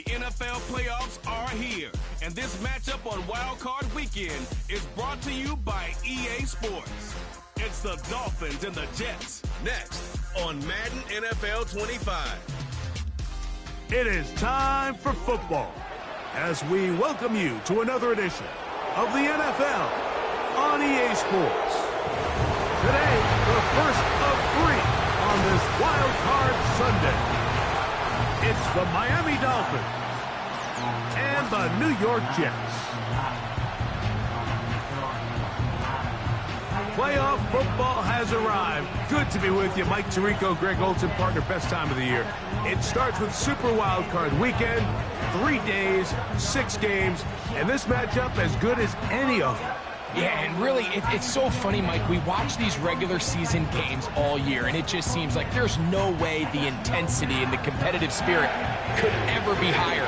The NFL playoffs are here, and this matchup on Wild Card Weekend is brought to you by EA Sports. It's the Dolphins and the Jets, next on Madden NFL 25. It is time for football as we welcome you to another edition of the NFL on EA Sports. Today, the first of three on this Wild Card Sunday. It's the Miami Dolphins and the New York Jets. Playoff football has arrived. Good to be with you. Mike Tirico, Greg Olson, partner, best time of the year. It starts with Super Wild Card Weekend, 3 days, 6 games, and this matchup as good as any of them. Yeah, and really, it's so funny, Mike. We watch these regular season games all year, and it just seems like there's no way the intensity and the competitive spirit could ever be higher.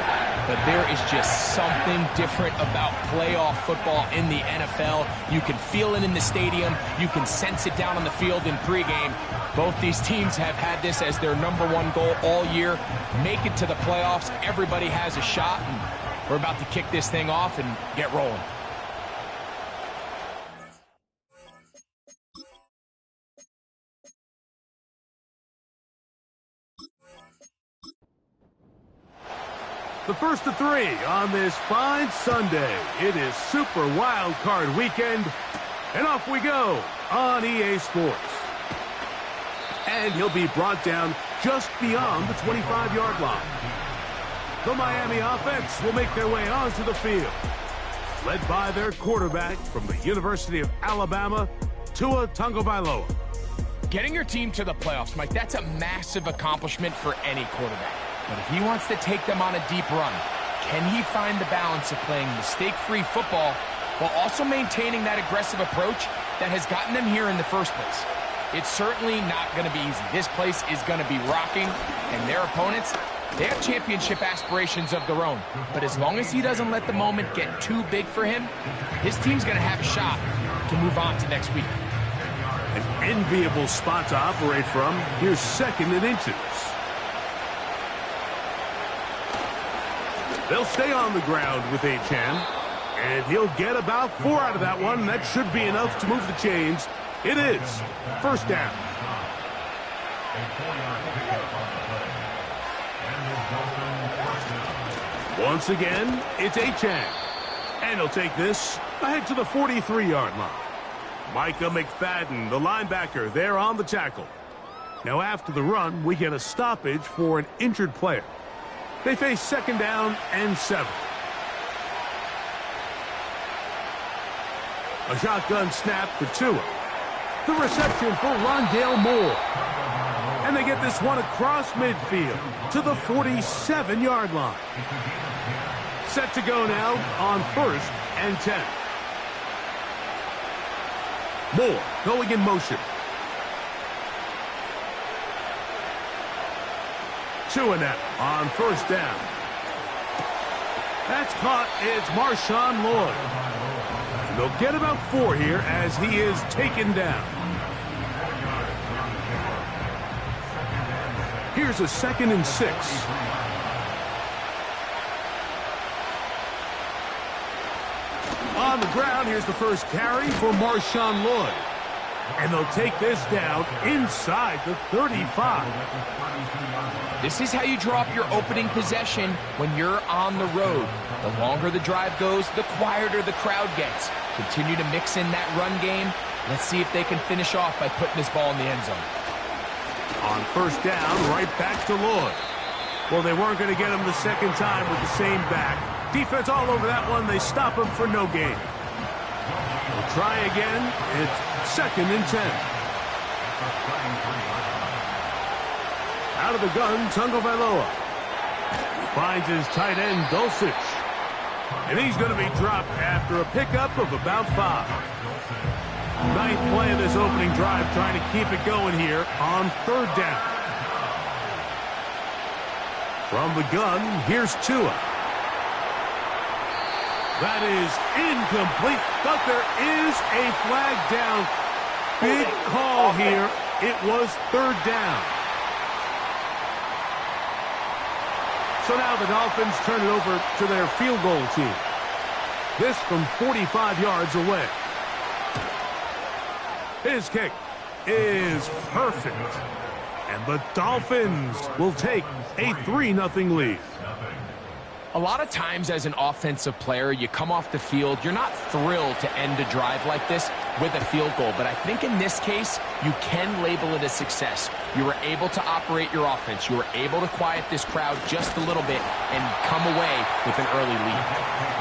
But there is just something different about playoff football in the NFL. You can feel it in the stadium. You can sense it down on the field in pregame. Both these teams have had this as their #1 goal all year. Make it to the playoffs. Everybody has a shot, and we're about to kick this thing off and get rolling. The first of 3 on this fine Sunday. It is Super Wild Card Weekend, and off we go on EA Sports. And he'll be brought down just beyond the 25-yard line. The Miami offense will make their way onto the field, led by their quarterback from the University of Alabama, Tua Tagovailoa. Getting your team to the playoffs, Mike, that's a massive accomplishment for any quarterback. But if he wants to take them on a deep run, can he find the balance of playing mistake-free football while also maintaining that aggressive approach that has gotten them here in the first place? It's certainly not going to be easy. This place is going to be rocking, and their opponents, they have championship aspirations of their own. But as long as he doesn't let the moment get too big for him, his team's going to have a shot to move on to next week. An enviable spot to operate from. Here's 2nd and inches. They'll stay on the ground with Achane, and he'll get about 4 out of that one. That should be enough to move the chains. It is. First down. Once again, it's Achane, and he'll take this ahead to the 43-yard line. Micah McFadden, the linebacker, there on the tackle. Now after the run, we get a stoppage for an injured player. They face 2nd down and 7. A shotgun snap for Tua. The reception for Rondale Moore. And they get this one across midfield to the 47-yard line. Set to go now on 1st and 10. Moore going in motion. Tua now on 1st down. That's caught. It's Marshawn Lloyd. And they'll get about 4 here as he is taken down. Here's a 2nd and 6. On the ground, here's the first carry for Marshawn Lloyd. And they'll take this down inside the 35. This is how you draw up your opening possession when you're on the road. The longer the drive goes, the quieter the crowd gets. Continue to mix in that run game. Let's see if they can finish off by putting this ball in the end zone. On 1st down, right back to Lloyd. Well, they weren't going to get him the 2nd time with the same back. Defense all over that one. They stop him for no gain. We'll try again. It's 2nd and 10. Out of the gun, Tagovailoa. He finds his tight end, Dulcich. And he's going to be dropped after a pickup of about 5. 9th play of this opening drive, trying to keep it going here on 3rd down. From the gun, here's Tua. That is incomplete, but there is a flag down. Big call here. It was 3rd down. So now the Dolphins turn it over to their field goal team. This from 45 yards away. His kick is perfect. And the Dolphins will take a 3-0 lead. A lot of times as an offensive player, you come off the field, you're not thrilled to end a drive like this with a field goal. But I think in this case, you can label it a success. You were able to operate your offense. You were able to quiet this crowd just a little bit and come away with an early lead.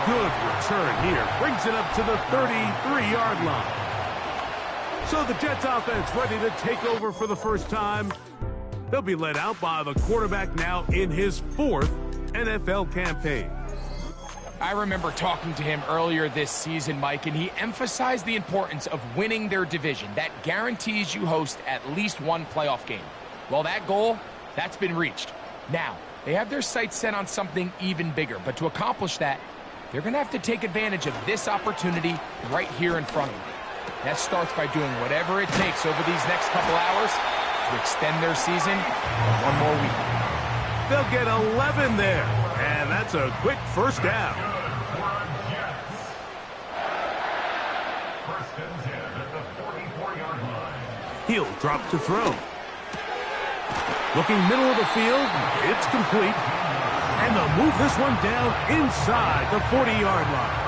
Good return here. Brings it up to the 33-yard line. So the Jets offense ready to take over for the first time. They'll be led out by the quarterback now in his 4th NFL campaign. I remember talking to him earlier this season, Mike, and he emphasized the importance of winning their division. That guarantees you host at least one playoff game. Well, that goal, that's been reached. Now, they have their sights set on something even bigger, but to accomplish that, they're going to have to take advantage of this opportunity right here in front of them. That starts by doing whatever it takes over these next couple hours to extend their season one more week. They'll get 11 there, and that's a quick first down. He'll drop to throw. Looking middle of the field, it's complete. And they'll move this one down inside the 40-yard line.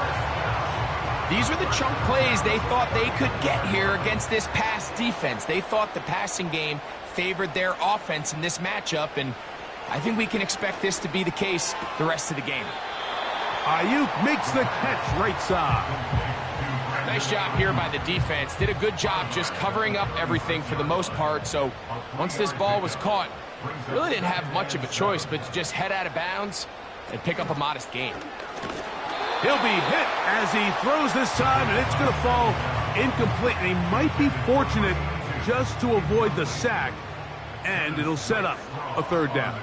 These are the chunk plays they thought they could get here against this pass defense. They thought the passing game favored their offense in this matchup, and I think we can expect this to be the case the rest of the game. Ayuk makes the catch right side. Nice job here by the defense. Did a good job just covering up everything for the most part, so once this ball was caught, really didn't have much of a choice but to just head out of bounds and pick up a modest gain. He'll be hit as he throws this time, and it's going to fall incomplete. And he might be fortunate just to avoid the sack, and it'll set up a third down.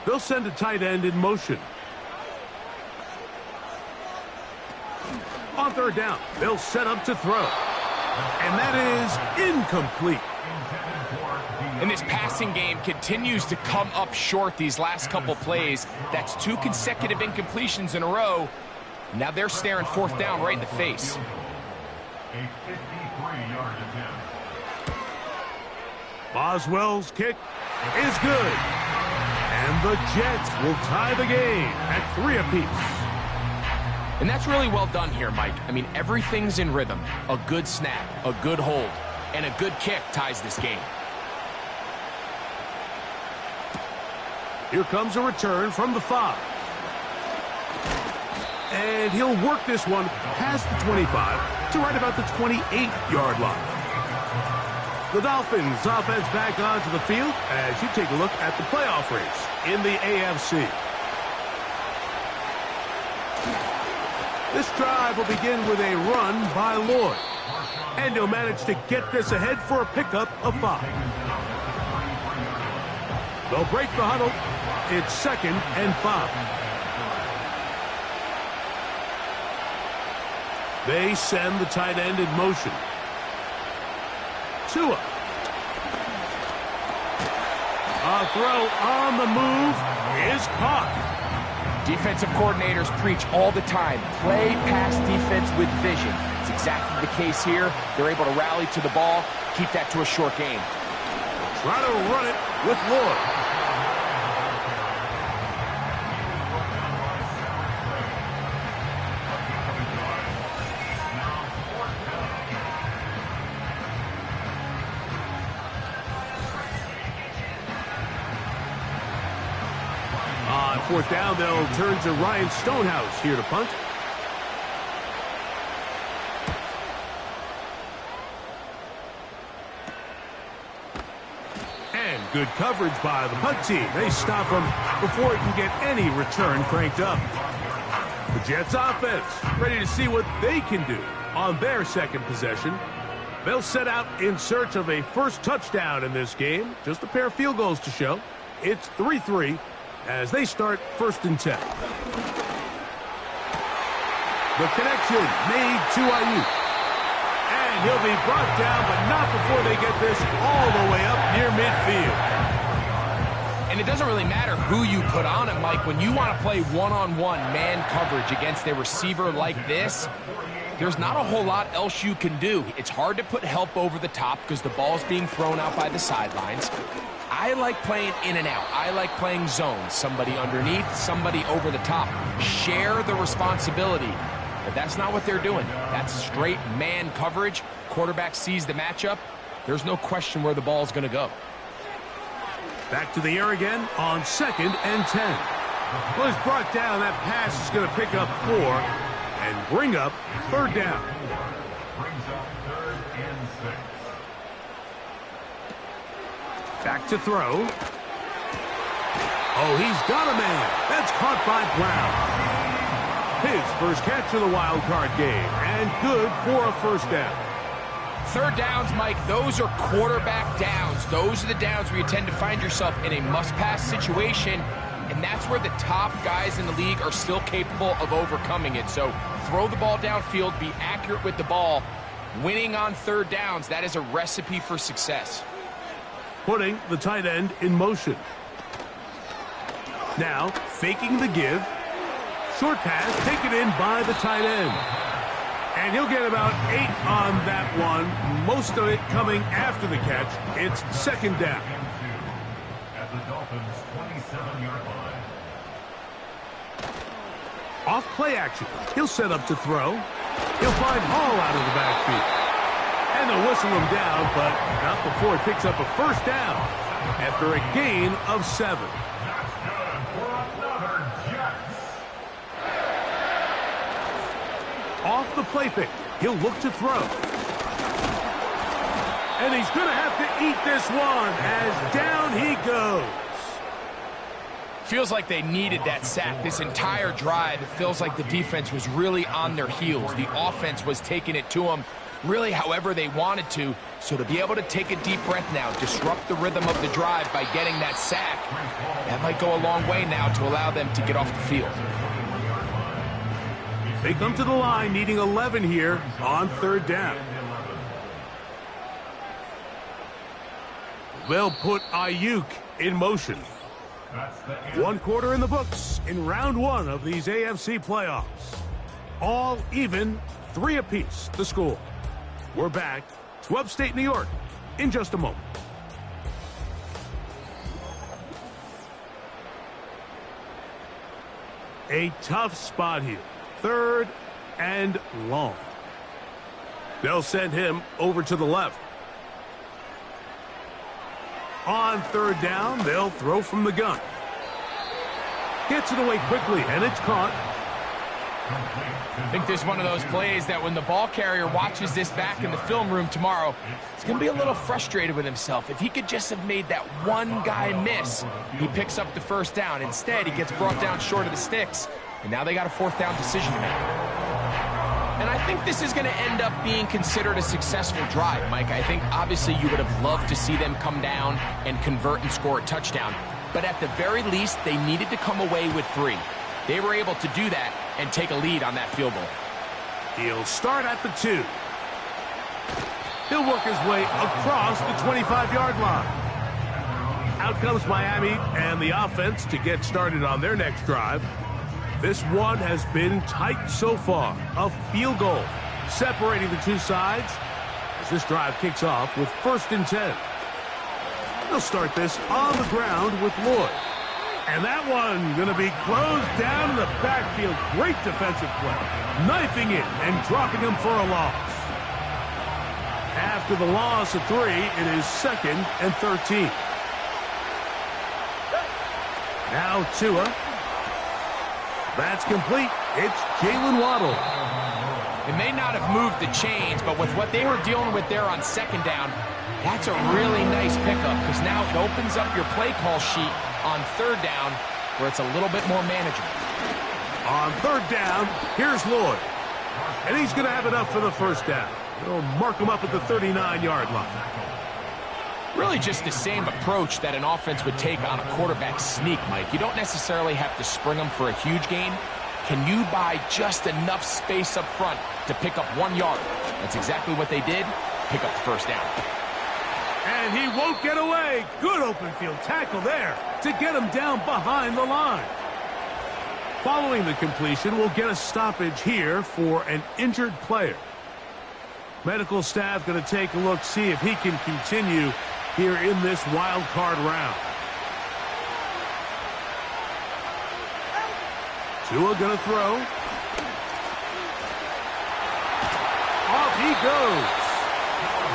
They'll send a tight end in motion. On third down, they'll set up to throw. And that is incomplete. And this passing game continues to come up short these last couple plays. That's 2 consecutive incompletions in a row. Now they're staring fourth down right in the face. Boswell's kick is good. And the Jets will tie the game at 3 apiece. And that's really well done here, Mike. I mean, everything's in rhythm. A good snap, a good hold, and a good kick ties this game. Here comes a return from the 5. And he'll work this one past the 25 to right about the 28-yard line. The Dolphins offense back onto the field as you take a look at the playoff race in the AFC. This drive will begin with a run by Lloyd. And he'll manage to get this ahead for a pickup of 5. They'll break the huddle. It's 2nd and 5. They send the tight end in motion. Tua. A throw on the move is caught. Defensive coordinators preach all the time, play pass defense with vision. It's exactly the case here. They're able to rally to the ball, keep that to a short gain. Try to run it with Lloyd. On fourth down, they'll turn to Ryan Stonehouse here to punt. And good coverage by the punt team. They stop him before he can get any return cranked up. The Jets offense ready to see what they can do on their second possession. They'll set out in search of a first touchdown in this game. Just a pair of field goals to show. It's 3-3. As they start 1st and 10. The connection made to Ayuk. And he'll be brought down, but not before they get this all the way up near midfield. And it doesn't really matter who you put on him, Mike. When you want to play one-on-one man coverage against a receiver like this, there's not a whole lot else you can do. It's hard to put help over the top because the ball's being thrown out by the sidelines. I like playing in and out. I like playing zones. Somebody underneath, somebody over the top. Share the responsibility. But that's not what they're doing. That's straight man coverage. Quarterback sees the matchup. There's no question where the ball's going to go. Back to the air again on 2nd and 10. Well, it's brought down. That pass is going to pick up 4 and bring up 3rd down. Brings up 3rd and 6. Back to throw. Oh, he's got a man. That's caught by Brown. His first catch of the wild card game, and good for a 1st down. 3rd downs, Mike, those are quarterback downs. Those are the downs where you tend to find yourself in a must-pass situation, and that's where the top guys in the league are still capable of overcoming it. So throw the ball downfield, be accurate with the ball. Winning on 3rd downs, that is a recipe for success. Putting the tight end in motion. Now, faking the give. Short pass taken in by the tight end. And he'll get about 8 on that one. Most of it coming after the catch. It's 2nd down. At the Dolphins' 27-yard line. Off play action. He'll set up to throw. He'll find Hall out of the backfield. And they'll whistle him down, but not before he picks up a 1st down after a gain of 7. That's good for another Jets. Off the play fake. He'll look to throw. And he's going to have to eat this one as down he goes. Feels like they needed that sack this entire drive. It feels like the defense was really on their heels. The offense was taking it to them really however they wanted to. So to be able to take a deep breath now, disrupt the rhythm of the drive by getting that sack, that might go a long way now to allow them to get off the field. They come to the line needing 11 here on 3rd down. They'll put Ayuk in motion. 1 quarter in the books in round 1 of these AFC playoffs. All even, 3 apiece, the score. We're back to upstate New York in just a moment. A tough spot here. 3rd and long. They'll send him over to the left. On 3rd down, they'll throw from the gun. Gets it away quickly, and it's caught. I think this is one of those plays that when the ball carrier watches this back in the film room tomorrow, he's going to be a little frustrated with himself. If he could just have made that one guy miss, he picks up the 1st down. Instead, he gets brought down short of the sticks, and now they got a 4th down decision to make. And I think this is going to end up being considered a successful drive, Mike. I think obviously you would have loved to see them come down and convert and score a touchdown. But at the very least, they needed to come away with 3. They were able to do that and take a lead on that field goal. He'll start at the 2. He'll work his way across the 25-yard line. Out comes Miami and the offense to get started on their next drive. This one has been tight so far. A field goal separating the 2 sides as this drive kicks off with 1st and 10. They'll start this on the ground with Lloyd. And that one going to be closed down in the backfield. Great defensive play. Knifing in and dropping him for a loss. After the loss of 3, it is 2nd and 13. Now Tua. That's complete. It's Jalen Waddle. It may not have moved the chains, but with what they were dealing with there on 2nd down, that's a really nice pickup because now it opens up your play call sheet on 3rd down where it's a little bit more manageable. On 3rd down, here's Lloyd. And he's going to have enough for the 1st down. They'll mark him up at the 39-yard line. Really just the same approach that an offense would take on a quarterback sneak, Mike. You don't necessarily have to spring them for a huge gain. Can you buy just enough space up front to pick up 1 yard? That's exactly what they did. Pick up the 1st down. And he won't get away. Good open field tackle there to get him down behind the line. Following the completion, we'll get a stoppage here for an injured player. Medical staff going to take a look, see if he can continue here in this wild card round. Tua going to throw. Off he goes.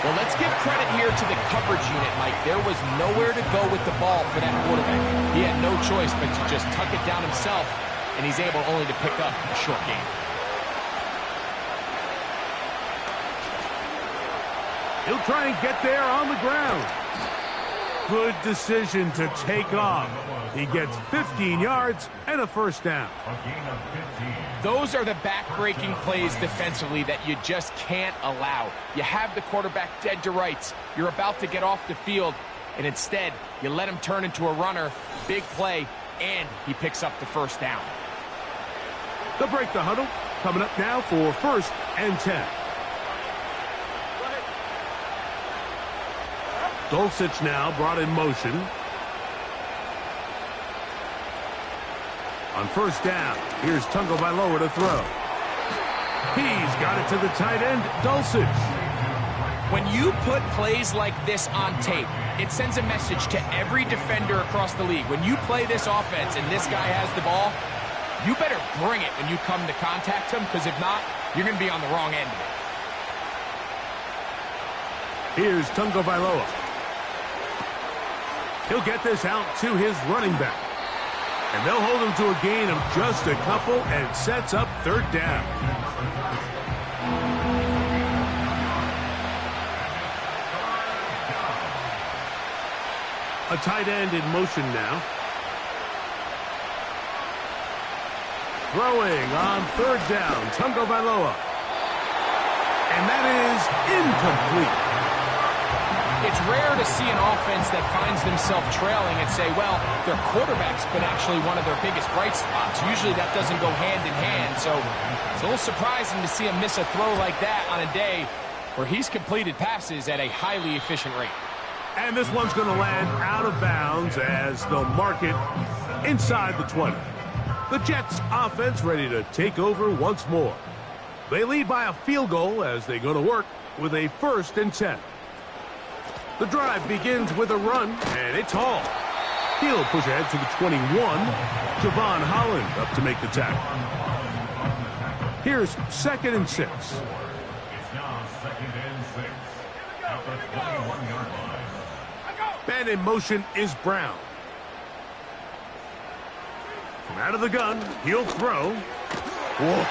Well, let's give credit here to the coverage unit, Mike. There was nowhere to go with the ball for that quarterback. He had no choice but to just tuck it down himself, and he's able only to pick up a short gain. He'll try and get there on the ground. Good decision to take off. He gets 15 yards and a first down. Those are the back-breaking plays defensively that you just can't allow. You have the quarterback dead to rights. You're about to get off the field, and instead, you let him turn into a runner, big play, and he picks up the first down. They'll break the huddle. Coming up now for 1st and 10. Dulcich now brought in motion. On 1st down, here's Tagovailoa to throw. He's got it to the tight end, Dulcich. When you put plays like this on tape, it sends a message to every defender across the league. When you play this offense and this guy has the ball, you better bring it when you come to contact him, because if not, you're going to be on the wrong end of it. Here's Tagovailoa. He'll get this out to his running back. And they'll hold him to a gain of just a couple and sets up 3rd down. A tight end in motion now. Throwing on 3rd down, Tagovailoa. And that is incomplete. It's rare to see an offense that finds themselves trailing and say, well, their quarterback's been actually one of their biggest bright spots. Usually that doesn't go hand in hand, so it's a little surprising to see him miss a throw like that on a day where he's completed passes at a highly efficient rate. And this one's going to land out of bounds as they'll mark it inside the 20. The Jets offense ready to take over once more. They lead by a field goal as they go to work with a 1st and 10. The drive begins with a run, and it's Hall. He'll push ahead to the 21. Javon Holland up to make the tackle. Here's 2nd and 6. It's now 2nd and 6 at the 21-yard line. Man in motion is Brown. From out of the gun, he'll throw. Whoa!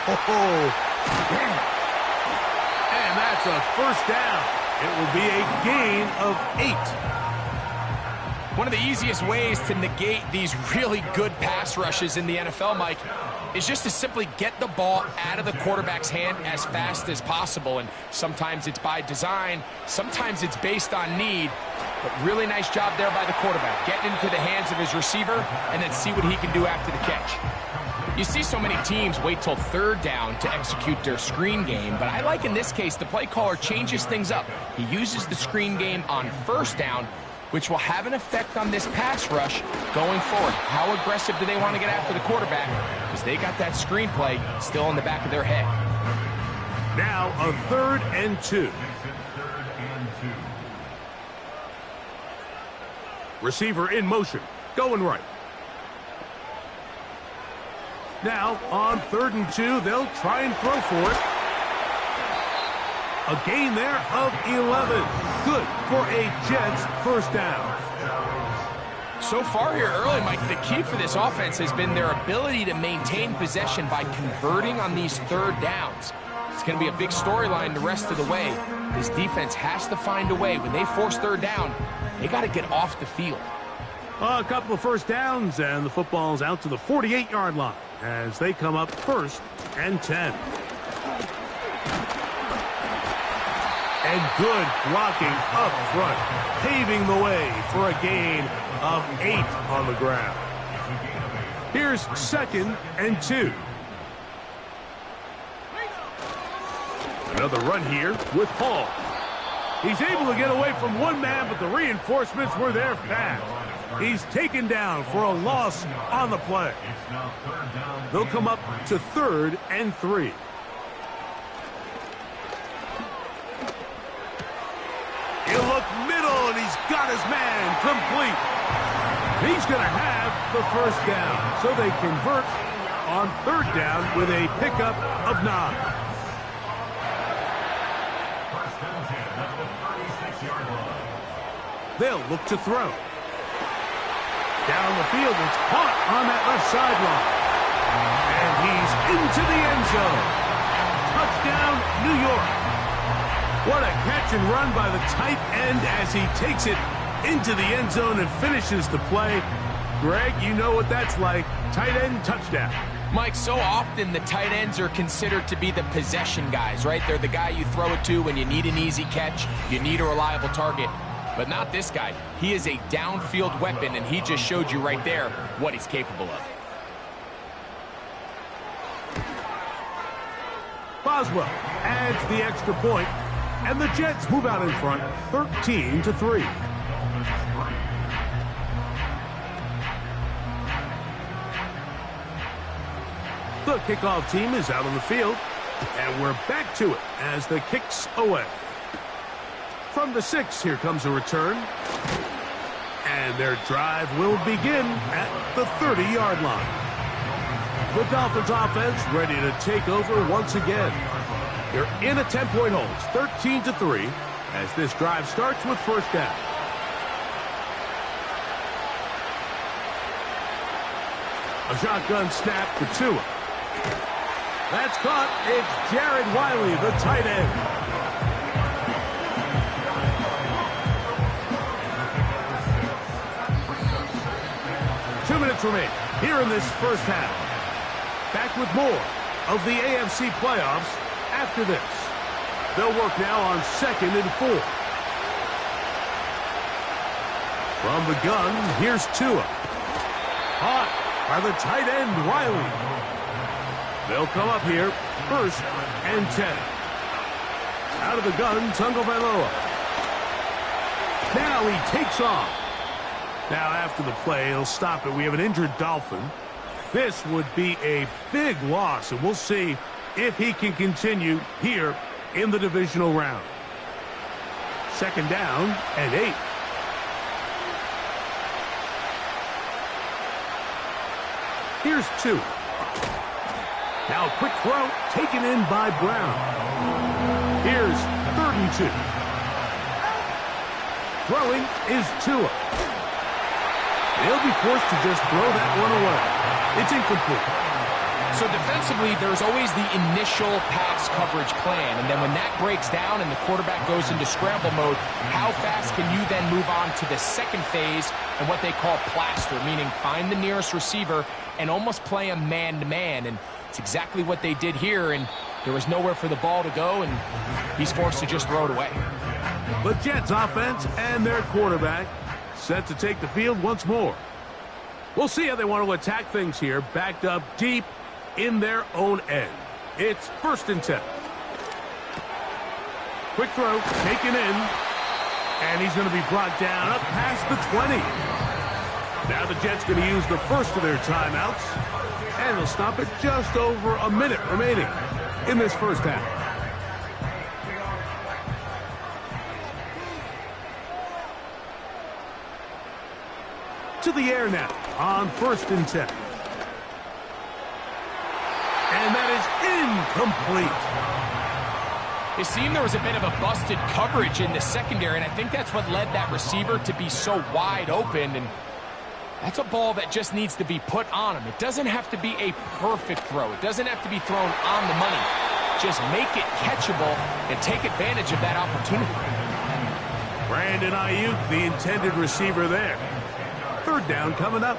And that's a 1st down. It will be a gain of 8. One of the easiest ways to negate these really good pass rushes in the NFL, Mike, is just to simply get the ball out of the quarterback's hand as fast as possible. And sometimes it's by design, sometimes it's based on need. But really nice job there by the quarterback, getting into the hands of his receiver and then see what he can do after the catch. You see so many teams wait till 3rd down to execute their screen game, but I like in this case the play caller changes things up. He uses the screen game on 1st down, which will have an effect on this pass rush going forward. How aggressive do they want to get after the quarterback? Because they got that screen play still in the back of their head. Now a 3rd and 2. Receiver in motion, going right. Now, on 3rd and 2, they'll try and throw for it. A gain there of 11. Good for a Jets 1st down. So far here early, Mike, the key for this offense has been their ability to maintain possession by converting on these 3rd downs. It's going to be a big storyline the rest of the way. This defense has to find a way. When they force 3rd down, they got to get off the field. A couple of 1st downs, and the football's out to the 48-yard line as they come up 1st and 10. And good blocking up front, paving the way for a gain of 8 on the ground. Here's 2nd and 2. Another run here with Hall. He's able to get away from one man, but the reinforcements were there fast. He's taken down for a loss on the play. They'll come up to 3rd and 3. He'll look middle, and he's got his man complete. He's going to have the first down, so they convert on 3rd down with a pickup of 9. They'll look to throw. Down the field, it's caught on that left sideline. And he's into the end zone. Touchdown, New York. What a catch and run by the tight end as he takes it into the end zone and finishes the play. Greg, you know what that's like. Tight end touchdown. Mike, so often the tight ends are considered to be the possession guys, right? They're the guy you throw it to when you need an easy catch, you need a reliable target. But not this guy. He is a downfield weapon, and he just showed you right there what he's capable of. Boswell adds the extra point, and the Jets move out in front, 13-3. The kickoff team is out on the field, and we're back to it as the kick's away. From the 6, here comes a return. And their drive will begin at the 30-yard line. The Dolphins offense ready to take over once again. They're in a 10-point hold, 13-3, as this drive starts with first down. A shotgun snap for Tua. That's caught. It's Jared Wiley, the tight end. 2 minutes remain here in this first half. Back with more of the AFC playoffs after this. They'll work now on 2nd and 4. From the gun, here's Tua. Caught by the tight end, Wiley. They'll come up here, 1st and 10. Out of the gun, Tagovailoa. Now he takes off. Now, after the play, he'll stop it. We have an injured Dolphin. This would be a big loss, and we'll see if he can continue here in the divisional round. 2nd down and 8. Here's 2. Now a quick throw taken in by Brown. Here's 3rd and 2. Throwing is Tua. He'll be forced to just throw that one away. It's incomplete. So defensively, there's always the initial pass coverage plan, and then when that breaks down and the quarterback goes into scramble mode, how fast can you then move on to the second phase and what they call plaster, meaning find the nearest receiver and almost play a man-to-man, and it's exactly what they did here, and there was nowhere for the ball to go, and he's forced to just throw it away. The Jets offense and their quarterback set to take the field once more. We'll see how they want to attack things here, backed up deep in their own end. It's 1st and 10. Quick throw, taken in, and he's going to be brought down up past the 20. Now the Jets going to use the first of their timeouts, and they'll stop it just over a minute remaining in this first half. To the air now on 1st and 10. And that is incomplete. It seemed there was a bit of a busted coverage in the secondary, and I think that's what led that receiver to be so wide open, and that's a ball that just needs to be put on him. It doesn't have to be a perfect throw. It doesn't have to be thrown on the money. Just make it catchable and take advantage of that opportunity. Brandon Ayuk, the intended receiver there. 3rd down coming up.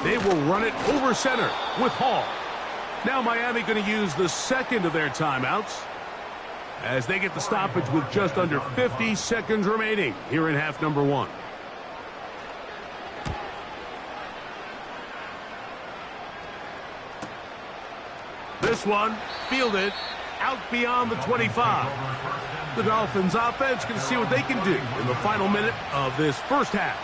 They will run it over center with Hall. Now Miami going to use the second of their timeouts as they get the stoppage with just under 50 seconds remaining here in half number 1. This one, fielded out beyond the 25. The Dolphins offense can see what they can do in the final minute of this first half.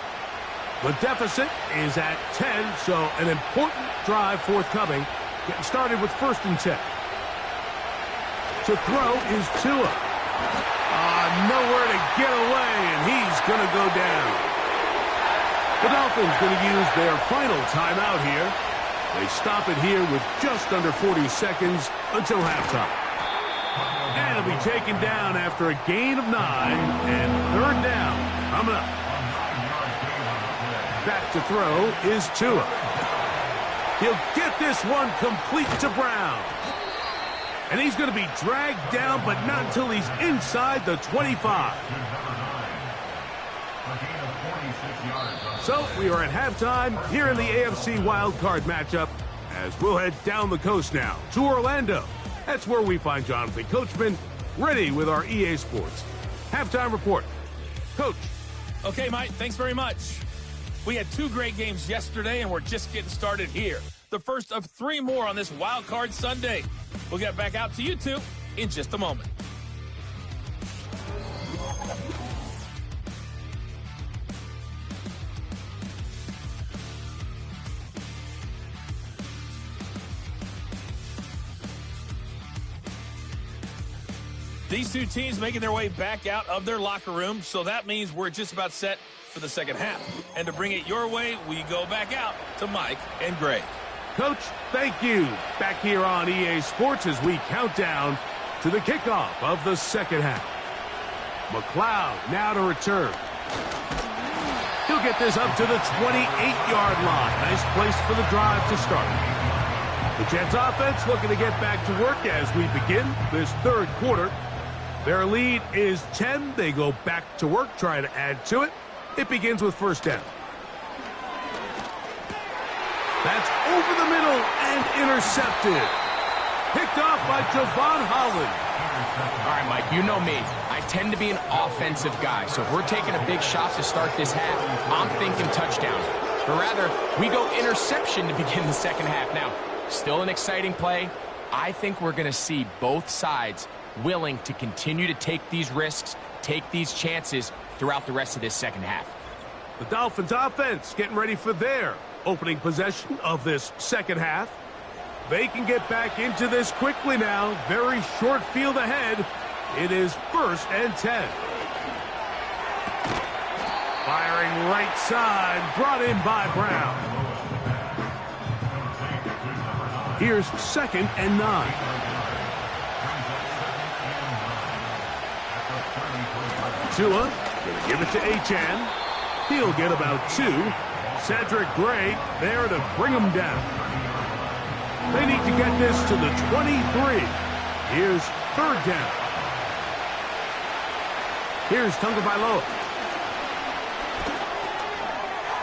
The deficit is at 10, so an important drive forthcoming. Getting started with 1st and 10. To throw is Tua. Nowhere to get away, and he's going to go down. The Dolphins going to use their final timeout here. They stop it here with just under 40 seconds until halftime. And it'll be taken down after a gain of 9 and 3rd down. Coming up. Back to throw is Tua. He'll get this one complete to Brown. And he's going to be dragged down, but not until he's inside the 25. So we are at halftime here in the AFC wildcard matchup as we'll head down the coast now to Orlando. That's where we find Jonathan Coachman ready with our EA Sports halftime report. Coach. Okay, Mike, thanks very much. We had 2 great games yesterday, and we're just getting started here. The first of 3 more on this Wild Card Sunday. We'll get back out to you 2 in just a moment. These 2 teams making their way back out of their locker room, so that means we're just about set for the second half. And to bring it your way, we go back out to Mike and Greg. Coach, thank you. Back here on EA Sports as we count down to the kickoff of the second half. McLeod now to return. He'll get this up to the 28-yard line. Nice place for the drive to start. The Jets offense looking to get back to work as we begin this 3rd quarter. Their lead is 10. They go back to work, trying to add to it. It begins with 1st down. That's over the middle and intercepted. Picked off by Javon Holland. All right, Mike, you know me. I tend to be an offensive guy, so if we're taking a big shot to start this half, I'm thinking touchdown. But rather, we go interception to begin the second half. Now, still an exciting play. I think we're going to see both sides willing to continue to take these risks, take these chances throughout the rest of this second half. The Dolphins offense getting ready for their opening possession of this second half. They can get back into this quickly now. Very short field ahead. It is 1st and 10. Firing right side, brought in by Brown. Here's 2nd and 9. Tua gonna give it to Achane. He'll get about 2. Cedric Gray there to bring him down. They need to get this to the 23. Here's 3rd down. Here's Tagovailoa.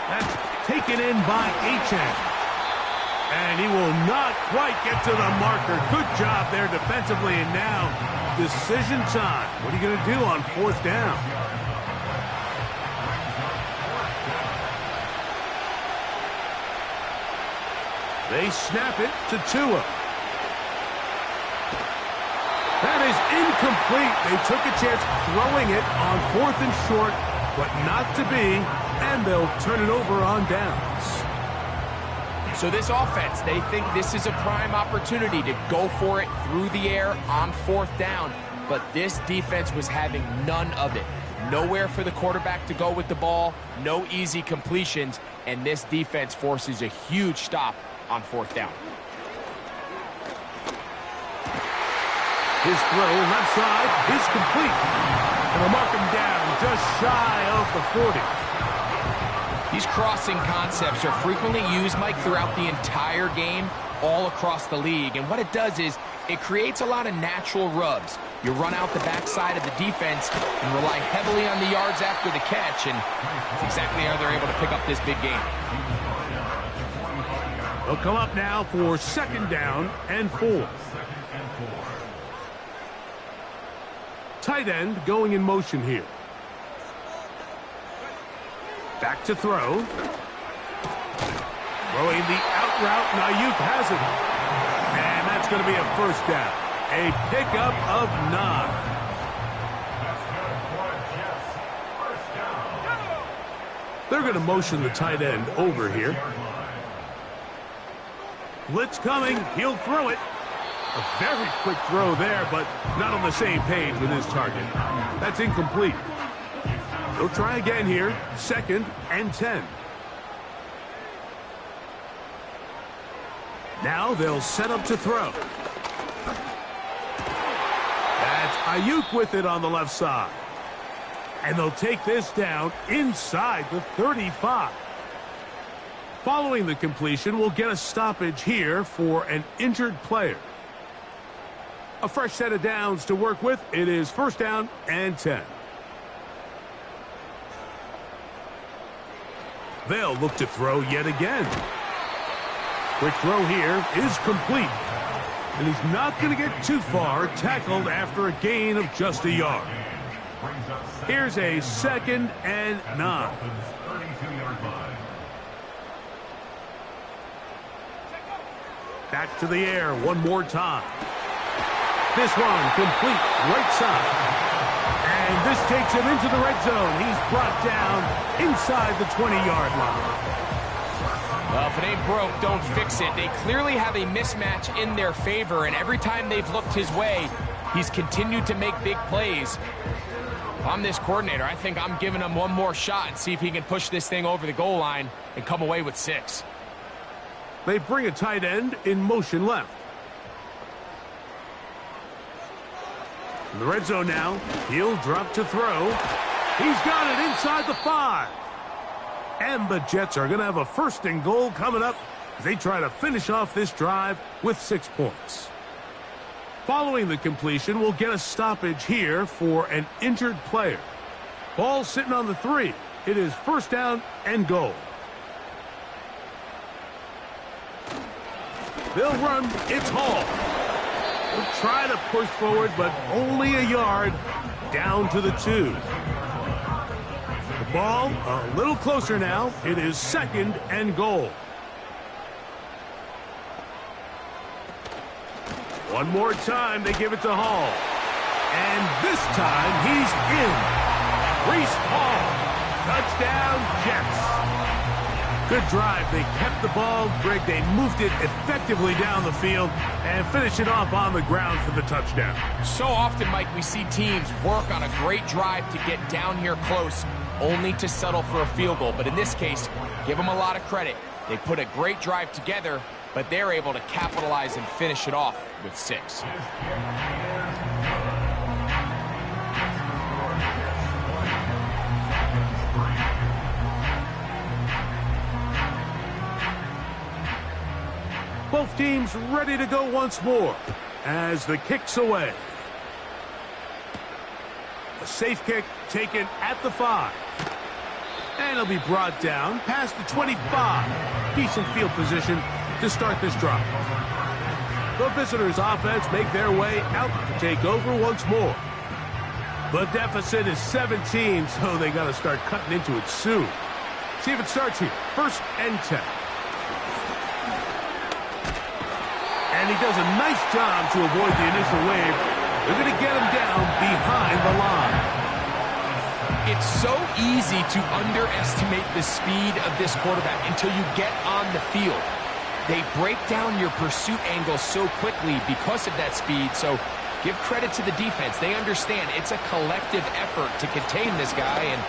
That's taken in by Achane. And he will not quite get to the marker. Good job there defensively. And now, decision time. What are you going to do on 4th down? They snap it to Tua. That is incomplete. They took a chance throwing it on 4th and short, but not to be, and they'll turn it over on downs. So this offense, they think this is a prime opportunity to go for it through the air on 4th down, but this defense was having none of it. Nowhere for the quarterback to go with the ball, no easy completions, and this defense forces a huge stop on 4th down. His throw left side is complete. And they'll mark him down just shy of the 40. These crossing concepts are frequently used, Mike, throughout the entire game, all across the league. And what it does is it creates a lot of natural rubs. You run out the backside of the defense and rely heavily on the yards after the catch, and that's exactly how they're able to pick up this big game. They'll come up now for 2nd down and 4. Tight end going in motion here. Back to throw. Throwing the out route. Ayuk has it. And that's It's going to be a first down. A pickup of 9. They're going to motion the tight end over here. Blitz coming. He'll throw it. A very quick throw there, but not on the same page with his target. That's incomplete. They'll try again here. 2nd and 10. Now they'll set up to throw. That's Ayuk with it on the left side. And they'll take this down inside the 35. Following the completion, we'll get a stoppage here for an injured player. A fresh set of downs to work with. It is 1st down and 10. They'll look to throw yet again. Quick throw here is complete. And he's not going to get too far, tackled after a gain of just a yard. Here's a 2nd and 9. Back to the air one more time. This one complete, right side. And this takes him into the red zone. He's brought down inside the 20-yard line. Well, if it ain't broke, don't fix it. They clearly have a mismatch in their favor, and every time they've looked his way, he's continued to make big plays. If I'm this coordinator, I think I'm giving him one more shot and see if he can push this thing over the goal line and come away with 6. They bring a tight end in motion left. In the red zone now, he'll drop to throw. He's got it inside the 5. And the Jets are going to have a 1st and goal coming up as they try to finish off this drive with 6 points. Following the completion, we'll get a stoppage here for an injured player. Ball sitting on the 3. It is 1st down and goal. They'll run. It's Hall. They'll try to push forward, but only a yard down to the 2. The ball a little closer now. It is 2nd and goal. One more time, they give it to Hall. And this time, he's in. Breece Hall. Touchdown, Jets. Good drive. They kept the ball. Greg, they moved it effectively down the field and finished it off on the ground for the touchdown. So often, Mike, we see teams work on a great drive to get down here close, only to settle for a field goal. But in this case, give them a lot of credit. They put a great drive together, but they're able to capitalize and finish it off with 6. Both teams ready to go once more as the kick's away. A safe kick taken at the 5. And it'll be brought down past the 25. Decent field position to start this drive. The visitors' offense make their way out to take over once more. The deficit is 17, so they got to start cutting into it soon. See if it starts here. 1st and 10. And he does a nice job to avoid the initial wave. They're going to get him down behind the line. It's so easy to underestimate the speed of this quarterback until you get on the field. They break down your pursuit angle so quickly because of that speed. So give credit to the defense. They understand it's a collective effort to contain this guy. And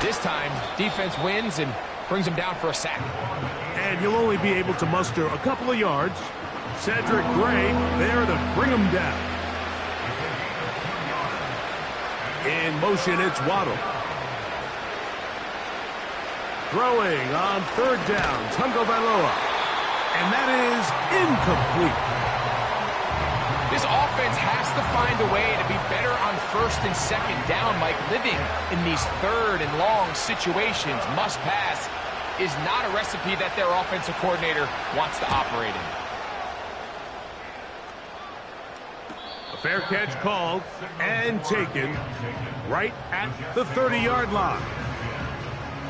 this time, defense wins and brings him down for a sack. And you'll only be able to muster a couple of yards. Cedric Gray there to bring him down. In motion, it's Waddle. Throwing on 3rd down, Tagovailoa. And that is incomplete. This offense has to find a way to be better on 1st and 2nd down, Mike. Living in these 3rd and long situations, must pass, is not a recipe that their offensive coordinator wants to operate in. Fair catch called and taken right at the 30-yard line.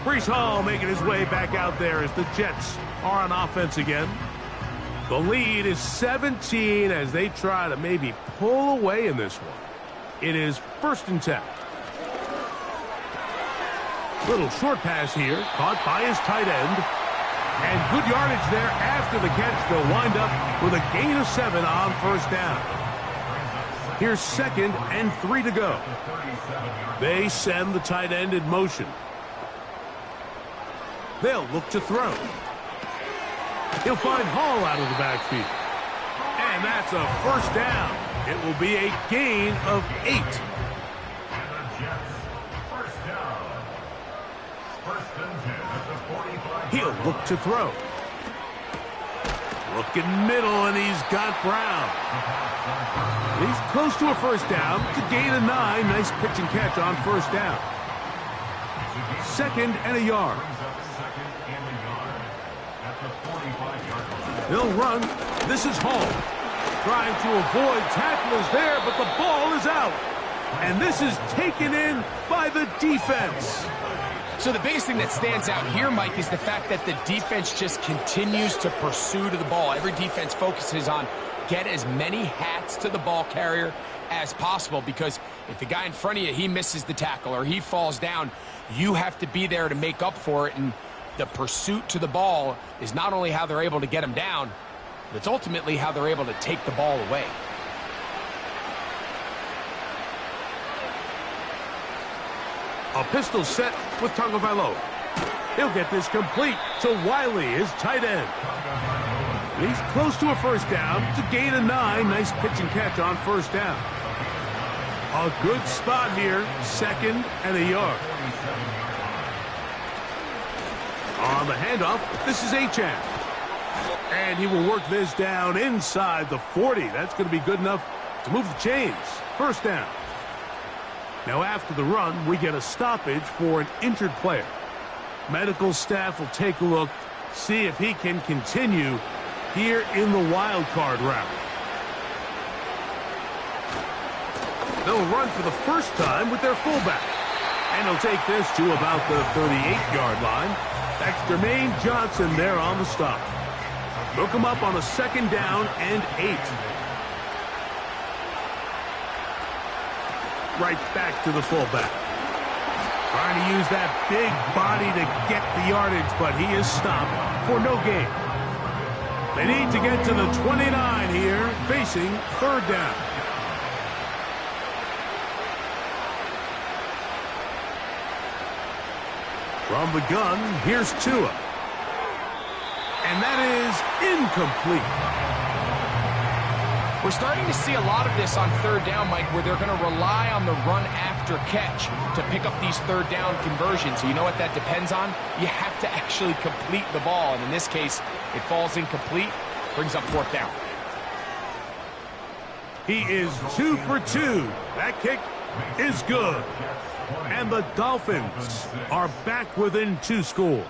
Breece Hall making his way back out there as the Jets are on offense again. The lead is 17 as they try to maybe pull away in this one. It is 1st and 10. Little short pass here, caught by his tight end. And good yardage there after the catch. They'll wind up with a gain of 7 on 1st down. Here's 2nd and 3 to go. They send the tight end in motion. They'll look to throw. He'll find Hall out of the backfield. And that's a 1st down. It will be a gain of 8. He'll look to throw. Looking middle, and he's got Brown. He's close to a 1st down to gain a 9. Nice pitch and catch on 1st down. 2nd and a yard. They'll run. This is Hall. Trying to avoid tacklers there, but the ball is out. And this is taken in by the defense. So the biggest thing that stands out here, Mike, is the fact that the defense just continues to pursue to the ball. Every defense focuses on get as many hats to the ball carrier as possible, because if the guy in front of you, he misses the tackle or he falls down, you have to be there to make up for it. And the pursuit to the ball is not only how they're able to get him down, but it's ultimately how they're able to take the ball away. A pistol set with Tagovailoa. He'll get this complete to Wiley, his tight end. He's close to a 1st down to gain a 9. Nice pitch and catch on 1st down. A good spot here, 2nd and a yard. On the handoff, this is Achane. And he will work this down inside the 40. That's going to be good enough to move the chains. 1st down. Now after the run, we get a stoppage for an injured player. Medical staff will take a look, see if he can continue here in the wild card round. They'll run for the 1st time with their fullback. And he'll take this to about the 38-yard line. That's Jermaine Johnson there on the stop. Look him up on a 2nd down and 8. Right back to the fullback. Trying to use that big body to get the yardage, but he is stopped for no gain. They need to get to the 29 here, facing 3rd down. From the gun, here's Tua. And that is incomplete. We're starting to see a lot of this on 3rd down, Mike, where they're going to rely on the run after catch to pick up these 3rd down conversions. So you know what that depends on? You have to actually complete the ball. And in this case, it falls incomplete, brings up 4th down. He is 2 for 2. That kick is good. And the Dolphins are back within 2 scores.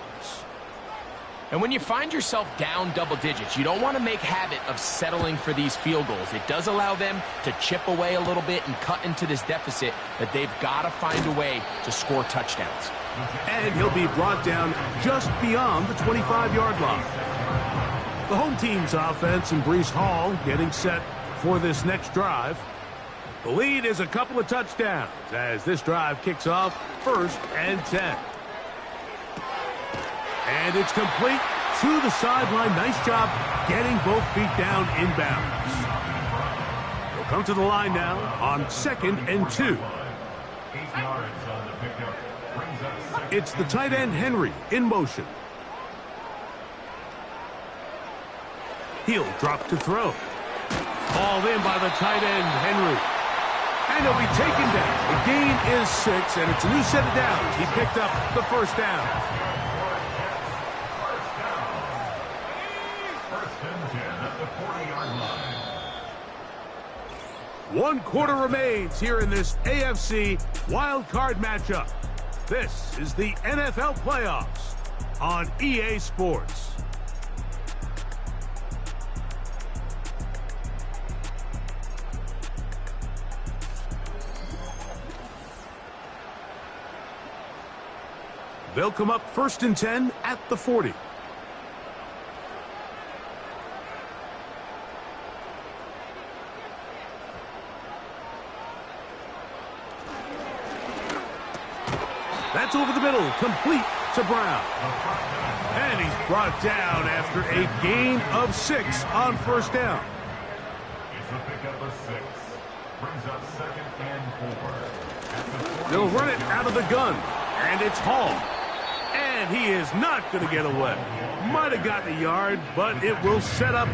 And when you find yourself down double digits, you don't want to make habit of settling for these field goals. It does allow them to chip away a little bit and cut into this deficit, but they've got to find a way to score touchdowns. And he'll be brought down just beyond the 25-yard line. The home team's offense and Breece Hall getting set for this next drive. The lead is a couple of touchdowns as this drive kicks off 1st and 10. And it's complete to the sideline. Nice job getting both feet down inbounds. We'll come to the line now on 2nd and 2. It's the tight end Henry in motion. He'll drop to throw. Hauled in by the tight end Henry. And he'll be taken down. The gain is 6, and it's a new set of downs. He picked up the 1st down. One quarter remains here in this AFC wildcard matchup. This is the NFL playoffs on EA Sports. They'll come up 1st and 10 at the 40. middle, complete to Brown. And he's brought down after a gain of 6 on first down. It's a pickup of 6. Brings up 2nd and 4. They'll run it out of the gun, and it's Hall. And he is not going to get away. Might have gotten a yard, but it will set up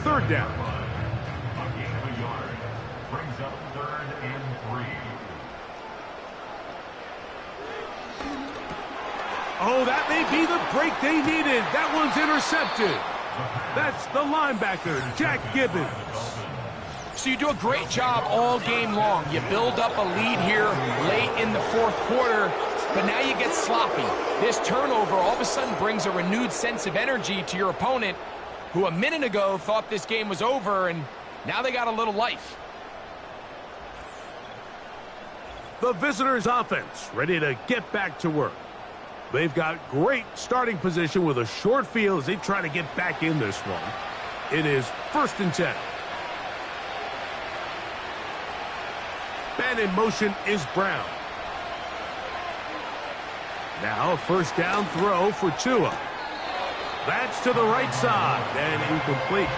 3rd down. A gain of a yard. Brings up 3rd and 3. Oh, that may be the break they needed. That one's intercepted. That's the linebacker, Jack Gibbons. So you do a great job all game long. You build up a lead here late in the 4th quarter, but now you get sloppy. This turnover all of a sudden brings a renewed sense of energy to your opponent, who a minute ago thought this game was over, and now they got a little life. The visitors' offense ready to get back to work. They've got great starting position with a short field as they try to get back in this one. It is 1st and 10. Man in motion is Brown. Now a 1st down throw for Tua. That's to the right side and incomplete.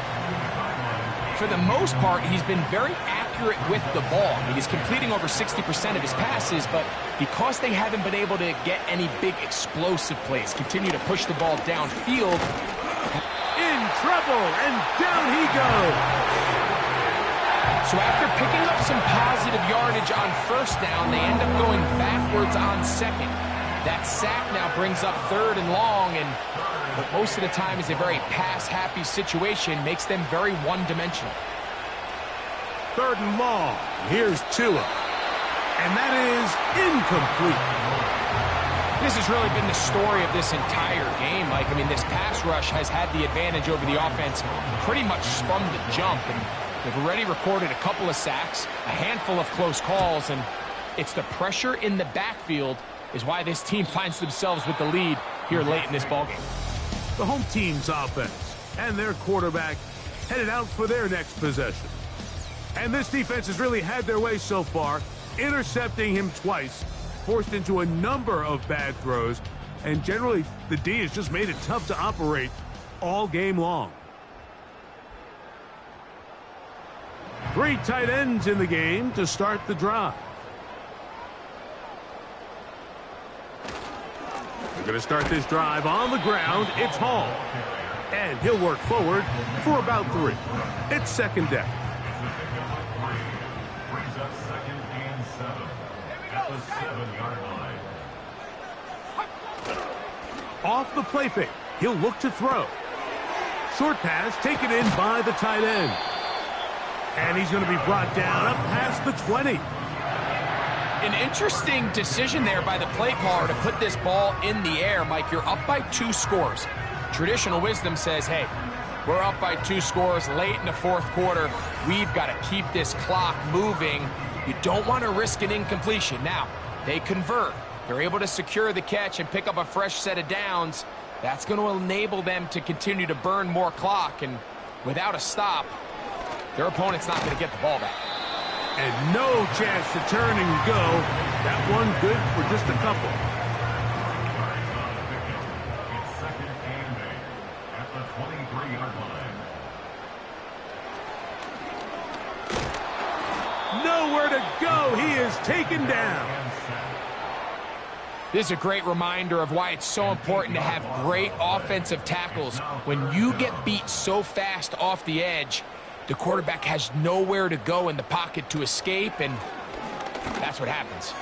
For the most part, he's been very accurate with the ball. I mean, he's completing over 60% of his passes, but because they haven't been able to get any big explosive plays, continue to push the ball downfield. In trouble, and down he goes. So after picking up some positive yardage on 1st down, they end up going backwards on 2nd. That sack now brings up 3rd and long, and what most of the time is a very pass-happy situation, makes them very one-dimensional. 3rd and long. Here's Tua. And that is incomplete. This has really been the story of this entire game, Mike. I mean, this pass rush has had the advantage over the offense pretty much from the jump, and they've already recorded a couple of sacks, a handful of close calls, and it's the pressure in the backfield is why this team finds themselves with the lead here late in this ballgame. The home team's offense and their quarterback headed out for their next possession. And this defense has really had their way so far, intercepting him twice, forced into a number of bad throws, and generally the D has just made it tough to operate all game long. 3 tight ends in the game to start the drive. They're going to start this drive on the ground. It's Hall. And he'll work forward for about 3. It's 2nd down. Brings up 2nd and 7. At the 7-yard line. Off the play fake. He'll look to throw. Short pass taken in by the tight end. And he's going to be brought down up past the 20. An interesting decision there by the play caller to put this ball in the air. Mike, you're up by 2 scores. Traditional wisdom says, hey, we're up by 2 scores late in the 4th quarter. We've got to keep this clock moving. You don't want to risk an incompletion. Now, they convert. They're able to secure the catch and pick up a fresh set of downs. That's going to enable them to continue to burn more clock. And without a stop, their opponent's not going to get the ball back. And no chance to turn and go. That one good for just a couple. It's 2nd and 8 at the 23-yard line. Nowhere to go. He is taken down. This is a great reminder of why it's so important to have great offensive tackles. When you get beat so fast off the edge, the quarterback has nowhere to go in the pocket to escape, and that's what happens.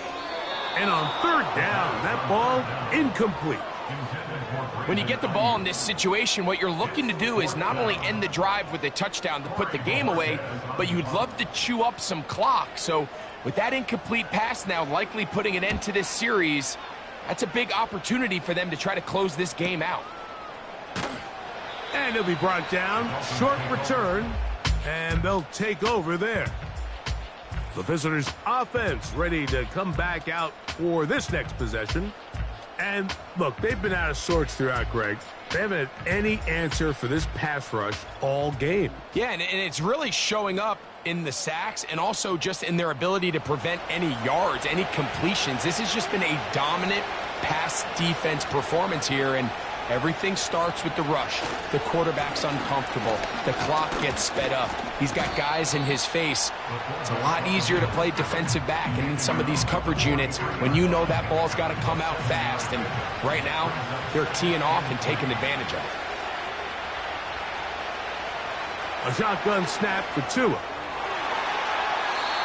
And on 3rd down, that ball incomplete. When you get the ball in this situation, what you're looking to do is not only end the drive with a touchdown to put the game away, but you'd love to chew up some clock. So with that incomplete pass now likely putting an end to this series, that's a big opportunity for them to try to close this game out. And he'll be brought down. Short return. And they'll take over there. The visitors' offense ready to come back out for this next possession. And look, they've been out of sorts throughout, Greg. They haven't had any answer for this pass rush all game. Yeah, and it's really showing up in the sacks and also just in their ability to prevent any yards, any completions. This has just been a dominant pass defense performance here, and everything starts with the rush. The quarterback's uncomfortable. The clock gets sped up. He's got guys in his face. It's a lot easier to play defensive back and in some of these coverage units when you know that ball's got to come out fast. And right now, they're teeing off and taking advantage of it. A shotgun snap for Tua.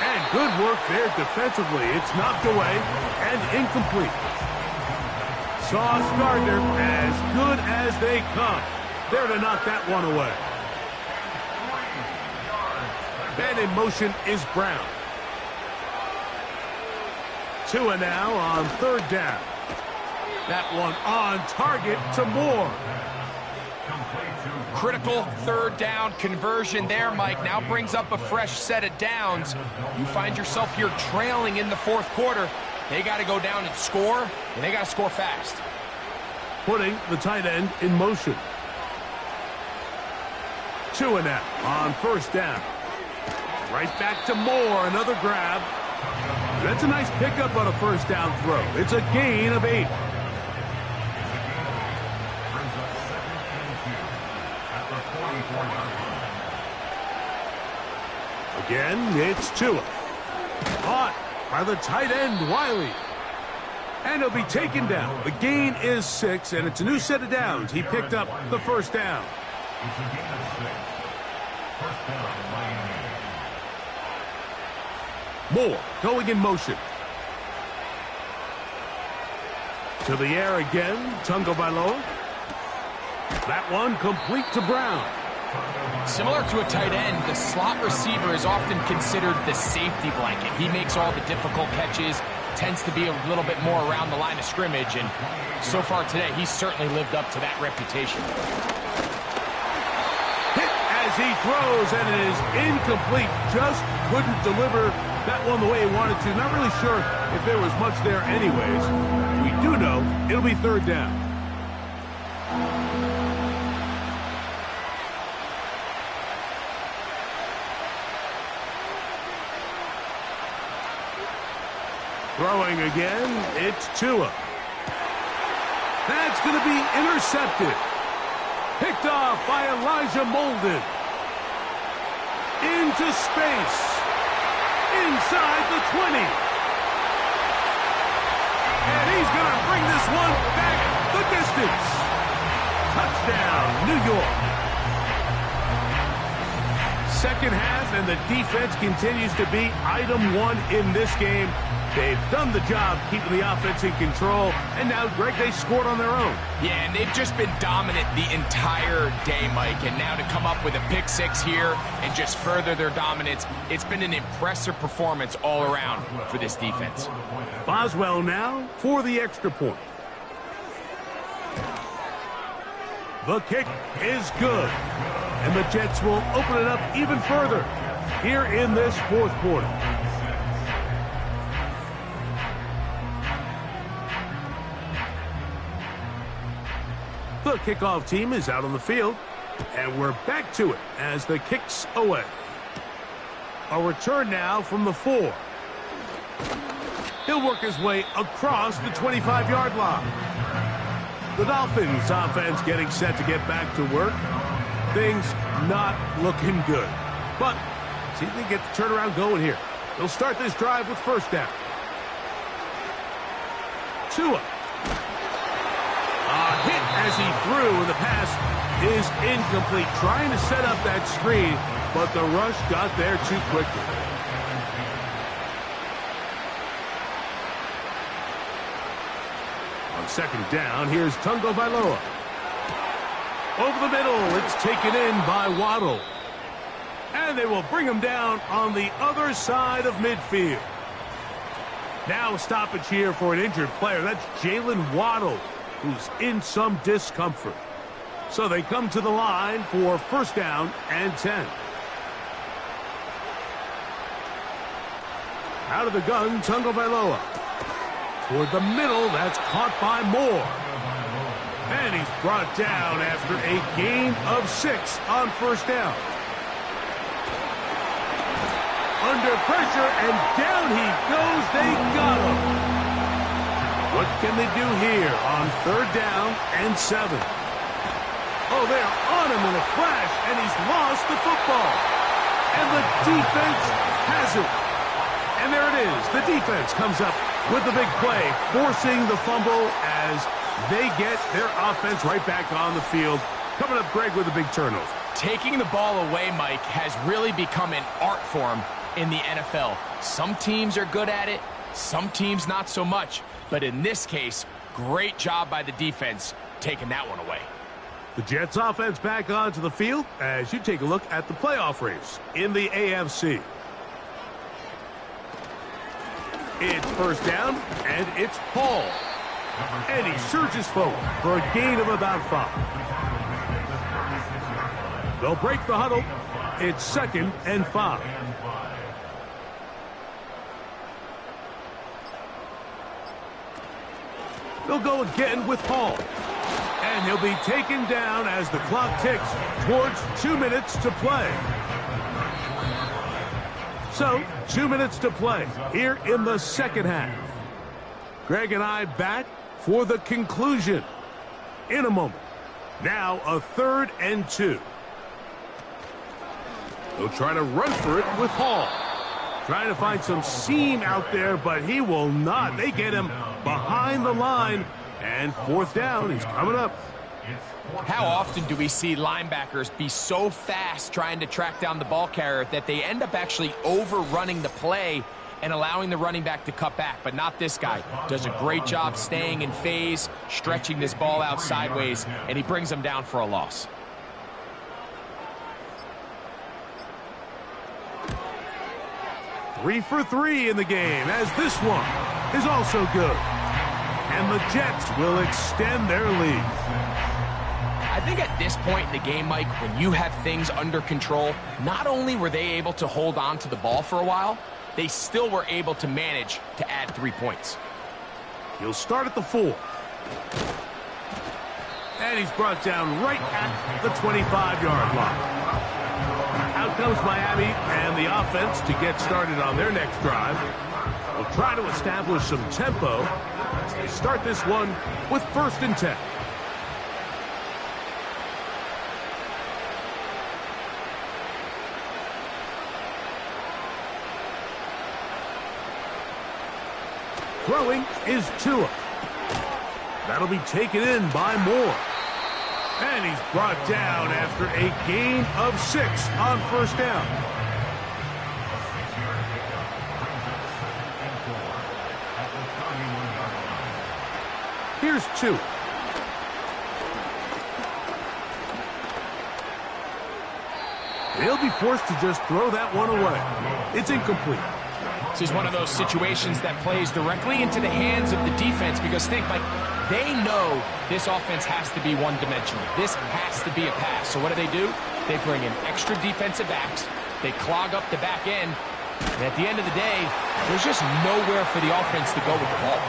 And good work there defensively. It's knocked away and incomplete. Sauce Gardner, as good as they come. There to knock that one away. And in motion is Brown. Tua now on third down. That one on target to Moore. Critical third down conversion there, Mike. Now brings up a fresh set of downs. You find yourself here trailing in the fourth quarter. They got to go down and score, and they got to score fast. Putting the tight end in motion. Tua now on first down. Right back to Moore, another grab. That's a nice pickup on a first down throw. It's a gain of 8. Again, it's Tua. Caught by the tight end, Wiley. And he'll be taken down. The gain is 6, and it's a new set of downs. He picked up the first down. It's a gain of 6. First down, Miami. Moore going in motion. To the air again, Tagovailoa. That one complete to Brown. Similar to a tight end, the slot receiver is often considered the safety blanket. He makes all the difficult catches, tends to be a little bit more around the line of scrimmage, and so far today, he's certainly lived up to that reputation. Hit as he throws, and it is incomplete. Just couldn't deliver that one the way he wanted to. Not really sure if there was much there anyways. We do know it'll be third down. Throwing again, it's Tua. That's going to be intercepted. Picked off by Elijah Molden. Into space. Inside the 20. And he's going to bring this one back the distance. Touchdown, New York. Second half, and the defense continues to be item 1 in this game. They've done the job keeping the offense in control, and now, Greg, they scored on their own. Yeah, and they've just been dominant the entire day, Mike, and now to come up with a pick 6 here and just further their dominance, it's been an impressive performance all around for this defense. Boswell now for the extra point. The kick is good, and the Jets will open it up even further here in this fourth quarter. The kickoff team is out on the field, and we're back to it as the kick's away. A return now from the 4. He'll work his way across the 25-yard line. The Dolphins offense getting set to get back to work. Things not looking good. But see if they get the turnaround going here. They'll start this drive with first down. Tua. A hit as he threw, and the pass is incomplete. Trying to set up that screen, but the rush got there too quickly. On second down, here's Tagovailoa. Over the middle, it's taken in by Waddle. And they will bring him down on the other side of midfield. Now a stoppage here for an injured player. That's Jalen Waddle, who's in some discomfort. So they come to the line for first down and 10. Out of the gun, Tagovailoa. Toward the middle, that's caught by Moore. And he's brought down after a gain of 6 on first down. Under pressure, and down he goes. They got him. What can they do here on 3rd down and 7? Oh, they are on him in a crash, and he's lost the football. And the defense has it. And there it is. The defense comes up with the big play, forcing the fumble as they get their offense right back on the field. Coming up, Greg, with a big turnover. Taking the ball away, Mike, has really become an art form in the NFL. Some teams are good at it, some teams not so much. But in this case, great job by the defense taking that one away. The Jets offense back onto the field as you take a look at the playoff race in the AFC. It's 1st down, and it's Hall. And he surges forward for a gain of about 5. They'll break the huddle. It's 2nd and 5. They'll go again with Hall. And he'll be taken down as the clock ticks towards 2 minutes to play. So, 2 minutes to play here in the 2nd half. Greg and I back for the conclusion in a moment. Now a 3rd and 2. They'll try to run for it with Hall. Trying to find some seam out there, but he will not. They get him behind the line, and 4th down is coming up. How often do we see linebackers be so fast trying to track down the ball carrier that they end up actually overrunning the play and allowing the running back to cut back? But not this guy. Does a great job staying in phase, stretching this ball out sideways, and he brings them down for a loss. Three for 3 in the game, as this one is also good. And the Jets will extend their lead. I think at this point in the game, Mike, when you have things under control, not only were they able to hold on to the ball for a while, they still were able to manage to add 3 points. He'll start at the 4. And he's brought down right at the 25-yard line. Out comes Miami and the offense to get started on their next drive. They'll try to establish some tempo as they start this one with 1st and 10. Throwing is Tua. That'll be taken in by Moore. And he's brought down after a gain of 6 on 1st down. Here's 2. They'll be forced to just throw that one away. It's incomplete. This is one of those situations that plays directly into the hands of the defense because think, like, they know this offense has to be one-dimensional. This has to be a pass. So what do? They bring in extra defensive backs. They clog up the back end. And at the end of the day, there's just nowhere for the offense to go with the ball.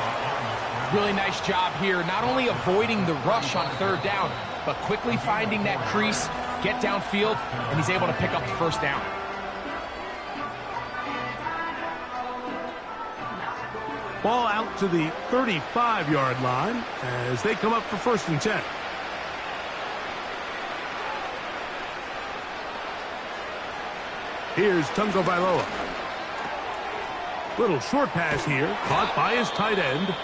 Really nice job here, not only avoiding the rush on 3rd down, but quickly finding that crease, get downfield, and he's able to pick up the 1st down. Ball out to the 35-yard line as they come up for 1st and 10. Here's Tungo Bailoa. Little short pass here, caught by his tight end.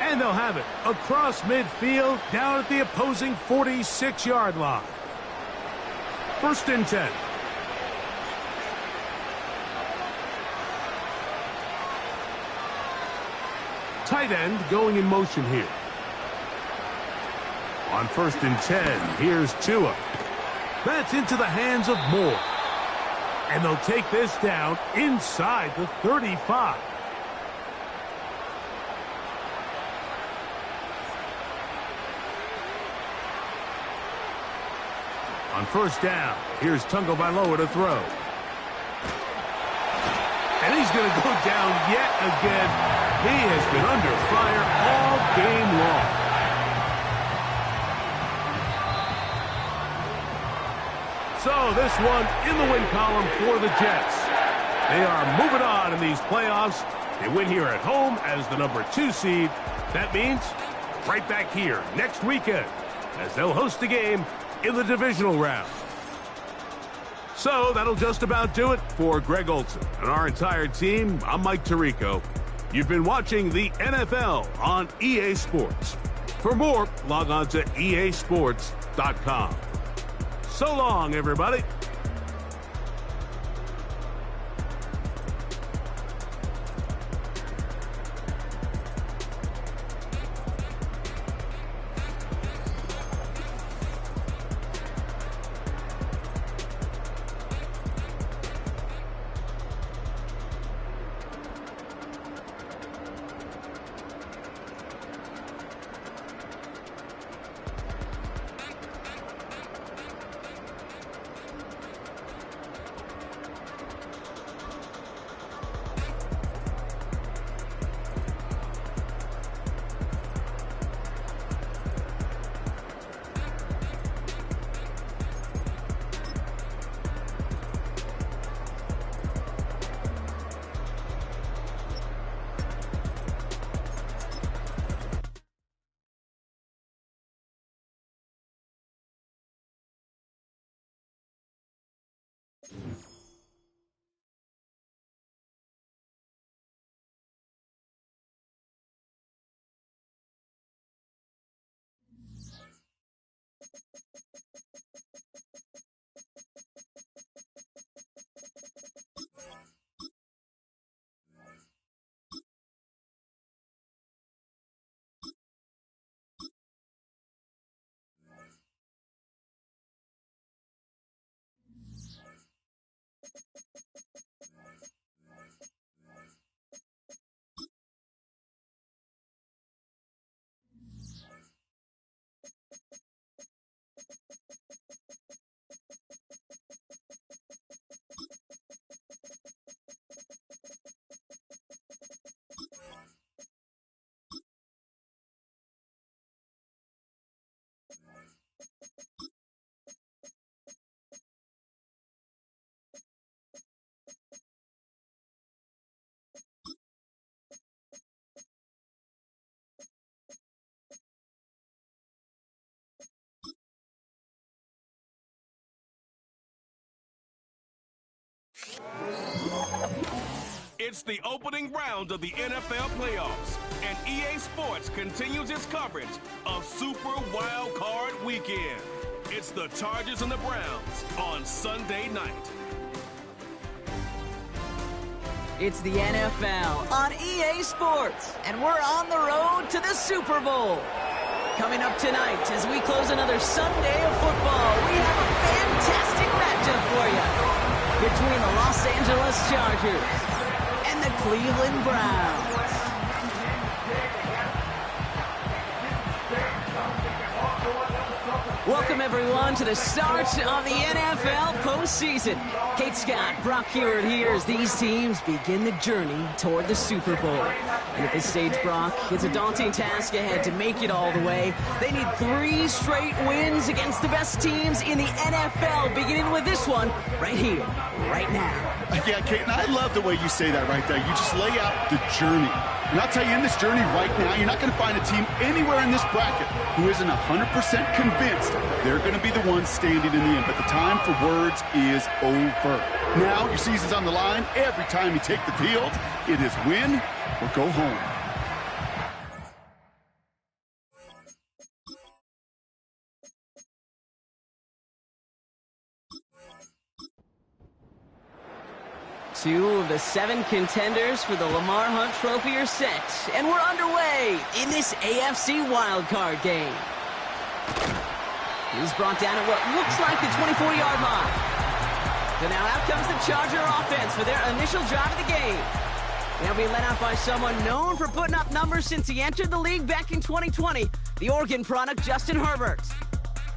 And they'll have it across midfield down at the opposing 46-yard line. 1st and 10. Tight end going in motion here. On 1st and 10, here's Tua. That's into the hands of Moore. And they'll take this down inside the 35. On 1st down, here's Tungo Bailoa to throw. And he's going to go down yet again. He has been under fire all game long. So this one in the win column for the Jets. They are moving on in these playoffs. They win here at home as the number 2 seed. That means right back here next weekend as they'll host a game in the divisional round. So that'll just about do it for Greg Olson and our entire team. I'm Mike Tirico. You've been watching the NFL on EA Sports. For more, log on to easports.com. So long, everybody. It's the opening round of the NFL playoffs, and EA Sports continues its coverage of Super Wild Card Weekend. It's the Chargers and the Browns on Sunday night. It's the NFL on EA Sports, and we're on the road to the Super Bowl. Coming up tonight, as we close another Sunday of football, we have a fantastic matchup for you between the Los Angeles Chargers and the Cleveland Browns. Welcome, everyone, to the start of the NFL postseason. Kate Scott, Brock Heward here as these teams begin the journey toward the Super Bowl. And at this stage, Brock, it's a daunting task ahead to make it all the way. They need 3 straight wins against the best teams in the NFL, beginning with this one right here, right now. Yeah, Kate, and I love the way you say that right there. You just lay out the journey. And I'll tell you, in this journey right now, you're not going to find a team anywhere in this bracket who isn't 100% convinced they're going to be the ones standing in the end. But the time for words is over. Now, your season's on the line. Every time you take the field, it is win or go home. Two of the 7 contenders for the Lamar Hunt Trophy are set, and we're underway in this AFC wildcard game. He's brought down at what looks like the 24-yard line. So now out comes the Charger offense for their initial drive of the game. They'll be led out by someone known for putting up numbers since he entered the league back in 2020, the Oregon product, Justin Herbert.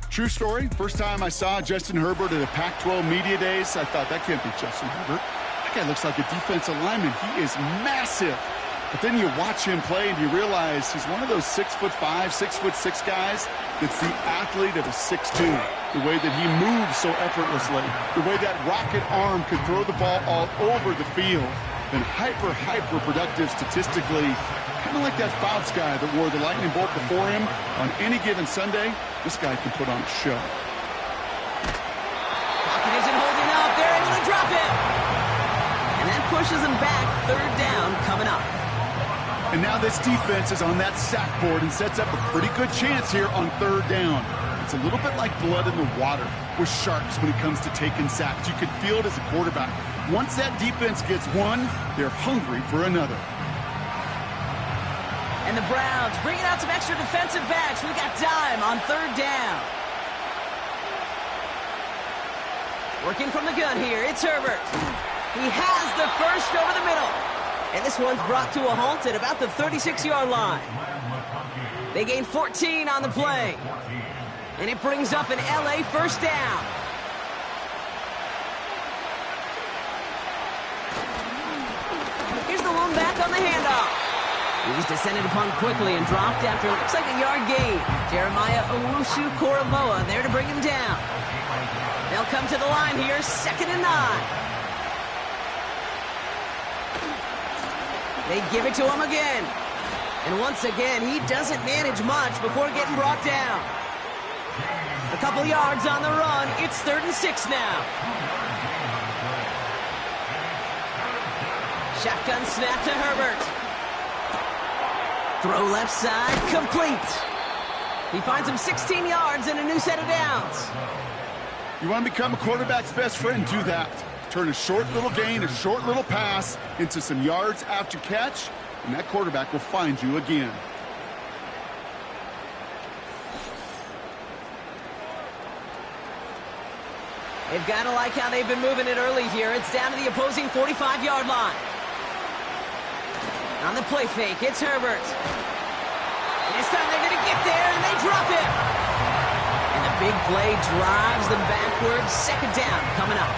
True story. First time I saw Justin Herbert at the Pac-12 Media Days, I thought, that can't be Justin Herbert. That guy looks like a defensive lineman. He is massive. But then you watch him play and you realize he's one of those 6'5", 6'6" guys that's the athlete of a 6'2". The way that he moves so effortlessly. The way that rocket arm could throw the ball all over the field. been hyper productive statistically. Kind of like that Fouts guy that wore the lightning bolt before him. On any given Sunday, this guy can put on a show. Pocket isn't holding up. They're able to drop it. And that pushes them back. Third down coming up. And now this defense is on that sack board and sets up a pretty good chance here on third down. It's a little bit like blood in the water with sharks when it comes to taking sacks. You can feel it as a quarterback. Once that defense gets one, they're hungry for another. And the Browns bringing out some extra defensive backs. We got dime on third down. Working from the gun here, it's Herbert. He has the first over the middle. And this one's brought to a halt at about the 36-yard line. They gain 14 on the play. And it brings up an LA first down. Here's the lone back on the handoff. He's descended upon quickly and dropped after it looks like a yard gain. Jeremiah Owusu-Koramoah there to bring him down. They'll come to the line here, 2nd and 9. They give it to him again. And once again, he doesn't manage much before getting brought down. A couple yards on the run. It's 3rd and 6 now. Shotgun snap to Herbert. Throw left side, complete. He finds him 16 yards and a new set of downs. You want to become a quarterback's best friend? Do that. Turn a short little gain, a short little pass into some yards after catch, and that quarterback will find you again. They've got to like how they've been moving it early here. It's down to the opposing 45-yard line. On the play fake, it's Herbert. And this time they're going to get there, and they drop it. And the big play drives them backwards. 2nd down coming up.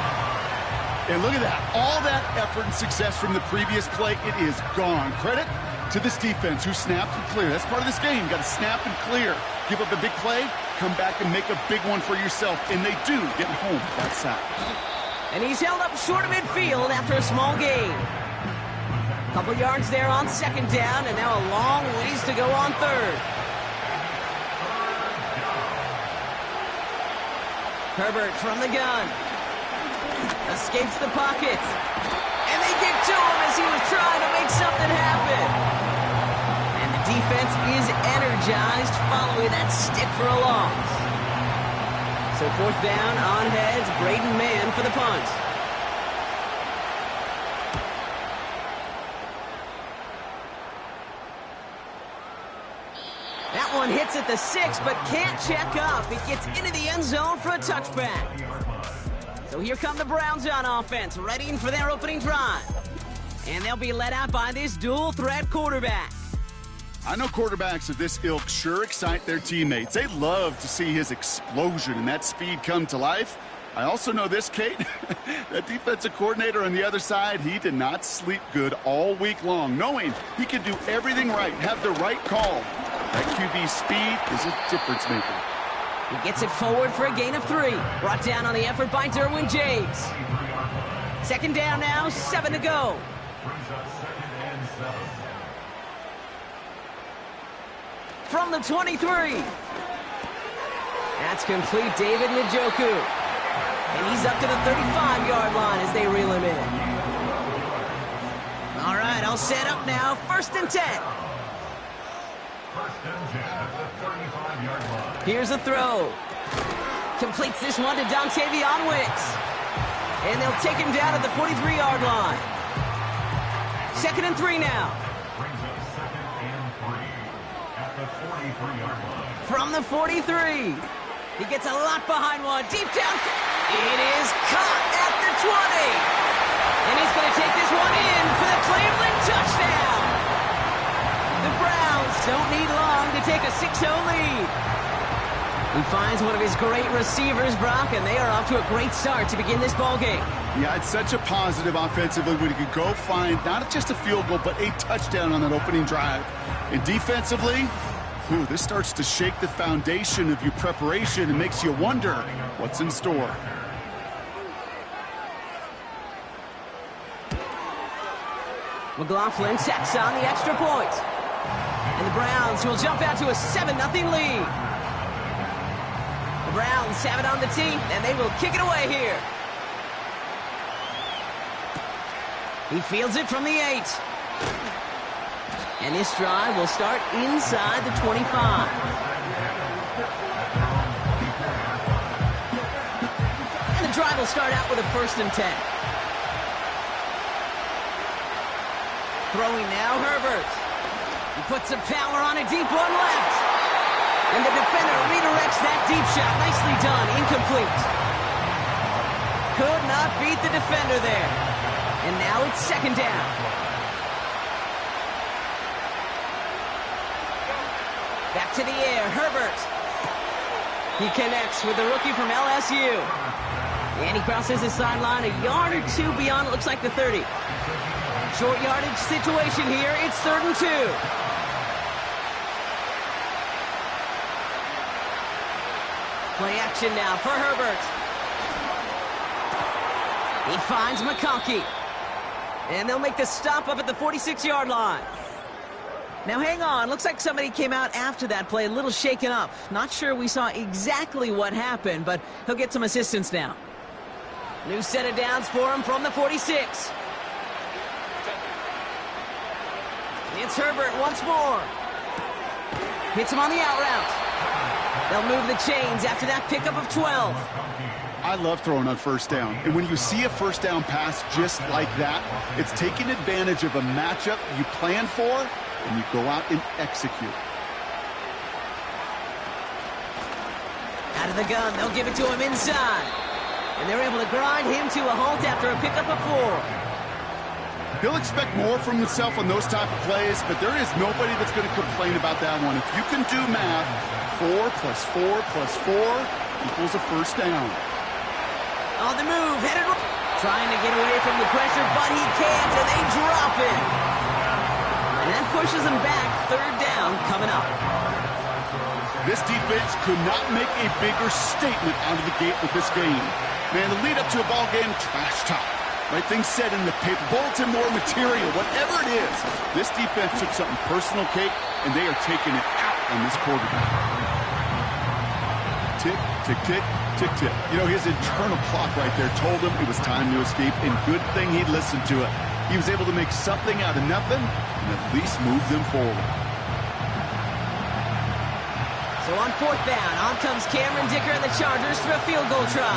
And look at that. All that effort and success from the previous play, it is gone. Credit to this defense who snapped and cleared. That's part of this game. You got to snap and clear. Give up a big play, come back and make a big one for yourself. And they do get home that sack. And he's held up short of midfield after a small gain. Couple yards there on 2nd down, and now a long ways to go on 3rd. Herbert from the gun. Escapes the pocket. And they get to him as he was trying to make something happen. And the defense is energized following that stick for a loss. So 4th down on heads, Braden Mann for the punt. That one hits at the 6, but can't check up. It gets into the end zone for a touchback. So here come the Browns on offense, readying for their opening drive. And they'll be led out by this dual-threat quarterback. I know quarterbacks of this ilk sure excite their teammates. They love to see his explosion and that speed come to life. I also know this, Kate, that defensive coordinator on the other side, he did not sleep good all week long, knowing he could do everything right, have the right call. That QB speed is a difference maker. He gets it forward for a gain of 3. Brought down on the effort by Derwin James. 2nd down now, 7 to go. From the 23. That's complete, David Njoku. And he's up to the 35-yard line as they reel him in. All right, I'll set up now. 1st and 10. Here's a throw. Completes this one to Dontavion Wicks. And they'll take him down at the 43-yard line. 2nd and 3 now. From the 43. He gets a lot behind one. Deep down. It is caught at the 20. And he's going to take this one in for the Cleveland touchdown. The Browns don't need long to take a 6-0 lead. He finds one of his great receivers, Brock, and they are off to a great start to begin this ballgame. Yeah, it's such a positive offensively when you could go find not just a field goal, but a touchdown on that opening drive. And defensively, this starts to shake the foundation of your preparation and makes you wonder what's in store. McLaughlin tacks on the extra point. And the Browns will jump out to a 7-0 lead. The Browns have it on the tee, and they will kick it away here. He fields it from the 8. And this drive will start inside the 25. And the drive will start out with a 1st and 10. Throwing now, Herbert. He puts some power on a deep one left. And the defender redirects that deep shot. Nicely done. Incomplete. Could not beat the defender there. And now it's 2nd down. Back to the air, Herbert. He connects with the rookie from LSU. And he crosses the sideline a yard or 2 beyond, it looks like the 30. Short yardage situation here. It's 3rd and 2. Play action now for Herbert. He finds McConkey. And they'll make the stop up at the 46-yard line. Now hang on, looks like somebody came out after that play a little shaken up. Not sure we saw exactly what happened, but he'll get some assistance now. New set of downs for him from the 46. It's Herbert once more. Hits him on the out route. They'll move the chains after that pickup of 12. I love throwing on 1st down. And when you see a 1st down pass just like that, it's taking advantage of a matchup you plan for, and you go out and execute. Out of the gun, they'll give it to him inside. And they're able to grind him to a halt after a pickup of 4. He'll expect more from himself on those type of plays, but there is nobody that's going to complain about that one. If you can do math, 4 plus 4 plus 4 equals a 1st down. On the move, headed trying to get away from the pressure, but he can't, and they drop it. And that pushes him back. 3rd down coming up. This defense could not make a bigger statement out of the gate with this game. Man, the lead up to a ball game, trash talk. Right things said in the paper, bulletin board material, whatever it is. This defense took something personal, Kate, and they are taking it out on this quarterback. Tick, tick, tick, tick, tick. You know, his internal clock right there told him it was time to escape, and good thing he listened to it. He was able to make something out of nothing and at least move them forward. So on 4th down, on comes Cameron Dicker and the Chargers for a field goal try.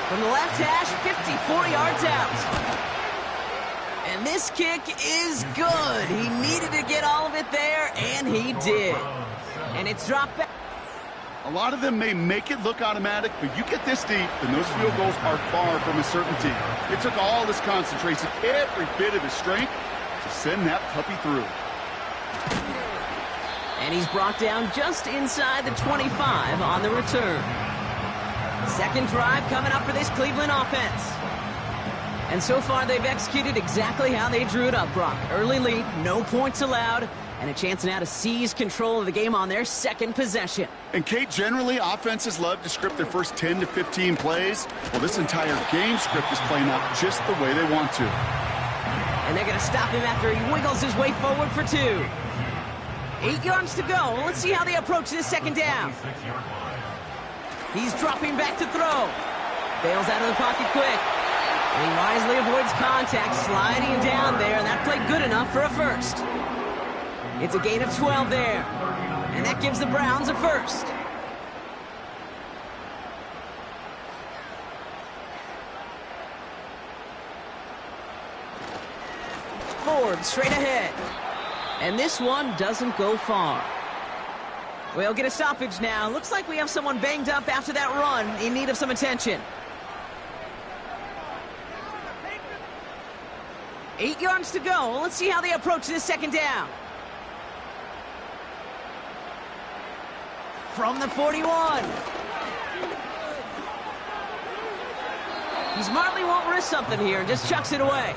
From the left hash, 54 yards out. And this kick is good. He needed to get all of it there, and he did. And it's dropped back. A lot of them may make it look automatic, but you get this deep, and those field goals are far from a certainty. It took all his concentration, every bit of his strength, to send that puppy through. And he's brought down just inside the 25 on the return. 2nd drive coming up for this Cleveland offense. And so far, they've executed exactly how they drew it up, Brock. Early lead, no points allowed, and a chance now to seize control of the game on their 2nd possession. And, Kate, generally, offenses love to script their first 10 to 15 plays. Well, this entire game script is playing out just the way they want to. And they're going to stop him after he wiggles his way forward for 2. 8 yards to go. Let's see how they approach this 2nd down. He's dropping back to throw. Bails out of the pocket quick. And he wisely avoids contact, sliding down there, and that played good enough for a 1st. It's a gain of 12 there. And that gives the Browns a 1st. Ford straight ahead. And this one doesn't go far. We'll get a stoppage now. Looks like we have someone banged up after that run, in need of some attention. 8 yards to go. Let's see how they approach this 2nd down. From the 41. He smartly won't risk something here and just chucks it away.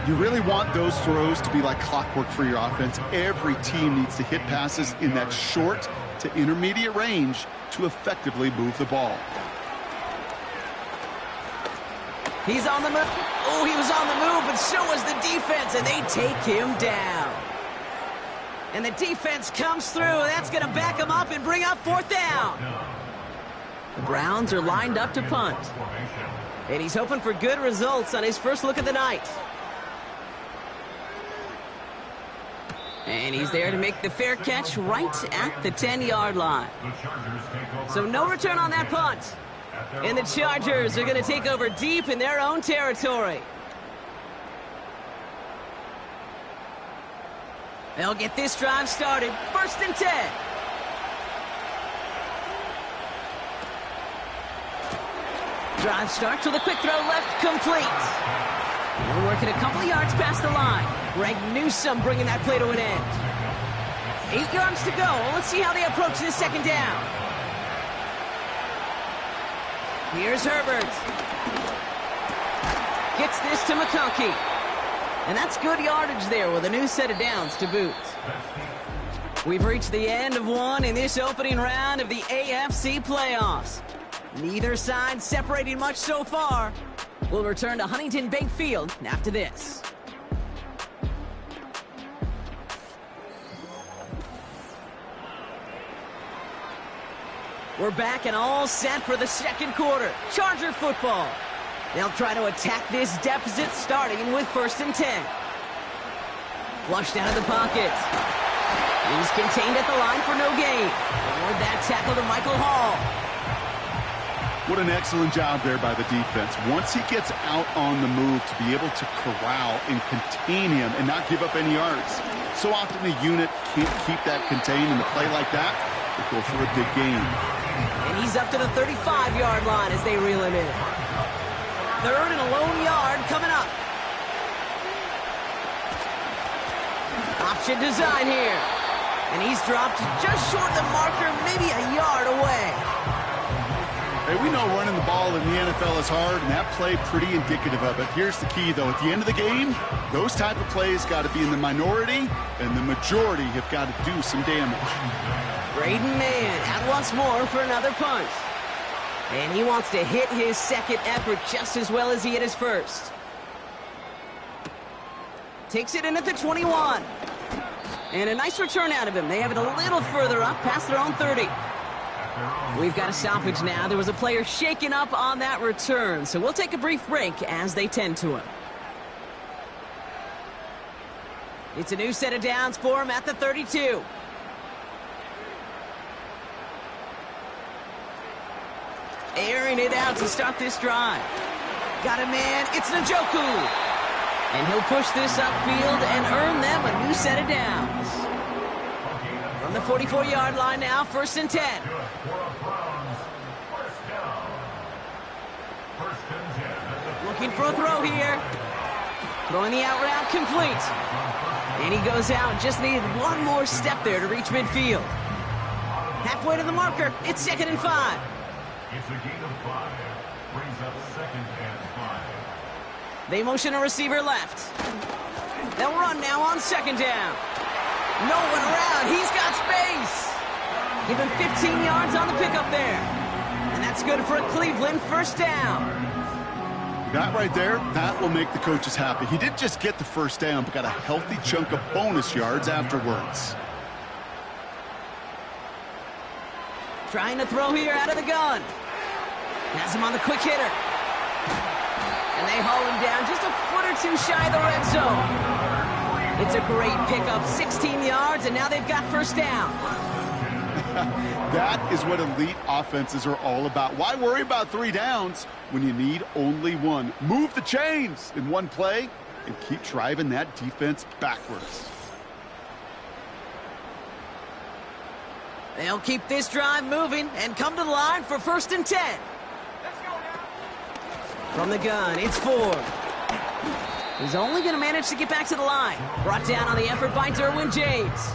You really want those throws to be like clockwork for your offense. Every team needs to hit passes in that short to intermediate range to effectively move the ball. He's on the move. Oh, he was on the move, but so was the defense, and they take him down. And the defense comes through. That's going to back him up and bring up 4th down. The Browns are lined up to punt. And he's hoping for good results on his first look of the night. And he's there to make the fair catch right at the 10-yard line. So no return on that punt. And the Chargers are going to take over deep in their own territory. They'll get this drive started. 1st and 10. Drive starts with a quick throw left, complete. They're working a couple of yards past the line. Greg Newsome bringing that play to an end. 8 yards to go. Let's see how they approach this 2nd down. Here's Herbert. Gets this to McConkey. And that's good yardage there with a new set of downs to boot. We've reached the end of one in this opening round of the AFC playoffs. Neither side separating much so far. We'll return to Huntington Bank Field after this. We're back and all set for the 2nd quarter. Charger football. They'll try to attack this deficit starting with 1st and 10. Flushed out of the pocket. He's contained at the line for no gain. Toward that tackle to Michael Hall. What an excellent job there by the defense. Once he gets out on the move, to be able to corral and contain him and not give up any yards. So often a unit can't keep that contained, and a play like that will go for a big gain. And he's up to the 35-yard line as they reel him in. 3rd and a lone yard coming up. Option design here. And he's dropped just short of the marker, maybe a yard away. Hey, we know running the ball in the NFL is hard, and that play pretty indicative of it. Here's the key, though. At the end of the game, those type of plays got to be in the minority, and the majority have got to do some damage. Braden Mann out once more for another punt. And he wants to hit his 2nd effort just as well as he hit his 1st. Takes it in at the 21. And a nice return out of him. They have it a little further up past their own 30. We've got a stoppage now. There was a player shaken up on that return, so we'll take a brief break as they tend to him. It's a new set of downs for him at the 32. Airing it out to start this drive. Got a man. It's Njoku. And he'll push this upfield and earn them a new set of downs. From the 44-yard line now, 1st and 10. Looking for a throw here. Throwing the out route complete. And he goes out. Just needed one more step there to reach midfield. Halfway to the marker. It's 2nd and 5. It's a gain of 5. Brings up 2nd and 5. They motion a receiver left. They'll run now on 2nd down. No one around. He's got space. Give him 15 yards on the pickup there. And that's good for a Cleveland 1st down. That right there, that will make the coaches happy. He didn't just get the 1st down, but got a healthy chunk of bonus yards afterwards. Trying to throw here out of the gun. Has him on the quick hitter. And they haul him down just a foot or two shy of the red zone. It's a great pickup, 16 yards, and now they've got 1st down. That is what elite offenses are all about. Why worry about 3 downs when you need only 1? Move the chains in one play and keep driving that defense backwards. They'll keep this drive moving and come to the line for 1st and 10. From the gun, it's Ford. He's only going to manage to get back to the line. Brought down on the effort by Derwin James.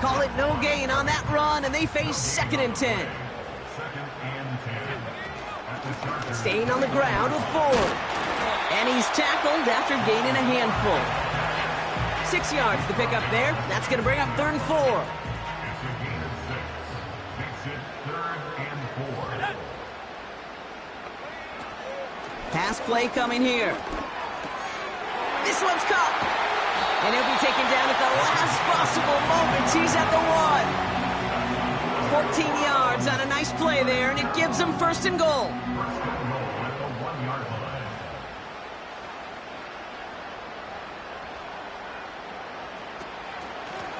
Call it no gain on that run, and they face 2nd and 10. Staying on the ground with Ford. And he's tackled after gaining a handful. 6 yards to pick up there. That's going to bring up 3rd and 4. Pass play coming here. This one's caught. And he'll be taken down at the last possible moment. He's at the 1. 14 yards on a nice play there, and it gives him first and goal.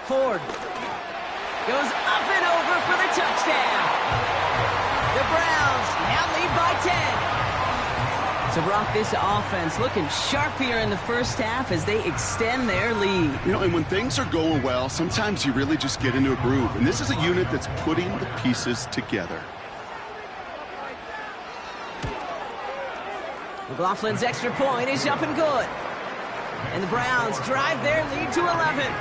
Ford goes up and over for the touchdown. The Browns now lead by 10. So, Brock, this offense looking sharp here in the first half as they extend their lead. You know, and when things are going well, sometimes you really just get into a groove. And this is a unit that's putting the pieces together. McLaughlin's extra point is up and good. And the Browns drive their lead to 11.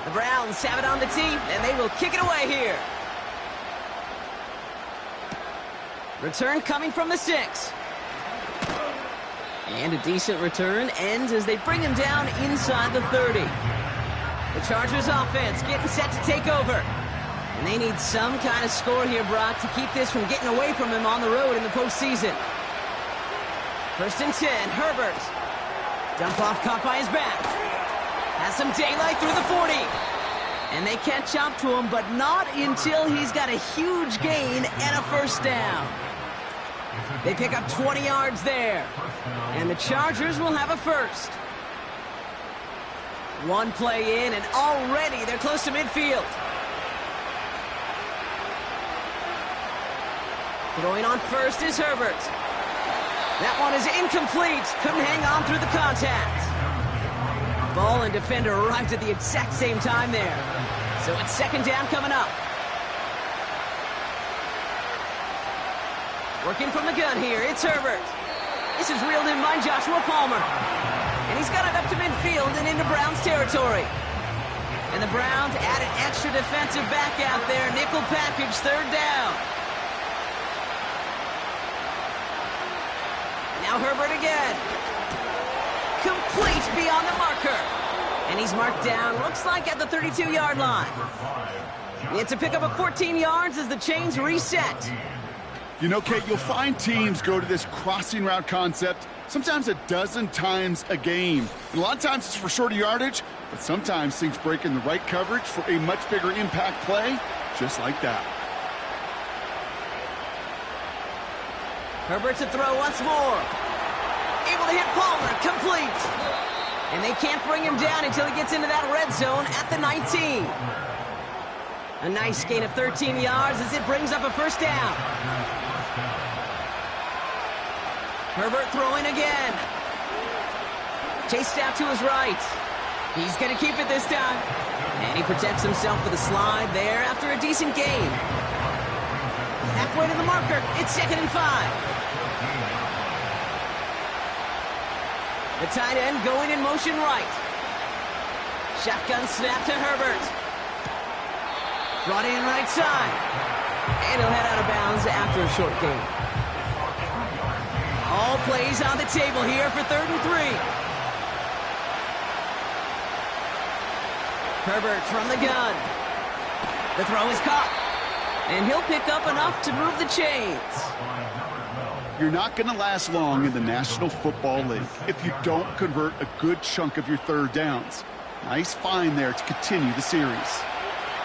The Browns have it on the tee, and they will kick it away here. Return coming from the 6. And a decent return ends as they bring him down inside the 30. The Chargers offense getting set to take over. And they need some kind of score here, Brock, to keep this from getting away from him on the road in the postseason. First and 10, Herbert. Dump off caught by his back. Has some daylight through the 40. And they catch up to him, but not until he's got a huge gain and a first down. They pick up 20 yards there. And the Chargers will have a first. One play in, and already they're close to midfield. Throwing on first is Herbert. That one is incomplete. Couldn't hang on through the contact. Ball and defender arrived at the exact same time there. So it's second down coming up. Working from the gun here, it's Herbert. This is reeled in by Joshua Palmer. And he's got it up to midfield and into Browns territory. And the Browns add an extra defensive back out there. Nickel package, third down. Now Herbert again. Complete beyond the marker. And he's marked down, looks like at the 32-yard line. It's a pickup of 14 yards as the chains reset. You know, Kate, you'll find teams go to this crossing route concept sometimes a dozen times a game. And a lot of times it's for shorter yardage, but sometimes things break in the right coverage for a much bigger impact play, just like that. Herbert to throw once more. Able to hit Palmer, complete. And they can't bring him down until he gets into that red zone at the 19. A nice gain of 13 yards as it brings up a first down. Herbert throwing again. Chased out to his right. He's going to keep it this time. And he protects himself with a slide there after a decent gain. Halfway to the marker, it's 2nd and 5. The tight end going in motion right. Shotgun snap to Herbert. Brought in right side. And he'll head out of bounds after a short gain. All plays on the table here for 3rd and 3. Herbert from the gun. The throw is caught. And he'll pick up enough to move the chains. You're not going to last long in the National Football League if you don't convert a good chunk of your third downs. Nice find there to continue the series.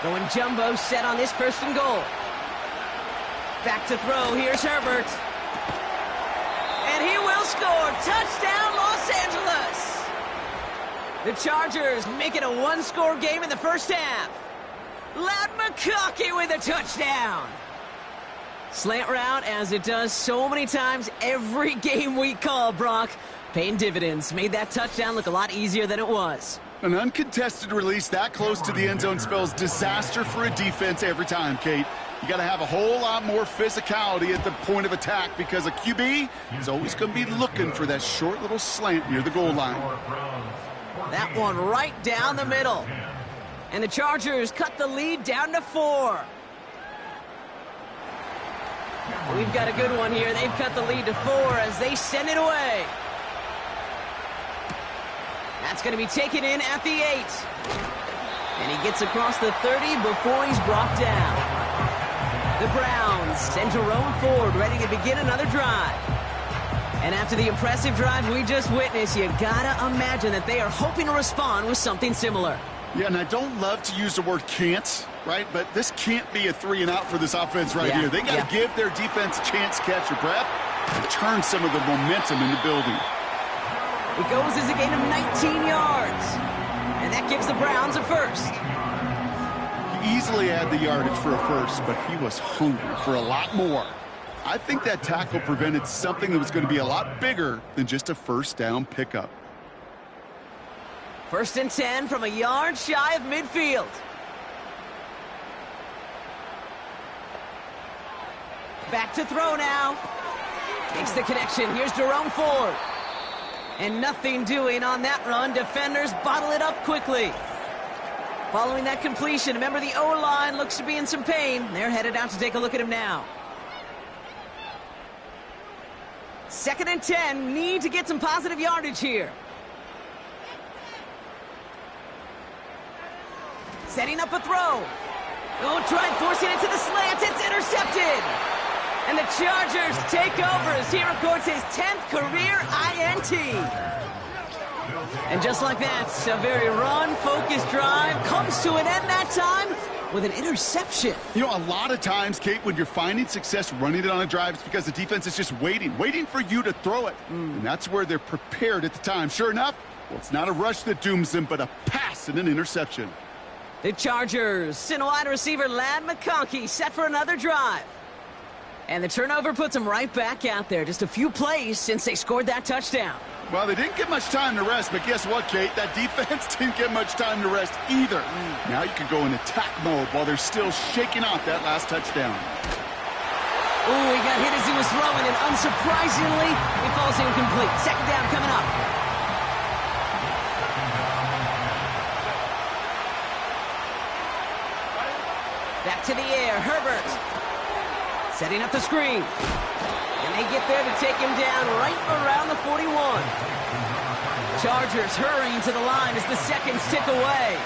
Going jumbo set on this 1st and goal. Back to throw. Here's Herbert. And he will score. Touchdown, Los Angeles. The Chargers make it a one-score game in the first half. Loud McConkey with a touchdown. Slant route, as it does so many times every game we call, Brock. Paying dividends. Made that touchdown look a lot easier than it was. An uncontested release that close to the end zone spells disaster for a defense every time, Kate. You got to have a whole lot more physicality at the point of attack because a QB is always going to be looking for that short little slant near the goal line. That one right down the middle. And the Chargers cut the lead down to 4. We've got a good one here. They've cut the lead to 4 as they send it away. That's going to be taken in at the 8. And he gets across the 30 before he's brought down. The Browns send Jerome Ford ready to begin another drive. And after the impressive drive we just witnessed, you gotta imagine that they are hoping to respond with something similar. Yeah, and I don't love to use the word can't, right? But this can't be a 3-and-out for this offense right here. They got to give their defense a chance to catch their breath and turn some of the momentum in the building. It goes as a gain of 19 yards. And that gives the Browns a first. He easily had the yardage for a first, but he was hungry for a lot more. I think that tackle prevented something that was going to be a lot bigger than just a first down pickup. 1st and 10 from a yard shy of midfield. Back to throw now. Makes the connection. Here's Jerome Ford. And nothing doing on that run. Defenders bottle it up quickly. Following that completion, remember the O-line looks to be in some pain. They're headed out to take a look at him now. 2nd and 10. Need to get some positive yardage here. Setting up a throw. Oh, try forcing it to the slant. It's intercepted. And the Chargers take over as he records his 10th career INT. And just like that, a very run-focused drive comes to an end that time with an interception. You know, a lot of times, Kate, when you're finding success running it on a drive, it's because the defense is just waiting for you to throw it. And that's where they're prepared at the time. Sure enough, well, it's not a rush that dooms them, but a pass and an interception. The Chargers send wide receiver Ladd McConkey set for another drive. And the turnover puts them right back out there. Just a few plays since they scored that touchdown. Well, they didn't get much time to rest, but guess what, Kate? That defense didn't get much time to rest either. Now you can go in attack mode while they're still shaking off that last touchdown. Ooh, he got hit as he was throwing, and unsurprisingly, it falls incomplete. 2nd down coming up. Back to the air, Herbert. Setting up the screen. And they get there to take him down right around the 41. Chargers hurrying to the line as the seconds tick away.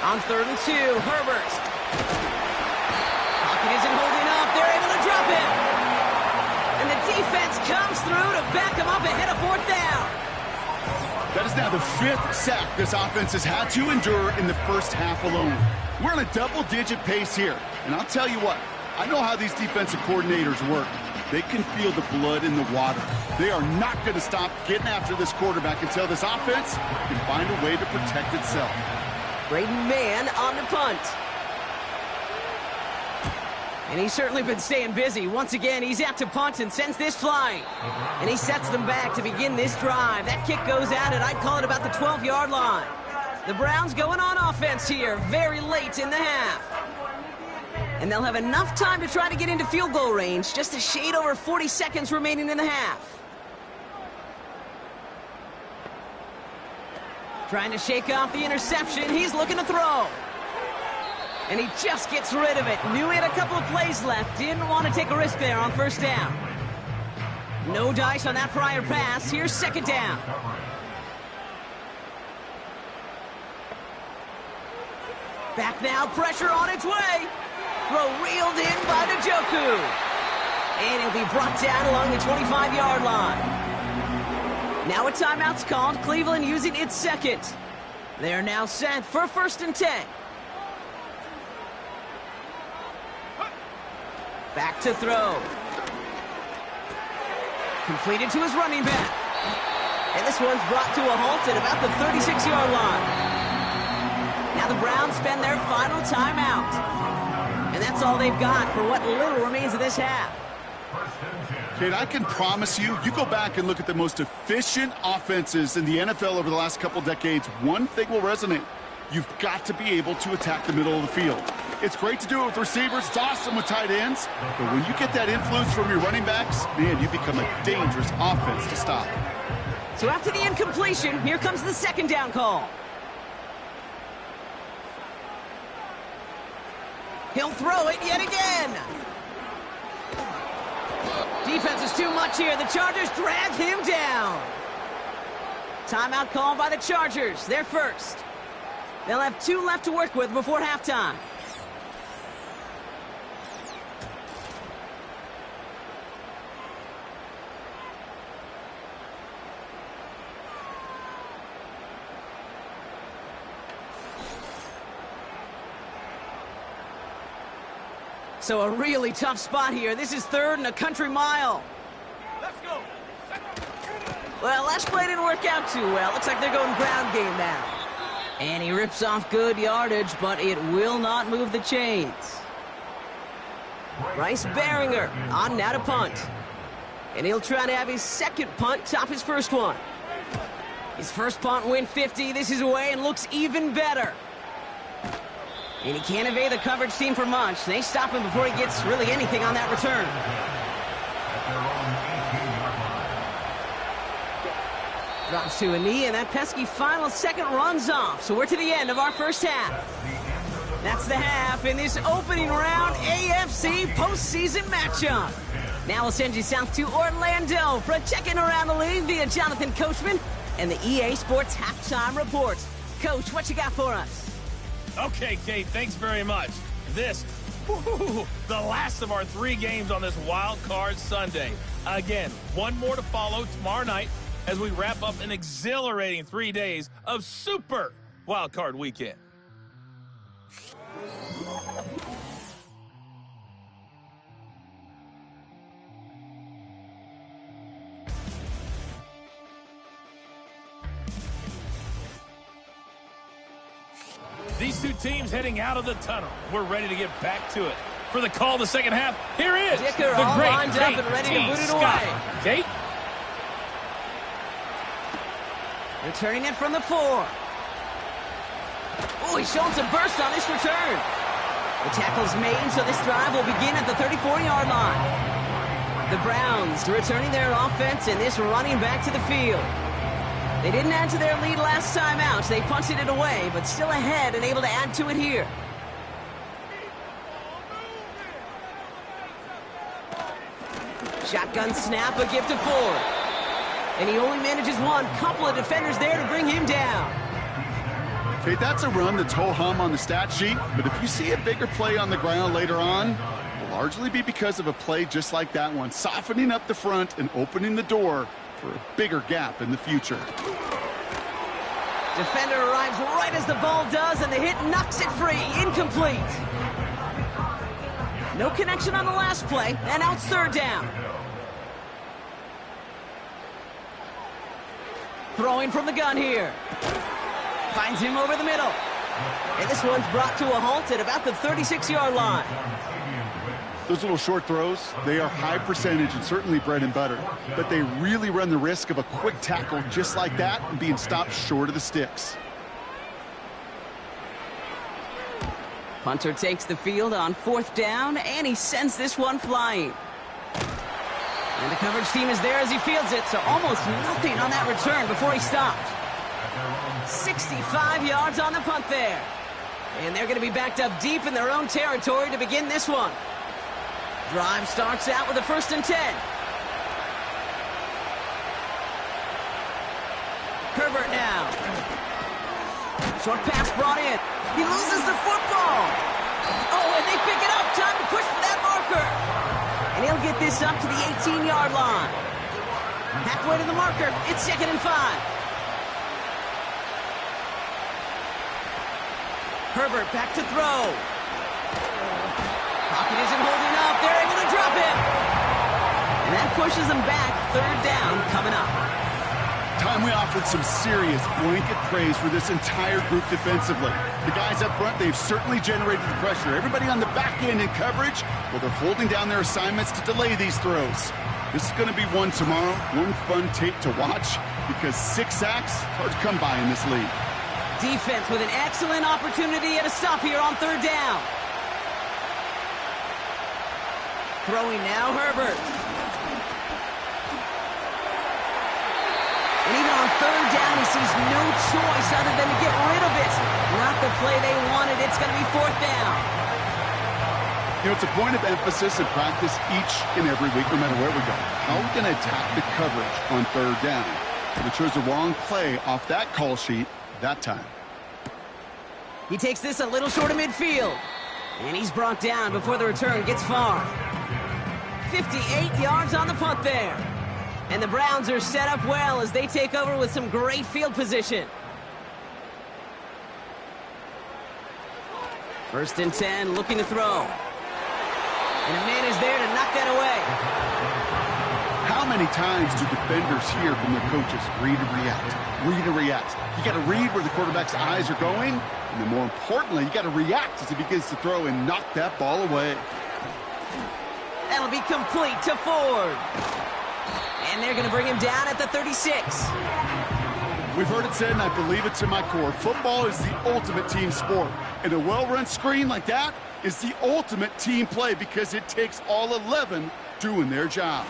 On 3rd and 2, Herbert. Pocket isn't holding up. They're able to drop it. And the defense comes through to back him up ahead of 4th down. That is now the 5th sack this offense has had to endure in the first half alone. We're on a double-digit pace here. And I'll tell you what, I know how these defensive coordinators work. They can feel the blood in the water. They are not going to stop getting after this quarterback until this offense can find a way to protect itself. Braden Mann on the punt. And he's certainly been staying busy. Once again, he's out to punt and sends this flying. And he sets them back to begin this drive. That kick goes out, and I'd call it about the 12-yard line. The Browns going on offense here very late in the half. And they'll have enough time to try to get into field goal range. Just a shade over 40 seconds remaining in the half. Trying to shake off the interception. He's looking to throw. And he just gets rid of it. Knew he had a couple of plays left. Didn't want to take a risk there on 1st down. No dice on that prior pass. Here's 2nd down. Back now, pressure on its way. Throw reeled in by Njoku. And he'll be brought down along the 25-yard line. Now a timeout's called. Cleveland using its 2nd. They are now set for 1st and 10. Back to throw. Completed to his running back. And this one's brought to a halt at about the 36-yard line. Now the Browns spend their final timeout. And that's all they've got for what little remains of this half. Kate, I can promise you, you go back and look at the most efficient offenses in the NFL over the last couple decades, one thing will resonate. You've got to be able to attack the middle of the field. It's great to do it with receivers. It's awesome with tight ends. But when you get that influence from your running backs, man, you become a dangerous offense to stop. So after the incompletion, here comes the 2nd down call. He'll throw it yet again. Defense is too much here. The Chargers drag him down. Timeout called by the Chargers. They're first. They'll have 2 left to work with before halftime. So a really tough spot here. This is 3rd and a country mile. Let's go. Well, last play didn't work out too well. Looks like they're going ground game now. And he rips off good yardage, but it will not move the chains. Bryce Behringer on now to punt. And he'll try to have his second punt top his first one. His first punt went 50. This is away and looks even better. And he can't evade the coverage team for much. They stop him before he gets really anything on that return. Drops to a knee, and that pesky final second runs off. So we're to the end of our first half. That's the half in this opening round AFC postseason matchup. Now we'll send you south to Orlando for a check-in around the league via Jonathan Coachman and the EA Sports Halftime Report. Coach, what you got for us? Okay, Kate, thanks very much. This, the last of our 3 games on this Wild Card Sunday. Again, 1 more to follow tomorrow night as we wrap up an exhilarating 3 days of Super Wild Card Weekend. These 2 teams heading out of the tunnel. We're ready to get back to it. For the call of the second half, here is Dicker the all great lined up and ready to boot it away. Kate? Returning it from the 4. Oh, he's showing some burst on this return. The tackle's made, so this drive will begin at the 34-yard line. The Browns returning their offense and this running back to the field. They didn't add to their lead last time out. They punted it away, but still ahead and able to add to it here. Shotgun snap, a gift to Ford. And he only manages one. Couple of defenders there to bring him down. Okay, that's a run that's ho-hum on the stat sheet, but if you see a bigger play on the ground later on, it'll largely be because of a play just like that one, softening up the front and opening the door for a bigger gap in the future. Defender arrives right as the ball does, and the hit knocks it free. Incomplete. No connection on the last play, and now it's 3rd down. Throwing from the gun here. Finds him over the middle. And this one's brought to a halt at about the 36-yard line. Those little short throws, they are high percentage and certainly bread and butter, but they really run the risk of a quick tackle just like that and being stopped short of the sticks. Punter takes the field on 4th down, and he sends this one flying. And the coverage team is there as he fields it, so almost nothing on that return before he stopped. 65 yards on the punt there. And they're going to be backed up deep in their own territory to begin this one. Drive starts out with a 1st and 10. Herbert now. Short pass brought in. He loses the football. Oh, and they pick it up. Time to push for that marker. And he'll get this up to the 18-yard line. Halfway to the marker. It's 2nd and 5. Herbert back to throw. Pocket isn't holding up. They're able to drop him. And that pushes them back. 3rd down coming up. Time we offered some serious blanket praise for this entire group defensively. The guys up front, they've certainly generated the pressure. Everybody on the back end in coverage, well, they're holding down their assignments to delay these throws. This is going to be one tomorrow, one fun tape to watch, because 6 sacks, hard to come by in this league. Defense with an excellent opportunity at a stop here on 3rd down. Throwing now, Herbert. And even on 3rd down, he sees no choice other than to get rid of it. Not the play they wanted. It's going to be 4th down. You know, it's a point of emphasis and practice each and every week, no matter where we go. How are we going to attack the coverage on 3rd down? They chose the wrong play off that call sheet that time. He takes this a little short of midfield. And he's brought down before the return gets far. 58 yards on the punt there. And the Browns are set up well as they take over with some great field position. 1st and 10, looking to throw. And a man is there to knock that away. How many times do defenders hear from their coaches, read and react, read and react? You got to read where the quarterback's eyes are going, and then more importantly, you got to react as he begins to throw and knock that ball away. That'll be complete to Ford. And they're going to bring him down at the 36. We've heard it said, and I believe it to my core, football is the ultimate team sport. And a well-run screen like that is the ultimate team play because it takes all 11 doing their job.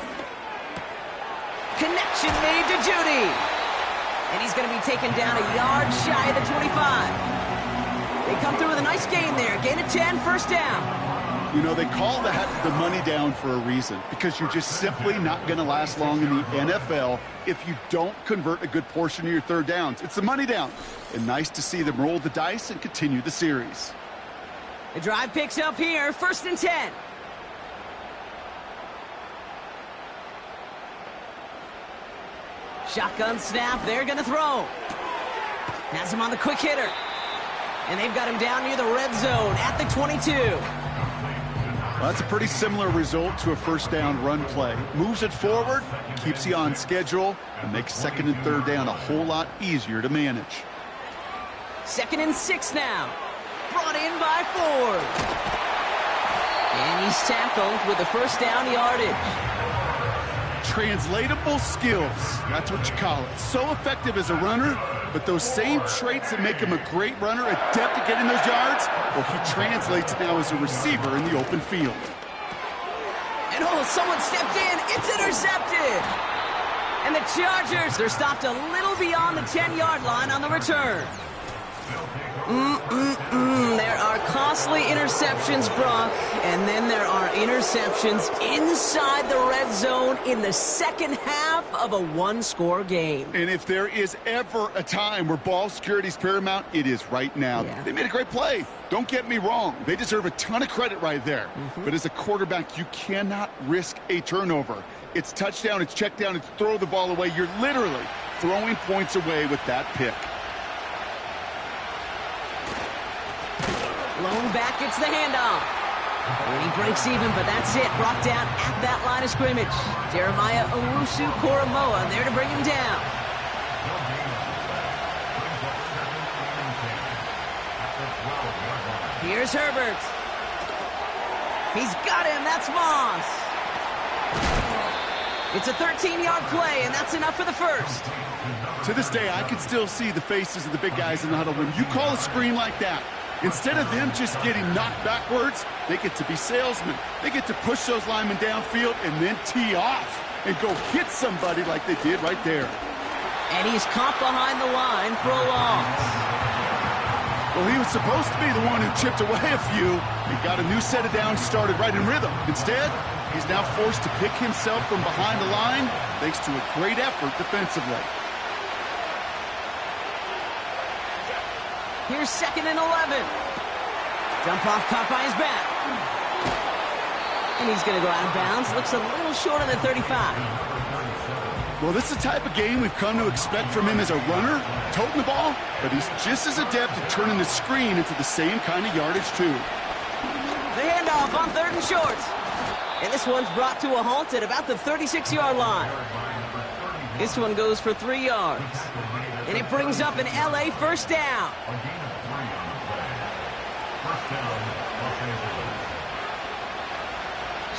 Connection made to Judy. And he's going to be taken down a yard shy of the 25. They come through with a nice gain there. Gain of 10, 1st down. You know, they call that the money down for a reason because you're just simply not going to last long in the NFL if you don't convert a good portion of your 3rd downs. It's the money down. And nice to see them roll the dice and continue the series. The drive picks up here, 1st and 10. Shotgun snap, they're going to throw. Has him on the quick hitter. And they've got him down near the red zone at the 22. Well, that's a pretty similar result to a 1st down run play. Moves it forward, keeps you on schedule, and makes 2nd and 3rd down a whole lot easier to manage. 2nd and 6 now. Brought in by Ford. And he's tackled with the 1st down yardage. Translatable skills, that's what you call it. So effective as a runner, but those same traits that make him a great runner, adept at getting those yards, well, he translates now as a receiver in the open field. And oh, someone stepped in. It's intercepted. And the Chargers, they're stopped a little beyond the 10-yard line on the return. There are costly interceptions, Brock, and then there are interceptions inside the red zone in the 2nd half of a 1-score game. And if there is ever a time where ball security is paramount, it is right now. Yeah. They made a great play. Don't get me wrong. They deserve a ton of credit right there. But as a quarterback, you cannot risk a turnover. It's touchdown, it's check down, it's throw the ball away. You're literally throwing points away with that pick. Lone back gets the handoff. And he breaks even, but that's it. Brought down at that line of scrimmage. Jeremiah Owusu-Koramoah there to bring him down. Here's Herbert. He's got him. That's Moss. It's a 13-yard play, and that's enough for the 1st. To this day, I can still see the faces of the big guys in the huddle. When you call a screen like that, instead of them just getting knocked backwards, they get to be salesmen. They get to push those linemen downfield and then tee off and go hit somebody like they did right there. And he's caught behind the line for a loss. Well, he was supposed to be the one who chipped away a few and got a new set of downs started right in rhythm. Instead, he's now forced to pick himself from behind the line thanks to a great effort defensively. Here's 2nd and 11. Dump off caught by his back. And he's going to go out of bounds. Looks a little short of the 35. Well, this is the type of game we've come to expect from him as a runner, toting the ball, but he's just as adept at turning the screen into the same kind of yardage, too. The handoff on 3rd and short. And this one's brought to a halt at about the 36-yard line. This one goes for 3 yards. And it brings up an LA 1st down.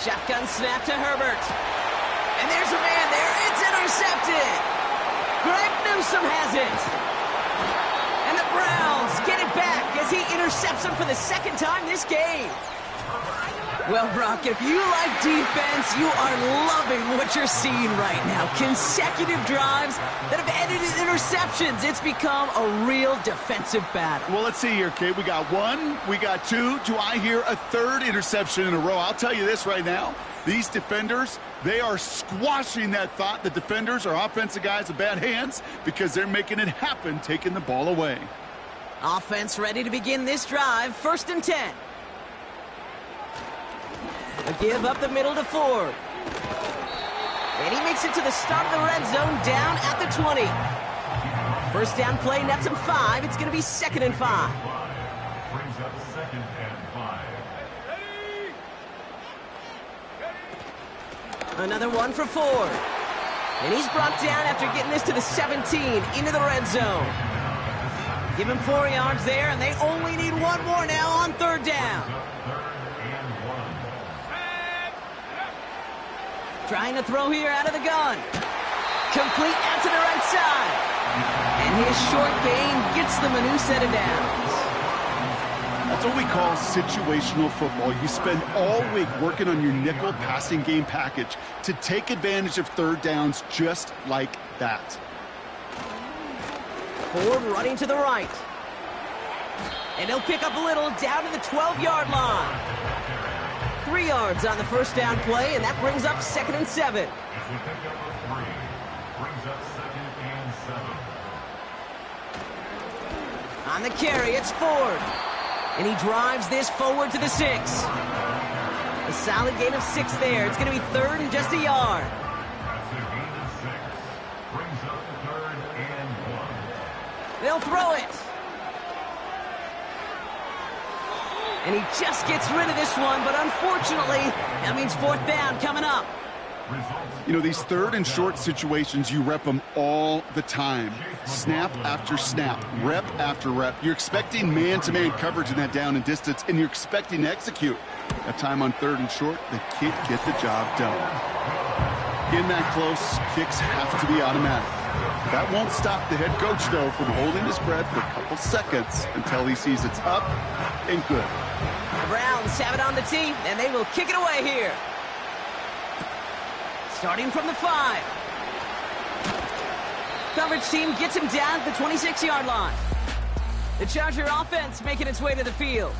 Shotgun snap to Herbert. And there's a man there. It's intercepted. Greg Newsome has it. And the Browns get it back as he intercepts him for the 2nd time this game. Well, Brock, if you like defense, you are loving what you're seeing right now. Consecutive drives that have ended in interceptions. It's become a real defensive battle. Well, let's see here, Kate. We got 1, we got 2. Do I hear a 3rd interception in a row? I'll tell you this right now. These defenders, They are squashing that thought. The defenders or offensive guys have bad hands because they're making it happen, taking the ball away. Offense ready to begin this drive. 1st and 10. A give up the middle to Ford. And he makes it to the start of the red zone, down at the 20. 1st down play, nets him 5. It's going to be 2nd and 5. Brings up 2nd and 5. Another one for Ford. And he's brought down after getting this to the 17, into the red zone. Give him 4 yards there, and they only need 1 more now on 3rd down. Trying to throw here out of the gun. Complete out to the right side. And his short gain gets them a new set of downs. That's what we call situational football. You spend all week working on your nickel passing game package to take advantage of 3rd downs just like that. Ford running to the right. And he'll pick up a little down to the 12-yard line. 3 yards on the 1st down play, and that brings up 2nd and 7. As we pick up a 3, brings up 2nd and 7. On the carry, it's Ford. And he drives this forward to the 6. A solid gain of 6 there. It's going to be 3rd and just a yard. That's a gain of 6. Brings up the 3rd and 1. They'll throw it. And he just gets rid of this one, but unfortunately, that means 4th down coming up. You know, these 3rd and short situations, you rep them all the time. Snap after snap, rep after rep. You're expecting man-to-man coverage in that down and distance, and you're expecting to execute. That time on 3rd and short, they can't get the job done. In that close, kicks have to be automatic. That won't stop the head coach, though, from holding his breath for a couple seconds until he sees it's up and good. The Browns have it on the tee, and they will kick it away here. Starting from the 5. Coverage team gets him down at the 26-yard line. The Charger offense making its way to the field.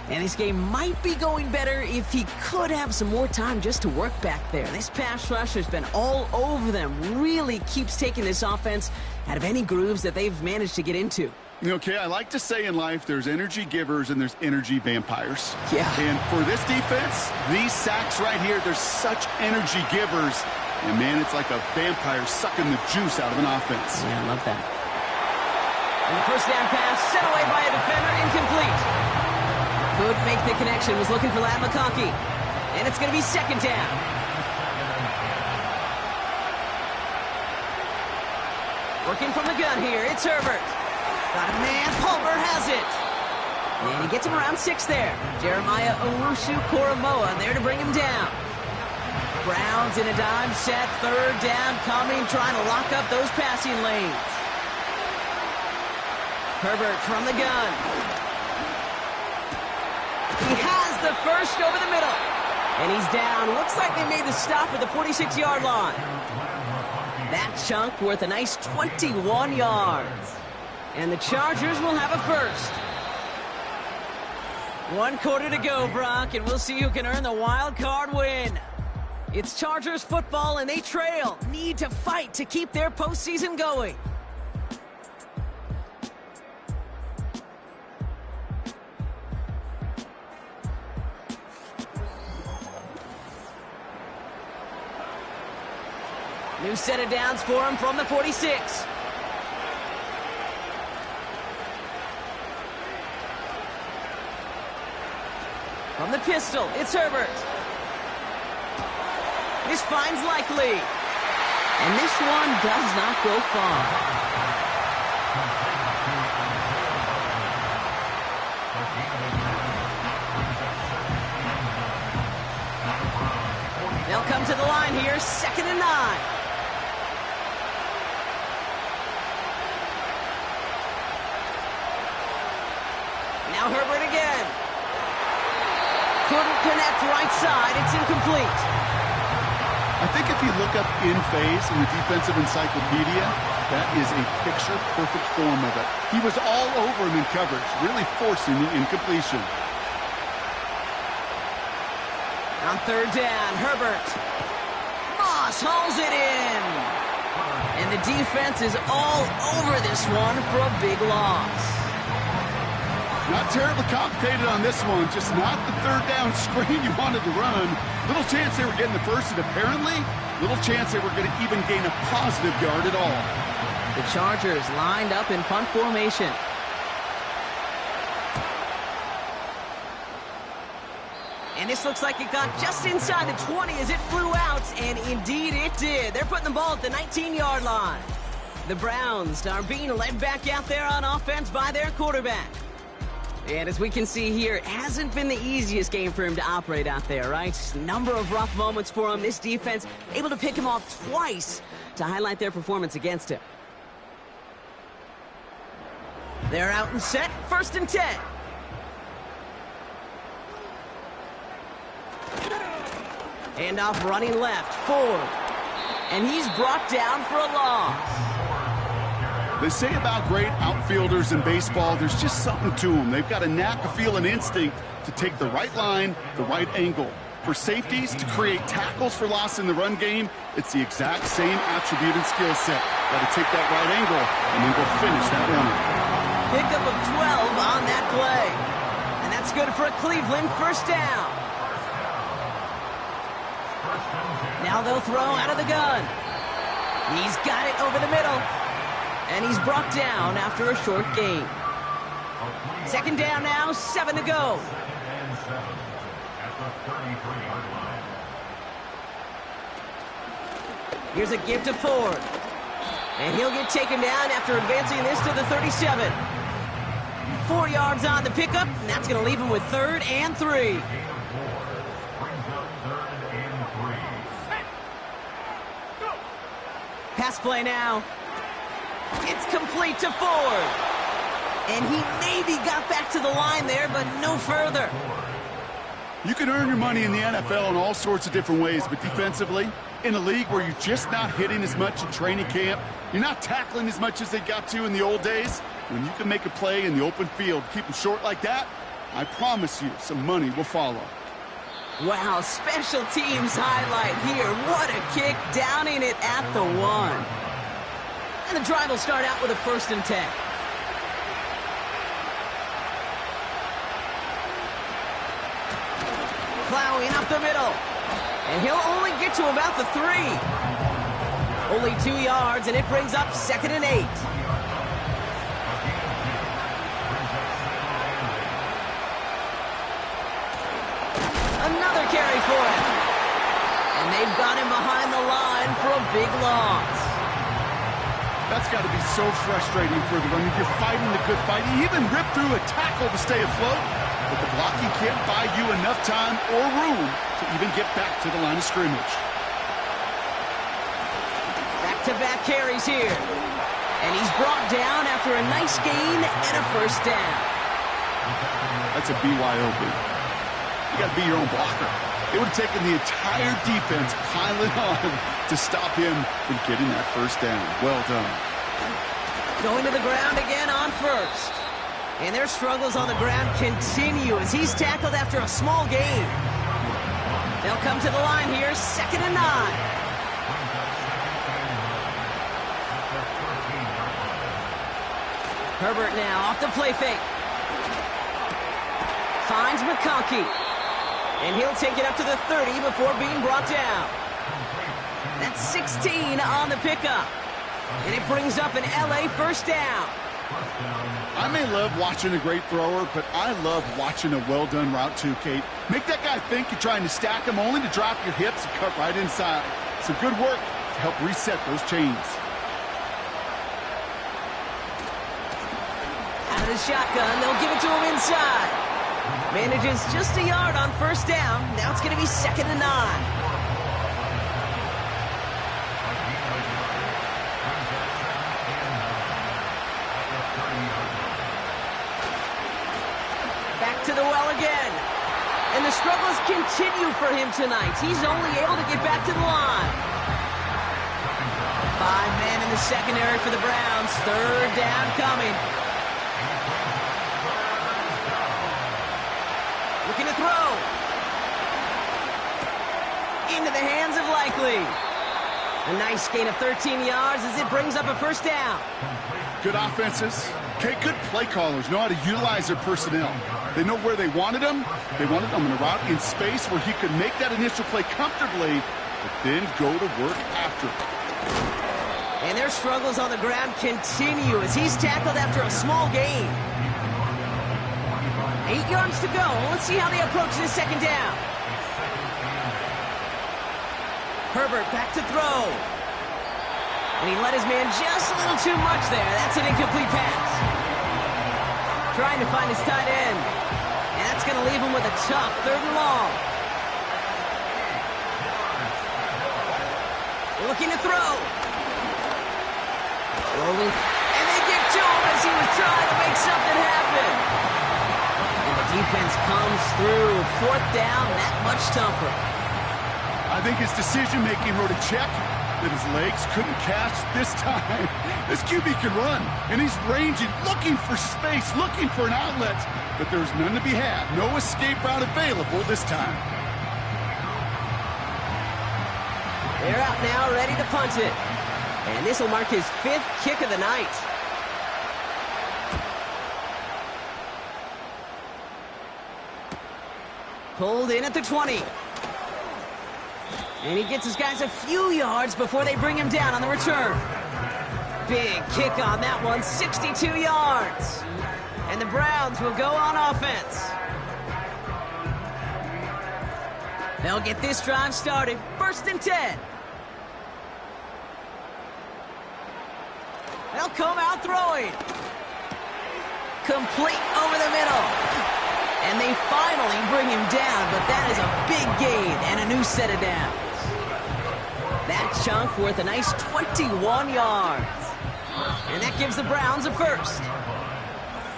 And this game might be going better if he could have some more time just to work back there. This pass rush has been all over them. Really keeps taking this offense out of any grooves that they've managed to get into. Okay, I like to say in life there's energy givers and there's energy vampires. Yeah. And for this defense, these sacks right here, they're such energy givers. And, man, it's like a vampire sucking the juice out of an offense. Yeah, I love that. And the 1st down pass set away by a defender, incomplete. Could make the connection, was looking for Lad McConkey. And it's going to be 2nd down. Working from the gun here, it's Herbert. Got a man, Palmer has it. And he gets him around 6 there. Jeremiah Owusu-Koramoah there to bring him down. Browns in a dime set, 3rd down coming, trying to lock up those passing lanes. Herbert from the gun. He has the 1st over the middle. And he's down. Looks like they made the stop at the 46-yard line. That chunk worth a nice 21 yards. And the Chargers will have a 1st. 1 quarter to go, Brock, and we'll see who can earn the wild card win. It's Chargers football, and they trail. Need to fight to keep their postseason going. New set of downs for him from the 46. From the pistol, it's Herbert. This finds Likely. And this one does not go far. They'll come to the line here, 2nd and 9. Now Herbert again. Couldn't connect right side. It's incomplete. I think if you look up in phase in the defensive encyclopedia, that is a picture-perfect form of it. He was all over him in coverage, really forcing the incompletion. On 3rd down, Herbert. hauls it in. And the defense is all over this one for a big loss. Not terribly complicated on this one, just not the third down screen you wanted to run. Little chance they were getting the first, and apparently, little chance they were going to even gain a positive yard at all. The Chargers lined up in punt formation. And this looks like it got just inside the 20 as it flew out, and indeed it did. They're putting the ball at the 19-yard line. The Browns are being led back out there on offense by their quarterback. And as we can see here, it hasn't been the easiest game for him to operate out there, right? Number of rough moments for him. This defense able to pick him off twice to highlight their performance against him. They're out and set, 1st and 10. Handoff running left, Ford. And he's brought down for a loss. They say about great outfielders in baseball, there's just something to them. They've got a knack, a feel, an instinct to take the right line, the right angle. For safeties, to create tackles for loss in the run game, it's the exact same attribute and skill set. Got to take that right angle and then go finish that runner. Pickup of 12 on that play. And that's good for a Cleveland 1st down. Now they'll throw out of the gun. He's got it over the middle. And he's brought down after a short gain. 2nd down now, 7 to go. Here's a give to Ford. And he'll get taken down after advancing this to the 37. 4 yards on the pickup, and that's going to leave him with 3rd and 3. Pass play now. It's complete to Ford. And he maybe got back to the line there, but no further. You can earn your money in the NFL in all sorts of different ways, but defensively, in a league where you're just not hitting as much in training camp, you're not tackling as much as they got to in the old days, when you can make a play in the open field, keep them short like that, I promise you some money will follow. Wow, special teams highlight here. What a kick, downing it at the 1. And the drive will start out with a 1st and 10. Plowing up the middle. And he'll only get to about the 3. Only 2 yards, and it brings up 2nd and 8. Another carry for him. And they've got him behind the line for a big loss. That's got to be so frustrating for the runner. You're fighting the good fight. You even rip through a tackle to stay afloat, but the blocking can't buy you enough time or room to even get back to the line of scrimmage. Back-to-back carries here. And he's brought down after a nice gain and a 1st down. That's a BYOB. You got to be your own blocker. It would have taken the entire defense piling on to stop him from getting that 1st down. Well done. Going to the ground again on 1st. And their struggles on the ground continue as he's tackled after a small gain. They'll come to the line here, 2nd and 9. Herbert now off the play fake. Finds McConkey. And he'll take it up to the 30 before being brought down. That's 16 on the pickup. And it brings up an LA 1st down. I may love watching a great thrower, but I love watching a well-done route too, Kate. Make that guy think you're trying to stack him only to drop your hips and cut right inside. Some good work to help reset those chains. Out of the shotgun, they'll give it to him inside. Manages just a yard on 1st down. Now it's going to be 2nd and 9. Back to the well again. And the struggles continue for him tonight. He's only able to get back to the line. 5 men in the secondary for the Browns. 3rd down coming. Looking to throw. Into the hands of Likely. A nice gain of 13 yards as it brings up a first down. Good offenses. Okay, good play callers know how to utilize their personnel. They know where they wanted him. They wanted him in a route in space where he could make that initial play comfortably, but then go to work after. And their struggles on the ground continue as he's tackled after a small gain. 8 yards to go. Let's see how they approach this second down. Herbert back to throw. And he let his man just a little too much there. That's an incomplete pass. Trying to find his tight end. And that's going to leave him with a tough 3rd and long. Looking to throw. Rolling. And they get to him as he was trying to make something happen. And the defense comes through. 4th down, that much tougher. I think his decision-making wrote a check that his legs couldn't catch this time. This QB can run, and he's ranging, looking for space, looking for an outlet. But there's none to be had. No escape route available this time. They're out now, ready to punt it. And this will mark his 5th kick of the night. Pulled in at the 20. And he gets his guys a few yards before they bring him down on the return. Big kick on that one, 62 yards. And the Browns will go on offense. They'll get this drive started. 1st and 10. They'll come out throwing. Complete over the middle. And they finally bring him down, but that is a big gain and a new set of downs. That chunk worth a nice 21 yards. And that gives the Browns a first.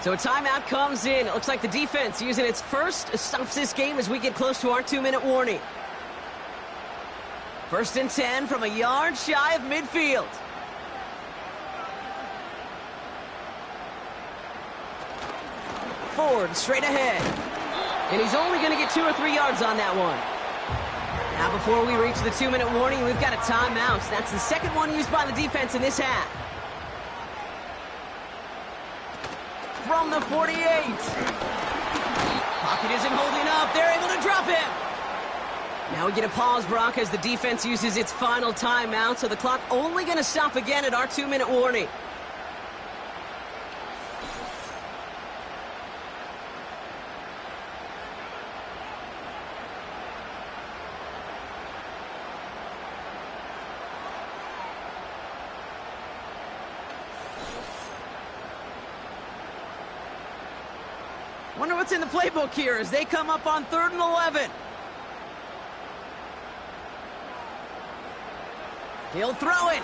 So a timeout comes in. It looks like the defense using its first stops this game as we get close to our 2-minute warning. 1st and 10 from a yard shy of midfield. Ford straight ahead. And he's only going to get 2 or 3 yards on that one. Now before we reach the 2-minute warning, we've got a timeout. That's the 2nd one used by the defense in this half. From the 48. Pocket isn't holding up. They're able to drop him. Now we get a pause, Brock, as the defense uses its final timeout. So the clock only going to stop again at our 2-minute warning. Wonder what's in the playbook here as they come up on 3rd and 11. He'll throw it.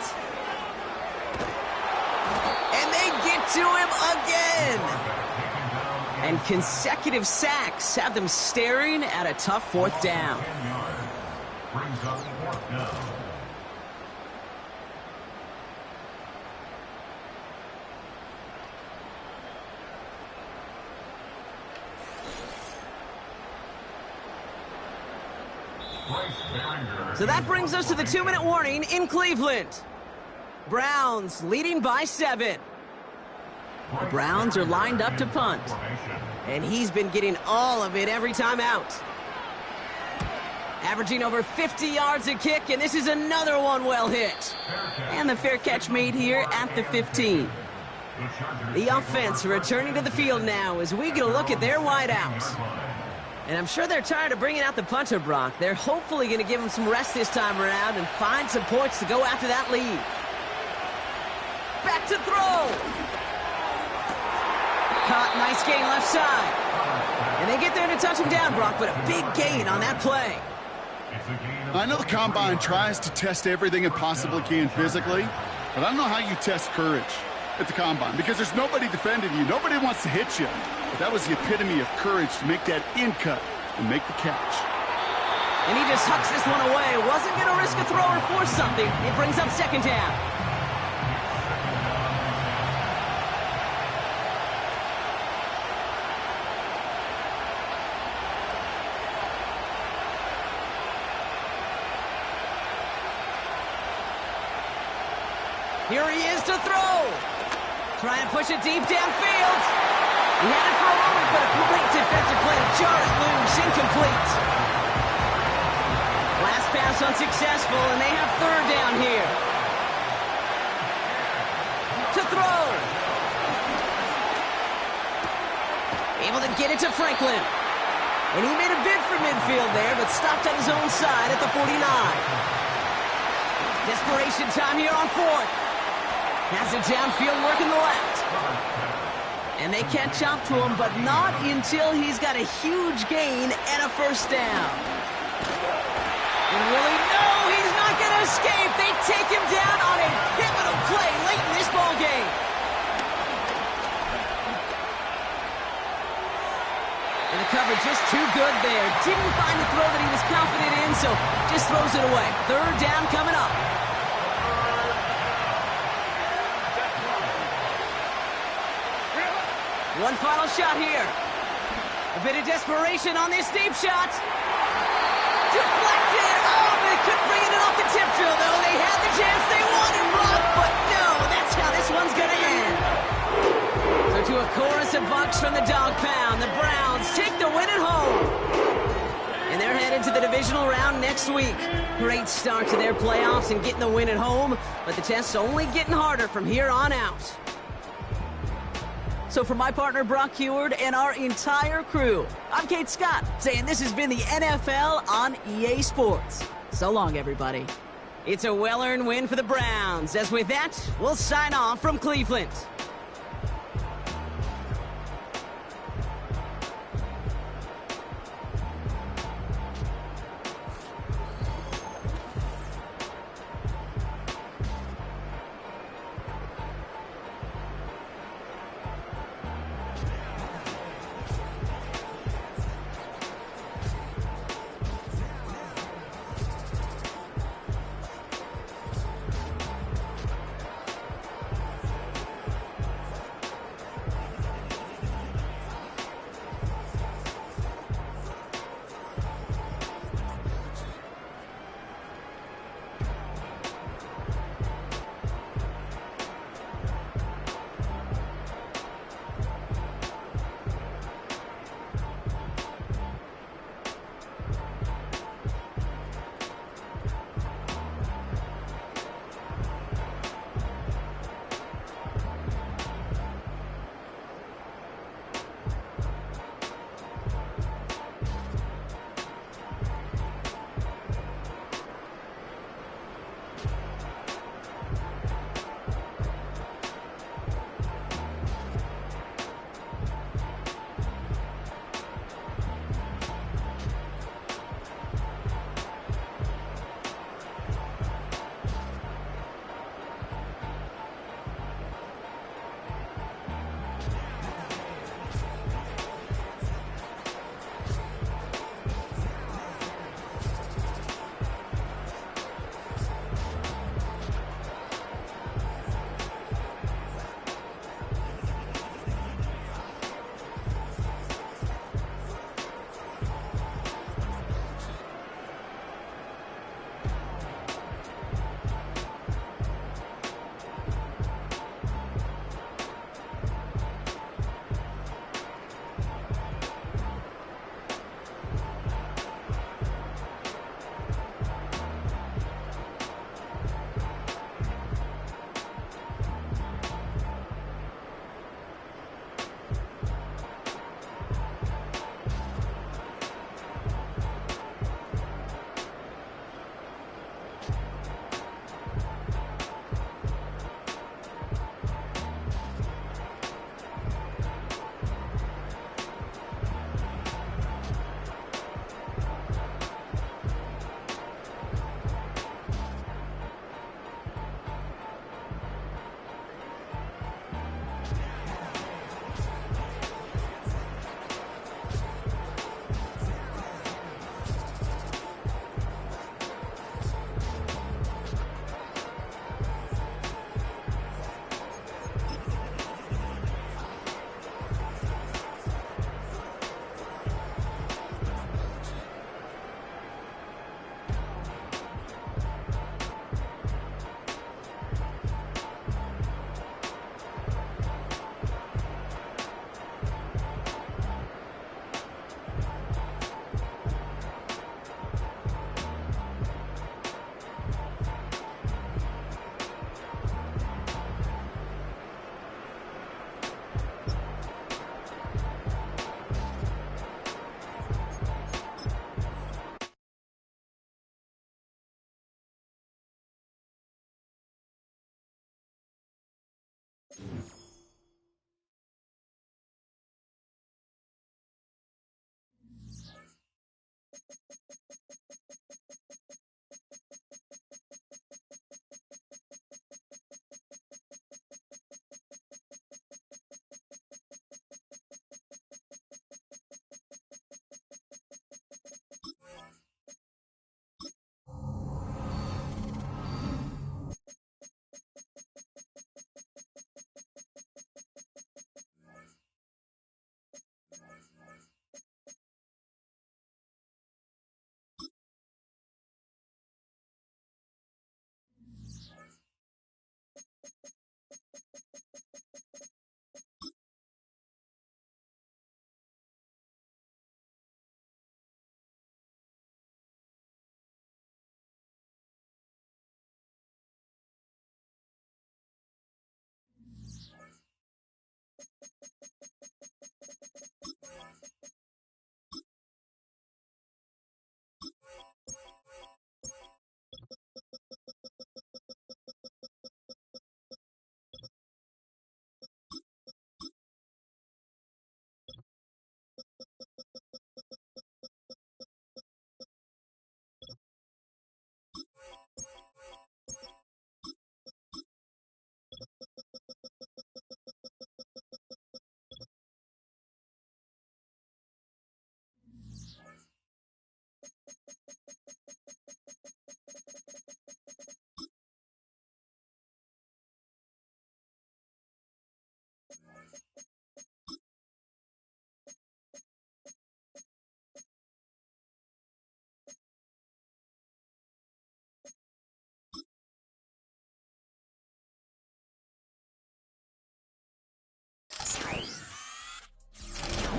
And they get to him again. And consecutive sacks have them staring at a tough 4th down. Brings up 4th down. So that brings us to the 2-minute warning in Cleveland. Browns leading by 7. The Browns are lined up to punt. And he's been getting all of it every time out. Averaging over 50 yards a kick, and this is another one well hit. And the fair catch made here at the 15. The offense returning to the field now as we get a look at their wideouts. And I'm sure they're tired of bringing out the punter, Brock. They're hopefully going to give him some rest this time around and find some points to go after that lead. Back to throw. Caught, nice gain left side. And they get there to touch him down, Brock, but a big gain on that play. I know the Combine tries to test everything it possibly can physically, but I don't know how you test courage at the Combine because there's nobody defending you. Nobody wants to hit you. But that was the epitome of courage to make that in cut and make the catch. And he just hucks this one away. Wasn't going to risk a throw or force something. It brings up 2nd down. Here he is to throw. Trying to push it deep downfield. He had it for a moment, but a great defensive play to jar it loose. Incomplete. Last pass unsuccessful, and they have third down here. To throw. Able to get it to Franklin. And he made a bid for midfield there, but stopped on his own side at the 49. Desperation time here on fourth. Has it downfield working the left. And they catch up to him, but not until he's got a huge gain and a first down. And really, no, he's not going to escape. They take him down on a pivotal play late in this ball game. And the coverage just too good there. Didn't find the throw that he was confident in, so just throws it away. Third down coming up. One final shot here. A bit of desperation on this deep shot. Deflected. Oh, they couldn't bring it off the tip drill, though. They had the chance they wanted, Brock, but no, that's how this one's going to end. So to a chorus of bucks from the dog pound, the Browns take the win at home. And they're headed to the divisional round next week. Great start to their playoffs and getting the win at home, but the test's only getting harder from here on out. So for my partner, Brock Heward, and our entire crew, I'm Kate Scott, saying this has been the NFL on EA Sports. So long, everybody. It's a well-earned win for the Browns, as with that, we'll sign off from Cleveland.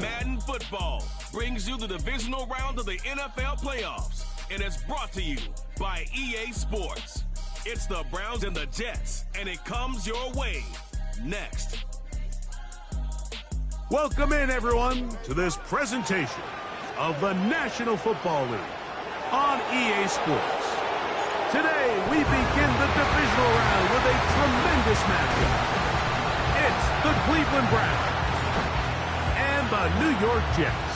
Madden Football brings you the divisional round of the NFL playoffs, and it's brought to you by EA Sports. It's the Browns and the Jets, and it comes your way next. Welcome in, everyone, to this presentation of the National Football League on EA Sports. Today, we begin the divisional round with a tremendous matchup. It's the Cleveland Browns and the New York Jets.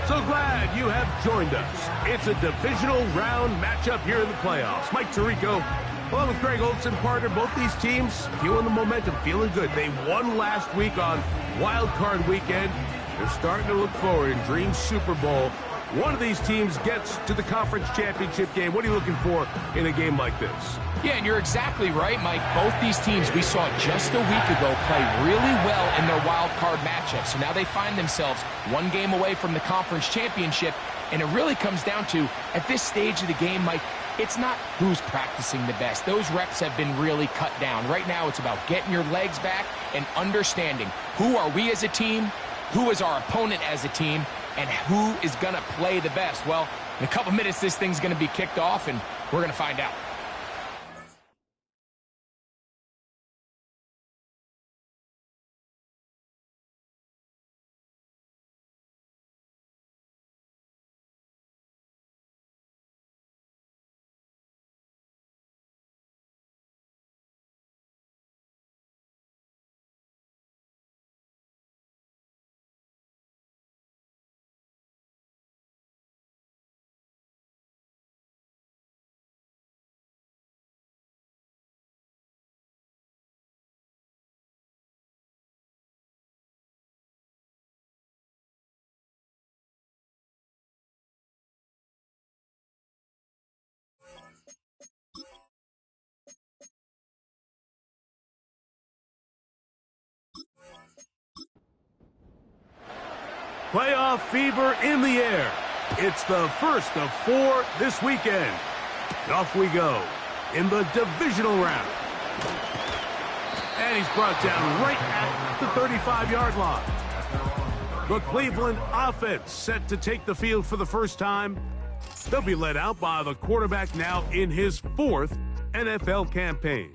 So glad you have joined us. It's a divisional round matchup here in the playoffs. Mike Tirico, along with Greg Olson, partner, both these teams feeling the momentum, feeling good. They won last week on Wild Card Weekend. They're starting to look forward and dream Super Bowl. One of these teams gets to the conference championship game. What are you looking for in a game like this? Yeah, and you're exactly right, Mike. Both these teams we saw just a week ago play really well in their wild card matchup. So now they find themselves one game away from the conference championship. And it really comes down to, at this stage of the game, Mike, it's not who's practicing the best. Those reps have been really cut down. Right now, it's about getting your legs back and understanding who are we as a team, who is our opponent as a team, and who is going to play the best. Well, in a couple minutes, this thing's going to be kicked off, and we're going to find out. Playoff fever in the air. It's the first of 4 this weekend. Off we go in the divisional round. And he's brought down right at the 35-yard line. The Cleveland offense set to take the field for the first time. They'll be led out by the quarterback now in his 4th NFL campaign.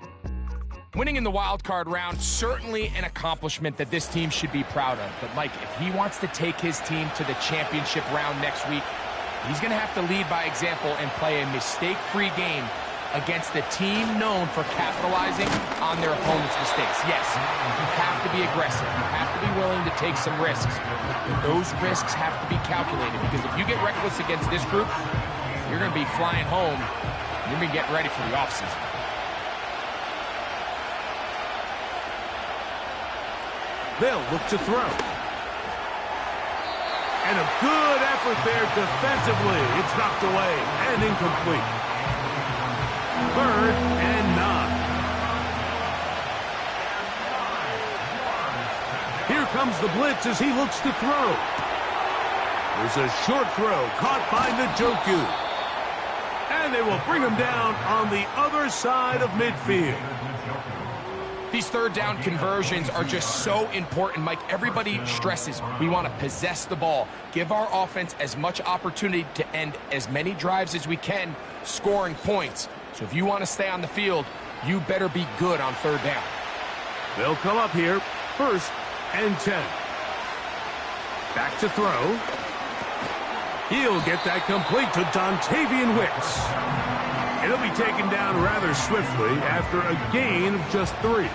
Winning in the wild card round, certainly an accomplishment that this team should be proud of. But, Mike, if he wants to take his team to the championship round next week, He's going to have to lead by example and play a mistake-free game against a team known for capitalizing on their opponent's mistakes. Yes, you have to be aggressive. You have to be willing to take some risks. But those risks have to be calculated, because if you get reckless against this group, you're going to be flying home. You're going to be getting ready for the offseason. They'll look to throw. And a good effort there defensively. It's knocked away and incomplete. 3rd and 9. Here comes the blitz as he looks to throw. There's a short throw caught by Njoku. And they will bring him down on the other side of midfield. These third down conversions are just so important, Mike. Everybody stresses we want to possess the ball, give our offense as much opportunity to end as many drives as we can, scoring points. So if you want to stay on the field, you better be good on third down. They'll come up here, 1st and 10. Back to throw. He'll get that complete to Dontavian Wicks. It'll be taken down rather swiftly after a gain of just 3.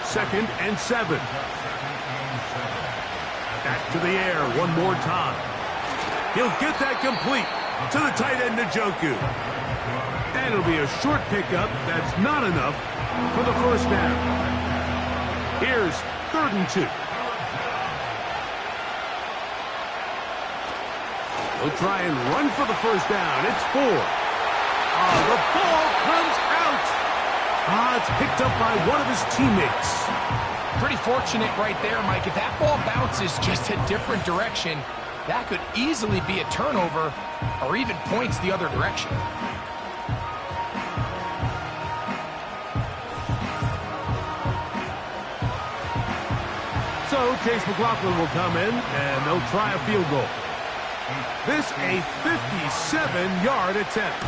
2nd and 7. Back to the air one more time. He'll get that complete to the tight end Njoku. And it'll be a short pickup that's not enough for the 1st down. Here's 3rd and 2. He'll try and run for the 1st down. It's 4. The ball comes out. It's picked up by one of his teammates. Pretty fortunate right there, Mike. If that ball bounces just a different direction, that could easily be a turnover or even points the other direction. So Chase McLaughlin will come in, and they'll try a field goal. This a 57-yard attempt.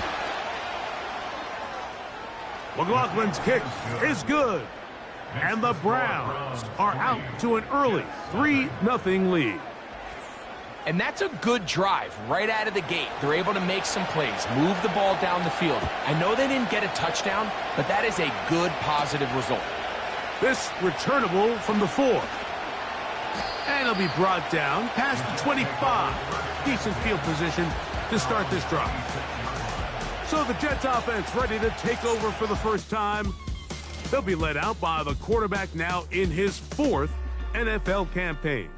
McLaughlin's kick is good. And the Browns are out to an early 3-0 lead. And that's a good drive right out of the gate. They're able to make some plays, move the ball down the field. I know they didn't get a touchdown, but that is a good, positive result. This returnable from the 4. And it'll be brought down past the 25. Decent field position to start this drive. So the Jets offense ready to take over for the first time. They'll be led out by the quarterback now in his 4th NFL campaign.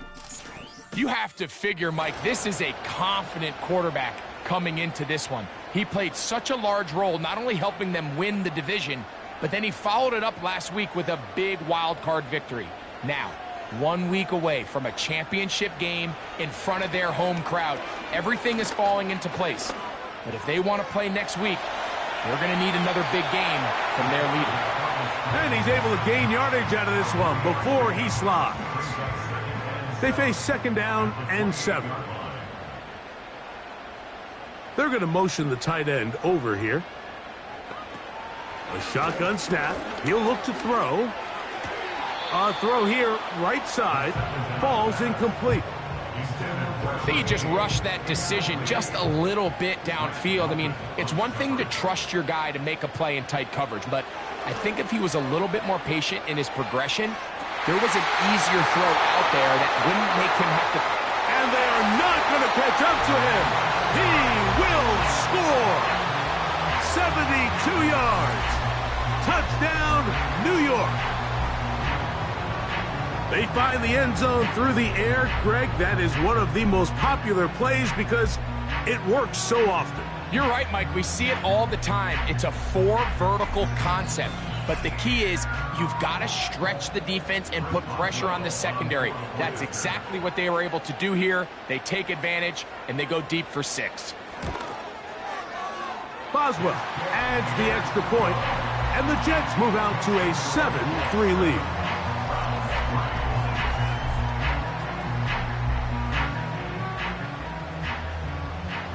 You have to figure, Mike, this is a confident quarterback coming into this one. He played such a large role, not only helping them win the division, but then he followed it up last week with a big wild card victory. Now, 1 week away from a championship game in front of their home crowd, everything is falling into place. But if they want to play next week, they're going to need another big game from their leader. And he's able to gain yardage out of this one before he slides. They face 2nd down and 7. They're going to motion the tight end over here. A shotgun snap. He'll look to throw. A throw here, right side, falls incomplete. I think he just rushed that decision just a little bit downfield. I mean, it's one thing to trust your guy to make a play in tight coverage, but I think if he was a little bit more patient in his progression, there was an easier throw out there that wouldn't make him have to... And they are not going to catch up to him. He will score. 72 yards. Touchdown, New York. They find the end zone through the air. Greg, that is one of the most popular plays because it works so often. You're right, Mike. We see it all the time. It's a 4 vertical concept. But the key is you've got to stretch the defense and put pressure on the secondary. That's exactly what they were able to do here. They take advantage, and they go deep for 6. Boswell adds the extra point, and the Jets move out to a 7-3 lead.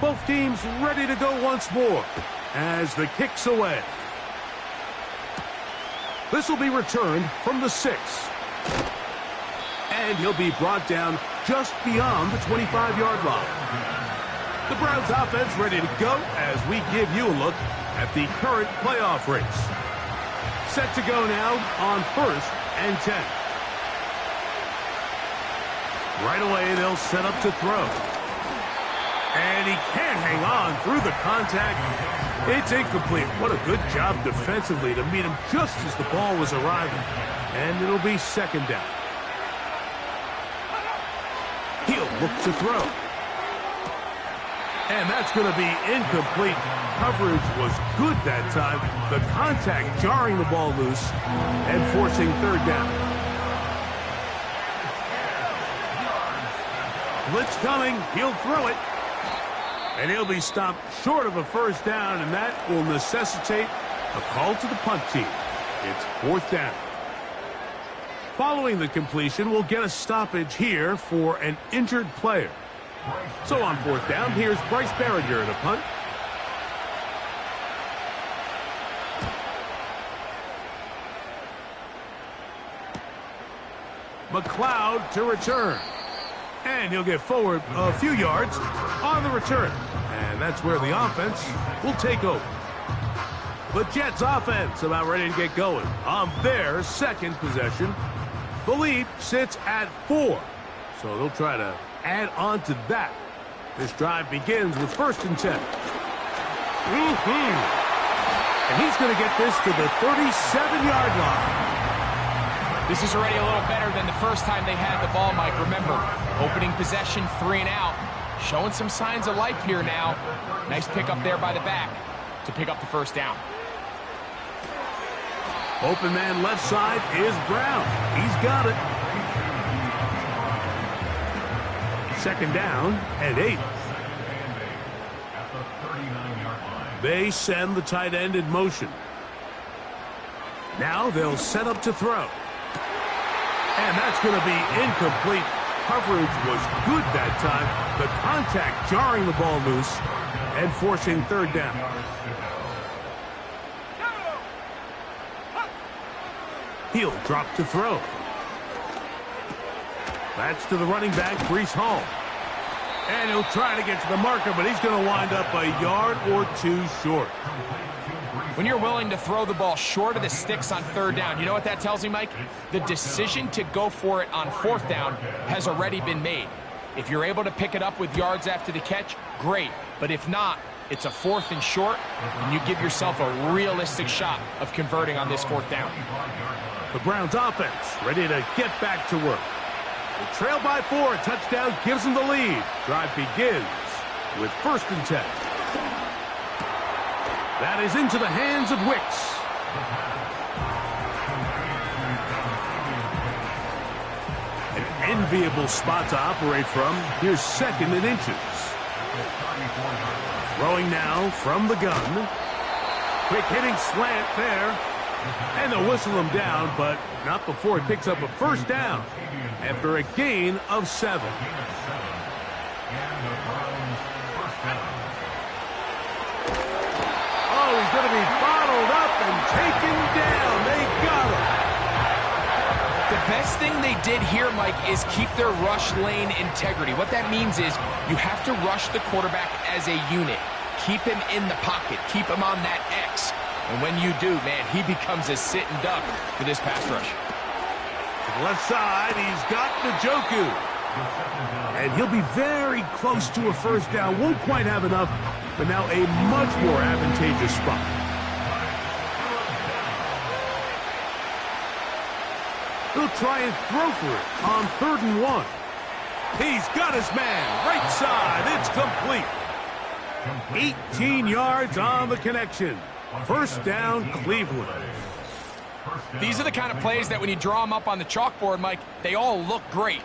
Both teams ready to go once more as the kick's away. This will be returned from the 6. And he'll be brought down just beyond the 25-yard line. The Browns offense ready to go as we give you a look at the current playoff race. Set to go now on 1st and 10. Right away, they'll set up to throw. And he can't hang on through the contact. It's incomplete. What a good job defensively to meet him just as the ball was arriving. And it'll be 2nd down. He'll look to throw. And that's going to be incomplete. Coverage was good that time. The contact jarring the ball loose and forcing 3rd down. Blitz coming. He'll throw it. And he'll be stopped short of a 1st down, and that will necessitate a call to the punt team. It's 4th down. Following the completion, we'll get a stoppage here for an injured player. So on 4th down, here's Bryce Behringer to punt. McLeod to return. And he'll get forward a few yards on the return. And that's where the offense will take over. The Jets offense about ready to get going on their 2nd possession. The lead sits at 4. So they'll try to add on to that. This drive begins with 1st and 10. And he's going to get this to the 37-yard line. This is already a little better than the first time they had the ball, Mike. Remember, opening possession, 3 and out. Showing some signs of life here now. Nice pick up there by the back to pick up the 1st down. Open man left side is Brown. He's got it. 2nd down and 8. They send the tight end in motion. Now they'll set up to throw. And that's going to be incomplete. Coverage was good that time. The contact jarring the ball loose and forcing 3rd down. He'll drop to throw. That's to the running back, Breece Hall. And he'll try to get to the marker, but he's going to wind up a yard or 2 short. When you're willing to throw the ball short of the sticks on 3rd down, you know what that tells me, Mike? The decision to go for it on 4th down has already been made. If you're able to pick it up with yards after the catch, great. But if not, it's a 4th and short, and you give yourself a realistic shot of converting on this 4th down. The Browns offense ready to get back to work. They trail by 4. A touchdown gives them the lead. Drive begins with 1st and 10. That is into the hands of Wicks. An enviable spot to operate from. Here's 2nd and inches. Throwing now from the gun. Quick hitting slant there. And they'll whistle him down, but not before he picks up a 1st down after a gain of 7. Oh, he's going to be bottled up and taken down. They got him. The best thing they did here, Mike, is keep their rush lane integrity. What that means is you have to rush the quarterback as a unit. Keep him in the pocket. Keep him on that X. And when you do, man, he becomes a sitting duck for this pass rush. To the left side, he's got Njoku. And he'll be very close to a 1st down. Won't quite have enough, but now a much more advantageous spot. He'll try and throw for it on 3rd and 1. He's got his man. Right side. It's complete. 18 yards on the connection. 1st down, Cleveland. These are the kind of plays that when you draw them up on the chalkboard, Mike, they all look great.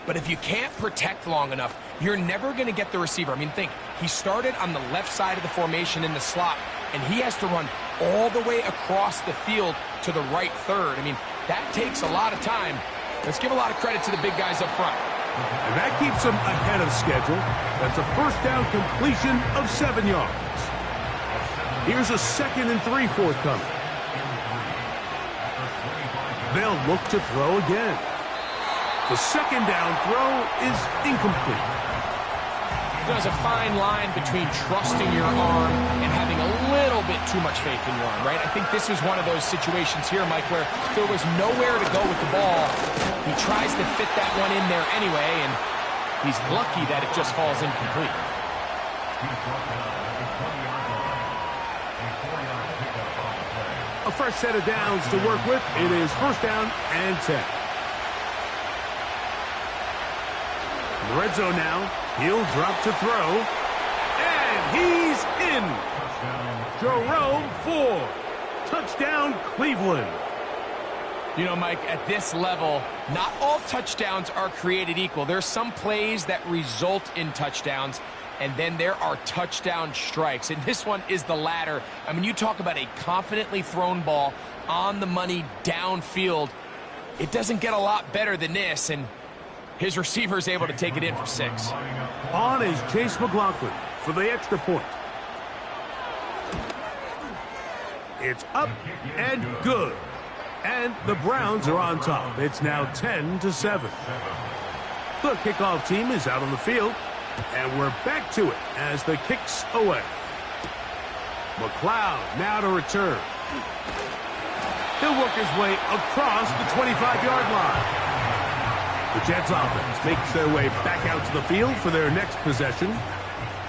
But if you can't protect long enough, you're never going to get the receiver. I mean, think, he started on the left side of the formation in the slot, and he has to run all the way across the field to the right 3rd. I mean, that takes a lot of time. Let's give a lot of credit to the big guys up front. And that keeps them ahead of schedule. That's a 1st down completion of 7 yards. Here's a 2nd and 3 forthcoming. They'll look to throw again. The 2nd down throw is incomplete. There's a fine line between trusting your arm and having a little bit too much faith in your arm, right? I think this is one of those situations here, Mike, where there was nowhere to go with the ball. He tries to fit that one in there anyway, and he's lucky that it just falls incomplete. A fresh set of downs to work with. It is first down and 10. In the red zone now. He'll drop to throw. And he's in. Jerome Ford. Touchdown, Cleveland. You know, Mike, at this level, not all touchdowns are created equal. There's some plays that result in touchdowns, and then there are touchdown strikes. And this one is the latter. I mean, you talk about a confidently thrown ball on the money downfield. It doesn't get a lot better than this, and his receiver is able to take it in for 6. On is Chase McLaughlin for the extra point. It's up and good. And the Browns are on top. It's now 10-7. The kickoff team is out on the field. And we're back to it as the kick's away. McLeod now to return. He'll work his way across the 25-yard line. The Jets offense makes their way back out to the field for their next possession.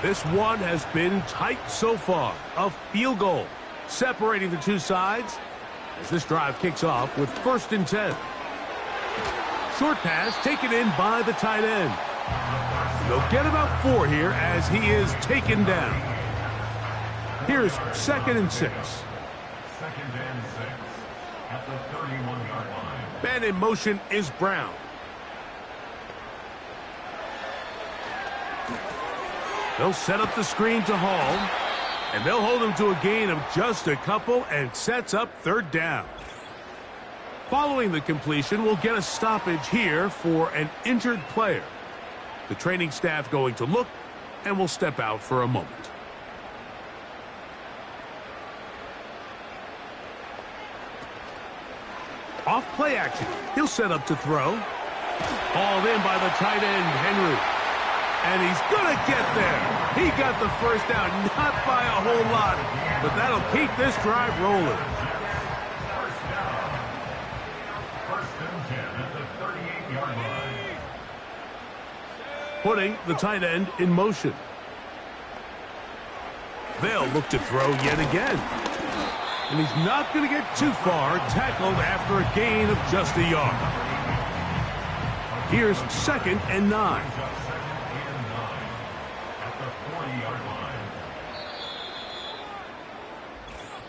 This one has been tight so far. A field goal separating the two sides as this drive kicks off with 1st and 10. Short pass taken in by the tight end. They'll get about 4 here as he is taken down. Here's 2nd and 6. 2nd and 6 at the 31-yard line. Man in motion is Brown. They'll set up the screen to Hall, and they'll hold him to a gain of just a couple and sets up 3rd down. Following the completion, we'll get a stoppage here for an injured player. The training staff going to look, and will step out for a moment. Off play action. He'll set up to throw. Hauled in by the tight end, Henry. And he's going to get there. He got the first down, not by a whole lot, but that'll keep this drive rolling. First down. 1st and 10 at the 38-yard line. Putting the tight end in motion. They'll look to throw yet again. And he's not going to get too far, tackled after a gain of just a yard. Here's 2nd and 9.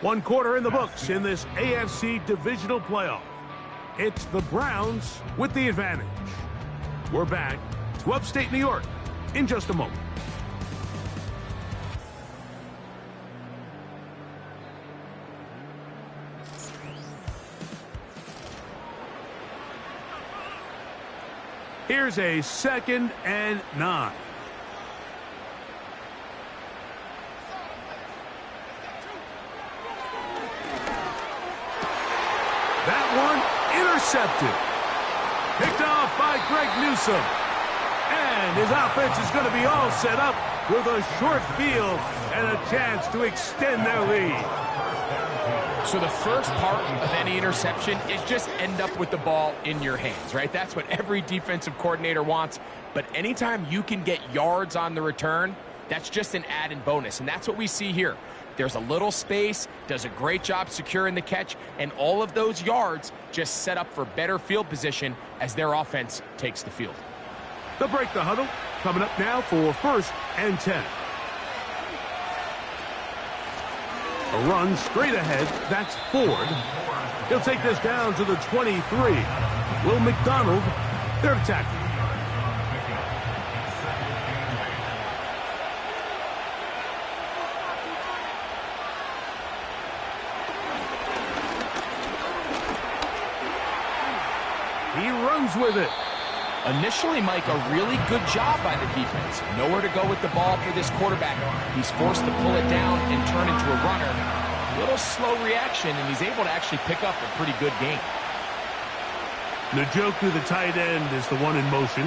One quarter in the books in this AFC divisional playoff. It's the Browns with the advantage. We're back to upstate New York in just a moment. Here's a 2nd and 9. That one intercepted. Picked off by Greg Newsome. And his offense is going to be all set up with a short field and a chance to extend their lead. So the first part of any interception is just end up with the ball in your hands, right? That's what every defensive coordinator wants. But anytime you can get yards on the return, that's just an added bonus. And that's what we see here. There's a little space, does a great job securing the catch, and all of those yards just set up for better field position as their offense takes the field. They'll break the huddle. Coming up now for 1st and 10. A run straight ahead. That's Ford. He'll take this down to the 23. Will McDonald there to tackle. He runs with it. Initially, Mike, a really good job by the defense. Nowhere to go with the ball for this quarterback. He's forced to pull it down and turn into a runner. A little slow reaction, and he's able to actually pick up a pretty good gain. Njoku, the tight end, is the one in motion.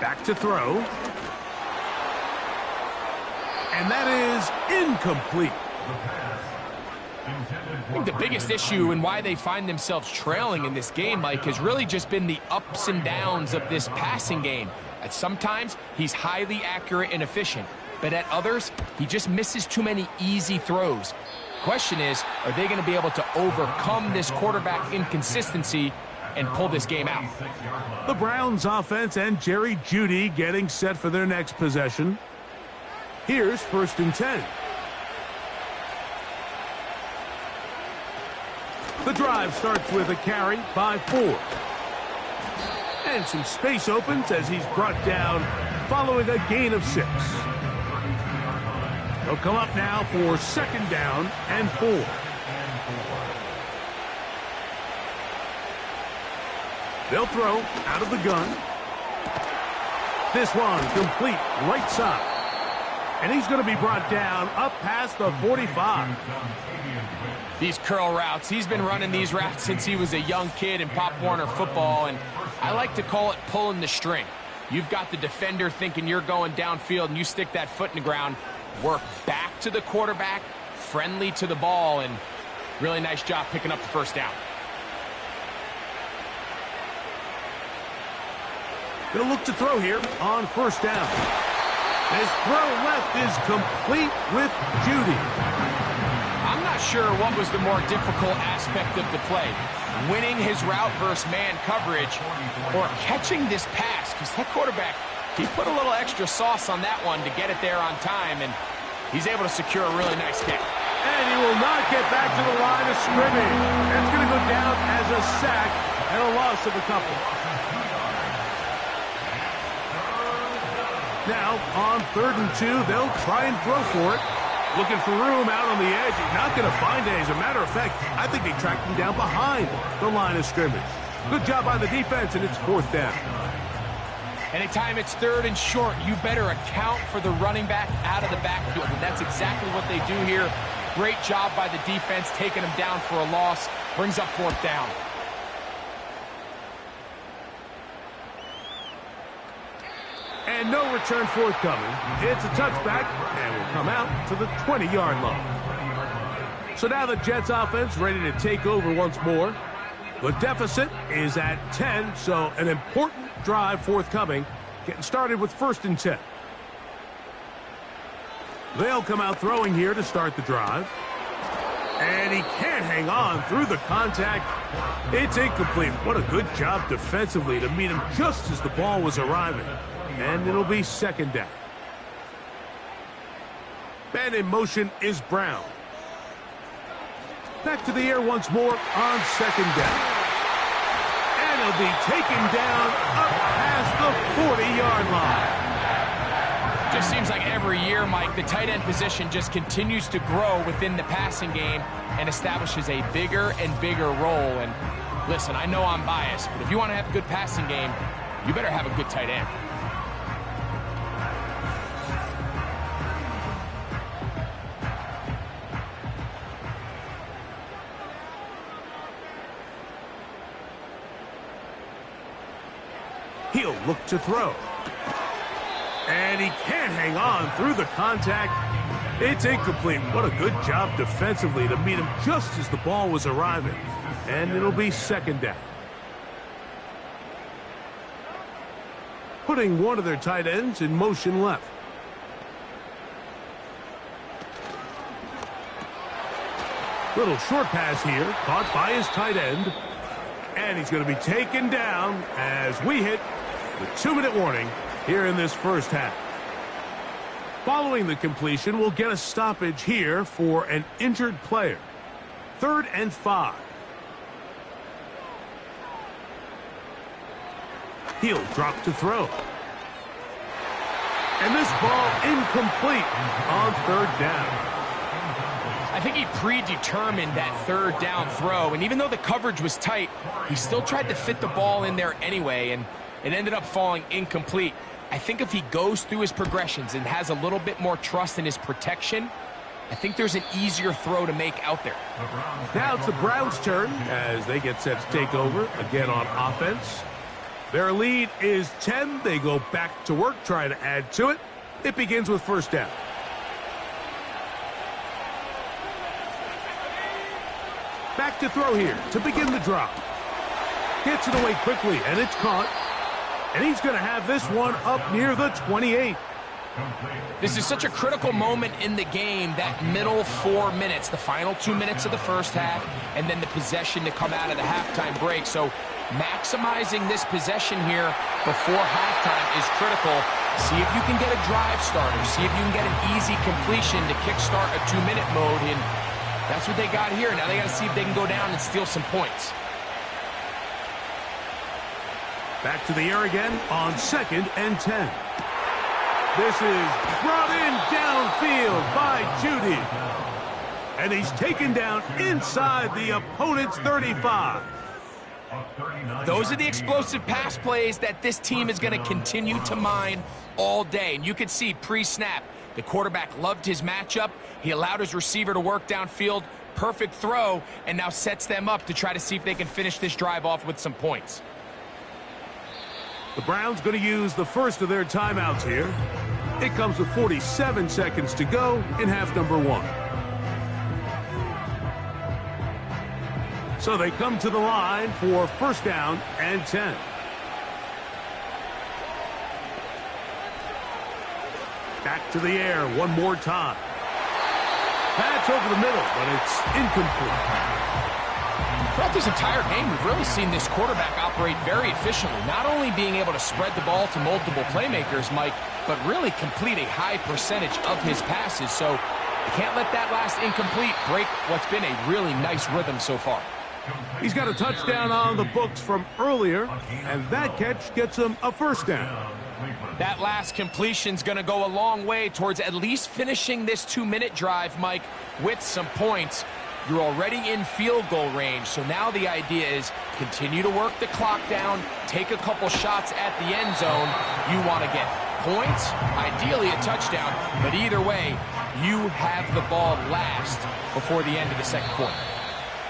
Back to throw. And that is incomplete. I think the biggest issue and why they find themselves trailing in this game, Mike, has really just been the ups and downs of this passing game. At sometimes, he's highly accurate and efficient, but at others, he just misses too many easy throws. Question is, are they going to be able to overcome this quarterback inconsistency and pull this game out? The Browns offense and Jerry Jeudy getting set for their next possession. Here's 1st and 10. The drive starts with a carry by 4. And some space opens as he's brought down following a gain of 6. He'll come up now for 2nd down and 4. They'll throw out of the gun. This one complete right side. And he's going to be brought down up past the 45. These curl routes, he's been running these routes since he was a young kid in Pop Warner football, and I like to call it pulling the string. You've got the defender thinking you're going downfield, and you stick that foot in the ground, work back to the quarterback, friendly to the ball, and really nice job picking up the 1st down. They'll look to throw here on 1st down. His throw left is complete with Jeudy. I'm not sure what was the more difficult aspect of the play, winning his route versus man coverage or catching this pass, because that quarterback, he put a little extra sauce on that one to get it there on time, and he's able to secure a really nice kick. And he will not get back to the line of scrimmage. It's going to go down as a sack and a loss of a couple. Now, on 3rd and 2, they'll try and throw for it. Looking for room out on the edge. He's not going to find it. As a matter of fact, I think they tracked him down behind the line of scrimmage. Good job by the defense, and it's 4th down. Anytime it's 3rd and short, you better account for the running back out of the backfield, and that's exactly what they do here. Great job by the defense, taking him down for a loss. Brings up 4th down. And no return forthcoming. It's a touchback, and will come out to the 20-yard line. So now the Jets offense ready to take over once more. The deficit is at 10, so an important drive forthcoming. Getting started with 1st and 10. They'll come out throwing here to start the drive. And he can't hang on through the contact. It's incomplete. What a good job defensively to meet him just as the ball was arriving. And it'll be 2nd down. Man in motion is Brown. Back to the air once more on 2nd down. And he'll be taken down up past the 40-yard line. Just seems like every year, Mike, the tight end position just continues to grow within the passing game and establishes a bigger and bigger role. And listen, I know I'm biased, but if you want to have a good passing game, you better have a good tight end. He'll look to throw. And he can't hang on through the contact. It's incomplete. What a good job defensively to meet him just as the ball was arriving. And it'll be 2nd down. Putting one of their tight ends in motion left. Little short pass here, caught by his tight end. And he's going to be taken down as we hit the 2-minute warning here in this 1st half. Following the completion, we'll get a stoppage here for an injured player. 3rd and 5. He'll drop to throw. And this ball incomplete on 3rd down. I think he predetermined that 3rd down throw, and even though the coverage was tight, he still tried to fit the ball in there anyway, and it ended up falling incomplete. I think if he goes through his progressions and has a little bit more trust in his protection, I think there's an easier throw to make out there. Now it's the Browns' turn as they get set to take over again on offense. Their lead is 10. They go back to work, trying to add to it. It begins with first down. Back to throw here to begin the drop. Gets it away quickly, and it's caught. And he's going to have this one up near the 28. This is such a critical moment in the game, that middle 4 minutes, the final 2 minutes of the first half, and then the possession to come out of the halftime break. So maximizing this possession here before halftime is critical. See if you can get a drive starter. See if you can get an easy completion to kickstart a 2-minute mode, and that's what they got here. Now they got to see if they can go down and steal some points. Back to the air again on 2nd and 10. This is brought in downfield by Judy. And he's taken down inside the opponent's 35. Those are the explosive pass plays that this team is going to continue to mine all day. And you can see pre-snap, the quarterback loved his matchup. He allowed his receiver to work downfield. Perfect throw, and now sets them up to try to see if they can finish this drive off with some points. The Browns going to use the first of their timeouts here. It comes with 47 seconds to go in half number 1. So they come to the line for first down and 10. Back to the air one more time. Pass over the middle, but it's incomplete. Throughout this entire game, we've really seen this quarterback operate very efficiently, not only being able to spread the ball to multiple playmakers, Mike, but really complete a high percentage of his passes. So you can't let that last incomplete break what's been a really nice rhythm so far. He's got a touchdown on the books from earlier, and that catch gets him a first down. That last completion's going to go a long way towards at least finishing this 2-minute drive, Mike, with some points. You're already in field goal range, so now the idea is continue to work the clock down, take a couple shots at the end zone. You want to get points, ideally a touchdown, but either way, you have the ball last before the end of the second quarter.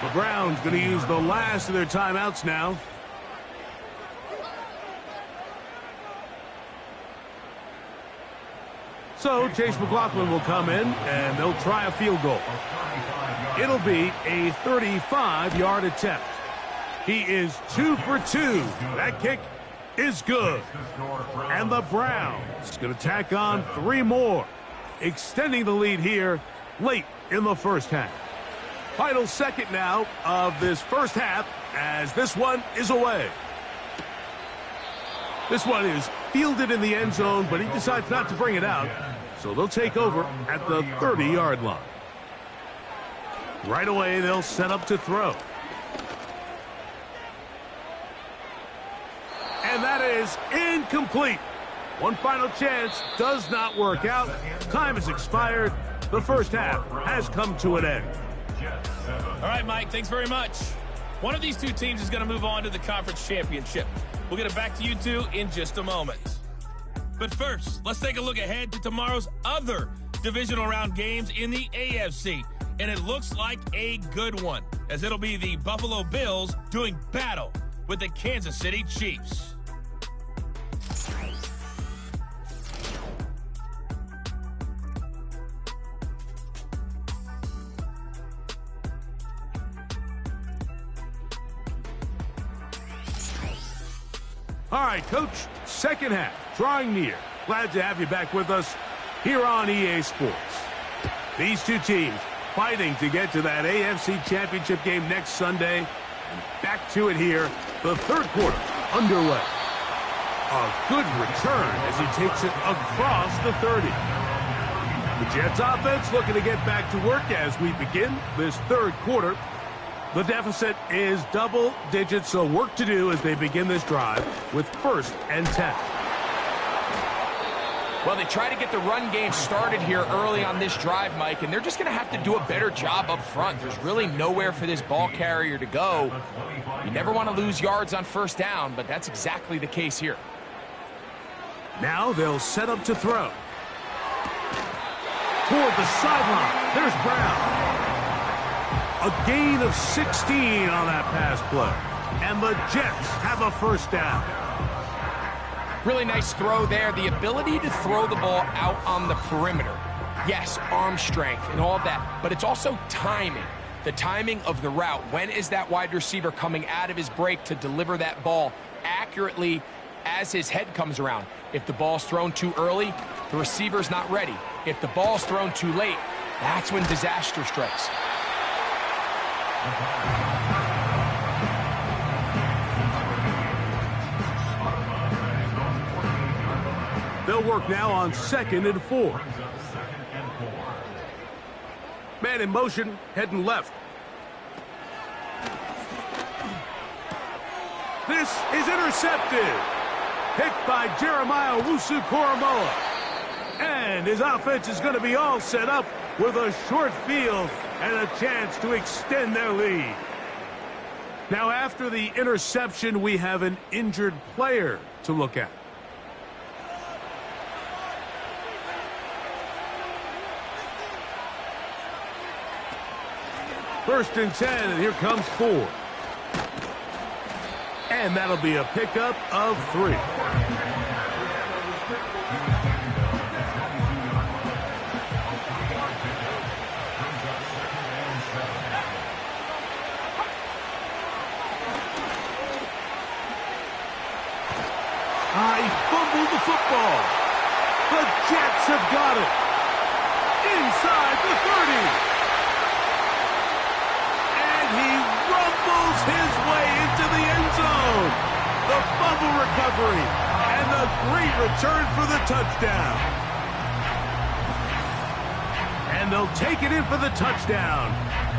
The Browns going to use the last of their timeouts now. So Chase McLaughlin will come in, and they'll try a field goal. It'll be a 35-yard attempt. He is 2 for 2. That kick is good. And the Browns going to tack on 3 more, extending the lead here late in the first half. Final second now of this first half as this one is away. This one is fielded in the end zone, but he decides not to bring it out. So they'll take over at the 30-yard line. Right away, they'll set up to throw. And that is incomplete. One final chance does not work out. Time has expired. The first half has come to an end. All right, Mike, thanks very much. One of these two teams is going to move on to the conference championship. We'll get it back to you two in just a moment. But first, let's take a look ahead to tomorrow's other divisional round games in the AFC. And it looks like a good one, as it'll be the Buffalo Bills doing battle with the Kansas City Chiefs. All right, Coach, second half, drawing near. Glad to have you back with us here on EA Sports. These two teams fighting to get to that AFC Championship game next Sunday. And back to it here, the third quarter underway. A good return as he takes it across the 30. The Jets offense looking to get back to work as we begin this third quarter. The deficit is double digits, so work to do as they begin this drive with 1st and 10. Well, they try to get the run game started here early on this drive, Mike, and they're just going to have to do a better job up front. There's really nowhere for this ball carrier to go. You never want to lose yards on first down, but that's exactly the case here. Now they'll set up to throw. Toward the sideline, there's Brown. A gain of 16 on that pass play. and the Jets have a first down. Really nice throw there. The ability to throw the ball out on the perimeter. Yes, arm strength and all of that, but it's also timing. The timing of the route. When is that wide receiver coming out of his break to deliver that ball accurately as his head comes around? If the ball's thrown too early, the receiver's not ready. If the ball's thrown too late, that's when disaster strikes. They'll work now on 2nd and 4. Man in motion, heading left. This is intercepted. Picked by Jeremiah Owusu-Koramoah. And his offense is going to be all set up with a short field and a chance to extend their lead. Now, after the interception, we have an injured player to look at. First and 10, and here comes 4. And that'll be a pickup of 3. He fumbled the football. The Jets have got it. Inside the 30. He rumbles his way into the end zone. The fumble recovery and the great return for the touchdown. And they'll take it in for the touchdown.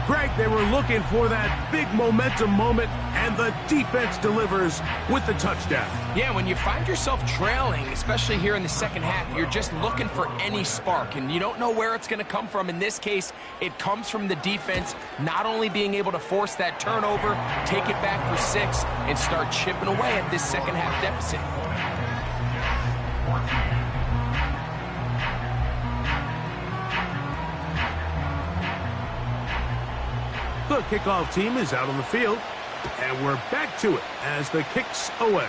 Greg, they were looking for that big momentum moment, and the defense delivers with the touchdown. Yeah, when you find yourself trailing, especially here in the second half, you're just looking for any spark, and you don't know where it's going to come from. In this case, it comes from the defense not only being able to force that turnover, take it back for 6, and start chipping away at this second half deficit. The kickoff team is out on the field, and we're back to it as the kick's away.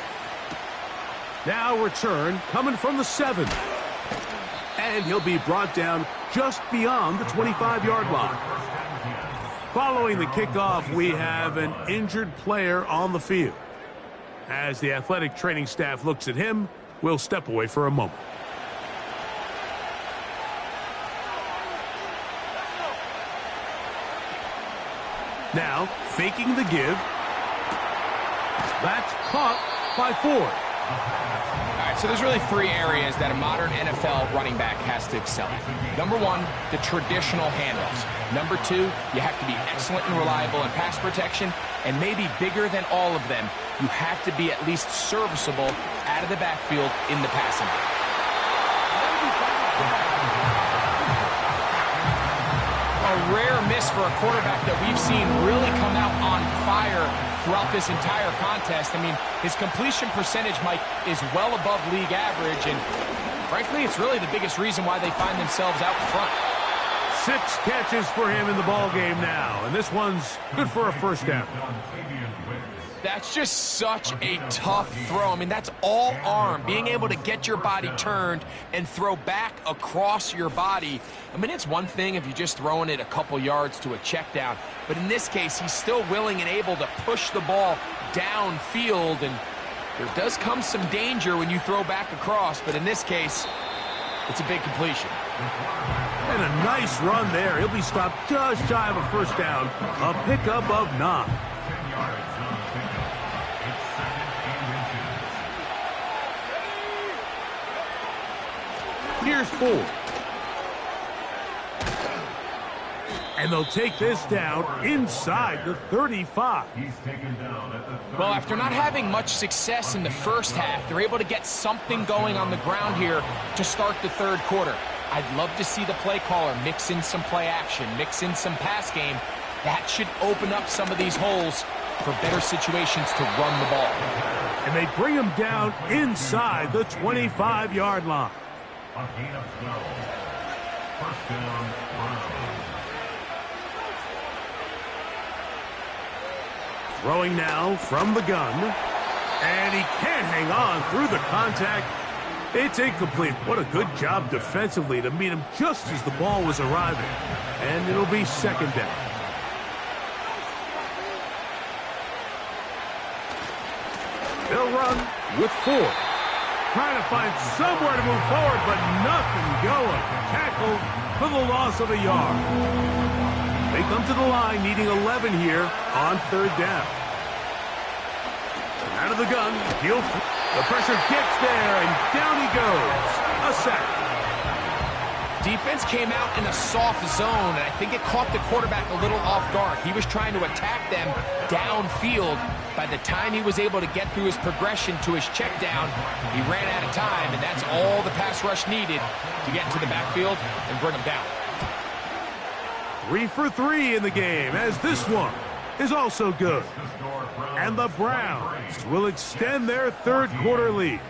Now return coming from the 7. And he'll be brought down just beyond the 25-yard line. Following the kickoff, we have an injured player on the field. As the athletic training staff looks at him, we'll step away for a moment. Now, faking the give. That's caught by Ford. All right, so there's really 3 areas that a modern NFL running back has to excel at. Number 1, the traditional handoffs. Number 2, you have to be excellent and reliable in pass protection. And maybe bigger than all of them, you have to be at least serviceable out of the backfield in the passing game. A rare miss for a quarterback that we've seen really come out on fire throughout this entire contest. I mean, his completion percentage, Mike, is well above league average, and frankly, it's really the biggest reason why they find themselves out front. 6 catches for him in the ball game now, and this one's good for a first down. That's just such a tough throw. I mean, that's all arm, being able to get your body turned and throw back across your body. I mean, it's one thing if you're just throwing it a couple yards to a check down, but in this case, he's still willing and able to push the ball downfield, and there does come some danger when you throw back across, but in this case, it's a big completion. And a nice run there. He'll be stopped just shy of a first down, a pickup of 9. Here's 4. And they'll take this down inside the 35. Well, after not having much success in the first half, they're able to get something going on the ground here to start the third quarter. I'd love to see the play caller mix in some play action, mix in some pass game. That should open up some of these holes for better situations to run the ball. And they bring him down inside the 25-yard line. A gain of 12. First down, Browns. Throwing now from the gun. And he can't hang on through the contact. It's incomplete. What a good job defensively to meet him just as the ball was arriving. And it'll be second down. They'll run with 4. Trying to find somewhere to move forward, but nothing going. Tackled for the loss of a yard. They come to the line needing 11 here on third down. Out of the gun, the pressure gets there, and down he goes. A sack. Defense came out in a soft zone, and I think it caught the quarterback a little off guard. He was trying to attack them downfield. By the time he was able to get through his progression to his check down, he ran out of time, and that's all the pass rush needed to get into the backfield and bring him down. 3 for 3 in the game, as this one is also good. And the Browns will extend their third quarter lead.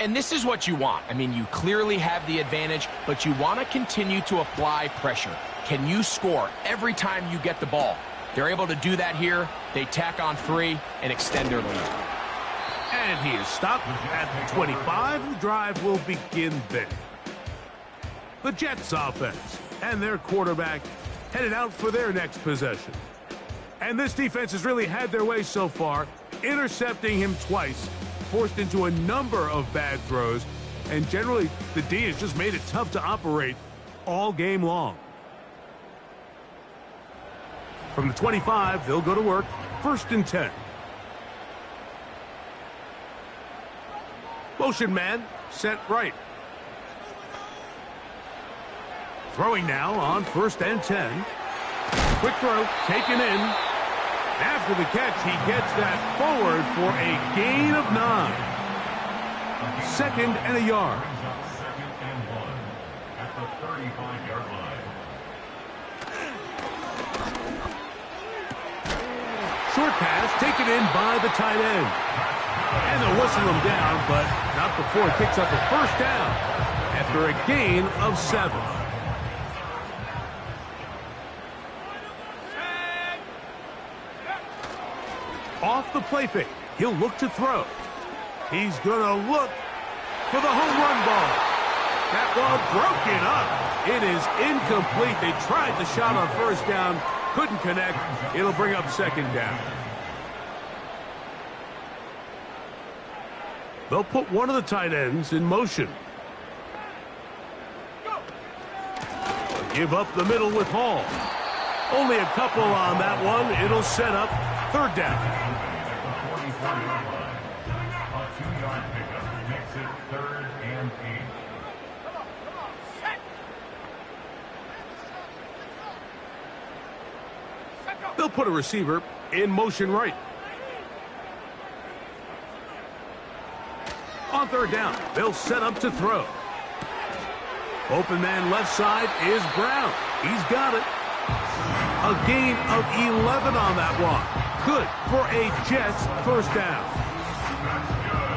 And this is what you want. I mean, you clearly have the advantage, but you want to continue to apply pressure. Can you score every time you get the ball? They're able to do that here. They tack on 3 and extend their lead. And he is stopped at 25. The drive will begin there. The Jets offense and their quarterback headed out for their next possession. And this defense has really had their way so far, intercepting him twice, forced into a number of bad throws, and generally the D has just made it tough to operate all game long. From the 25, they'll go to work. 1st and 10. Motion man, set right. Throwing now on 1st and 10. Quick throw, taken in. After the catch, he gets that forward for a gain of 9. 2nd and a yard. Second and 1 at the 35-yard line. Short pass taken in by the tight end. And they'll whistle him down, but not before it picks up a 1st down after a gain of 7. Off the play fake, he'll look to throw. He's going to look for the home run ball. That ball broken up. It is incomplete. They tried the shot on 1st down, couldn't connect. It'll bring up 2nd down. They'll put one of the tight ends in motion. They'll give up the middle with Hall. Only a couple on that one. It'll set up 3rd down. A 2-yard pickup makes it 3rd and 8. They'll put a receiver in motion right. On 3rd down, they'll set up to throw. Open man left side is Brown. He's got it. A gain of 11 on that one. Good for a Jets 1st down.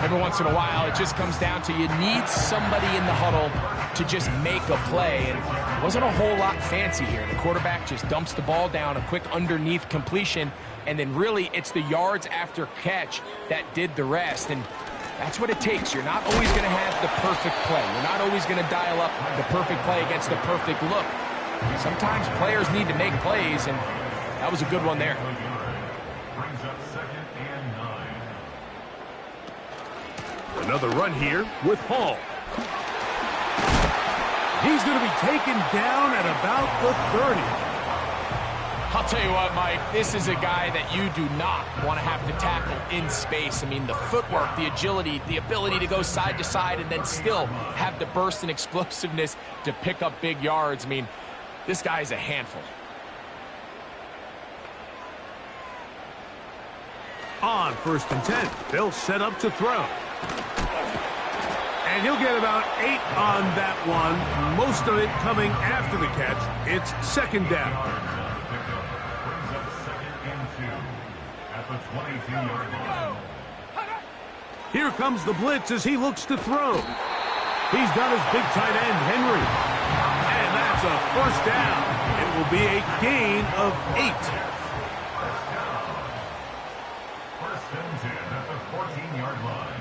Every once in a while, it just comes down to you need somebody in the huddle to just make a play. And it wasn't a whole lot fancy here. The quarterback just dumps the ball down, a quick underneath completion, and then really it's the yards after catch that did the rest. And that's what it takes. You're not always going to have the perfect play. You're not always going to dial up the perfect play against the perfect look. Sometimes players need to make plays, and that was a good one there. Brings up 2nd and 9. Another run here with Hall. He's going to be taken down at about the 30. I'll tell you what, Mike, this is a guy that you do not want to have to tackle in space. I mean, the footwork, the agility, the ability to go side to side and then still have the burst and explosiveness to pick up big yards. I mean, this guy is a handful. On 1st and 10, they'll set up to throw. And he'll get about 8 on that one, most of it coming after the catch. It's 2nd down. Here comes the blitz as he looks to throw. He's got his big tight end, Henry. And that's a 1st down. It will be a gain of 8. 7-yard line.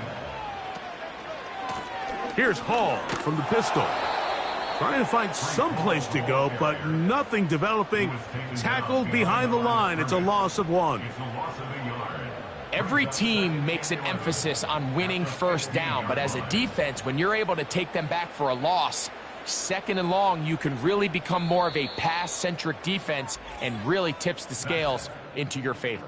Here's Hall from the pistol. Trying to find some place to go, but nothing developing. Tackled behind the line. It's a loss of 1. It's a loss of a yard. Every team makes an emphasis on winning first down, but as a defense, when you're able to take them back for a loss, second and long, you can really become more of a pass-centric defense and really tips the scales into your favor.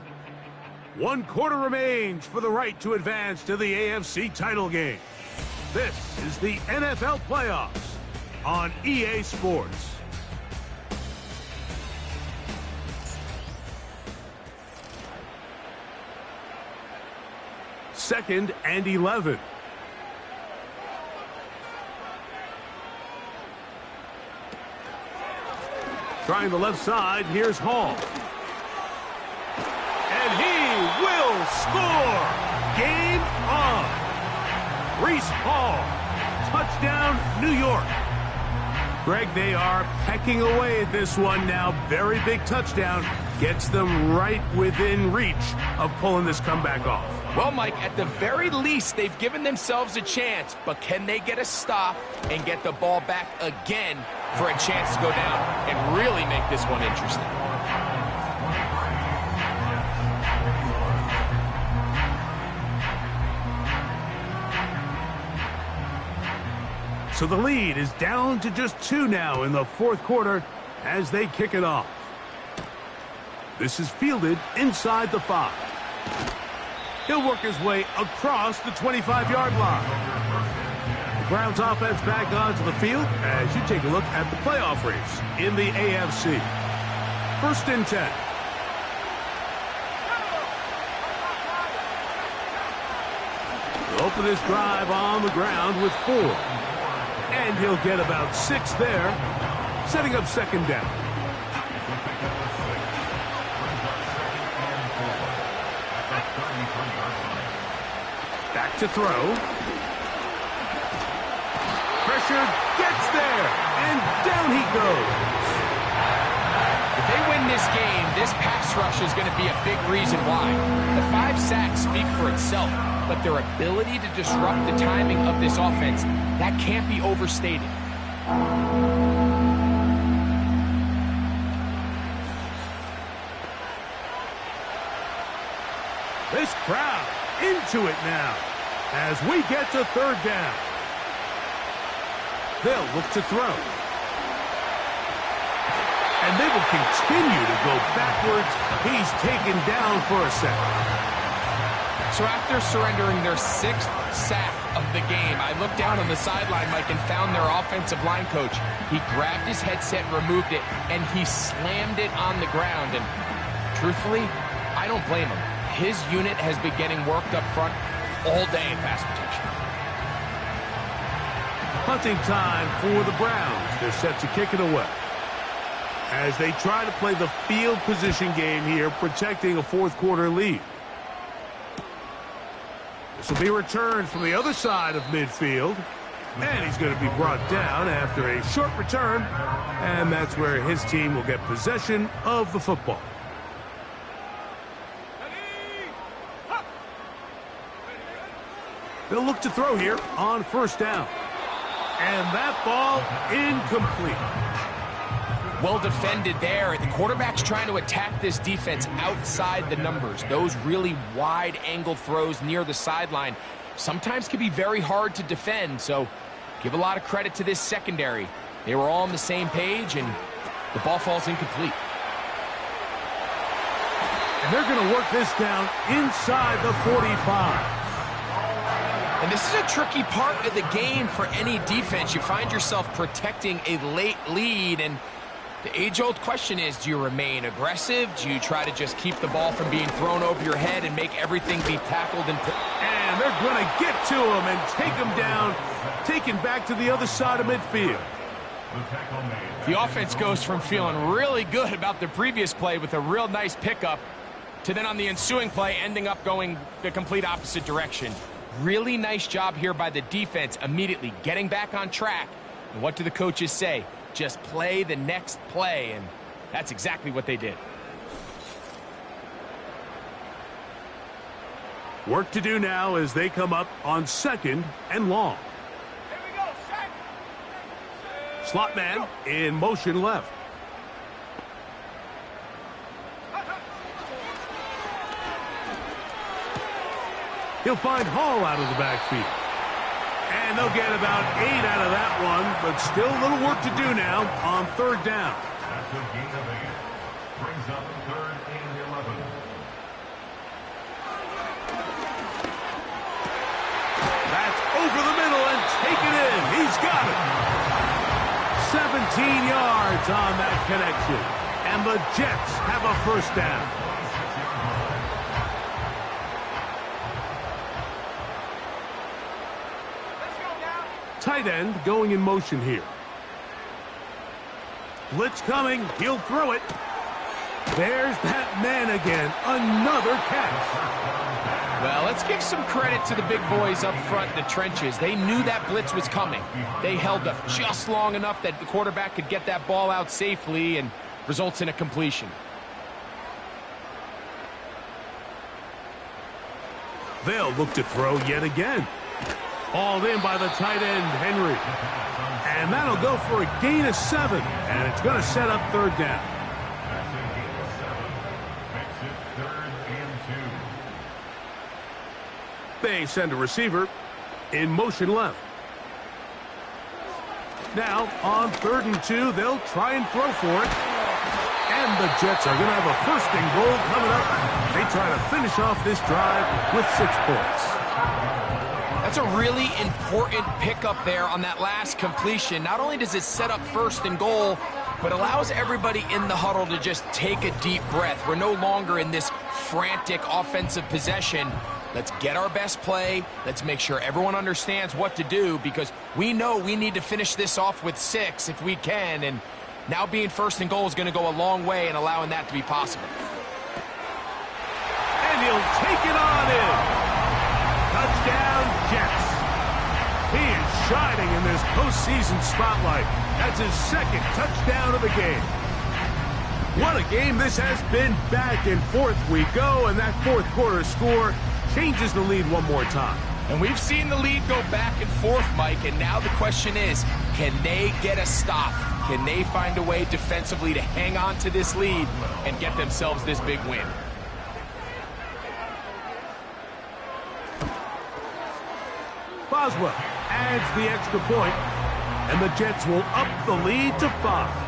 1 quarter remains for the right to advance to the AFC title game. This is the NFL playoffs on EA Sports. Second and 11. Trying the left side, here's Hall. And he will score! Game on! Breece Hall, touchdown, New York. Greg, they are pecking away at this one now. Very big touchdown. Gets them right within reach of pulling this comeback off. Well, Mike, at the very least, they've given themselves a chance, but can they get a stop and get the ball back again for a chance to go down and really make this one interesting? So the lead is down to just 2 now in the 4th quarter as they kick it off. This is fielded inside the 5. He'll work his way across the 25-yard line. The Browns offense back onto the field as you take a look at the playoff race in the AFC. 1st and 10. He'll open this drive on the ground with 4. And he'll get about 6 there, setting up 2nd down. Back to throw. Pressure gets there, and down he goes. If they win this game, this pass rush is going to be a big reason why. The 5 sacks speak for itself, but their ability to disrupt the timing of this offense, that can't be overstated. This crowd into it now as we get to 3rd down. They'll look to throw. And they will continue to go backwards. He's taken down for a second. So after surrendering their 6th sack of the game, I looked down on the sideline, Mike, and found their offensive line coach. He grabbed his headset, removed it, and he slammed it on the ground. And truthfully, I don't blame him. His unit has been getting worked up front all day in pass protection. Punting time for the Browns. They're set to kick it away as they try to play the field position game here, protecting a 4th quarter lead. This will be returned from the other side of midfield. And he's going to be brought down after a short return. And that's where his team will get possession of the football. They'll look to throw here on 1st down. And that ball incomplete. Well defended there. The quarterback's trying to attack this defense outside the numbers. Those really wide angle throws near the sideline sometimes can be very hard to defend. So give a lot of credit to this secondary. They were all on the same page, and the ball falls incomplete. And they're going to work this down inside the 45. And this is a tricky part of the game for any defense. You find yourself protecting a late lead, and the age-old question is, do you remain aggressive? Do you try to just keep the ball from being thrown over your head and make everything be tackled? And they're going to get to him and take him down, taken back to the other side of midfield. The offense goes from feeling really good about the previous play with a real nice pickup to then on the ensuing play ending up going the complete opposite direction. Really nice job here by the defense, immediately getting back on track. And what do the coaches say? Just play the next play, and that's exactly what they did. Work to do now as they come up on 2nd and long. Slot man in motion left. He'll find Hall out of the backfield. And they'll get about 8 out of that one, but still a little work to do now on 3rd down. That's a gain of 8. Brings up 3rd and 11. That's over the middle and taken in. He's got it. 17 yards on that connection. And the Jets have a 1st down. Tight end going in motion here. Blitz coming. He'll throw it. There's that man again. Another catch. Well, let's give some credit to the big boys up front in the trenches. They knew that blitz was coming. They held up just long enough that the quarterback could get that ball out safely and results in a completion. They'll look to throw yet again. Hauled in by the tight end, Henry. And that'll go for a gain of 7. And it's going to set up 3rd down. That's a gain of 7. Makes it 3rd and 2. They send a receiver in motion left. Now, on 3rd and 2, they'll try and throw for it. And the Jets are going to have a 1st and goal coming up. They try to finish off this drive with 6 points. That's a really important pickup there on that last completion. Not only does it set up 1st and goal, but allows everybody in the huddle to just take a deep breath. We're no longer in this frantic offensive possession. Let's get our best play. Let's make sure everyone understands what to do, because we know we need to finish this off with 6 if we can. And now being 1st and goal is going to go a long way in allowing that to be possible. And he'll take it on in. Touchdown, Jets. He is shining in this postseason spotlight. That's his 2nd touchdown of the game. What a game this has been. Back and forth we go, and that 4th quarter score changes the lead one more time. And we've seen the lead go back and forth, Mike, and now the question is, can they get a stop? Can they find a way defensively to hang on to this lead and get themselves this big win? Boswell adds the extra point, and the Jets will up the lead to 5.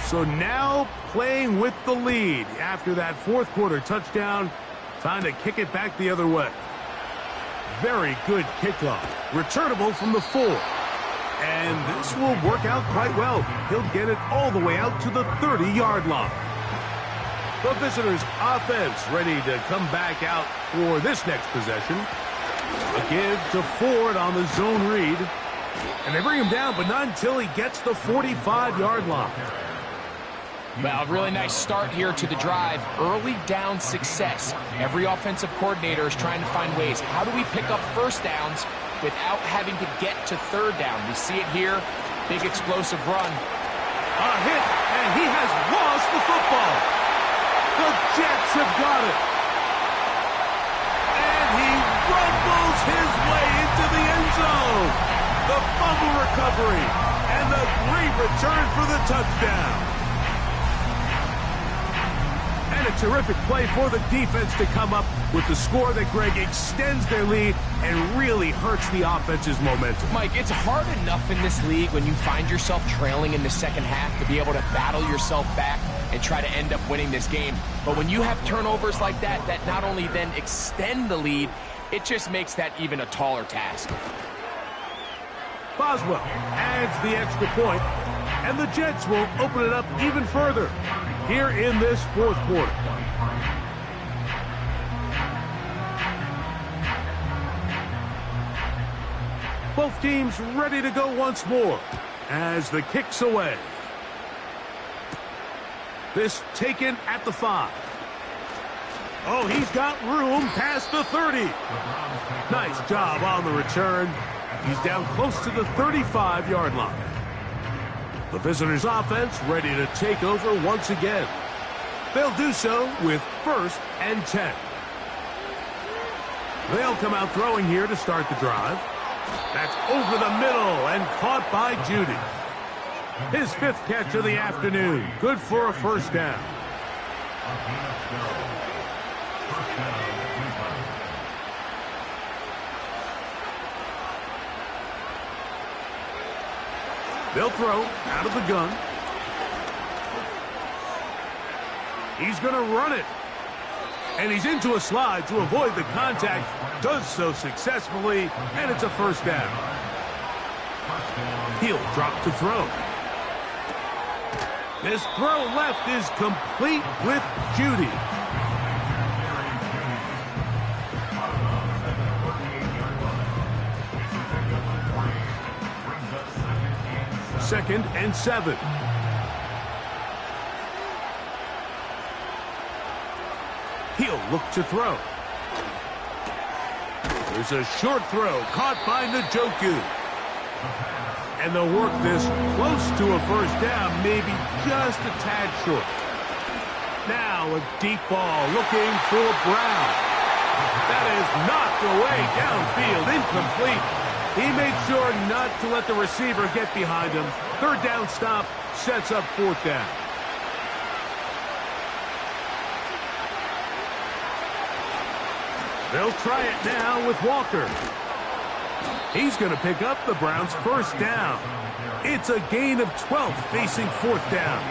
So now playing with the lead after that 4th quarter touchdown. Time to kick it back the other way. Very good kickoff. Returnable from the 4. And this will work out quite well. He'll get it all the way out to the 30-yard line. The visitors' offense ready to come back out for this next possession. A give to Ford on the zone read. And they bring him down, but not until he gets the 45-yard line. Well, really nice start here to the drive. Early down success. Every offensive coordinator is trying to find ways. How do we pick up 1st downs without having to get to 3rd down? We see it here. Big explosive run. A hit, and he has lost the football. The Jets have got it. And he rumbles his way into the end zone. The fumble recovery and the great return for the touchdown. And a terrific play for the defense to come up with the score that, Greg, extends their lead and really hurts the offense's momentum. Mike, it's hard enough in this league when you find yourself trailing in the 2nd half to be able to battle yourself back and try to end up winning this game. But when you have turnovers like that, that not only then extend the lead, it just makes that even a taller task. Boswell adds the extra point, and the Jets will open it up even further here in this 4th quarter. Both teams ready to go once more as the kick's away. This taken at the 5. Oh, he's got room past the 30. Nice job on the return. He's down close to the 35-yard line. The visitors' offense ready to take over once again. They'll do so with 1st and 10. They'll come out throwing here to start the drive. That's over the middle and caught by Judy. His 5th catch of the afternoon. Good for a 1st down. They'll throw out of the gun. He's going to run it. And he's into a slide to avoid the contact. Does so successfully, and it's a 1st down. He'll drop to throw. This throw left is complete with Judy. Second and 7. He'll look to throw. There's a short throw caught by Njoku. And they'll work this close to a 1st down, maybe just a tad short. Now a deep ball looking for Brown. That is knocked away downfield, incomplete. He made sure not to let the receiver get behind him. 3rd down stop sets up 4th down. They'll try it now with Walker. He's going to pick up the Browns' 1st down. It's a gain of 12 facing 4th down.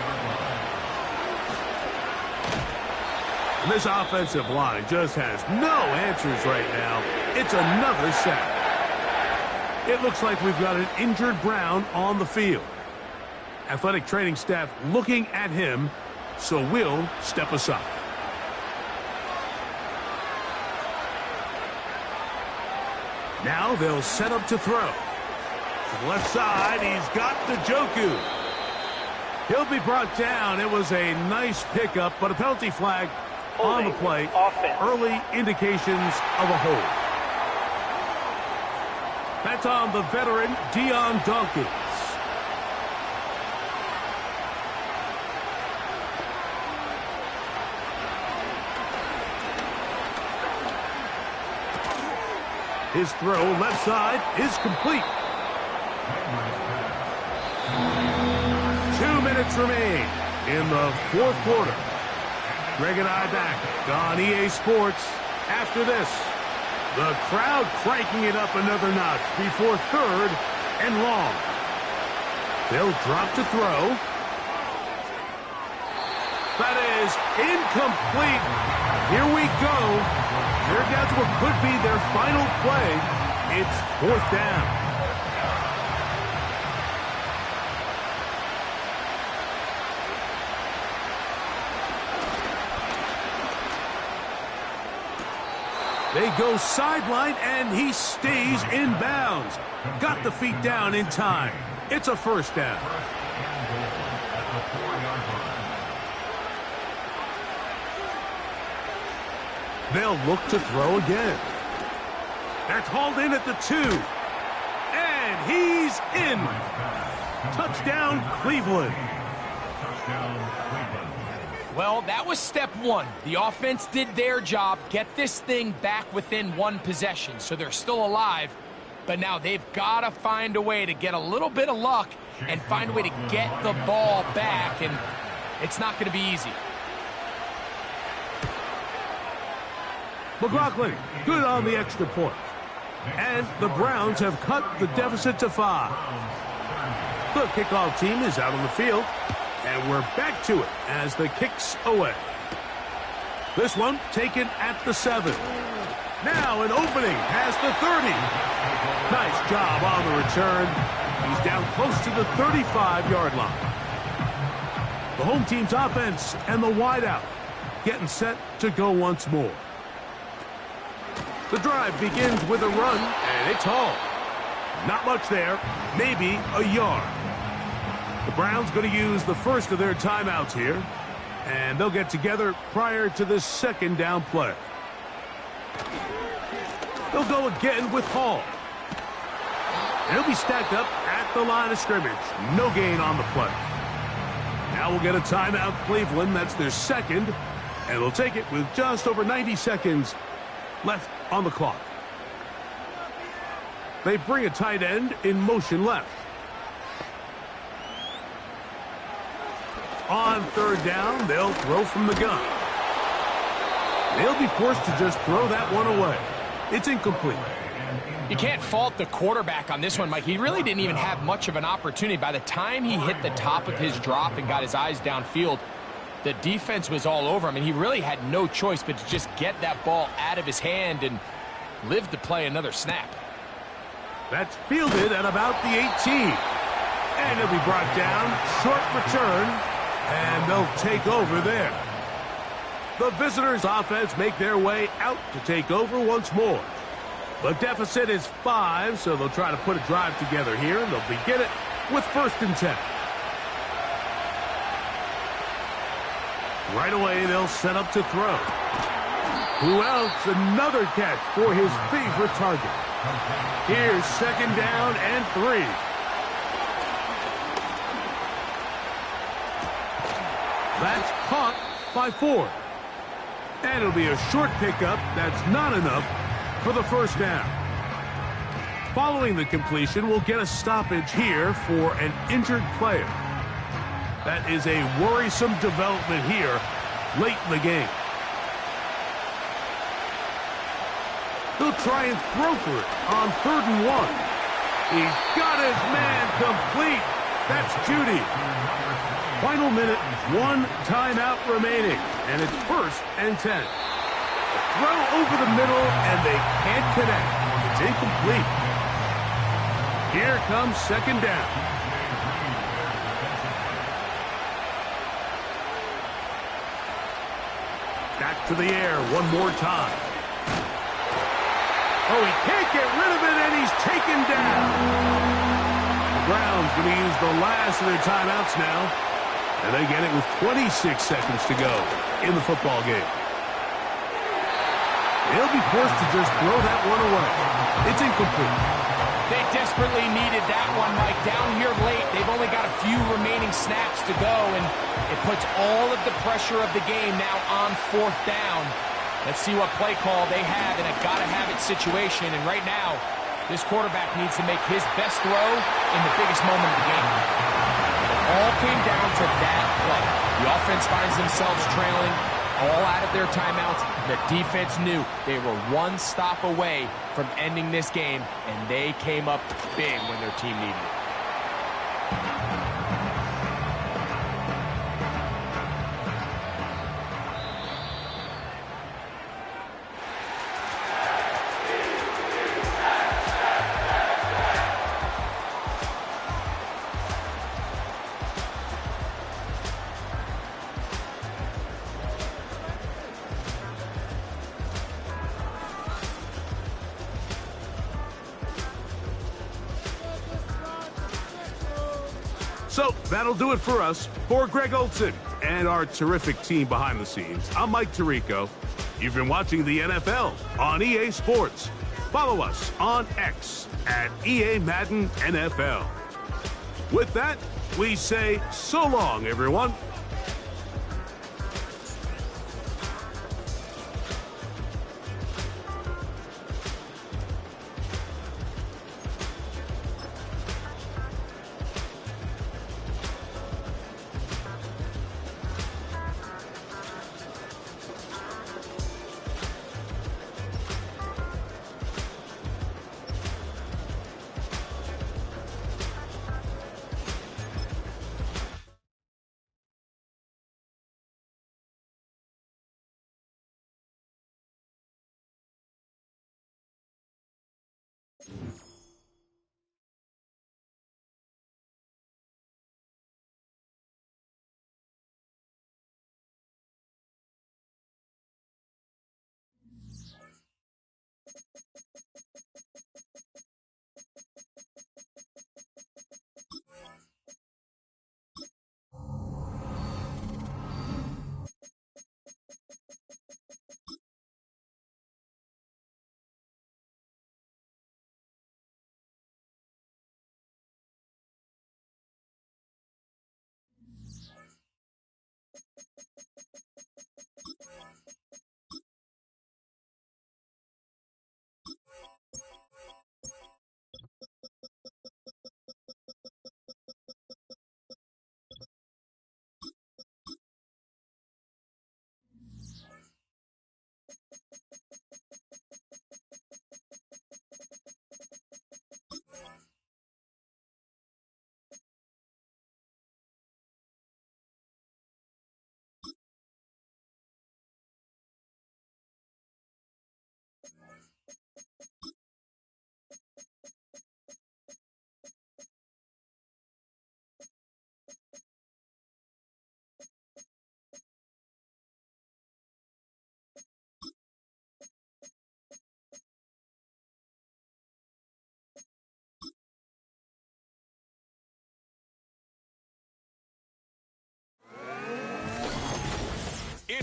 And this offensive line just has no answers right now. It's another sack. It looks like we've got an injured Brown on the field. Athletic training staff looking at him, so we'll step aside. Now they'll set up to throw. To the left side, he's got Njoku. He'll be brought down. It was a nice pickup, but a penalty flag on the play. Early indications of a hold. That's on the veteran Dion Dawkins. His throw left side is complete. 2 minutes remain in the 4th quarter. Greg and I back on EA Sports after this. The crowd cranking it up another notch before 3rd and long. They'll drop to throw. That is incomplete. Here we go. They're down to what could be their final play. It's 4th down. They go sideline, and he stays in bounds. Got the feet down in time. It's a 1st down. They'll look to throw again. That's hauled in at the 2. And he's in. Touchdown, Cleveland. Well, that was step 1. The offense did their job, get this thing back within 1 possession, so they're still alive. But now they've got to find a way to get a little bit of luck and find a way to get the ball back, and it's not going to be easy. McLaughlin, good on the extra point. And the Browns have cut the deficit to 5. The kickoff team is out on the field, and we're back to it as the kick's away. This one taken at the 7. Now an opening past the 30. Nice job on the return. He's down close to the 35-yard line. The home team's offense and the wideout getting set to go once more. The drive begins with a run, and it's hauled. Not much there, maybe a yard. The Browns going to use the first of their timeouts here, and they'll get together prior to this 2nd down play. They'll go again with Hall. And he'll be stacked up at the line of scrimmage. No gain on the play. Now we'll get a timeout, Cleveland. That's their second. And they'll take it with just over 90 seconds left on the clock. They bring a tight end in motion left. On third down, they'll throw from the gun. They'll be forced to just throw that one away. It's incomplete. You can't fault the quarterback on this one, Mike. He really didn't even have much of an opportunity. By the time he hit the top of his drop and got his eyes downfield, the defense was all over him, and he really had no choice but to just get that ball out of his hand and live to play another snap. That's fielded at about the 18. And he'll be brought down. Short return. And they'll take over there. The visitors' offense make their way out to take over once more. The deficit is 5, so they'll try to put a drive together here, and they'll begin it with 1st and 10. Right away, they'll set up to throw. Who else? Another catch for his favorite target. Here's 2nd down and 3. That's caught by Ford. And it'll be a short pickup. That's not enough for the 1st down. Following the completion, we'll get a stoppage here for an injured player. That is a worrisome development here late in the game. They'll try and throw for it on 3rd and 1. He's got his man complete. That's Judy. Final minute, 1 timeout remaining, and it's 1st and 10. A throw over the middle, and they can't connect. It's incomplete. Here comes 2nd down. Back to the air one more time. Oh, he can't get rid of it, and he's taken down. The Browns going to use the last of their timeouts now. And they get it with 26 seconds to go in the football game. They'll be forced to just throw that one away. It's incomplete. They desperately needed that one, Mike. Down here late, they've only got a few remaining snaps to go, and it puts all of the pressure of the game now on 4th down. Let's see what play call they have in a gotta-have-it situation. And right now, this quarterback needs to make his best throw in the biggest moment of the game. All came down to that play. The offense finds themselves trailing, all out of their timeouts. The defense knew they were one stop away from ending this game, and they came up big when their team needed it. So that'll do it for us. For Greg Olson and our terrific team behind the scenes, I'm Mike Tirico. You've been watching the NFL on EA Sports. Follow us on X at EA Madden NFL. With that, we say so long, everyone.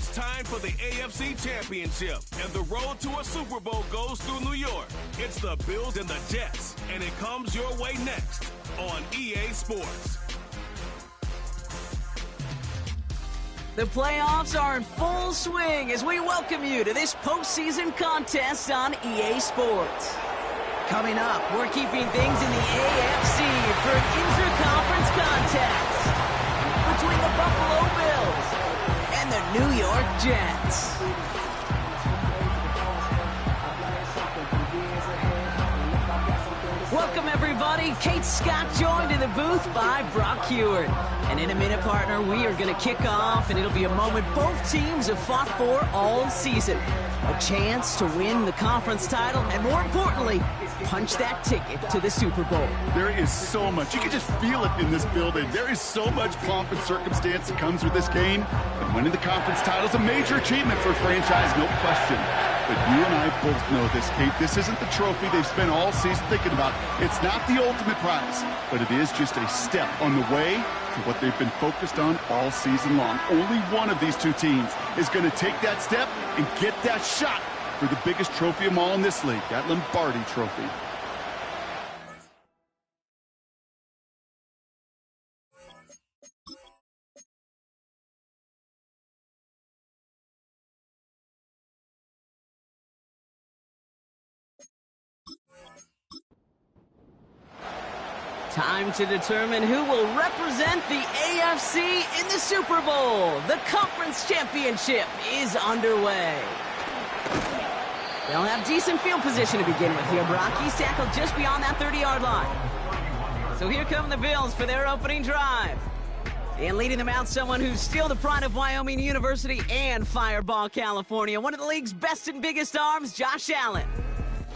It's time for the AFC Championship, and the road to a Super Bowl goes through New York. It's the Bills and the Jets, and it comes your way next on EA Sports. The playoffs are in full swing as we welcome you to this postseason contest on EA Sports. Coming up, we're keeping things in the AFC for an inter-conference contest between the Buffalo Bills and the New York Jets. Welcome, everybody. Kate Scott joined in the booth by Brock Hewitt. And in a minute, partner, we are going to kick off, and it'll be a moment both teams have fought for all season. A chance to win the conference title, and more importantly, punch that ticket to the Super Bowl. There is so much. You can just feel it in this building. There is so much pomp and circumstance that comes with this game. And winning the conference title is a major achievement for a franchise, no question. But you and I both know this, Kate. This isn't the trophy they've spent all season thinking about. It's not the ultimate prize, but it is just a step on the way to what they've been focused on all season long. Only one of these two teams is going to take that step and get that shot for the biggest trophy of them all in this league, that Lombardi Trophy. Time to determine who will represent the AFC in the Super Bowl. The conference championship is underway. They'll have decent field position to begin with here. Brock, he's tackled just beyond that 30-yard line. So here come the Bills for their opening drive. And leading them out, someone who's still the pride of Wyoming University and Fireball, California. One of the league's best and biggest arms, Josh Allen.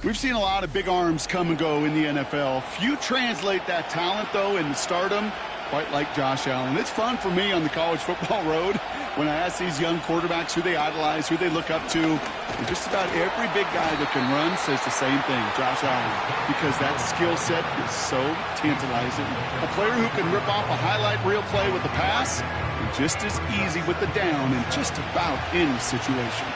We've seen a lot of big arms come and go in the NFL. Few translate that talent, though, into stardom, quite like Josh Allen. It's fun for me on the college football road when I ask these young quarterbacks who they idolize, who they look up to. And just about every big guy that can run says the same thing, Josh Allen, because that skill set is so tantalizing. A player who can rip off a highlight reel play with the pass, and just as easy with the down in just about any situation.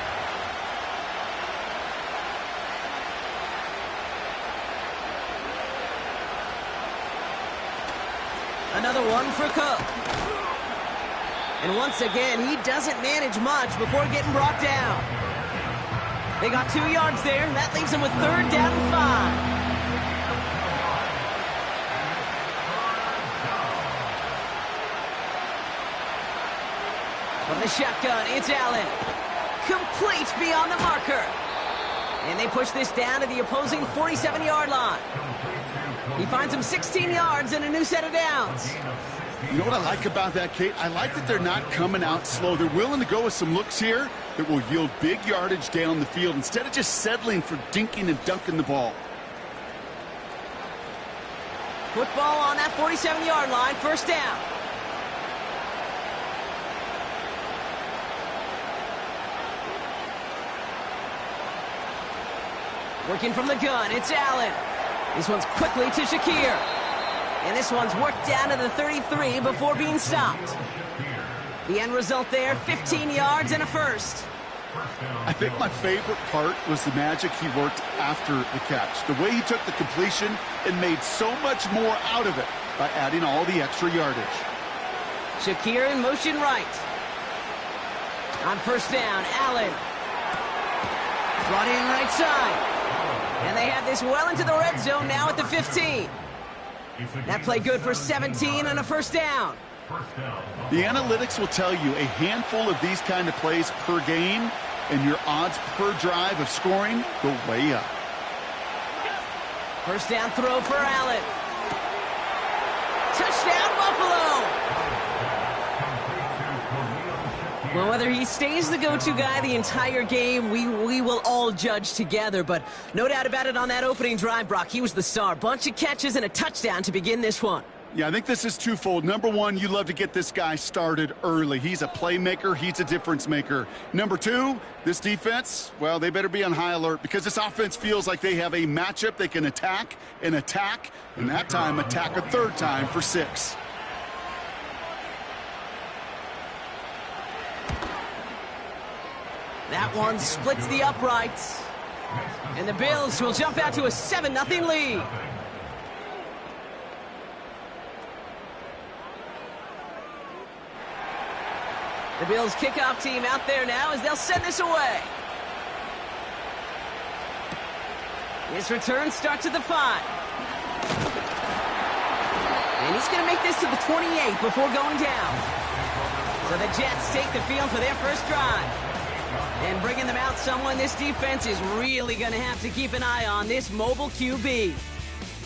Another one for Cook. And once again, he doesn't manage much before getting brought down. They got 2 yards there, and that leaves them with 3rd down and 5. From the shotgun, it's Allen. Complete beyond the marker. And they push this down to the opposing 47-yard line. He finds him 16 yards and a new set of downs. You know what I like about that, Kate? I like that they're not coming out slow. They're willing to go with some looks here that will yield big yardage down the field instead of just settling for dinking and dunking the ball. Football on that 47-yard line, 1st down. Working from the gun, it's Allen. This one's quickly to Shakir. And this one's worked down to the 33 before being stopped. The end result there, 15 yards and a 1st. I think my favorite part was the magic he worked after the catch. The way he took the completion and made so much more out of it by adding all the extra yardage. Shakir in motion right. On 1st down, Allen. Brought in right side. And they have this well into the red zone now at the 15. That play good for 17 and a 1st down. The analytics will tell you a handful of these kind of plays per game, and your odds per drive of scoring go way up. 1st down throw for Allen. Touchdown, Buffalo! Well, whether he stays the go-to guy the entire game, we will all judge together. But no doubt about it on that opening drive, Brock, he was the star. Bunch of catches and a touchdown to begin this one. Yeah, I think this is twofold. Number one, you love to get this guy started early. He's a playmaker. He's a difference maker. Number two, this defense, well, they better be on high alert because this offense feels like they have a matchup they can attack, and that time attack a 3rd time for 6. That one splits the uprights. And the Bills will jump out to a 7-0 lead. The Bills kickoff team out there now as they'll send this away. His return starts at the 5. And he's going to make this to the 28 before going down. So the Jets take the field for their first drive. And bringing them out someone this defense is really going to have to keep an eye on, this mobile QB.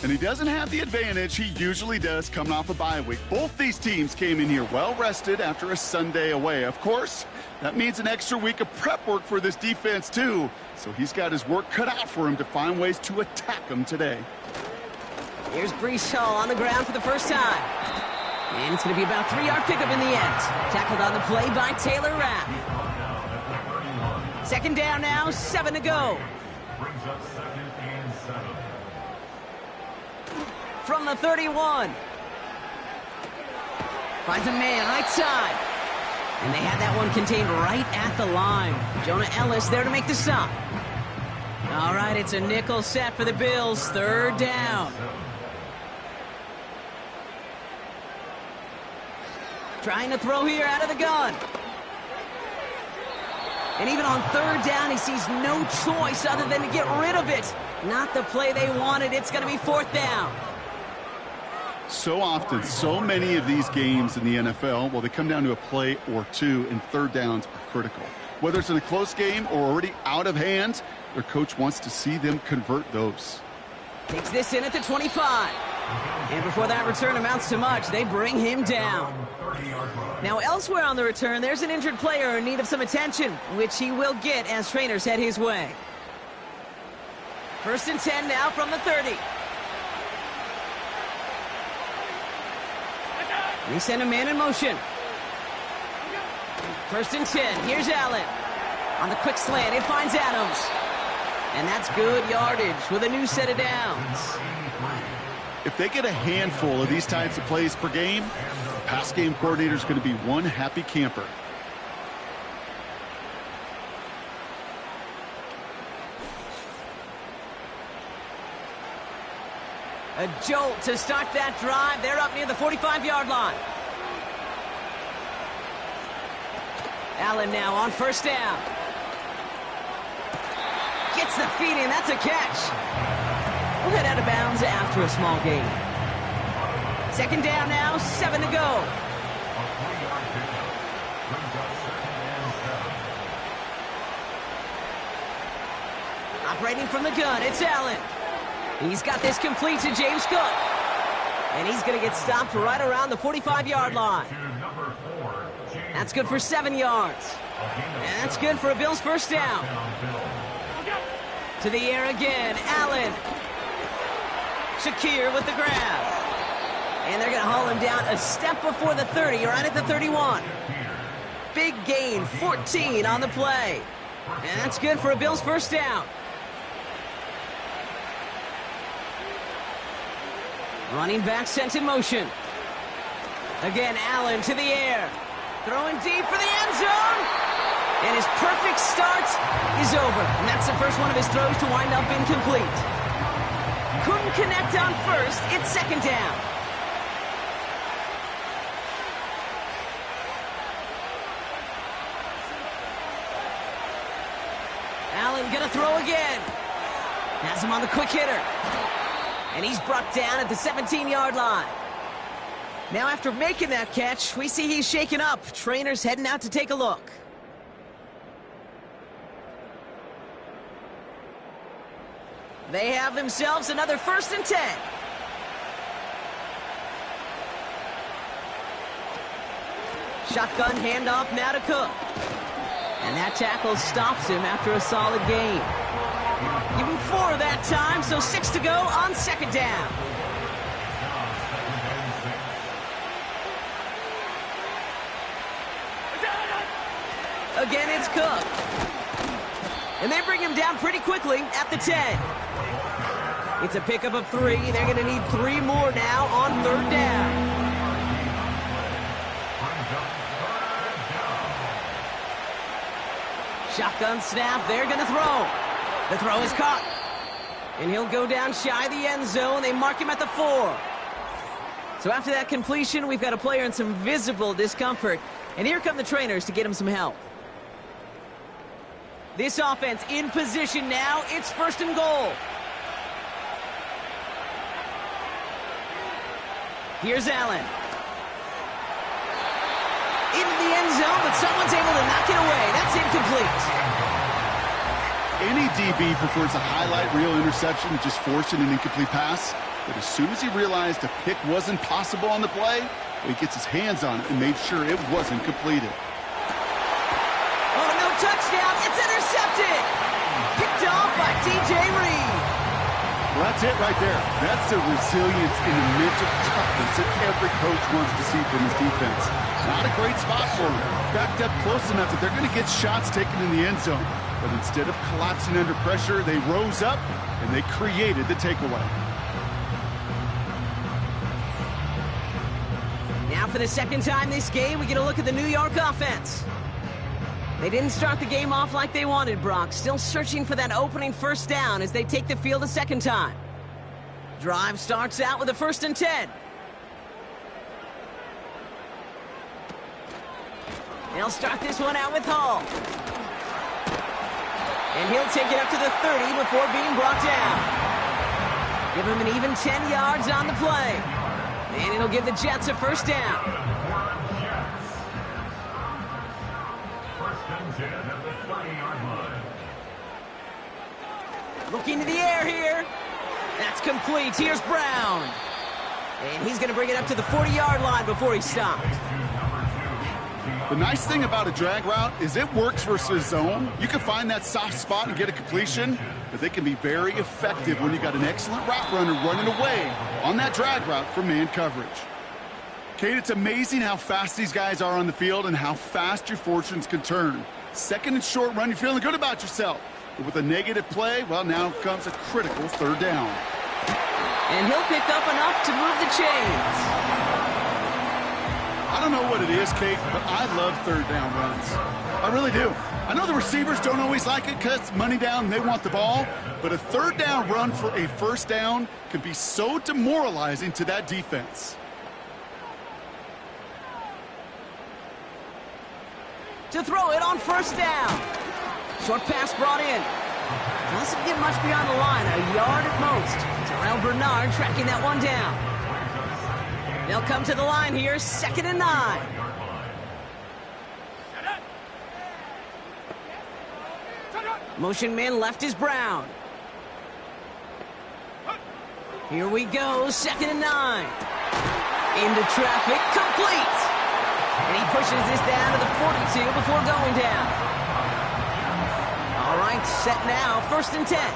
And he doesn't have the advantage he usually does coming off a bye week. Both these teams came in here well-rested after a Sunday away. Of course, that means an extra week of prep work for this defense, too. So he's got his work cut out for him to find ways to attack them today. Here's Breece Hall on the ground for the first time. And it's going to be about a 3-yard pickup in the end. Tackled on the play by Taylor Rapp. Second down now, 7 to go. Brings up 2nd and 7. From the 31. Finds a man right side. And they had that one contained right at the line. Jonah Ellis there to make the stop. All right, it's a nickel set for the Bills. 3rd down. Trying to throw here out of the gun. And even on 3rd down, he sees no choice other than to get rid of it. Not the play they wanted. It's going to be 4th down. So often, so many of these games in the NFL, well, they come down to a play or two, and 3rd downs are critical. Whether it's in a close game or already out of hand, their coach wants to see them convert those. Takes this in at the 25. And before that return amounts to much, they bring him down. Now, elsewhere on the return, there's an injured player in need of some attention, which he will get as trainers head his way. 1st and 10 now from the 30. We send a man in motion. 1st and 10. Here's Allen. On the quick slant, it finds Adams. And that's good yardage with a new set of downs. If they get a handful of these types of plays per game, the pass game coordinator is going to be one happy camper. A jolt to start that drive. They're up near the 45-yard line. Allen now on 1st down. Gets the feet in. That's a catch. We'll head out of bounds after a small gain. 2nd down now, 7 to go. Operating from the gun, it's Allen. He's got this complete to James Cook. And he's going to get stopped right around the 45-yard line. That's good for 7 yards. And that's good for a Bills 1st down. To the air again, Allen. Shakir with the grab. And they're going to haul him down a step before the 30, right at the 31. Big gain, 14 on the play. And that's good for a Bills 1st down. Running back sent in motion. Again, Allen to the air. Throwing deep for the end zone. And his perfect start is over. And that's the first one of his throws to wind up incomplete. Couldn't connect on 1st. It's 2nd down. Allen gonna throw again. Has him on the quick hitter. And he's brought down at the 17-yard line. Now after making that catch, we see he's shaken up. Trainers heading out to take a look. They have themselves another 1st and 10. Shotgun handoff now to Cook. And that tackle stops him after a solid gain. Give him 4 that time, so 6 to go on 2nd down. Again, it's Cook. And they bring him down pretty quickly at the 10. It's a pickup of 3. They're going to need 3 more now on 3rd down. Shotgun snap, they're going to throw. The throw is caught. And he'll go down shy of the end zone. They mark him at the 4. So after that completion, we've got a player in some visible discomfort. And here come the trainers to get him some help. This offense in position now. It's 1st and goal. Here's Allen. Into the end zone, but someone's able to knock it away. That's incomplete. Any DB prefers a highlight reel interception, just forcing an incomplete pass. But as soon as he realized a pick wasn't possible on the play, he gets his hands on it and made sure it wasn't completed. Oh, no touchdown. It's intercepted. Picked off by DJ Reed. Well, that's it right there. That's the resilience and the mental toughness that every coach wants to see from his defense. Not a great spot for him. Backed up close enough that they're going to get shots taken in the end zone. But instead of collapsing under pressure, they rose up and they created the takeaway. Now for the second time this game, we get a look at the New York offense. They didn't start the game off like they wanted, Brock. Still searching for that opening 1st down as they take the field a second time. Drive starts out with a 1st and 10. They'll start this one out with Hall. And he'll take it up to the 30 before being brought down. Give him an even 10 yards on the play. And it'll give the Jets a 1st down. Looking to the air here. That's complete. Here's Brown. And he's going to bring it up to the 40-yard line before he stopped. The nice thing about a drag route is it works versus zone. You can find that soft spot and get a completion, but they can be very effective when you got an excellent route runner running away on that drag route for man coverage. Kate, it's amazing how fast these guys are on the field and how fast your fortunes can turn. 2nd and short run, you're feeling good about yourself. But with a negative play, well, now comes a critical 3rd down. And he'll pick up enough to move the chains. I don't know what it is, Kate, but I love 3rd down runs. I really do. I know the receivers don't always like it because money down, they want the ball. But a 3rd down run for a 1st down can be so demoralizing to that defense. To throw it on 1st down. Short pass brought in. Doesn't get much beyond the line, a yard at most. Terrell Bernard tracking that one down. They'll come to the line here, 2nd and 9. Motion man left is Brown. Here we go, 2nd and 9. Into traffic, complete. And he pushes this down to the 42 before going down. All right, set now, 1st and 10.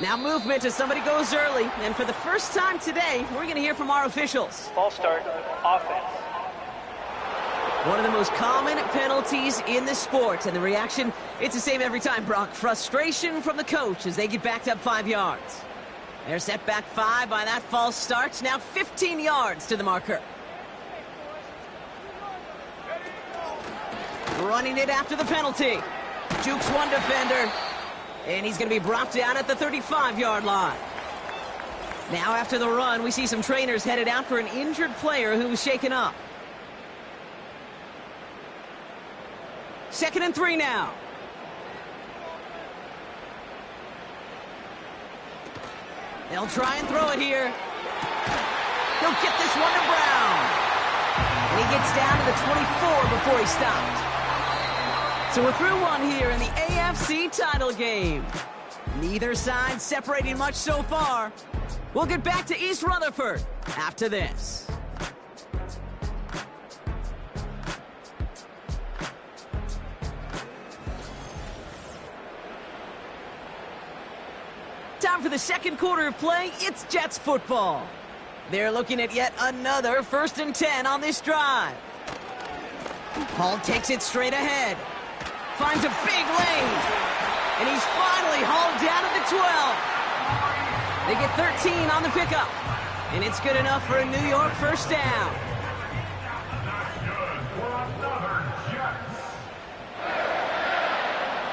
Now movement as somebody goes early. And for the first time today, we're going to hear from our officials. False start, offense. One of the most common penalties in the sport. And the reaction, it's the same every time, Brock. Frustration from the coach as they get backed up 5 yards. They're set back 5 by that false start. Now 15 yards to the marker. Running it after the penalty. Jukes one defender. And he's going to be brought down at the 35-yard line. Now after the run, we see some trainers headed out for an injured player who was shaken up. 2nd and 3 now. They'll try and throw it here. He'll get this one to Brown. And he gets down to the 24 before he stopped. So we're through one here in the AFC title game. Neither side separating much so far. We'll get back to East Rutherford after this. Time for the second quarter of play. It's Jets football. They're looking at yet another 1st and 10 on this drive. Hall takes it straight ahead. Finds a big lane. And he's finally hauled down at the 12. They get 13 on the pickup. And it's good enough for a New York first down. That's good for another Jets.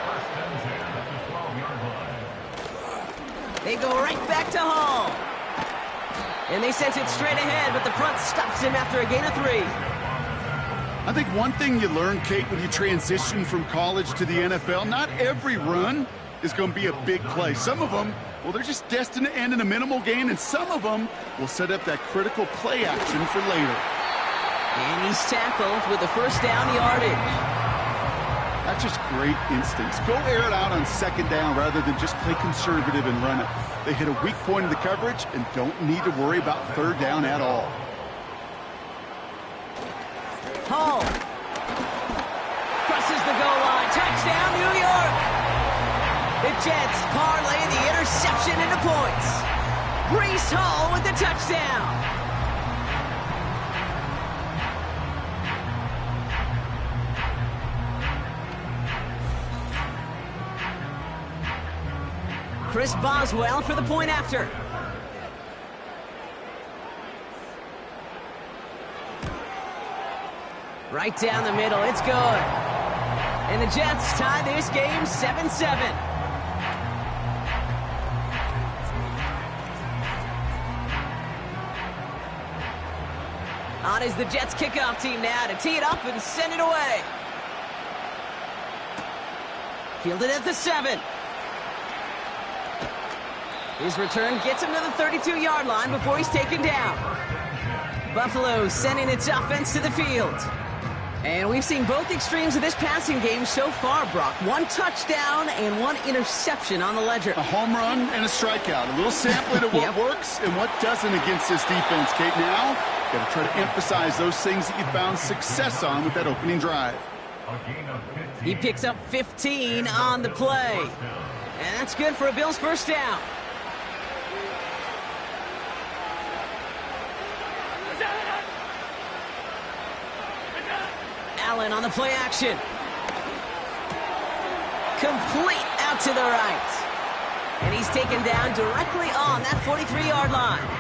First and 10 at the 12-yard line. They go right back to Hall. And they sent it straight ahead, but the front stops him after a gain of 3. I think one thing you learn, Kate, when you transition from college to the NFL, not every run is going to be a big play. Some of them, well, they're just destined to end in a minimal gain, and some of them will set up that critical play action for later. And he's tackled with the first down yardage. That's just great instincts. Go air it out on second down rather than just play conservative and run it. They hit a weak point in the coverage and don't need to worry about third down at all. Hall crosses the goal line. Touchdown, New York. The Jets parlay the interception into points. Breece Hall with the touchdown. Chris Boswell for the point after. Right down the middle, it's good. And the Jets tie this game 7-7. On is the Jets kickoff team now to tee it up and send it away. Fielded at the 7. His return gets him to the 32-yard line before he's taken down. Buffalo sending its offense to the field. And we've seen both extremes of this passing game so far, Brock. 1 touchdown and 1 interception on the ledger. A home run and a strikeout. A little sampling of what works and what doesn't against this defense, Kate. Now, got to try to emphasize those things that you found success on with that opening drive. He picks up 15 on the play. And that's good for a Bills first down. Allen on the play action. Complete out to the right. And he's taken down directly on that 43-yard line.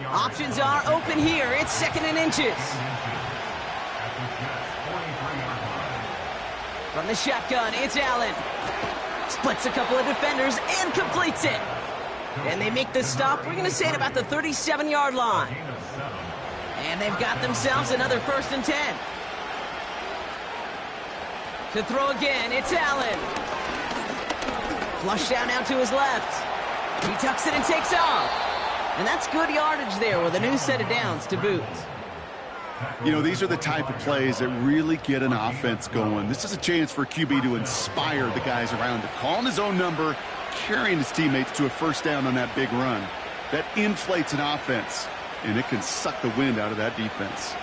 Options are open here. It's 2nd and inches. From the shotgun, it's Allen. Splits a couple of defenders and completes it. And they make the stop. We're going to say at about the 37-yard line. And they've got themselves another 1st and 10. To throw again, it's Allen. Flush down now to his left. He tucks it and takes off. And that's good yardage there with a new set of downs to boot. You know, these are the type of plays that really get an offense going. This is a chance for a QB to inspire the guys around him. Calling his own number, carrying his teammates to a 1st down on that big run. That inflates an offense, and it can suck the wind out of that defense.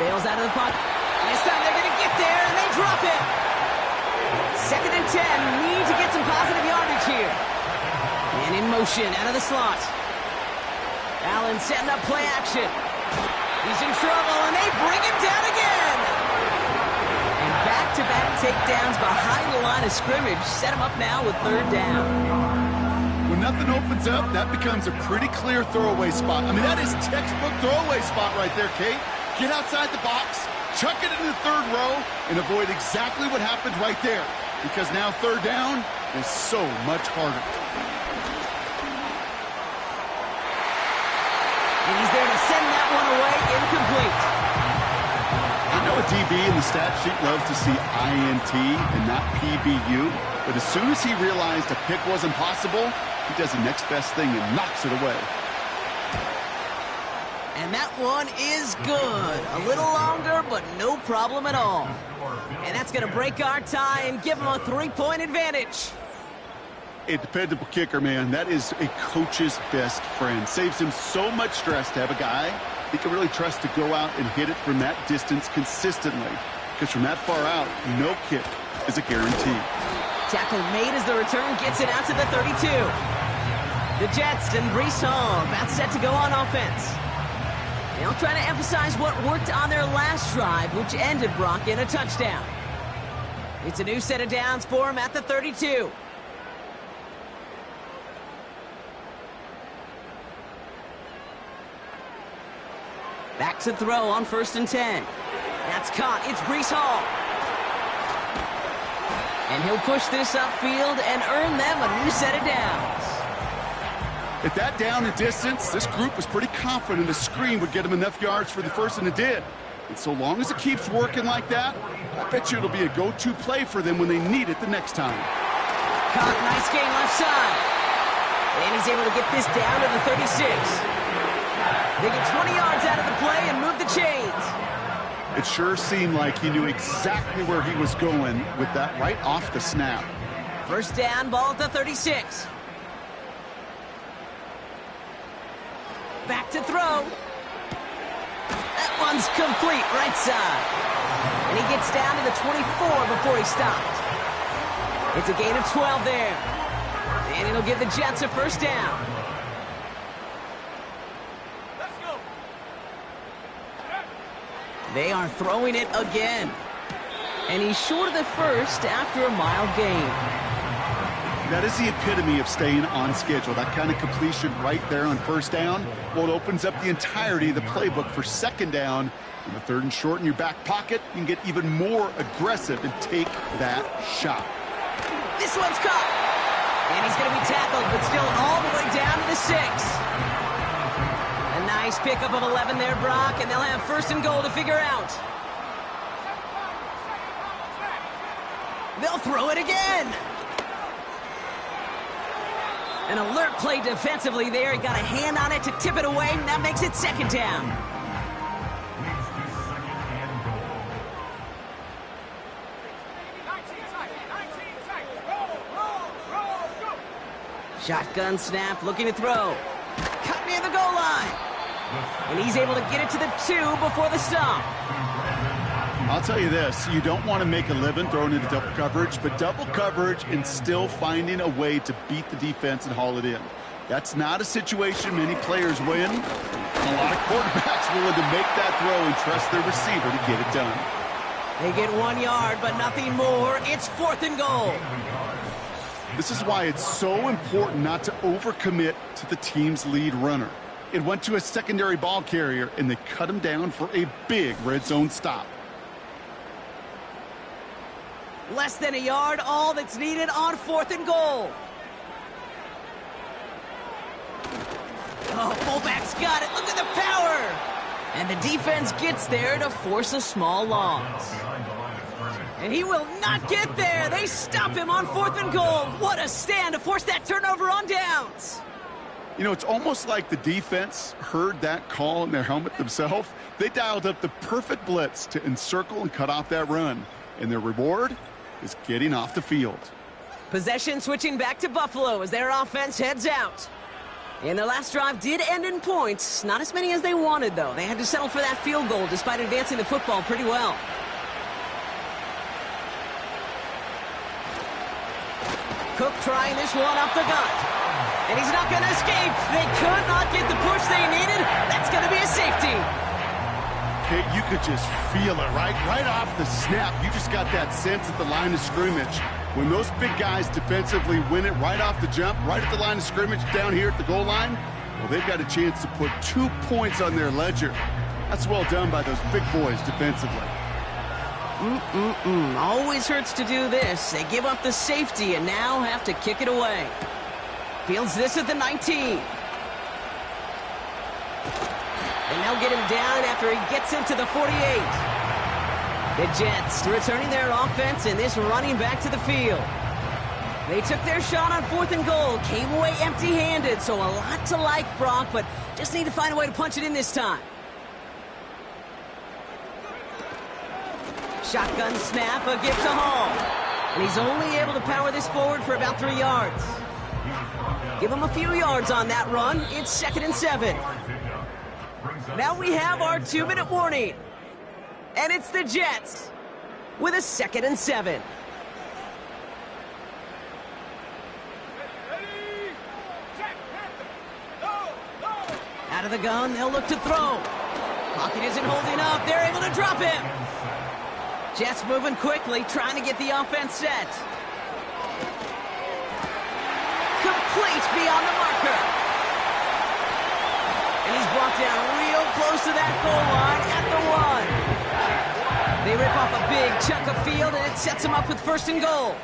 Bails out of the pocket. This time they're going to get there, and they drop it. 2nd and 10. Need to get some positive yardage here. And in motion, out of the slot. Allen setting up play action. He's in trouble, and they bring him down again. And back-to-back takedowns behind the line of scrimmage set him up now with 3rd down. When nothing opens up, that becomes a pretty clear throwaway spot. I mean, that is textbook throwaway spot right there, Kate. Get outside the box, chuck it in the 3rd row, and avoid exactly what happened right there. Because now 3rd down is so much harder. And he's there to send that one away, incomplete. I know a DB in the stat sheet loves to see INT and not PBU, but as soon as he realized a pick wasn't possible, he does the next best thing and knocks it away. And that one is good. A little longer, but no problem at all. And that's going to break our tie and give them a 3-point advantage. A dependable kicker, man. That is a coach's best friend. Saves him so much stress to have a guy he can really trust to go out and hit it from that distance consistently. Because from that far out, no kick is a guarantee. Tackle made as the return gets it out to the 32. The Jets and Breece Hall about set to go on offense. They'll try to emphasize what worked on their last drive, which ended Brock in a touchdown. It's a new set of downs for him at the 32. Back to throw on 1st and 10. That's caught. It's Breece Hall. And he'll push this upfield and earn them a new set of downs. At that down and distance, this group was pretty confident the screen would get them enough yards for the 1st, and it did. And so long as it keeps working like that, I bet you it'll be a go-to play for them when they need it the next time. Caught, nice game left side. And he's able to get this down to the 36. They get 20 yards out of the play and move the chains. It sure seemed like he knew exactly where he was going with that right off the snap. 1st down, ball at the 36. Back to throw. That one's complete, right side. And he gets down to the 24 before he stopped. It's a gain of 12 there. And it'll give the Jets a 1st down. They are throwing it again. And he's short of the 1st after a mild gain. That is the epitome of staying on schedule. That kind of completion right there on 1st down. Well, it opens up the entirety of the playbook for 2nd down. In the 3rd and short in your back pocket, you can get even more aggressive and take that shot. This one's caught. And he's going to be tackled, but still all the way down to the 6. A nice pickup of 11 there, Brock, and they'll have 1st and goal to figure out. They'll throw it again. An alert play defensively there. He got a hand on it to tip it away, and that makes it 2nd down. Shotgun snap, looking to throw. Cut near the goal line. And he's able to get it to the 2 before the stop. I'll tell you this, you don't want to make a living throwing into double coverage, but double coverage and still finding a way to beat the defense and haul it in. That's not a situation many players win. And a lot of quarterbacks willing to make that throw and trust their receiver to get it done. They get 1 yard, but nothing more. It's 4th and goal. This is why it's so important not to overcommit to the team's lead runner. It went to a secondary ball carrier, and they cut him down for a big red zone stop. Less than a yard, all that's needed on 4th and goal. Oh, fullback's got it. Look at the power. And the defense gets there to force a small loss. And he will not get there. They stop him on 4th and goal. What a stand to force that turnover on downs. You know, it's almost like the defense heard that call in their helmet themselves. They dialed up the perfect blitz to encircle and cut off that run. And their reward is getting off the field. Possession switching back to Buffalo as their offense heads out. And their last drive did end in points. Not as many as they wanted, though. They had to settle for that field goal despite advancing the football pretty well. Cook trying this one up the gut. And he's not going to escape. They could not get the push they needed. That's going to be a safety. Okay, you could just feel it, right? Right off the snap, you just got that sense at the line of scrimmage. When those big guys defensively win it right off the jump, right at the line of scrimmage down here at the goal line, well, they've got a chance to put 2 points on their ledger. That's well done by those big boys defensively. Always hurts to do this. They give up the safety and now have to kick it away. Fields this at the 19. And they'll get him down after he gets into the 48. The Jets returning their offense and this running back to the field. They took their shot on 4th and goal, came away empty-handed, so a lot to like, Brock, but just need to find a way to punch it in this time. Shotgun snap, a gift to Hall. And he's only able to power this forward for about 3 yards. Give him a few yards on that run. It's 2nd and 7. Now we have our 2-minute warning. And it's the Jets with a 2nd and 7. Out of the gun, they'll look to throw. Pocket isn't holding up. They're able to drop him. Jets moving quickly, trying to get the offense set. Complete beyond the marker. And he's brought down real close to that goal line at the 1. They rip off a big chunk of field, and it sets them up with 1st and goal.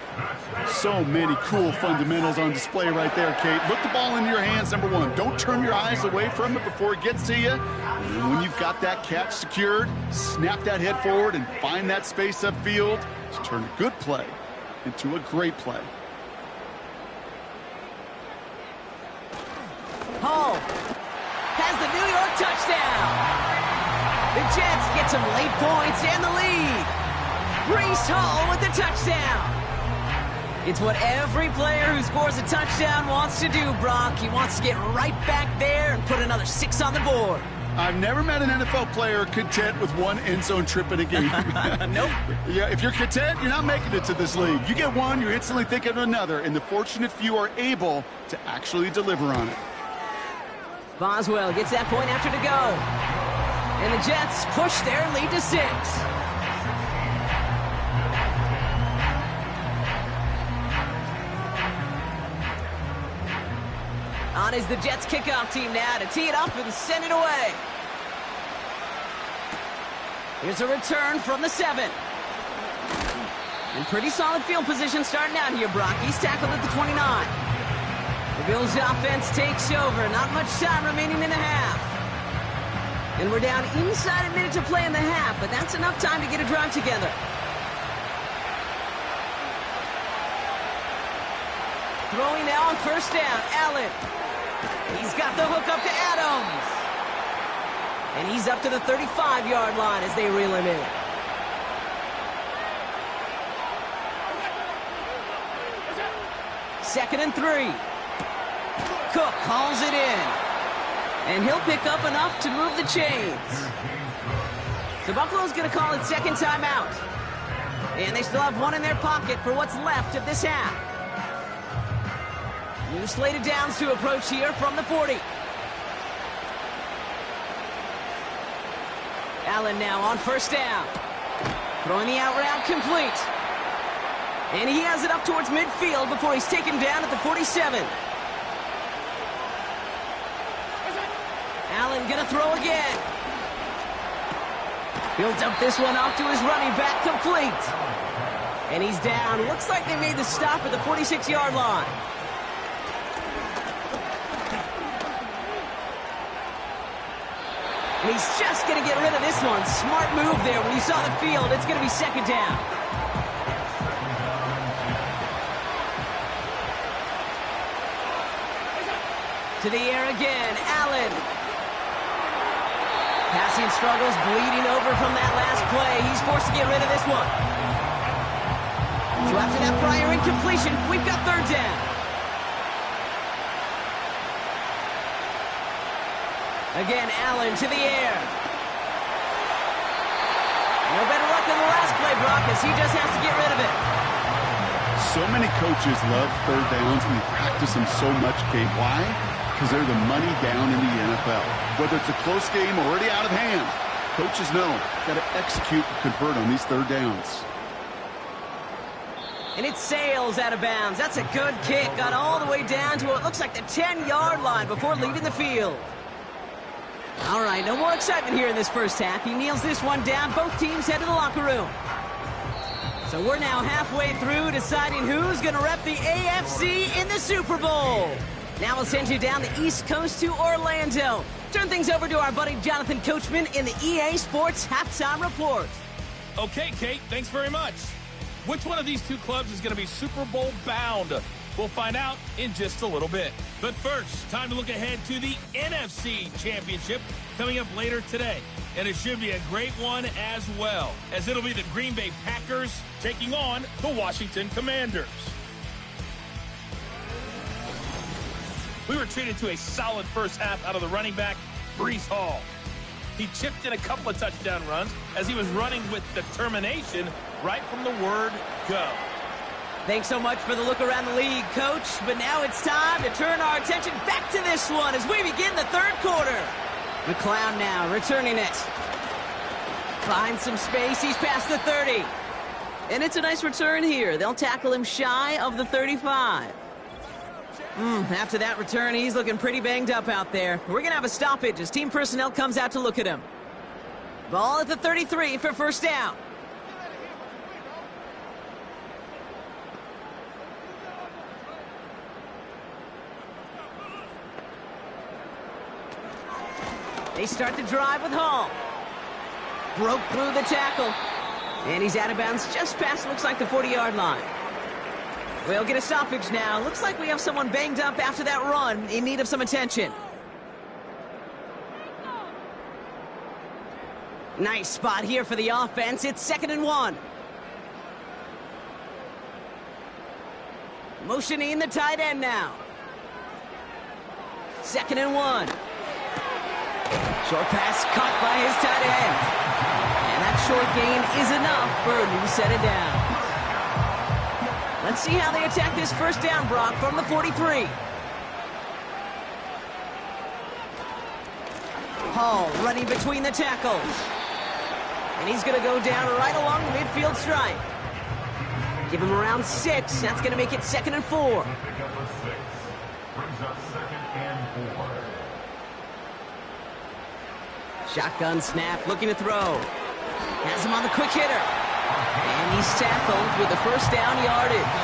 So many cool fundamentals on display right there, Kate. Look the ball in your hands, number 1. Don't turn your eyes away from it before it gets to you. And when you've got that catch secured, snap that head forward and find that space upfield to turn a good play into a great play. Hall has the New York touchdown. The Jets get some late points and the lead. Breece Hall with the touchdown. It's what every player who scores a touchdown wants to do, Brock. He wants to get right back there and put another 6 on the board. I've never met an NFL player content with 1 end zone trip in a game. Nope. Yeah, if you're content, you're not making it to this league. You get one, you're instantly thinking of another, and the fortunate few are able to actually deliver on it. Boswell gets that point after to go. And the Jets push their lead to 6. On is the Jets kickoff team now to tee it up and send it away. Here's a return from the 7. And pretty solid field position starting out here, Brock. He's tackled at the 29. The Bills' offense takes over. Not much time remaining in the half. And we're down inside a minute to play in the half, but that's enough time to get a drive together. Throwing now on 1st down, Allen. He's got the hook up to Adams. And he's up to the 35-yard line as they reel him in. Second and 3. Cook calls it in. And he'll pick up enough to move the chains. So Buffalo's going to call it 2nd timeout. And they still have 1 in their pocket for what's left of this half. New slated downs to approach here from the 40. Allen now on 1st down. Throwing the out route complete. And he has it up towards midfield before he's taken down at the 47. Allen gonna throw again. He'll dump this one off to his running back, complete. And he's down. Looks like they made the stop at the 46-yard line. And he's just going to get rid of this one. Smart move there. When you saw the field, it's going to be second down. To the air again, Allen. Passing struggles, bleeding over from that last play. He's forced to get rid of this one. So after that prior incompletion, we've got third down. Again, Allen to the air. No better luck than the last play, Brock, as he just has to get rid of it. So many coaches love third downs, and they practice them so much, Kate. Why? Because they're the money down in the NFL. Whether it's a close game or already out of hand, coaches know got to execute and convert on these third downs. And it sails out of bounds. That's a good kick. Got all the way down to what looks like the 10-yard line before leaving the field. All right, no more excitement here in this first half. He kneels this one down. Both teams head to the locker room. So we're now halfway through deciding who's going to rep the AFC in the Super Bowl. Now we'll send you down the East Coast to Orlando. Turn things over to our buddy Jonathan Coachman in the EA Sports Halftime Report. Okay, Kate, thanks very much. Which one of these two clubs is going to be Super Bowl bound? We'll find out in just a little bit. But first, time to look ahead to the NFC Championship coming up later today. And it should be a great one as well, as it'll be the Green Bay Packers taking on the Washington Commanders. We were treated to a solid first half out of the running back, Breece Hall. He chipped in a couple of touchdown runs as he was running with determination right from the word go. Thanks so much for the look around the league, Coach. But now it's time to turn our attention back to this one as we begin the third quarter. McLeod now returning it. Finds some space. He's past the 30. And it's a nice return here. They'll tackle him shy of the 35. After that return, he's looking pretty banged up out there. We're going to have a stoppage as team personnel comes out to look at him. Ball at the 33 for first down. They start the drive with Hall. Broke through the tackle. And he's out of bounds just past, looks like, the 40-yard line. We'll get a stoppage now. Looks like we have someone banged up after that run in need of some attention. Nice spot here for the offense. It's 2nd and 1. Motioning the tight end now. 2nd and 1. Short pass caught by his tight end. And that short gain is enough for a new set of downs. Let's see how they attack this first down, Brock, from the 43. Hall running between the tackles. And he's going to go down right along the midfield stripe. Give him around 6. That's going to make it 2nd and 4. Brings up 2nd and 4. Shotgun snap, looking to throw. Has him on the quick hitter. And he's tackled with the first down yardage.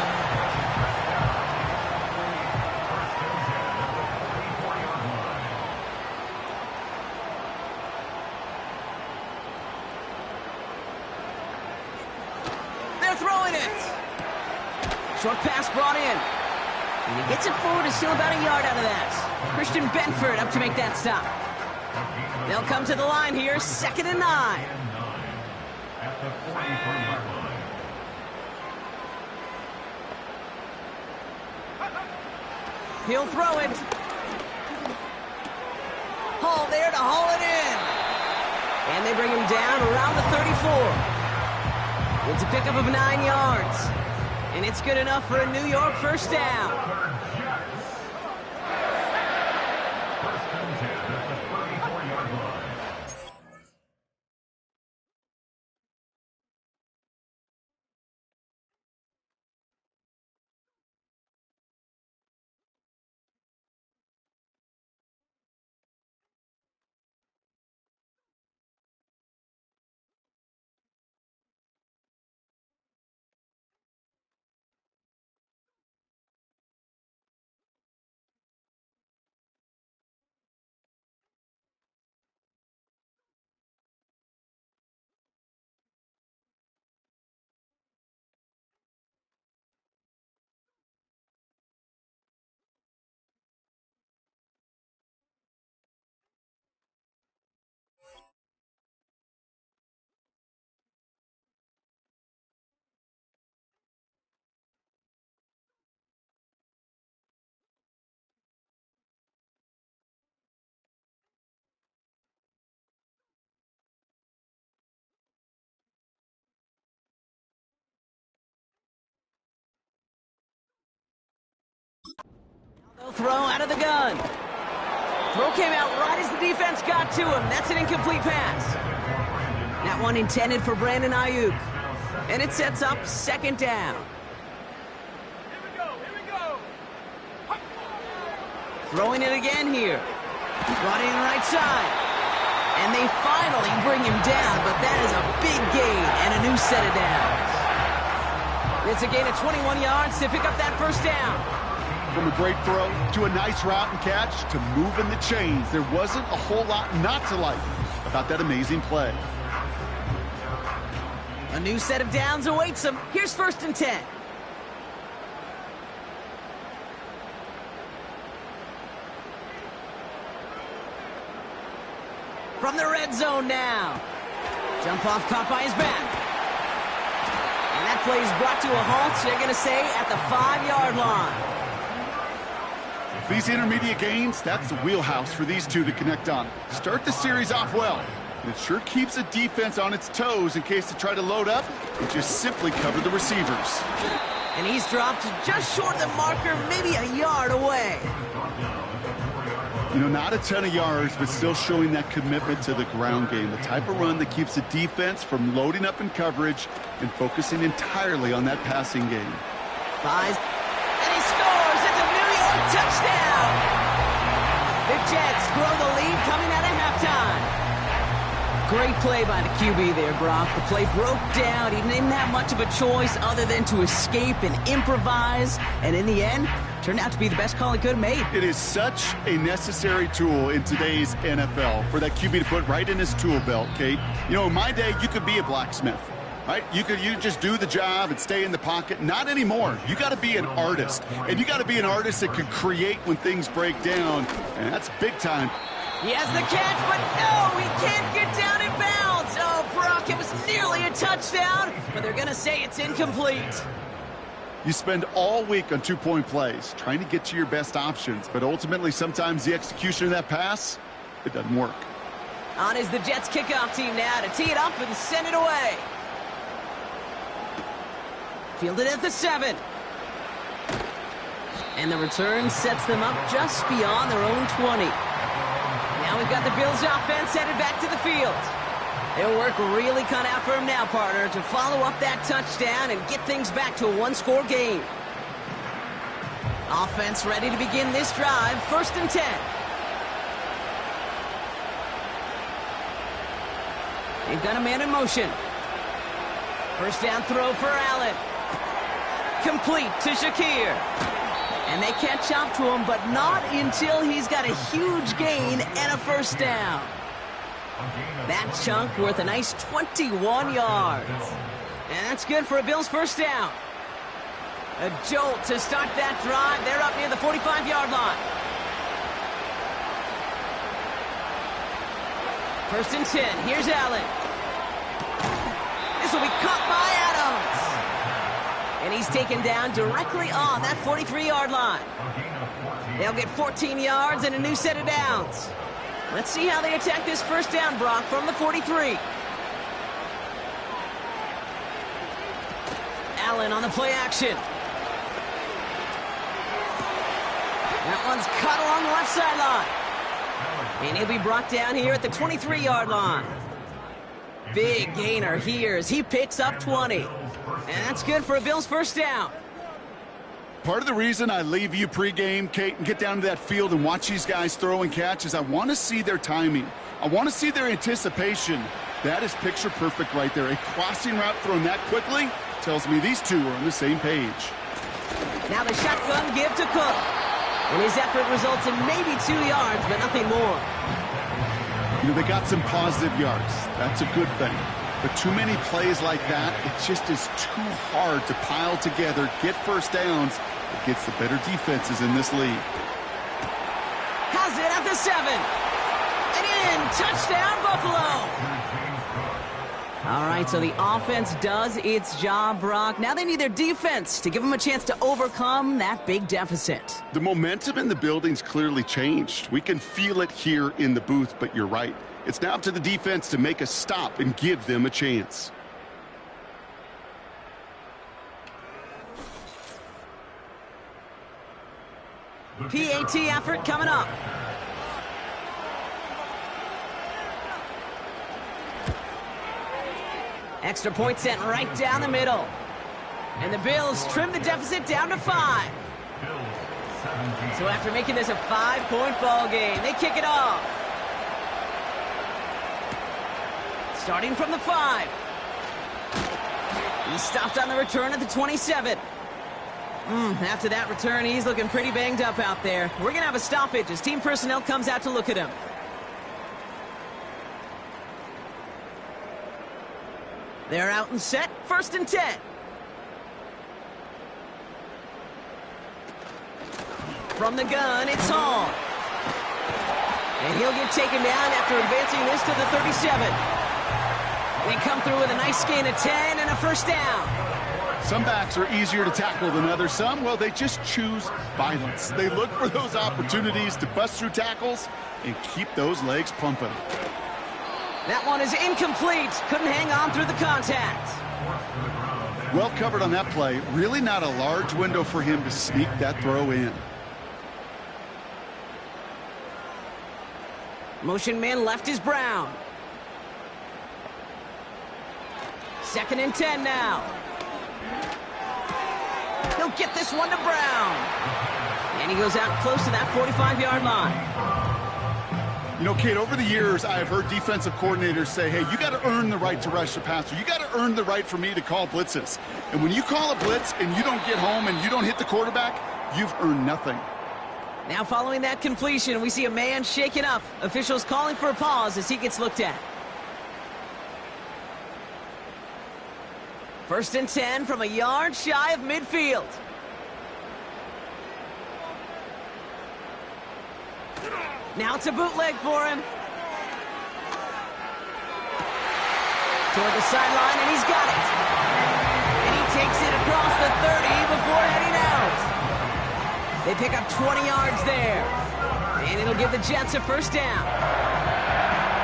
They're throwing it. Short pass brought in. And he gets it forward to still about a yard out of that. Christian Benford up to make that stop. They'll come to the line here, 2nd and 9. At the 43-yard line. He'll throw it. Hall there to haul it in. And they bring him down around the 34. It's a pickup of 9 yards. And it's good enough for a New York first down. Throw out of the gun. Throw came out right as the defense got to him. That's an incomplete pass. That one intended for Brandon Ayuk. And it sets up second down. Throwing it again here. Brought in the right side. And they finally bring him down, but that is a big gain and a new set of downs. It's a gain of 21 yards to pick up that first down. From a great throw to a nice route and catch to moving the chains, there wasn't a whole lot not to like about that amazing play. A new set of downs awaits him. Here's 1st and 10. From the red zone now. Jump off caught by his back. And that play is brought to a halt, they're going to say, at the 5-yard line. These intermediate gains, that's the wheelhouse for these two to connect on. Start the series off well. And it sure keeps the defense on its toes in case they try to load up and just simply cover the receivers. And he's dropped just short of the marker, maybe a yard away. You know, not a ton of yards, but still showing that commitment to the ground game. The type of run that keeps the defense from loading up in coverage and focusing entirely on that passing game. Buys, and he scores! It's a New York touchdown! The Jets grow the lead coming out of halftime. Great play by the QB there, Brock. The play broke down. He didn't have much of a choice other than to escape and improvise. And in the end, turned out to be the best call he could have made. It is such a necessary tool in today's NFL for that QB to put right in his tool belt, Kate. You know, in my day, you could be a blacksmith, right? You just do the job and stay in the pocket. Not anymore. You got to be an artist. And you got to be an artist that can create when things break down. And that's big time. He has the catch, but no, he can't get down in bounds. Oh, Brock, it was nearly a touchdown, but they're going to say it's incomplete. You spend all week on two-point plays trying to get to your best options, but ultimately sometimes the execution of that pass, it doesn't work. On is the Jets kickoff team now to tee it up and send it away. Fielded at the 7. And the return sets them up just beyond their own 20. Now we've got the Bills offense headed back to the field. Their work really cut out for him now, partner, to follow up that touchdown and get things back to a one-score game. Offense ready to begin this drive. 1st and 10. They've got a man in motion. First down throw for Allen. Complete to Shakir. And they catch up to him, but not until he's got a huge gain and a first down. That chunk worth a nice 21 yards. And that's good for a Bills first down. A jolt to start that drive. They're up near the 45-yard line. 1st and 10. Here's Allen. This will be caught by Adams. And he's taken down directly on that 43-yard line. They'll get 14 yards and a new set of downs. Let's see how they attack this first down, Brock, from the 43. Allen on the play action. That one's cut along the left sideline. And he'll be brought down here at the 23-yard line. Big gainer here as he picks up 20. And that's good for a Bills first down. Part of the reason I leave you pregame, Kate, and get down to that field and watch these guys throw and catch is I want to see their timing. I want to see their anticipation. That is picture perfect right there. A crossing route thrown that quickly tells me these two are on the same page. Now the shotgun give to Cook. And his effort results in maybe 2 yards, but nothing more. You know, they got some positive yards. That's a good thing. But too many plays like that, it just is too hard to pile together, get first downs against the better defenses in this league. Has it at the 7. And in, touchdown Buffalo. All right, so the offense does its job, Brock. Now they need their defense to give them a chance to overcome that big deficit. The momentum in the building's clearly changed. We can feel it here in the booth, but you're right. It's now up to the defense to make a stop and give them a chance. PAT effort coming up. Extra point sent right down the middle. And the Bills trim the deficit down to 5. So after making this a 5-point ball game, they kick it off. Starting from the 5. He's stopped on the return at the 27. After that return, he's looking pretty banged up out there. We're going to have a stoppage as team personnel comes out to look at him. They're out and set. 1st and 10. From the gun, it's Hall. And he'll get taken down after advancing this to the 37. They come through with a nice gain of 10 and a 1st down. Some backs are easier to tackle than others. Some, well, they just choose violence. They look for those opportunities to bust through tackles and keep those legs pumping. That one is incomplete. Couldn't hang on through the contact. Well covered on that play. Really not a large window for him to sneak that throw in. Motion man left is Brown. 2nd and 10 now. He'll get this one to Brown. And he goes out close to that 45-yard line. You know, Kate, over the years, I've heard defensive coordinators say, hey, you got to earn the right to rush the passer. You got to earn the right for me to call blitzes. And when you call a blitz and you don't get home and you don't hit the quarterback, you've earned nothing. Now following that completion, we see a man shaken up. Officials calling for a pause as he gets looked at. 1st and 10 from a yard shy of midfield. Now it's a bootleg for him. Toward the sideline, and he's got it. And he takes it across the 30 before heading out. They pick up 20 yards there. And it'll give the Jets a 1st down.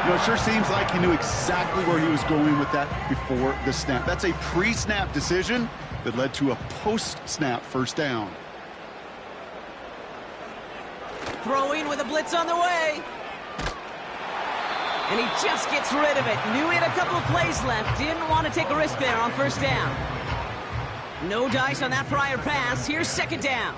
You know, it sure seems like he knew exactly where he was going with that before the snap. That's a pre-snap decision that led to a post-snap 1st down. Throwing with a blitz on the way. And he just gets rid of it. Knew he had a couple of plays left. Didn't want to take a risk there on 1st down. No dice on that prior pass. Here's 2nd down.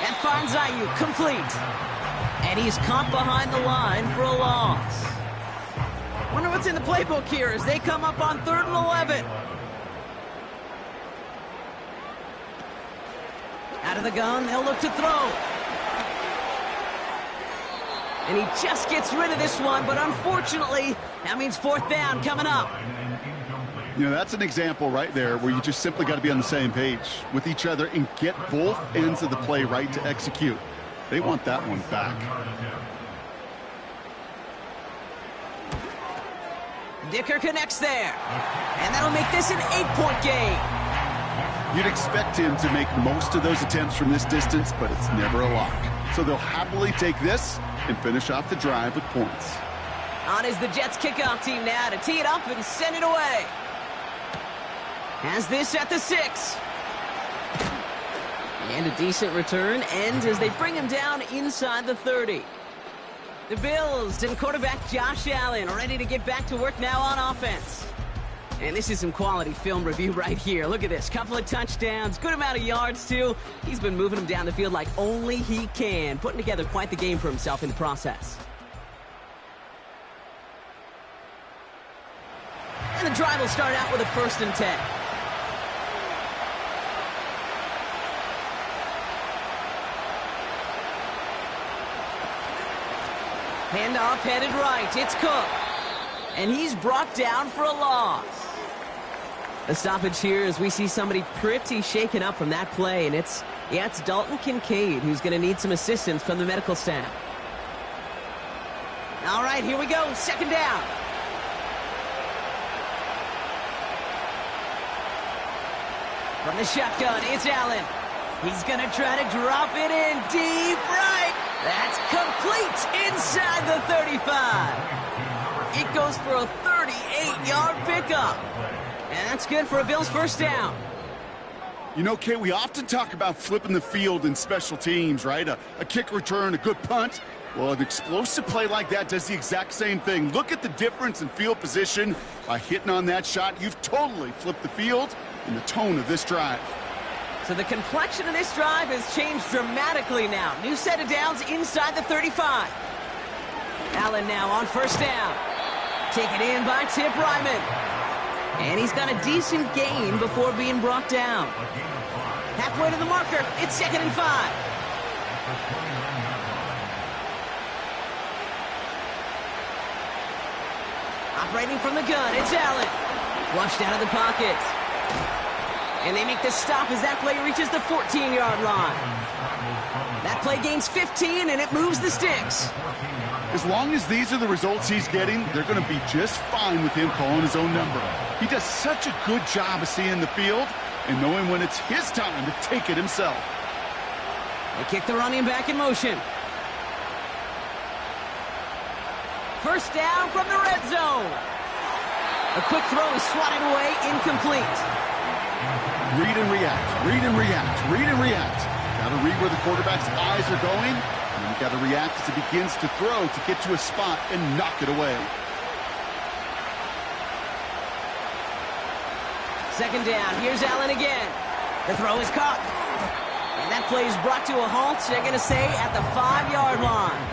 And finds Ayuk complete. And he's caught behind the line for a loss. Wonder what's in the playbook here as they come up on 3rd and 11. Out of the gun, they'll look to throw. And he just gets rid of this one, but unfortunately, that means 4th down coming up. You know, that's an example right there where you just simply got to be on the same page with each other and get both ends of the play right to execute. They want that one back. Dicker connects there. And that'll make this an 8-point game. You'd expect him to make most of those attempts from this distance, but it's never a lock. So they'll happily take this and finish off the drive with points. On is the Jets kickoff team now to tee it up and send it away. Has this at the 6. And a decent return ends as they bring him down inside the 30. The Bills and quarterback Josh Allen ready to get back to work now on offense. And this is some quality film review right here. Look at this. Couple of touchdowns, good amount of yards, too. He's been moving them down the field like only he can, putting together quite the game for himself in the process. And the drive will start out with a 1st and 10. Handoff headed right. It's Cook. And he's brought down for a loss. A stoppage here as we see somebody pretty shaken up from that play. And it's Dalton Kincaid who's going to need some assistance from the medical staff. All right, here we go. 2nd down. From the shotgun, it's Allen. He's going to try to drop it in deep right. That's complete inside the 35. It goes for a 38-yard pickup. And that's good for a Bills first down. You know, Kate, we often talk about flipping the field in special teams, right? A kick return, a good punt. Well, an explosive play like that does the exact same thing. Look at the difference in field position. By hitting on that shot, you've totally flipped the field and the tone of this drive. So the complexion of this drive has changed dramatically now. New set of downs inside the 35. Allen now on first down. Taken in by Tip Ryman. And he's got a decent gain before being brought down. Halfway to the marker, it's 2nd and 5. Operating from the gun, it's Allen. Flushed out of the pocket. And they make the stop as that play reaches the 14-yard line. That play gains 15, and it moves the sticks. As long as these are the results he's getting, they're going to be just fine with him calling his own number. He does such a good job of seeing the field and knowing when it's his time to take it himself. They kick the running back in motion. First down from the red zone. A quick throw is swatted away, incomplete. Read and react, read and react, read and react. Got to read where the quarterback's eyes are going, and you got to react as he begins to throw to get to a spot and knock it away. Second down, here's Allen again. The throw is caught. And that play is brought to a halt, they're going to say, at the 5-yard line.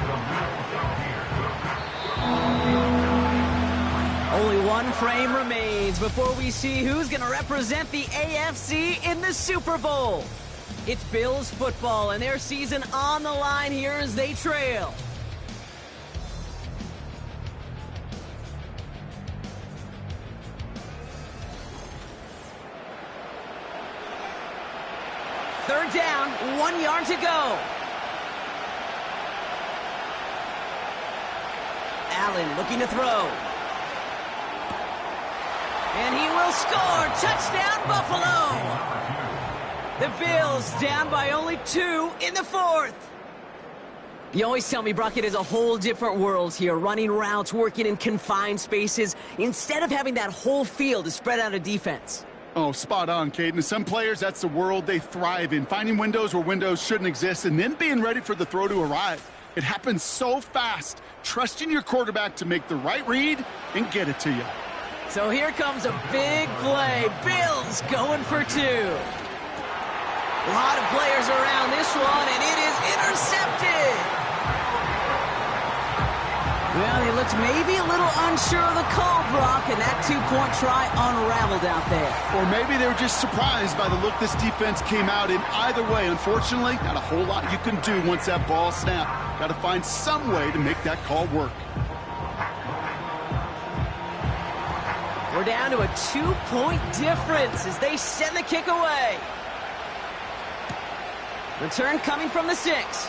Only one frame remains before we see who's going to represent the AFC in the Super Bowl. It's Bills football and their season on the line here as they trail. Third down, 1 yard to go. Allen looking to throw. And he will score. Touchdown, Buffalo. The Bills down by only 2 in the 4th. You always tell me, Brock, it is a whole different world here. Running routes, working in confined spaces, instead of having that whole field to spread out a defense. Oh, spot on, Caden. Some players, that's the world they thrive in. Finding windows where windows shouldn't exist and then being ready for the throw to arrive. It happens so fast. Trusting your quarterback to make the right read and get it to you. So here comes a big play. Bills going for 2. A lot of players around this one, and it is intercepted. Well, he looks maybe a little unsure of the call, Brock, and that 2-point try unraveled out there. Or maybe they were just surprised by the look this defense came out in. Either way, unfortunately, not a whole lot you can do once that ball snapped. Got to find some way to make that call work. We're down to a 2-point difference as they send the kick away. Return coming from the 6.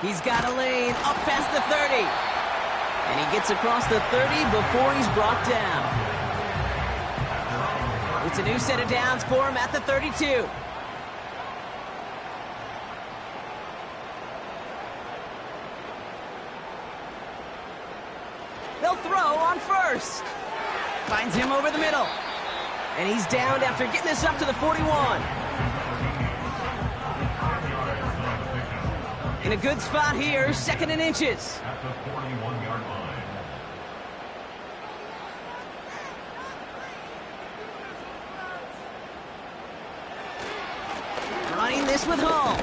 He's got a lane up past the 30. And he gets across the 30 before he's brought down. It's a new set of downs for him at the 32. They'll throw on first. Finds him over the middle. And he's downed after getting this up to the 41. In a good spot here, 2nd and inches. At the 41-yard line. Running this with Hall.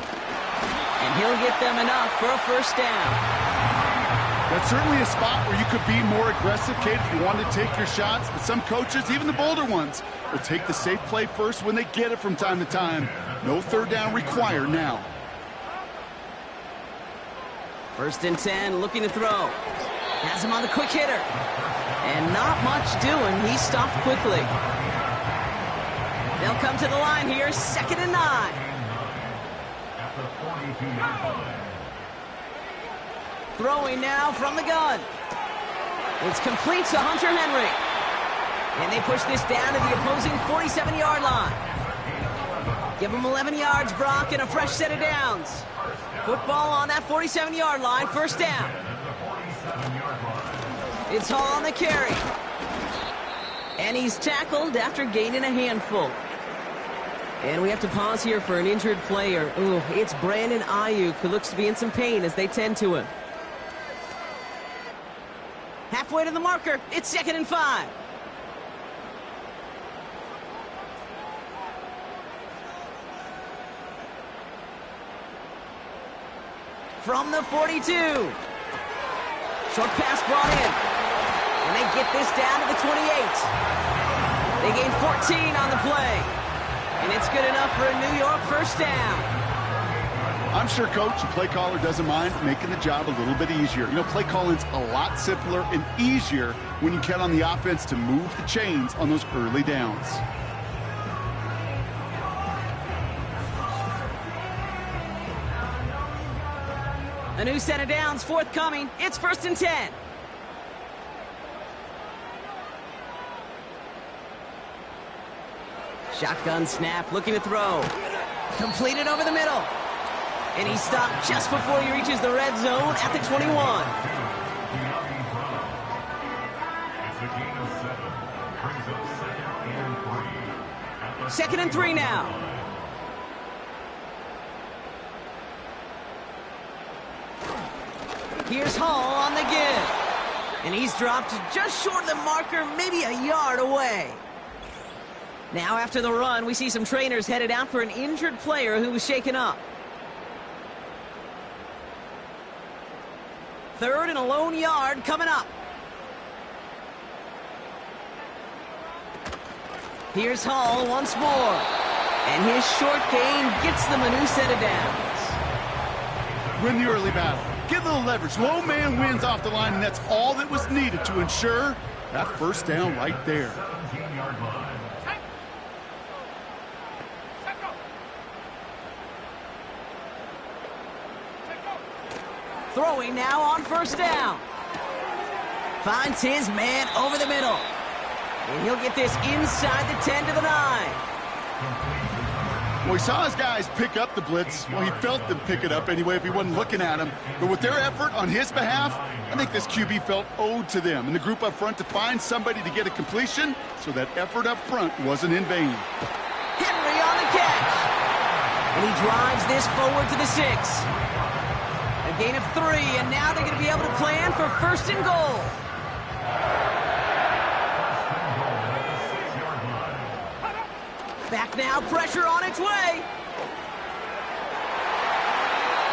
And he'll get them enough for a first down. That's certainly a spot where you could be more aggressive, Kate, if you wanted to take your shots. But some coaches, even the bolder ones, will take the safe play first when they get it from time to time. No third down required now. 1st and 10, looking to throw. Has him on the quick hitter. And not much doing. He stopped quickly. They'll come to the line here, 2nd and 9. At the 42-yard line. Throwing now from the gun. It's complete to Hunter Henry. And they push this down to the opposing 47-yard line. Give them 11 yards, Brock, and a fresh set of downs. Football on that 47-yard line, first down. It's Hall on the carry. And he's tackled after gaining a handful. And we have to pause here for an injured player. Ooh, it's Brandon Ayuk, who looks to be in some pain as they tend to him. Halfway to the marker. It's 2nd and 5. From the 42. Short pass brought in. And they get this down to the 28. They gain 14 on the play. And it's good enough for a New York first down. I'm sure Coach and play caller doesn't mind making the job a little bit easier. You know, play calling's a lot simpler and easier when you count on the offense to move the chains on those early downs. A new set of downs forthcoming. It's 1st and 10. Shotgun snap, looking to throw. Completed over the middle. And he stopped just before he reaches the red zone at the 21. It's a gain of 7. Brings up 2nd and 3. 2nd and 3 now. Here's Hall on the give. And he's dropped just short of the marker, maybe a yard away. Now after the run, we see some trainers headed out for an injured player who was shaken up. 3rd and a lone yard coming up. Here's Hall once more. And his short gain gets them a new set of downs. Win the early battle. Get a little leverage. Low man wins off the line, and that's all that was needed to ensure that first down right there. 17-yard line. Throwing now on first down. Finds his man over the middle. And he'll get this inside the 10 to the 9. Well, he saw his guys pick up the blitz. Well, he felt them pick it up anyway if he wasn't looking at him. But with their effort on his behalf, I think this QB felt owed to them and the group up front to find somebody to get a completion, so that effort up front wasn't in vain. Henry on the catch. And he drives this forward to the 6. A gain of 3, and now they're going to be able to plan for 1st and goal. Back now, pressure on its way.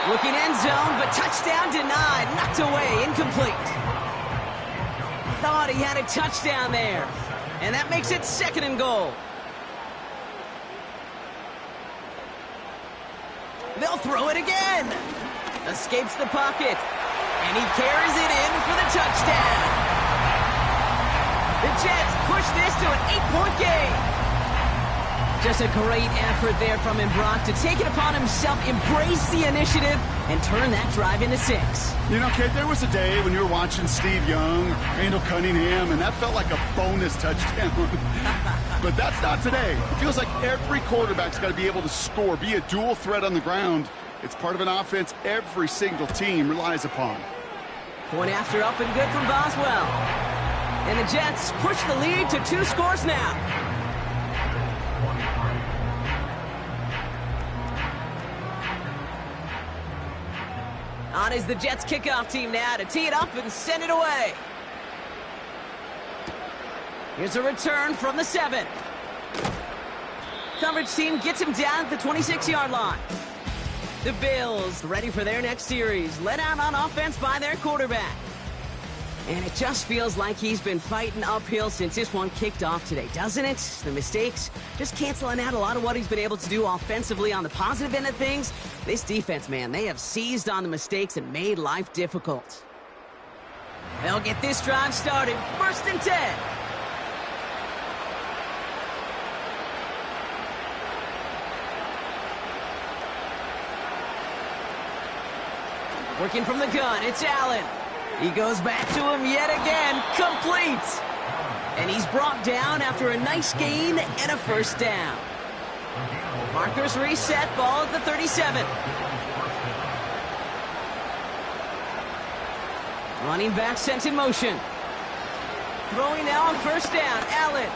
Looking end zone, but touchdown denied. Knocked away, incomplete. Thought he had a touchdown there. And that makes it 2nd and goal. They'll throw it again. Escapes the pocket. And he carries it in for the touchdown. The Jets push this to an 8-point game. Just a great effort there from him, Brock, to take it upon himself, embrace the initiative, and turn that drive into 6. You know, Kate, there was a day when you were watching Steve Young, Randall Cunningham, and that felt like a bonus touchdown. But that's not today. It feels like every quarterback's got to be able to score, be a dual threat on the ground. It's part of an offense every single team relies upon. Point after up and good from Boswell. And the Jets push the lead to 2 scores now. On is the Jets kickoff team now to tee it up and send it away. Here's a return from the 7. Coverage team gets him down at the 26-yard line. The Bills ready for their next series, led out on offense by their quarterback. And it just feels like he's been fighting uphill since this one kicked off today, doesn't it? The mistakes just canceling out a lot of what he's been able to do offensively on the positive end of things. This defense, man, they have seized on the mistakes and made life difficult. They'll get this drive started. 1st and 10. Working from the gun, it's Allen. He goes back to him yet again, complete. And he's brought down after a nice gain and a first down. Markers reset, ball at the 37. Running back sent in motion. Throwing now on first down. Allen.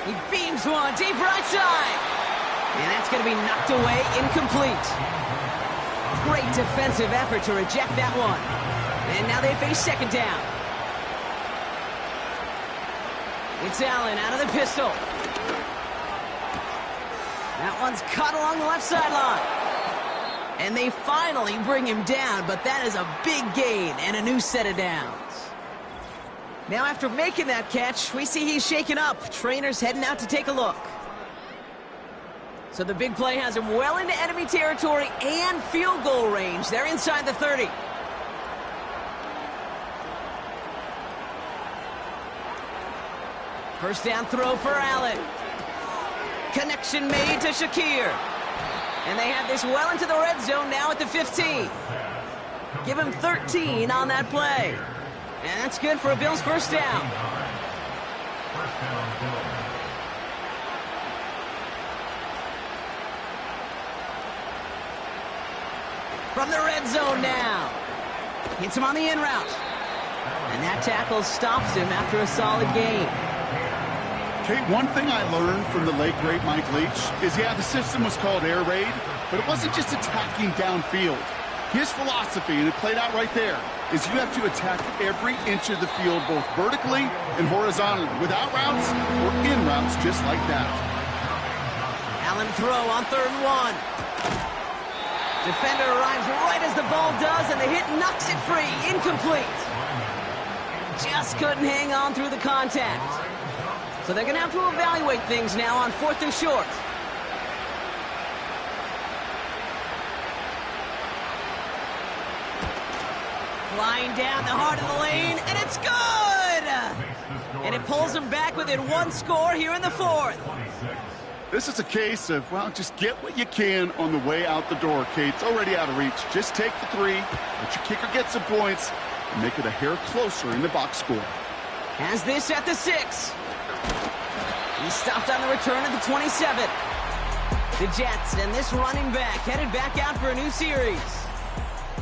He beams one deep right side. And that's going to be knocked away, incomplete. Great defensive effort to reject that one. And now they face second down. It's Allen out of the pistol. That one's caught along the left sideline. And they finally bring him down, but that is a big gain and a new set of downs. Now after making that catch, we see he's shaken up. Trainer's heading out to take a look. So the big play has him well into enemy territory and field goal range. They're inside the 30. First down throw for Allen. Connection made to Shakir. And they have this well into the red zone now at the 15. Give him 13 on that play. And that's good for a Bills first down. From the red zone now. Hits him on the in route. And that tackle stops him after a solid gain. Kate, one thing I learned from the late, great Mike Leach is, yeah, the system was called air raid, but it wasn't just attacking downfield. His philosophy, and it played out right there, is you have to attack every inch of the field, both vertically and horizontally, without routes or in routes, just like that. Allen throw on 3rd and 1. Defender arrives right as the ball does, and the hit knocks it free. Incomplete. Just couldn't hang on through the contact. So they're going to have to evaluate things now on 4th and short. Flying down the heart of the lane, and it's good! And it pulls them back within one score here in the 4th. This is a case of, well, just get what you can on the way out the door, Kate. It's already out of reach. Just take the 3, let your kicker get some points, and make it a hair closer in the box score. Has this at the 6. He stopped on the return at the 27. The Jets and this running back headed back out for a new series.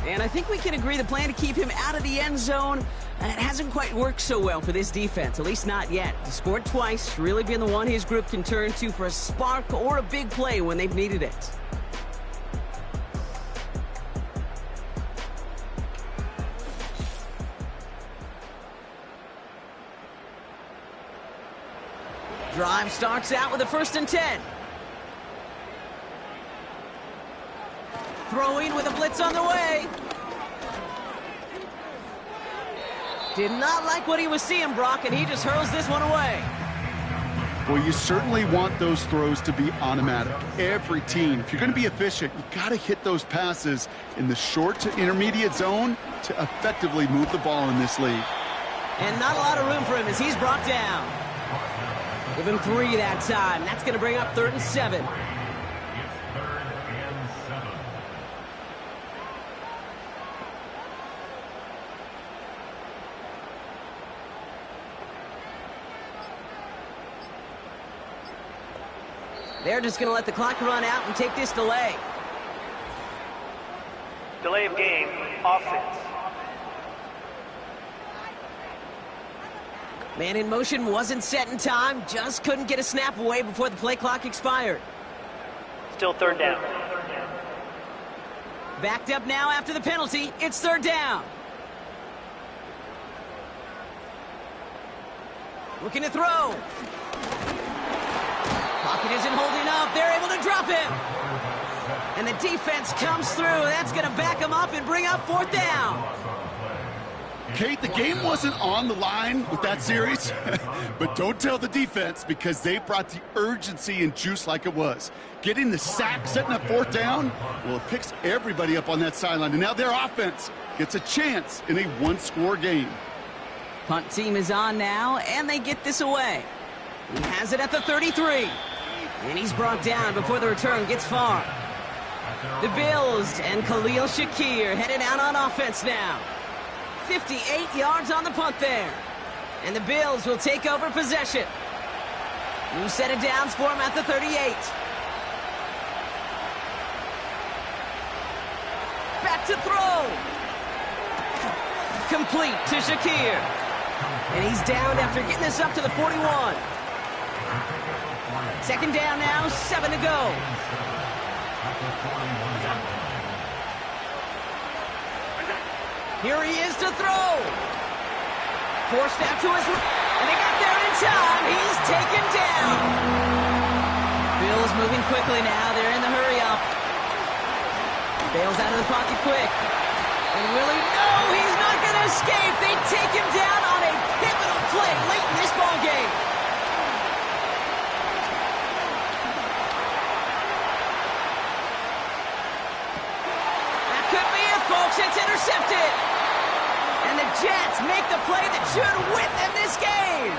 And I think we can agree the plan to keep him out of the end zone, it hasn't quite worked so well for this defense, at least not yet. He scored twice, really being the one his group can turn to for a spark or a big play when they've needed it. Drive starts out with a 1st and 10. Throwing with a blitz on the way. Did not like what he was seeing, Brock, and he just hurls this one away. Well, you certainly want those throws to be automatic. Every team, if you're going to be efficient, you got to hit those passes in the short to intermediate zone to effectively move the ball in this league. And not a lot of room for him as he's brought down. Give him 3 that time. That's going to bring up 3rd and 7. They're just going to let the clock run out and take this delay. Delay of game, offense. Man in motion wasn't set in time, just couldn't get a snap away before the play clock expired. Still 3rd down. Backed up now after the penalty, it's 3rd down. Looking to throw. Pocket isn't holding up, they're able to drop him. And the defense comes through, that's gonna back him up and bring up 4th down. Kate, the game wasn't on the line with that series, but don't tell the defense because they brought the urgency and juice like it was. Getting the sack, setting up 4th down, well, it picks everybody up on that sideline, and now their offense gets a chance in a 1-score game. Punt team is on now, and they get this away. He has it at the 33, and he's brought down before the return gets far. The Bills and Khalil Shakir headed out on offense now. 58 yards on the punt there. And the Bills will take over possession. New set of downs for him at the 38. Back to throw. Complete to Shakir. And he's down after getting this up to the 41. Second down now, 7 to go. Here he is to throw. Forced out to his left, and they got there in time. He's taken down. Bills moving quickly now. They're in the hurry-up. Bails out of the pocket quick. And Willie, no, he's not going to escape. They take him down on a pivotal play late in this ball game. That could be it, folks. It's intercepted. And the Jets make the play that should win them this game.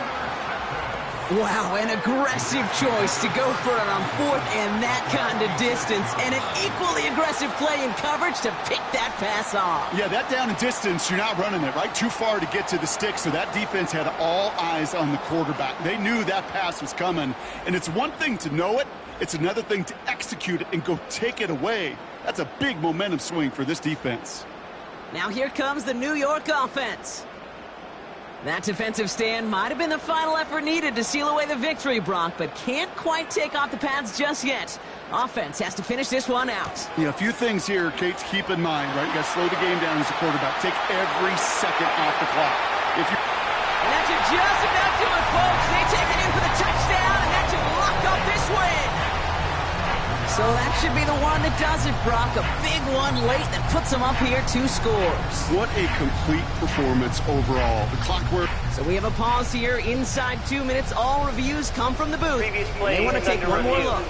Wow, an aggressive choice to go for it on fourth and that kind of distance. And an equally aggressive play in coverage to pick that pass off. Yeah, that down and distance, you're not running it, right? Too far to get to the stick, so that defense had all eyes on the quarterback. They knew that pass was coming. And it's one thing to know it. It's another thing to execute it and go take it away. That's a big momentum swing for this defense. Now here comes the New York offense. That defensive stand might have been the final effort needed to seal away the victory, Brock, but can't quite take off the pads just yet. Offense has to finish this one out. Yeah, a few things here, Kate, to keep in mind, right? You got to slow the game down as a quarterback. Take every second off the clock. And that should just about do it, folks. They take it in for the touchdown, and that should lock up this win. So that should be the one that does it, Brock. A big one late that puts them up here 2 scores. What a complete performance overall. The clockwork. So we have a pause here. Inside 2 minutes, all reviews come from the booth. They want to take one more look.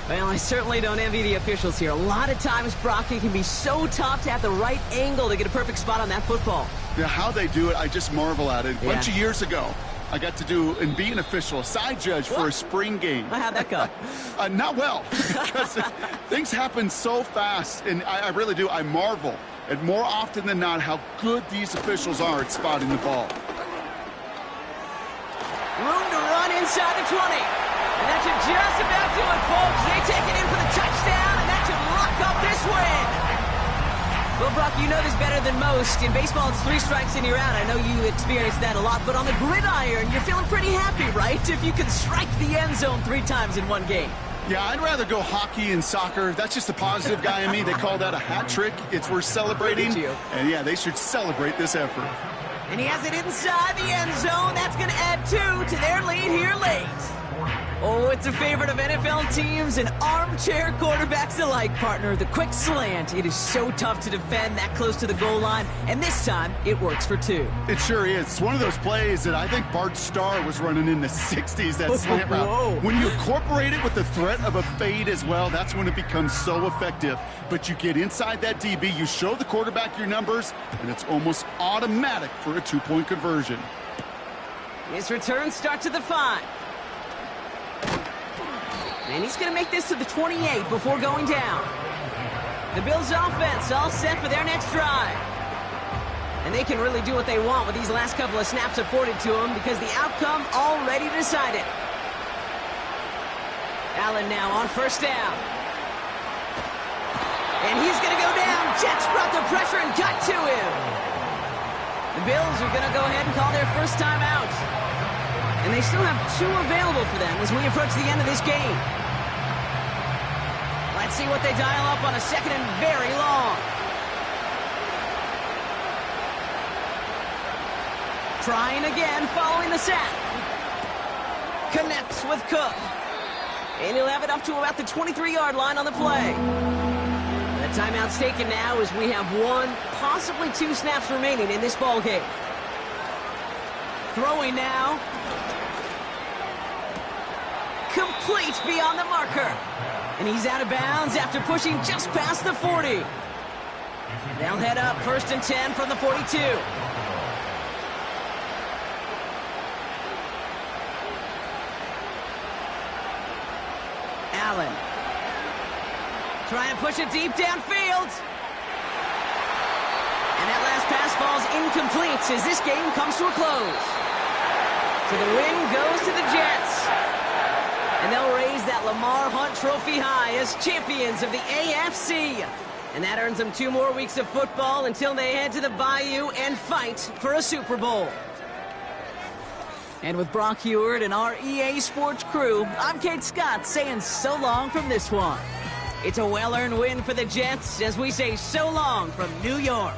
Well, I certainly don't envy the officials here. A lot of times, Brock, it can be so tough to have the right angle to get a perfect spot on that football. Yeah, how they do it, I just marvel at it. A bunch of years ago, I got to do and be an official, a side judge for a spring game. How'd that go? Not well, because things happen so fast, and I really do. I marvel at more often than not how good these officials are at spotting the ball. Room to run inside the 20. And that should just about do it, folks. They take it in for the touchdown, and that should lock up this win. Well, Brock, you know this better than most. In baseball, it's 3 strikes and you're out. I know you experienced that a lot. But on the gridiron, you're feeling pretty happy, right? If you can strike the end zone 3 times in one game. Yeah, I'd rather go hockey and soccer. That's just the positive guy in me. They call that a hat trick. It's worth celebrating. And, yeah, they should celebrate this effort. And he has it inside the end zone. That's going to add 2 to their lead here late. Oh, it's a favorite of NFL teams and armchair quarterbacks alike, partner. The quick slant. It is so tough to defend that close to the goal line, and this time it works for 2. It sure is. It's one of those plays that I think Bart Starr was running in the 60s, that slant route. When you incorporate it with the threat of a fade as well, that's when it becomes so effective. But you get inside that DB, you show the quarterback your numbers, and it's almost automatic for a 2-point conversion. His return starts at the 5. And he's going to make this to the 28 before going down. The Bills' offense all set for their next drive. And they can really do what they want with these last couple of snaps afforded to them because the outcome already decided. Allen now on first down. And he's going to go down. Jets brought the pressure and got to him. The Bills are going to go ahead and call their first time out. And they still have 2 available for them as we approach the end of this game. Let's see what they dial up on a second and very long. Trying again following the sack. Connects with Cook. And he'll have it up to about the 23-yard line on the play. The timeout's taken now as we have 1, possibly 2 snaps remaining in this ball game. Throwing now. Complete beyond the marker. And he's out of bounds after pushing just past the 40. They'll head up 1st and 10 from the 42. Allen. Trying to push it deep downfield. And that last pass falls incomplete as this game comes to a close. So the win goes to the Jets. And they'll raise that Lamar Hunt Trophy high as champions of the AFC. And that earns them 2 more weeks of football until they head to the Bayou and fight for a Super Bowl. And with Brock Heward and our EA Sports crew, I'm Kate Scott saying so long from this one. It's a well-earned win for the Jets as we say so long from New York.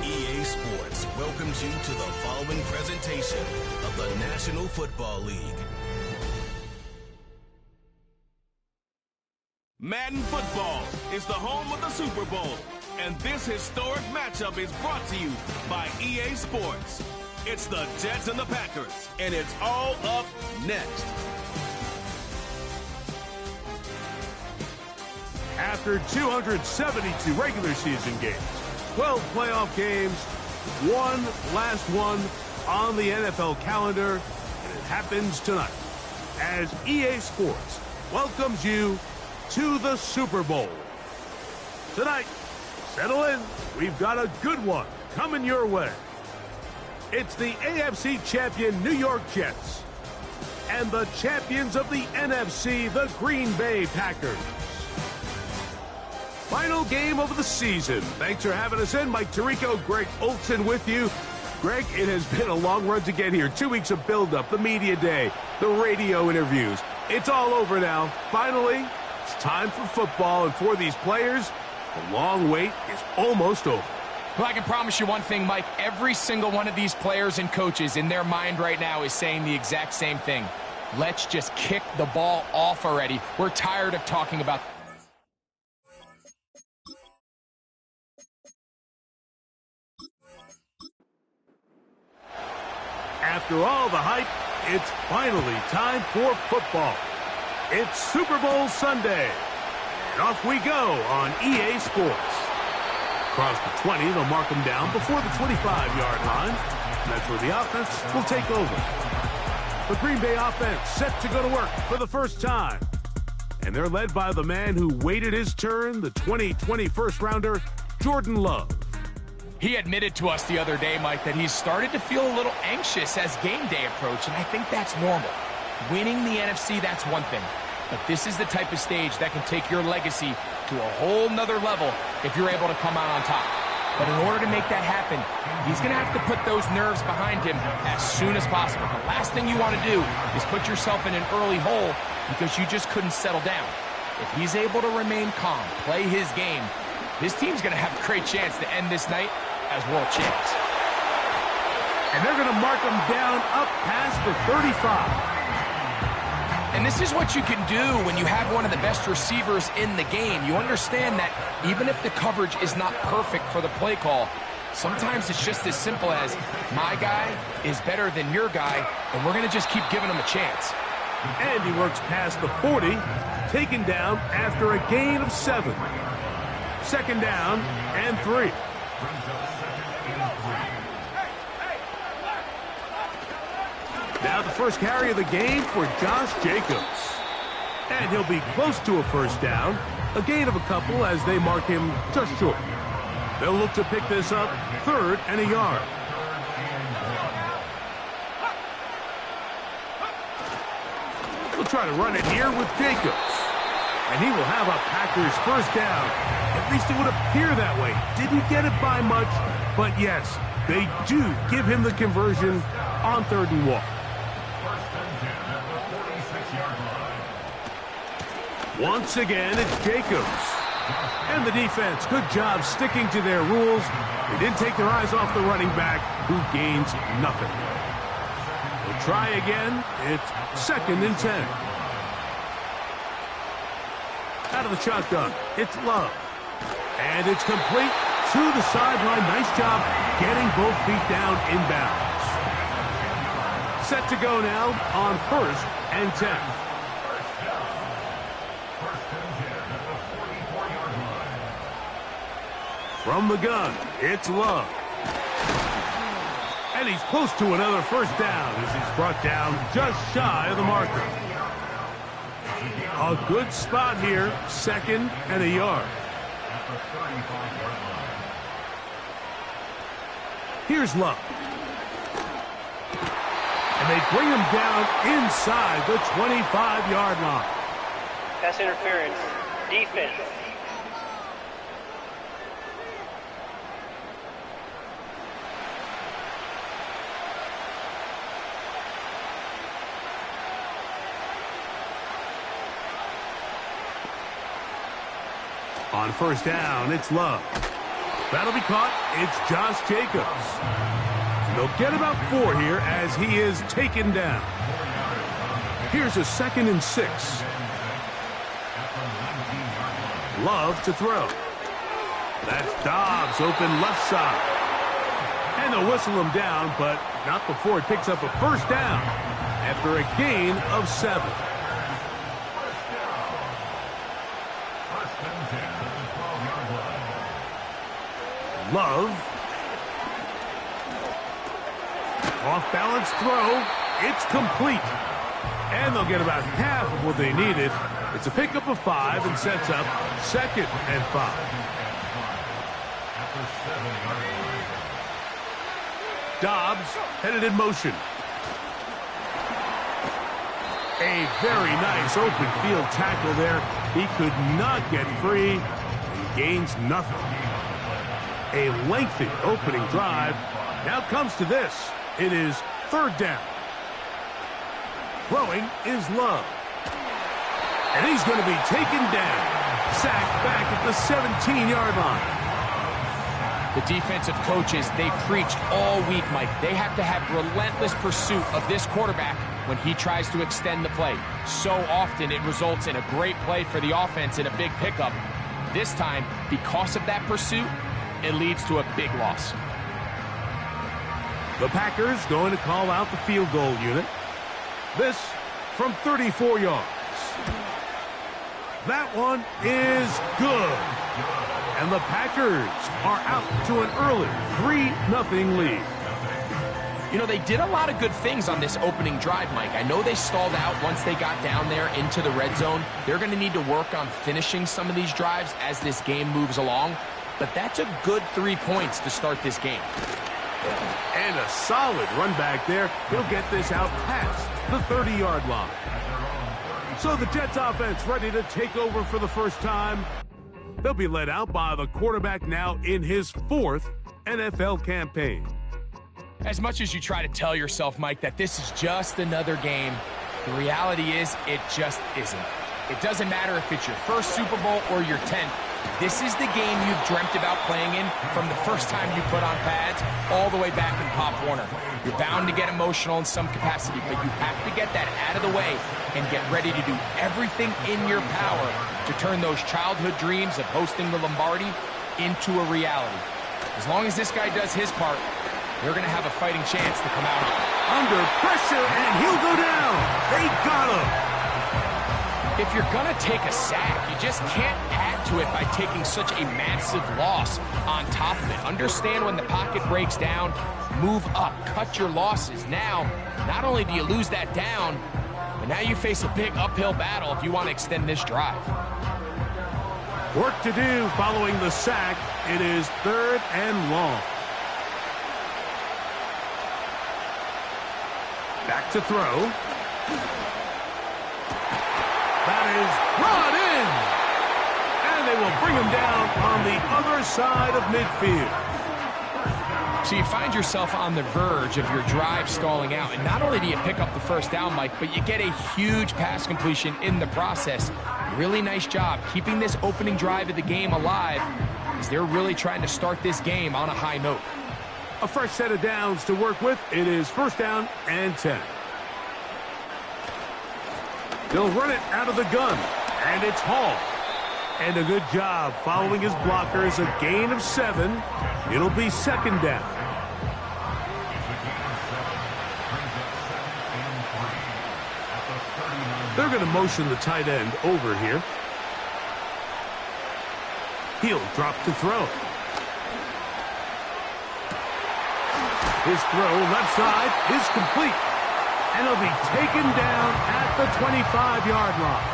EA Sports welcomes you to the following presentation of the National Football League. Madden Football is the home of the Super Bowl, and this historic matchup is brought to you by EA Sports. It's the Jets and the Packers, and it's all up next. After 272 regular season games, 12 playoff games, one last one on the NFL calendar, and it happens tonight as EA Sports welcomes you to the Super Bowl. Tonight, settle in, we've got a good one coming your way. It's the AFC champion New York Jets and the champions of the NFC, the Green Bay Packers. Final game of the season. Thanks for having us in. Mike Tirico, Greg Olson with you. Greg, it has been a long run to get here. 2 weeks of build-up, the media day, the radio interviews. It's all over now. Finally, it's time for football, and for these players, the long wait is almost over. Well, I can promise you one thing, Mike. Every single one of these players and coaches in their mind right now is saying the exact same thing. Let's just kick the ball off already. We're tired of talking about... After all the hype, it's finally time for football. It's Super Bowl Sunday, and off we go on EA Sports. Across the 20, they'll mark them down before the 25-yard line. That's where the offense will take over. The Green Bay offense set to go to work for the first time. And they're led by the man who waited his turn, the 2020 first-rounder, Jordan Love. He admitted to us the other day, Mike, that he's started to feel a little anxious as game day approached, and I think that's normal. Winning the NFC, that's one thing. But this is the type of stage that can take your legacy to a whole nother level if you're able to come out on top. But in order to make that happen, he's going to have to put those nerves behind him as soon as possible. The last thing you want to do is put yourself in an early hole because you just couldn't settle down. If he's able to remain calm, play his game, his team's going to have a great chance to end this night as world champs. And they're going to mark him down up past the 35. And this is what you can do when you have one of the best receivers in the game. You understand that even if the coverage is not perfect for the play call, sometimes it's just as simple as, my guy is better than your guy, and we're going to just keep giving him a chance. And he works past the 40, taken down after a gain of 7. Second down and 3. Now the first carry of the game for Josh Jacobs. And he'll be close to a first down. A gain of a couple as they mark him just short. They'll look to pick this up 3rd and a yard. We'll try to run it here with Jacobs. And he will have a Packers first down. At least it would appear that way. Didn't get it by much, but yes, they do give him the conversion on 3rd and 1. Once again, it's Jacobs. And the defense, good job sticking to their rules. They didn't take their eyes off the running back, who gains nothing. They'll try again. It's 2nd and 10. Out of the shotgun, it's Love. And it's complete to the sideline. Nice job getting both feet down inbounds. Set to go now on 1st and 10. From the gun, it's Love. And he's close to another first down as he's brought down just shy of the marker. A good spot here, 2nd and a yard. Here's Love. And they bring him down inside the 25-yard line. Pass interference. Defense. On first down, it's Love. That'll be caught. It's Josh Jacobs. And they'll get about 4 here as he is taken down. Here's a 2nd and 6. Love to throw. That's Dobbs open left side. And they'll whistle him down, but not before he picks up a first down after a gain of 7. Love. Off balance throw. It's complete. And they'll get about half of what they needed. It's a pickup of 5 and sets up 2nd and 5. Dobbs headed in motion. A very nice open field tackle there. He could not get free and gains nothing. A lengthy opening drive. Now comes to this. It is 3rd down. Throwing is Love. And he's going to be taken down. Sacked back at the 17-yard line. The defensive coaches, they preached all week, Mike. They have to have relentless pursuit of this quarterback when he tries to extend the play. So often it results in a great play for the offense and a big pickup. This time, because of that pursuit, it leads to a big loss. The Packers going to call out the field goal unit. This from 34 yards. That one is good. And the Packers are out to an early 3-0 lead. You know, they did a lot of good things on this opening drive, Mike. I know they stalled out once they got down there into the red zone. They're going to need to work on finishing some of these drives as this game moves along. But that's a good 3 points to start this game. And a solid run back there. He'll get this out past the 30-yard line. So the Jets offense ready to take over for the first time. They'll be led out by the quarterback now in his 4th NFL campaign. As much as you try to tell yourself, Mike, that this is just another game, the reality is it just isn't. It doesn't matter if it's your first Super Bowl or your 10th. This is the game you've dreamt about playing in from the first time you put on pads all the way back in Pop Warner. You're bound to get emotional in some capacity, but you have to get that out of the way and get ready to do everything in your power to turn those childhood dreams of hosting the Lombardi into a reality. As long as this guy does his part, they're going to have a fighting chance to come out under pressure, and he'll go down. They got him. If you're going to take a sack, you just can't add to it by taking such a massive loss on top of it. Understand when the pocket breaks down, move up, cut your losses. Now, not only do you lose that down, but now you face a big uphill battle if you want to extend this drive. Work to do following the sack. It is 3rd and long. Back to throw. That is brought in. And they will bring him down on the other side of midfield. So you find yourself on the verge of your drive stalling out. And not only do you pick up the first down, Mike, but you get a huge pass completion in the process. Really nice job keeping this opening drive of the game alive as they're really trying to start this game on a high note. A fresh set of downs to work with. It is 1st down and 10. They'll run it out of the gun, and it's Hall. And a good job following his blockers, a gain of 7. It'll be 2nd down. They're going to motion the tight end over here. He'll drop to throw. His throw left side is complete. And he'll be taken down at the 25-yard line.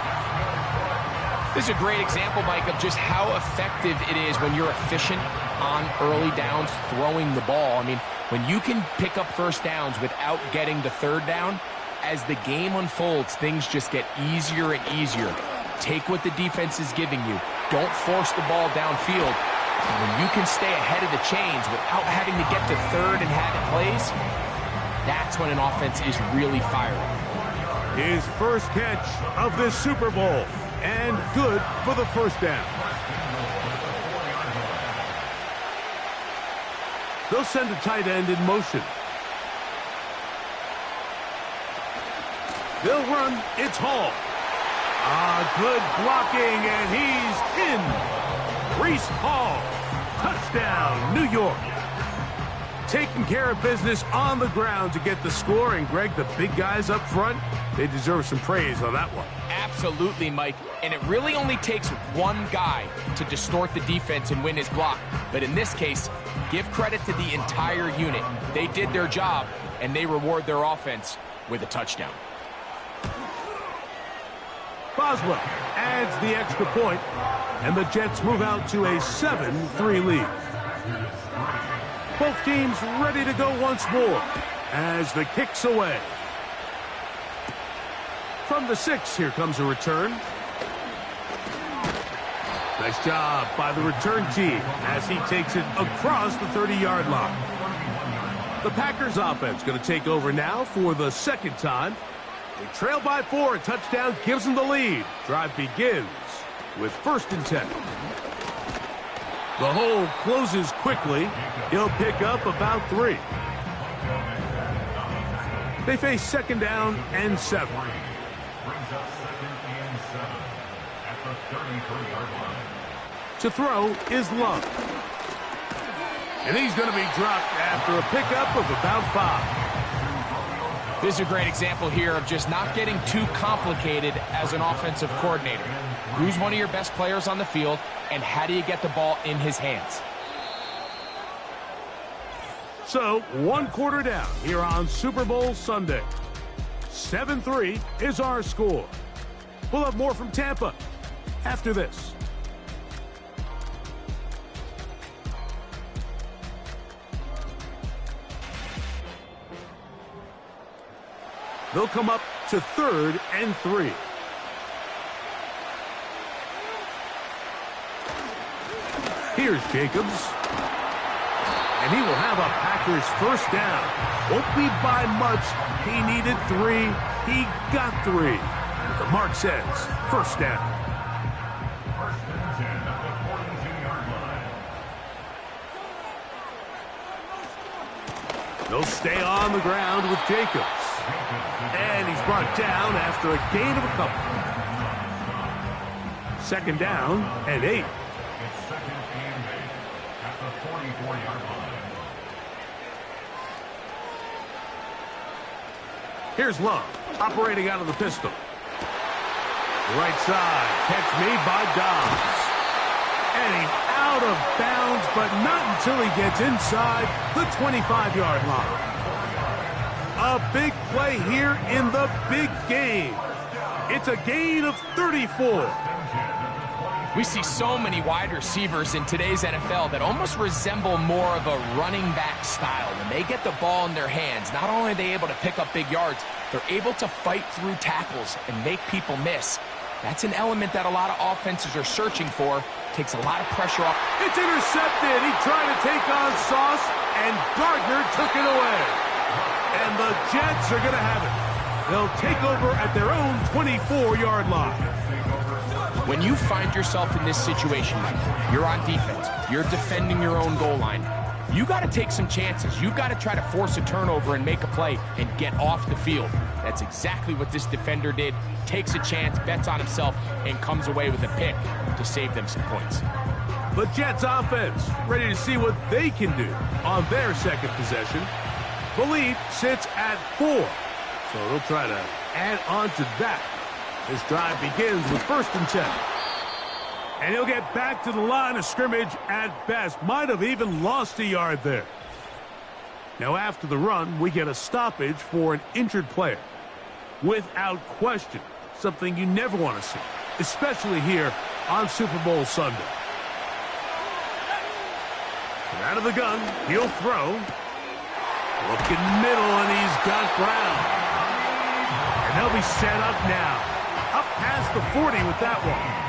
This is a great example, Mike, of just how effective it is when you're efficient on early downs throwing the ball. I mean, When you can pick up first downs without getting the third down, as the game unfolds, things just get easier and easier. Take what the defense is giving you. Don't force the ball downfield. And when you can stay ahead of the chains without having to get to third and have it plays, that's when an offense is really firing. His first catch of this Super Bowl, and good for the first down. They'll send a tight end in motion. They'll run. It's Hall. Good blocking, and he's in. Breece Hall. Touchdown, New York. Taking care of business on the ground to get the score. And, Greg, the big guys up front, they deserve some praise on that one. Absolutely, Mike. And it really only takes one guy to distort the defense and win his block. But in this case, give credit to the entire unit. They did their job, and they reward their offense with a touchdown. Boswell adds the extra point, and the Jets move out to a 7-3 lead. Both teams ready to go once more as the kick's away. From the 6, here comes a return. Nice job by the return team as he takes it across the 30-yard line. The Packers offense going to take over now for the second time. They trail by 4. A touchdown gives them the lead. Drive begins with 1st and 10. The hole closes quickly. He'll pick up about 3. They face 2nd down and 7. Brings up 2nd and 7 at the 33-yard line. To throw is Love. And he's going to be dropped after a pickup of about 5. This is a great example here of just not getting too complicated as an offensive coordinator. Who's one of your best players on the field, and how do you get the ball in his hands? So, 1 quarter down here on Super Bowl Sunday. 7-3 is our score. We'll have more from Tampa after this. They'll come up to 3rd and 3. Here's Jacobs. And he will have a Packers first down. Won't be by much. He needed 3. He got 3. The mark says first down. 1st and 10 at the 42-yard line. They'll stay on the ground with Jacobs. And he's brought down after a gain of a couple. 2nd down and 8. It's 2nd and 8 at the 44-yard line. Here's Love, operating out of the pistol. Right side, catch made by Dobbs. And he's out of bounds, but not until he gets inside the 25-yard line. A big play here in the big game. It's a gain of 34. We see so many wide receivers in today's NFL that almost resemble more of a running back style. When they get the ball in their hands, not only are they able to pick up big yards, they're able to fight through tackles and make people miss. That's an element that a lot of offenses are searching for. Takes a lot of pressure off. It's intercepted. He tried to take on Sauce, and Gardner took it away. And the Jets are going to have it. They'll take over at their own 24-yard line. When you find yourself in this situation, Mike, you're on defense, you're defending your own goal line, you got to take some chances. You've got to try to force a turnover and make a play and get off the field. That's exactly what this defender did. Takes a chance, bets on himself, and comes away with a pick to save them some points. The Jets offense ready to see what they can do on their second possession. The lead sits at 4, so they'll try to add on to that. This drive begins with 1st and 10. And he'll get back to the line of scrimmage at best. Might have even lost a yard there. Now after the run, we get a stoppage for an injured player. Without question, something you never want to see, especially here on Super Bowl Sunday. And out of the gun, he'll throw. Looking middle, and he's got Brown. And they'll be set up now. Up past the 40 with that one.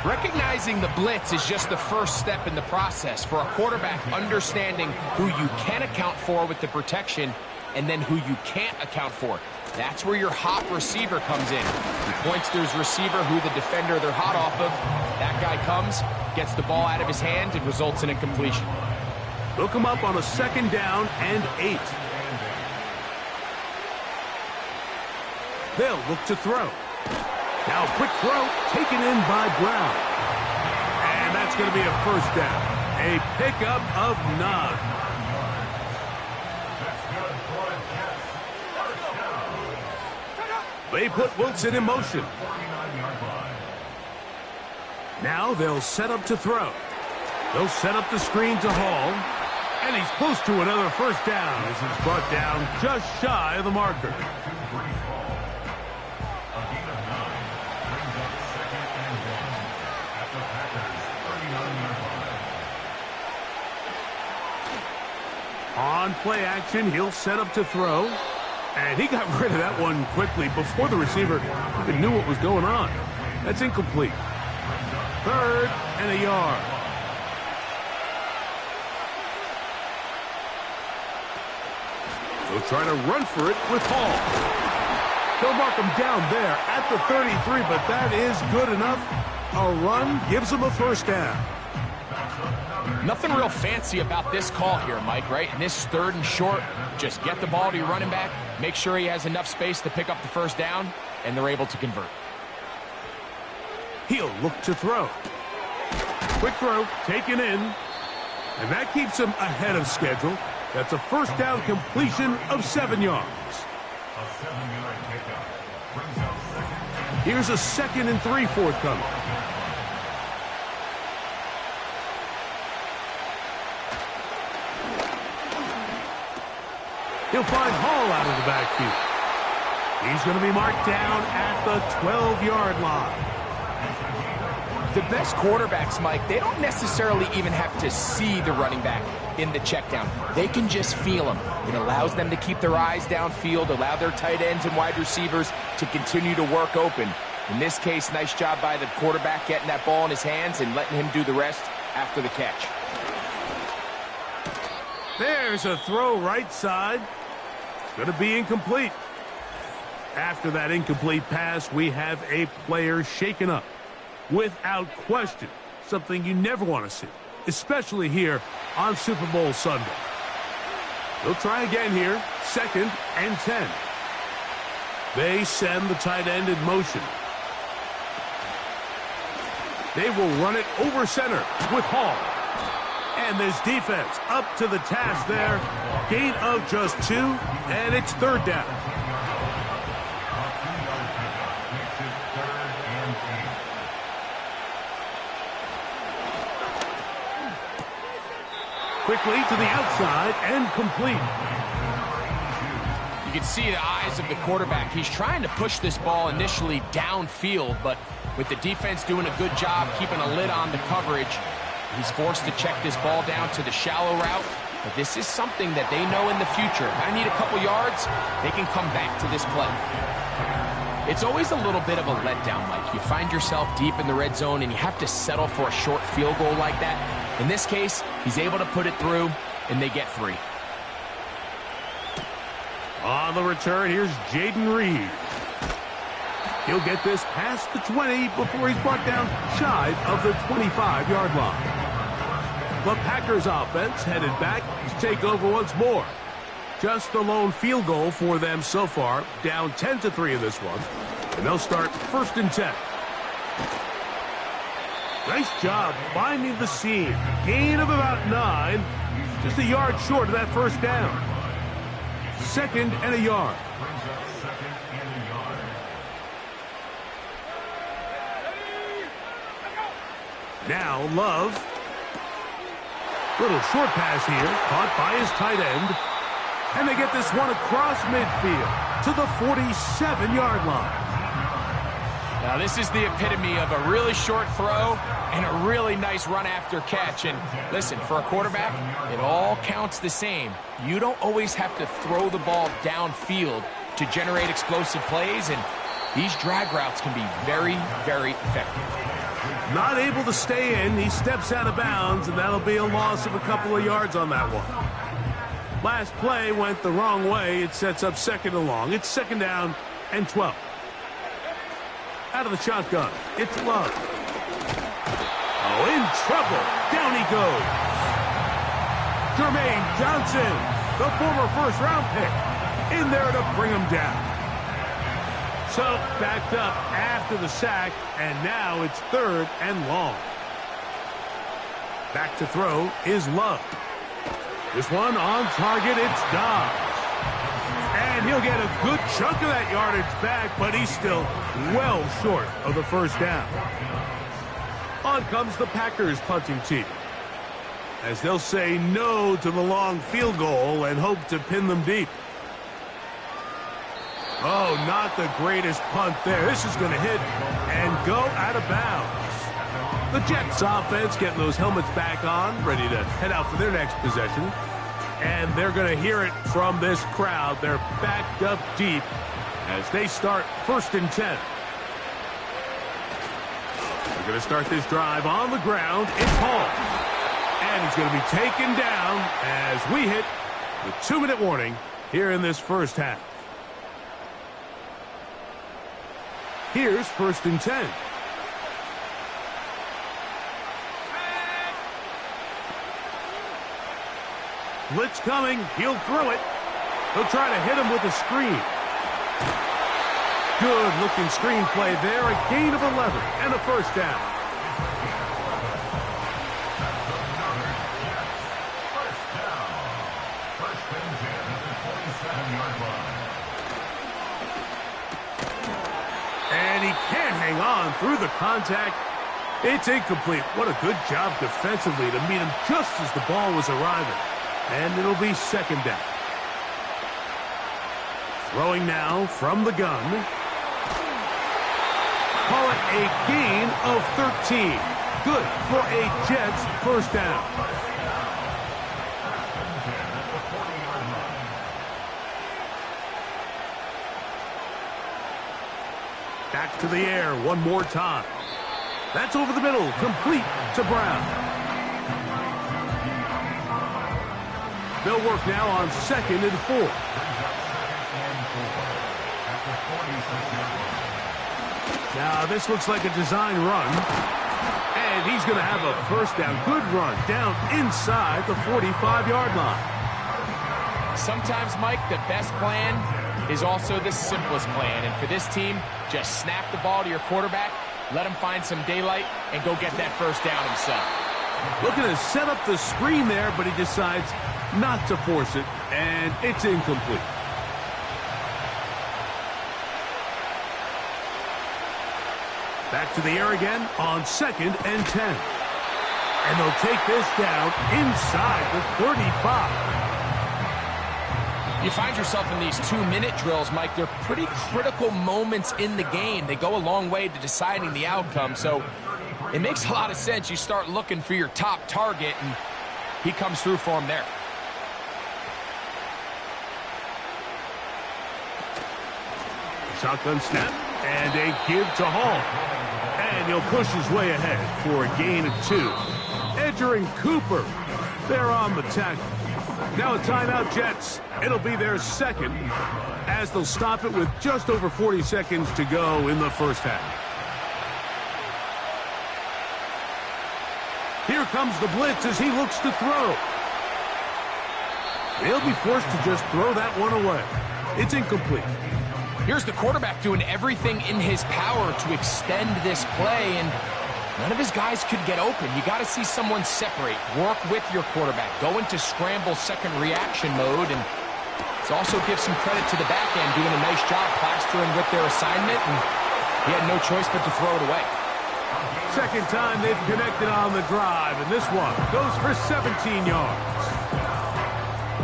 Recognizing the blitz is just the first step in the process for a quarterback, understanding who you can account for with the protection and then who you can't account for. That's where your hot receiver comes in. He points to his receiver, who the defender they're hot off of. That guy comes, gets the ball out of his hand, and results in a completion. They'll come up on a 2nd down and 8. They'll look to throw. Now quick throw taken in by Brown. And that's going to be a 1st down. A pickup of 9. They put Wilson in motion. Now they'll set up to throw. They'll set up the screen to Hall. And he's close to another 1st down as he's brought down just shy of the marker. On play action, he'll set up to throw. And he got rid of that one quickly before the receiver even knew what was going on. That's incomplete. 3rd and a yard. They'll try to run for it with Hall. They'll mark him down there at the 33, but that is good enough. A run gives him a 1st down. Nothing real fancy about this call here, Mike, right? In this 3rd and short, just get the ball to your running back, make sure he has enough space to pick up the 1st down, and they're able to convert. He'll look to throw. Quick throw, taken in, and that keeps him ahead of schedule. That's a 1st down completion of 7 yards. Here's a 2nd and 3 forthcoming. He'll find Hall out of the backfield. He's going to be marked down at the 12-yard line. The best quarterbacks, Mike, they don't necessarily even have to see the running back in the check down. They can just feel him. It allows them to keep their eyes downfield, allow their tight ends and wide receivers to continue to work open. In this case, nice job by the quarterback getting that ball in his hands and letting him do the rest after the catch. There's a throw right side. It's going to be incomplete. After that incomplete pass, we have a player shaken up. Without question, something you never want to see, especially here on Super Bowl Sunday. They'll try again here, 2nd and 10. They send the tight end in motion. They will run it over center with Hall. And this defense up to the task there. Gain of just 2, and it's 3rd down. Quickly to the outside and complete. You can see the eyes of the quarterback. He's trying to push this ball initially downfield, but with the defense doing a good job keeping a lid on the coverage, he's forced to check this ball down to the shallow route. But this is something that they know in the future. If I need a couple yards, they can come back to this play. It's always a little bit of a letdown, Mike. You find yourself deep in the red zone and you have to settle for a short field goal like that. In this case, he's able to put it through, and they get 3. On the return, here's Jaden Reed. He'll get this past the 20 before he's brought down shy of the 25-yard line. The Packers offense headed back to take over once more. Just the lone field goal for them so far, down 10-3 in this one. And they'll start 1st and 10. Nice job finding the seam. Gain of about 9. Just a yard short of that 1st down. 2nd and a yard. Now Love. Little short pass here, caught by his tight end. And they get this one across midfield to the 47-yard line. Now, this is the epitome of a really short throw and a really nice run after catch. And listen, for a quarterback, it all counts the same. You don't always have to throw the ball downfield to generate explosive plays, and these drag routes can be very, very effective. Not able to stay in. He steps out of bounds, and that'll be a loss of a couple of yards on that one. Last play went the wrong way. It sets up second and long. It's second down and 12. Out of the shotgun, it's Love. Oh, in trouble. Down he goes. Jermaine Johnson, the former first-round pick, in there to bring him down. So, backed up after the sack, and now it's third and long. Back to throw is Love. This one on target, it's Dobbs. And he'll get a good chunk of that yardage back, but he's still well short of the first down. On comes the Packers punting team, as they'll say no to the long field goal and hope to pin them deep. Oh, not the greatest punt there. This is going to hit and go out of bounds. The Jets offense getting those helmets back on, ready to head out for their next possession. And they're going to hear it from this crowd. They're backed up deep as they start first and 10. They're going to start this drive on the ground. It's Hall. And he's going to be taken down as we hit the 2-minute warning here in this first half. Here's first and 10. Blitz coming. He'll throw it. He'll try to hit him with a screen. Good-looking screen play there. A gain of 11 and a first down. And he can't hang on through the contact. It's incomplete. What a good job defensively to meet him just as the ball was arriving. And it'll be second down. Throwing now from the gun. Call it a gain of 13. Good for a Jets first down. Back to the air one more time. That's over the middle, complete to Brown. They'll work now on second and 4. Now this looks like a design run. And he's going to have a first down. Good run down inside the 45-yard line. Sometimes, Mike, the best plan is also the simplest plan. And for this team, just snap the ball to your quarterback, let him find some daylight, and go get that first down himself. Looking to set up the screen there, but he decides not to force it, and it's incomplete. Back to the air again on second and 10. And they'll take this down inside the 35. You find yourself in these 2-minute drills, Mike. They're pretty critical moments in the game. They go a long way to deciding the outcome, so it makes a lot of sense. You start looking for your top target, and he comes through for him there. Shotgun snap, and a give to Hall. And he'll push his way ahead for a gain of 2. Edger and Cooper, they're on the tackle. Now a timeout, Jets. It'll be their second, as they'll stop it with just over 40 seconds to go in the first half. Here comes the blitz as he looks to throw. He'll be forced to just throw that one away. It's incomplete. Here's the quarterback doing everything in his power to extend this play, and none of his guys could get open. You got to see someone separate, work with your quarterback, go into scramble second reaction mode, and it also gives some credit to the back end doing a nice job plastering with their assignment, and he had no choice but to throw it away. Second time they've connected on the drive, and this one goes for 17 yards.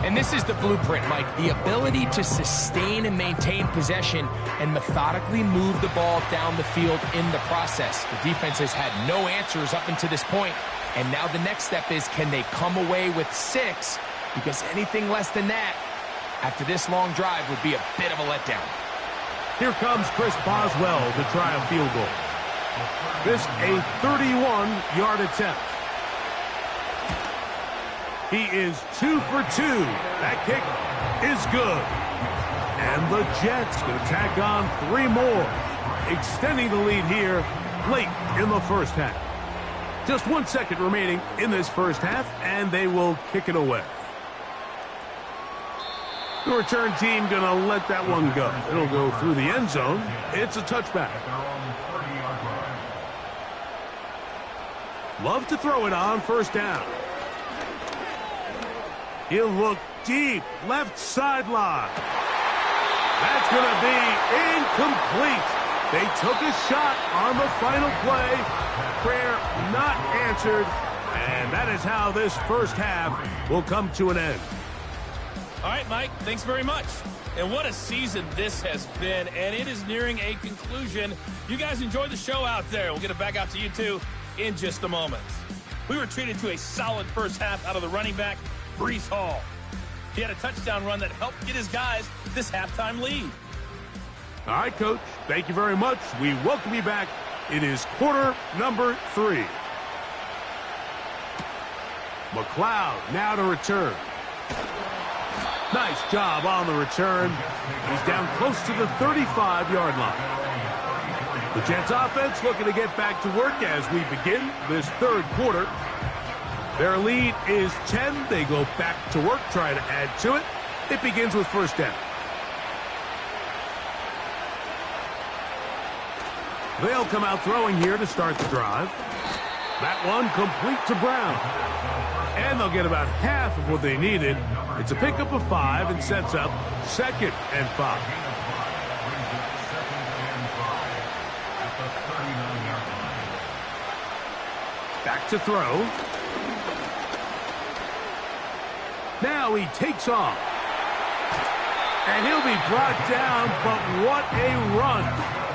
And this is the blueprint, Mike. The ability to sustain and maintain possession and methodically move the ball down the field in the process. The defense has had no answers up until this point, and now the next step is, can they come away with 6? Because anything less than that, after this long drive, would be a bit of a letdown. Here comes Chris Boswell to try a field goal. This a 31-yard attempt. He is 2 for 2. That kick is good. And the Jets going to tack on 3 more, extending the lead here late in the first half. Just 1 second remaining in this first half, and they will kick it away. The return team going to let that one go. It'll go through the end zone. It's a touchback. Love to throw it on first down. He'll look deep, left sideline. That's going to be incomplete. They took a shot on the final play. Prayer not answered. And that is how this first half will come to an end. All right, Mike, thanks very much. And what a season this has been, and it is nearing a conclusion. You guys enjoy the show out there. We'll get it back out to you, too, in just a moment. We were treated to a solid first half out of the running back, Breece Hall. He had a touchdown run that helped get his guys this halftime lead. All right, Coach, thank you very much. We welcome you back. It is quarter number 3. McLeod now to return. Nice job on the return. He's down close to the 35-yard line. The Jets offense looking to get back to work as we begin this third quarter. Their lead is 10. They go back to work, try to add to it. It begins with first down. They'll come out throwing here to start the drive. That one complete to Brown. And they'll get about half of what they needed. It's a pickup of 5 and sets up 2nd and 5. Back to throw. Now he takes off. And he'll be brought down, but what a run.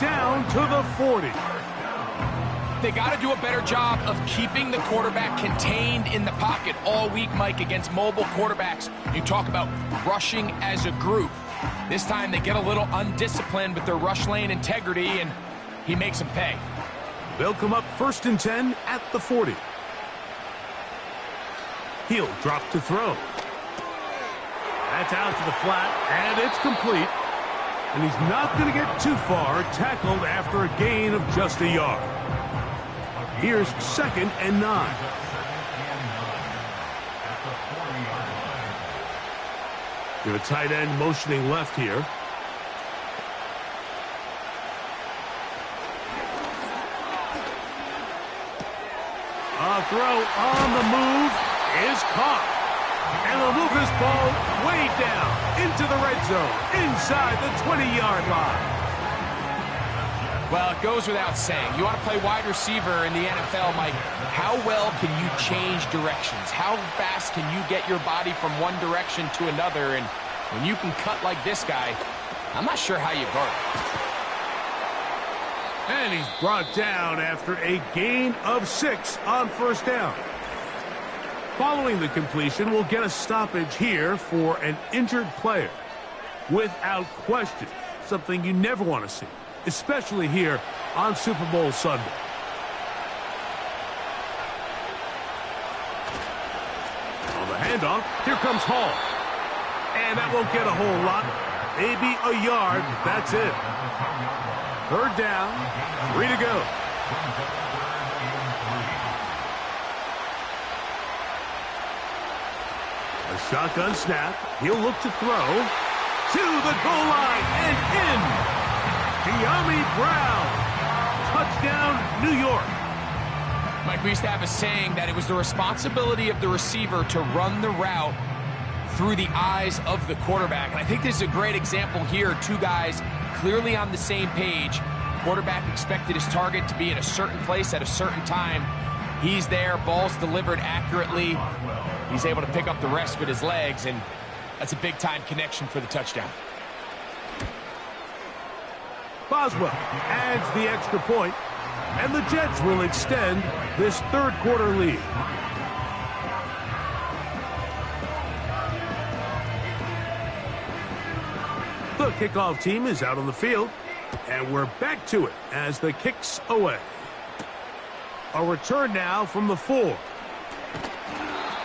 Down to the 40. They got to do a better job of keeping the quarterback contained in the pocket all week, Mike, against mobile quarterbacks. You talk about rushing as a group. This time they get a little undisciplined with their rush lane integrity, and he makes them pay. They'll come up 1st and 10 at the 40. He'll drop to throw. That's out to the flat, and it's complete. And he's not going to get too far, tackled after a gain of just a yard. Here's 2nd and 9. Give a tight end motioning left here. A throw on the move is caught. And they'll move this ball way down into the red zone, inside the 20-yard line. Well, it goes without saying. You want to play wide receiver in the NFL, Mike. How well can you change directions? How fast can you get your body from one direction to another? And when you can cut like this guy, I'm not sure how you guard it. And he's brought down after a gain of 6 on first down. Following the completion, we'll get a stoppage here for an injured player. Without question, something you never want to see, especially here on Super Bowl Sunday. On the handoff, here comes Hall. And that won't get a whole lot. Maybe a yard, that's it. 3rd down, 3 to go. A shotgun snap. He'll look to throw. To the goal line and in. De'Ami Brown. Touchdown, New York. Mike, we used to have a saying that it was the responsibility of the receiver to run the route through the eyes of the quarterback. And I think this is a great example here. 2 guys clearly on the same page. Quarterback expected his target to be in a certain place at a certain time. He's there, ball's delivered accurately. He's able to pick up the rest with his legs, and That's a big-time connection for the touchdown. Boswell adds the extra point, and the Jets will extend this third quarter lead. The kickoff team is out on the field, and we're back to it as the kick's away. A return now from the 4.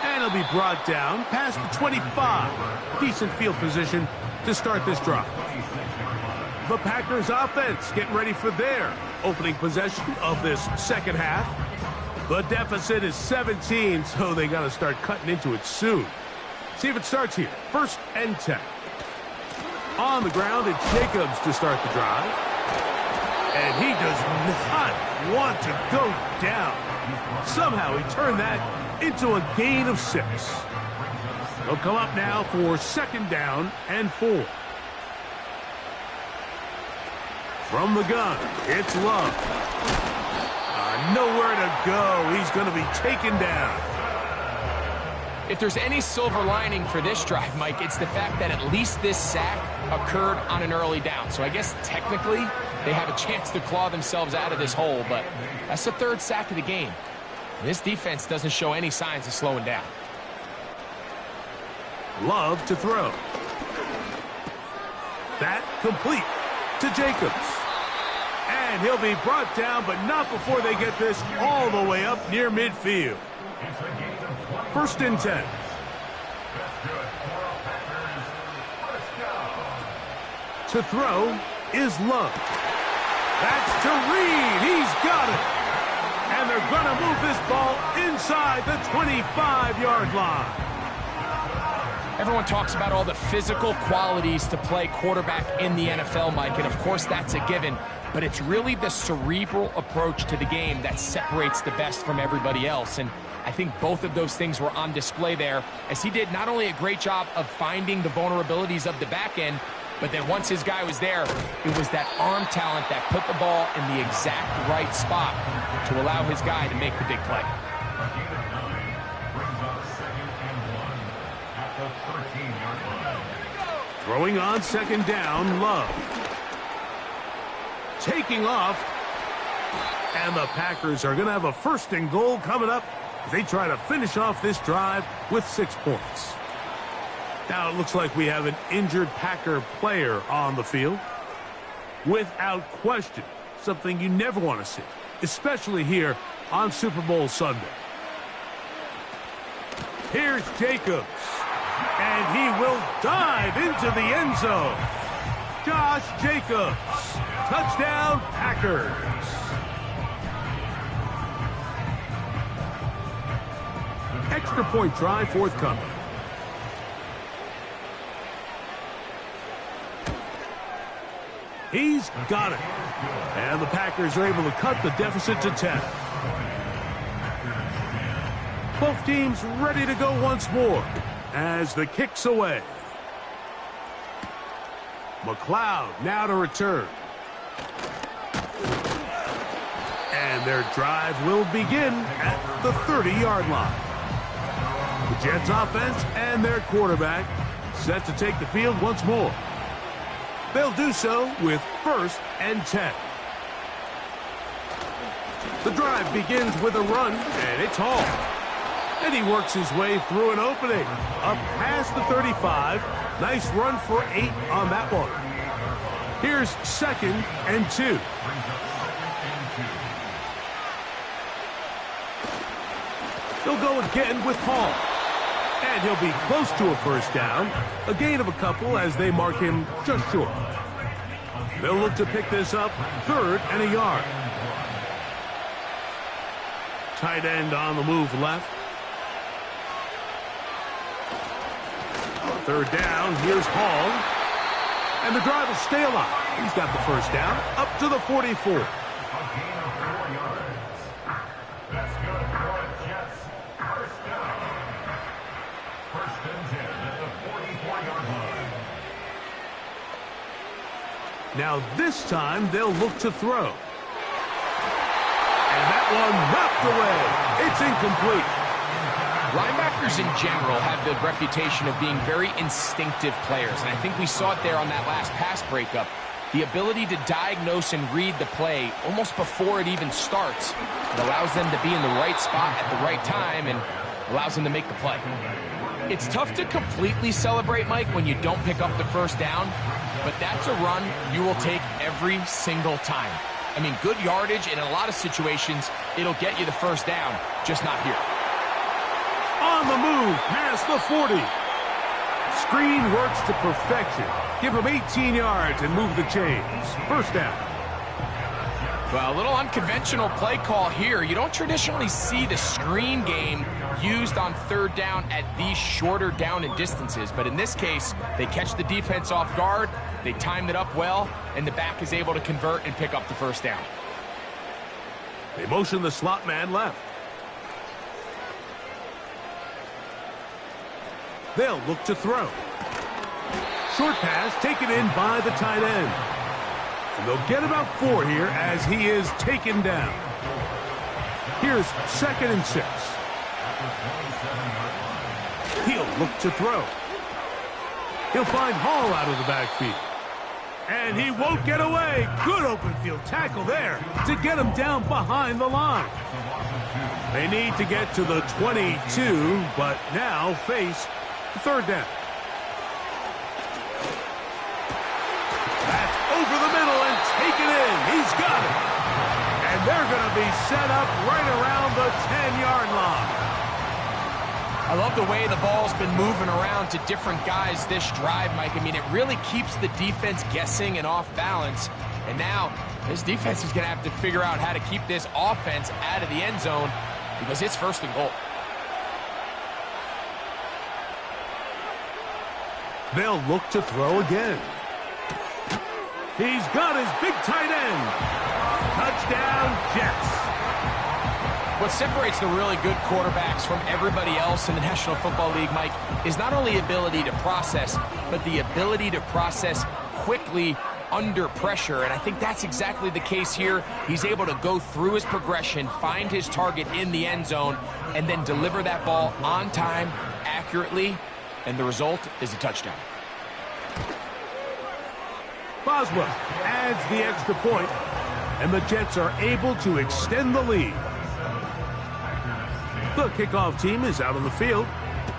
And it'll be brought down past the 25. Decent field position to start this drive. The Packers offense getting ready for their opening possession of this second half. The deficit is 17, so they got to start cutting into it soon. See if it starts here. 1st and 10. On the ground, it's Jacobs to start the drive. And he does not want to go down. Somehow he turned that into a gain of 6. They'll come up now for 2nd down and 4. From the gun, it's Love. Nowhere to go. He's going to be taken down. If there's any silver lining for this drive, Mike, it's the fact that at least this sack occurred on an early down. So I guess technically they have a chance to claw themselves out of this hole, but that's the 3rd sack of the game. This defense doesn't show any signs of slowing down. Love to throw. That complete to Jacobs. And he'll be brought down, but not before they get this all the way up near midfield. 1st and 10. To throw is Love. That's to Reed. He's got it. And they're going to move this ball inside the 25-yard line. Everyone talks about all the physical qualities to play quarterback in the NFL, Mike, and of course that's a given, but it's really the cerebral approach to the game that separates the best from everybody else, and I think both of those things were on display there, as he did not only a great job of finding the vulnerabilities of the back end, but then once his guy was there, it was that arm talent that put the ball in the exact right spot to allow his guy to make the big play. Throwing on 2nd down, Love. Taking off. And the Packers are going to have a 1st and goal coming up as they try to finish off this drive with 6 points. Now it looks like we have an injured Packer player on the field. Without question, something you never want to see, especially here on Super Bowl Sunday. Here's Jacobs. And he will dive into the end zone. Josh Jacobs. Touchdown, Packers. Extra point try forthcoming. He's got it. And the Packers are able to cut the deficit to 10. Both teams ready to go once more as the kick's away. McLeod now to return. And their drive will begin at the 30-yard line. The Jets offense and their quarterback set to take the field once more. They'll do so with 1st and 10. The drive begins with a run, and it's Hall. And he works his way through an opening, up past the 35. Nice run for 8 on that one. Here's 2nd and 2. He'll go again with Hall. And he'll be close to a 1st down. A gain of a couple as they mark him just short. They'll look to pick this up 3rd and a yard. Tight end on the move left. 3rd down, here's Hall. And the drive will stay alive. He's got the 1st down, up to the 44. That's good for the Jets. 1st down. 1st and 10 at the 44-yard line. Now this time they'll look to throw. And that one knocked away. It's incomplete. Linebackers in general have the reputation of being very instinctive players, and I think we saw it there on that last pass breakup. The ability to diagnose and read the play almost before it even starts. It allows them to be in the right spot at the right time and allows them to make the play. It's tough to completely celebrate, Mike, when you don't pick up the first down, but that's a run you will take every single time. I mean, good yardage, and in a lot of situations, it'll get you the first down, just not here. On the move, past the 40. Screen works to perfection. Give him 18 yards and move the chains. First down. Well, a little unconventional play call here. You don't traditionally see the screen game used on third down at these shorter down and distances. But in this case, they catch the defense off guard, they timed it up well, and the back is able to convert and pick up the first down. They motion the slot man left. They'll look to throw. Short pass taken in by the tight end. And they'll get about 4 here as he is taken down. Here's 2nd and 6. He'll look to throw. He'll find Hall out of the backfield. And he won't get away. Good open field tackle there to get him down behind the line. They need to get to the 22, but now face third down. That's over the middle and taken in. He's got it. And they're going to be set up right around the 10-yard line. I love the way the ball's been moving around to different guys this drive, Mike. I mean, it really keeps the defense guessing and off balance. And now this defense is going to have to figure out how to keep this offense out of the end zone because it's 1st and goal. They'll look to throw again. He's got his big tight end. Touchdown, Jets. What separates the really good quarterbacks from everybody else in the National Football League, Mike, is not only ability to process, but the ability to process quickly under pressure. And I think that's exactly the case here. He's able to go through his progression, find his target in the end zone, and then deliver that ball on time, accurately, and the result is a touchdown. Boswell adds the extra point, and the Jets are able to extend the lead. The kickoff team is out on the field,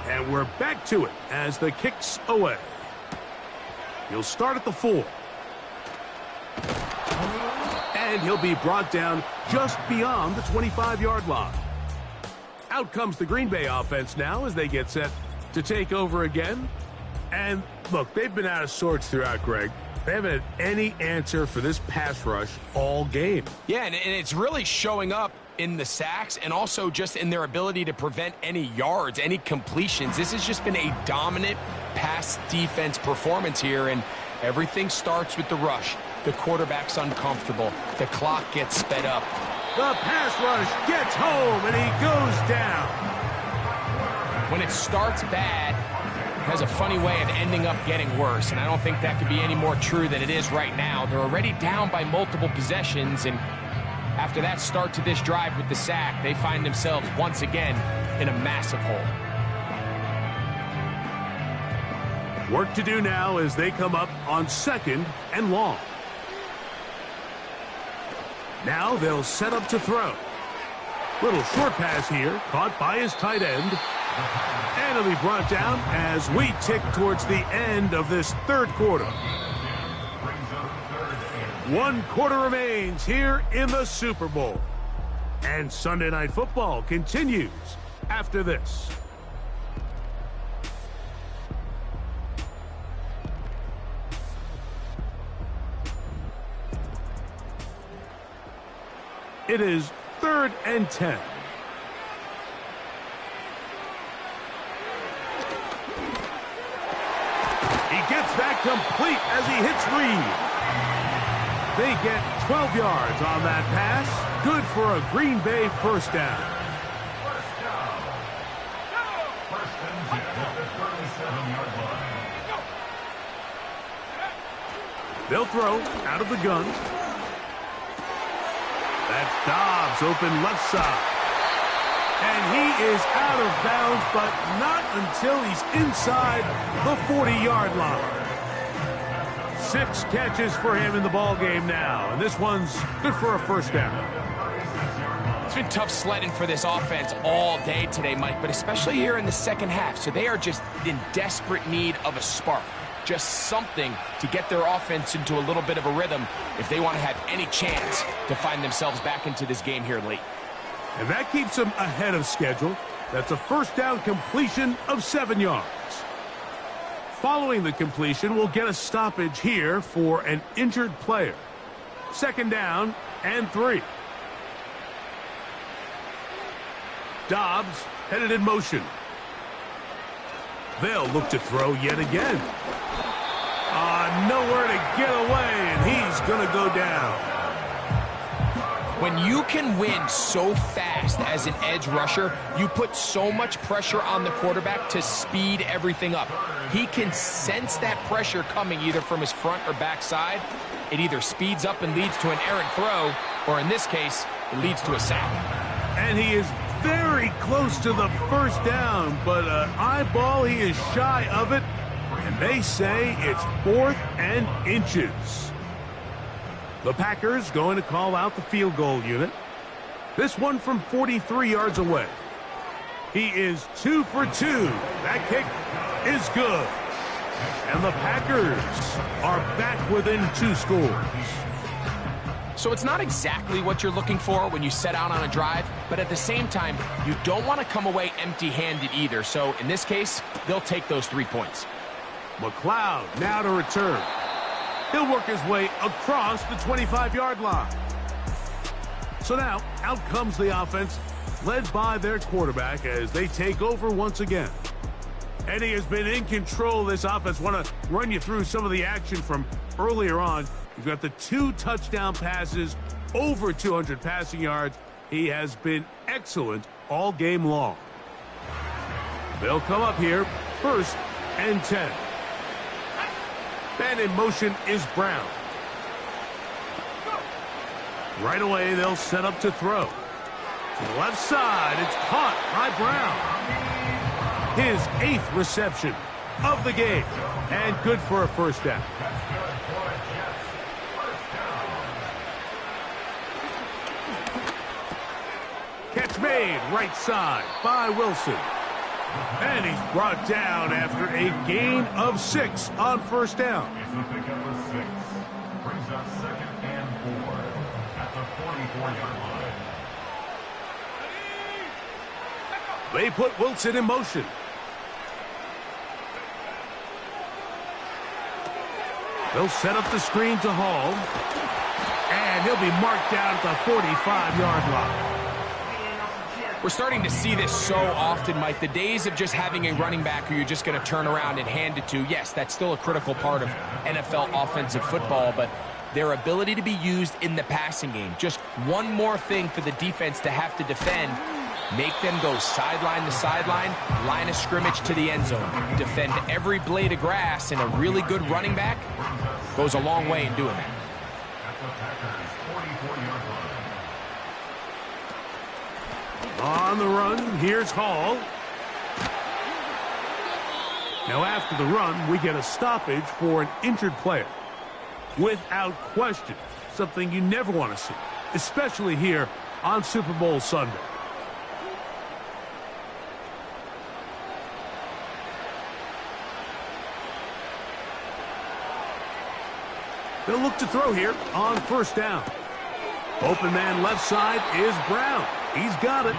and we're back to it as the kick's away. He'll start at the 4. And he'll be brought down just beyond the 25-yard line. Out comes the Green Bay offense now as they get set to take over again. And look, they've been out of sorts throughout, Greg. They haven't had any answer for this pass rush all game. Yeah, and it's really showing up in the sacks and also just in their ability to prevent any yards, any completions. This has just been a dominant pass defense performance here, and everything starts with the rush. The quarterback's uncomfortable. The clock gets sped up. The pass rush gets home, and he goes down. When it starts bad, it has a funny way of ending up getting worse, and I don't think that could be any more true than it is right now. They're already down by multiple possessions, and after that start to this drive with the sack, they find themselves once again in a massive hole. Work to do now as they come up on 2nd and long. Now they'll set up to throw. Little short pass here, caught by his tight end. And he'll be brought down as we tick towards the end of this 3rd quarter. 1 quarter remains here in the Super Bowl. And Sunday Night Football continues after this. It is 3rd and 10. He gets that complete as he hits Reed. They get 12 yards on that pass. Good for a Green Bay first down. First down. 1st and 10 at the 37-yard line. They'll throw out of the gun. That's Dobbs open left side. And he is out of bounds, but not until he's inside the 40-yard line. 6 catches for him in the ball game now, and this one's good for a first down. It's been tough sledding for this offense all day today, Mike, but especially here in the second half. So they are just in desperate need of a spark, just something to get their offense into a little bit of a rhythm if they want to have any chance to find themselves back into this game here late. And that keeps them ahead of schedule. That's a first down completion of 7 yards. Following the completion, we'll get a stoppage here for an injured player. 2nd down and 3. Dobbs headed in motion. They'll look to throw yet again. Nowhere to get away, and he's going to go down. When you can win so fast as an edge rusher, you put so much pressure on the quarterback to speed everything up. He can sense that pressure coming either from his front or back side. It either speeds up and leads to an errant throw, or in this case, it leads to a sack. And he is very close to the first down, but eyeball, he is shy of it. And they say it's 4th and inches. The Packers going to call out the field goal unit. This one from 43 yards away. He is 2 for 2. That kick is good. And the Packers are back within 2 scores. So it's not exactly what you're looking for when you set out on a drive, but at the same time, you don't want to come away empty-handed either. So in this case, they'll take those 3 points. McLeod now to return. He'll work his way across the 25-yard line. So now, out comes the offense, led by their quarterback as they take over once again. And he has been in control of this offense. Want to run you through some of the action from earlier on. You've got the 2 touchdown passes, over 200 passing yards. He has been excellent all game long. They'll come up here, 1st and 10. And in motion is Brown. Right away, they'll set up to throw. To the left side, it's caught by Brown. His 8th reception of the game, and good for a first down. Catch made right side by Wilson. And he's brought down after a gain of 6 on first down. It's a pickup of 6. Brings up 2nd and 4 at the 44-yard line. They put Wilson in motion. They'll set up the screen to Hall. And he'll be marked down at the 45-yard line. We're starting to see this so often, Mike. The days of just having a running back who you're just going to turn around and hand it to, yes, that's still a critical part of NFL offensive football, but their ability to be used in the passing game, just one more thing for the defense to have to defend, make them go sideline to sideline, line of scrimmage to the end zone, defend every blade of grass, and a really good running back goes a long way in doing that. On the run, here's Hall. Now after the run, we get a stoppage for an injured player. Without question, something you never want to see, especially here on Super Bowl Sunday. They'll look to throw here on first down. Open man left side is Brown. He's got it.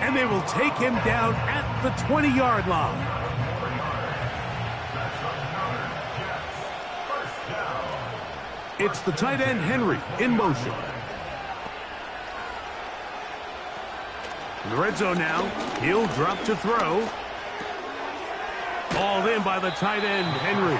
And they will take him down at the 20-yard line. It's the tight end Henry in motion. In the red zone now, he'll drop to throw. Hauled in by the tight end Henry.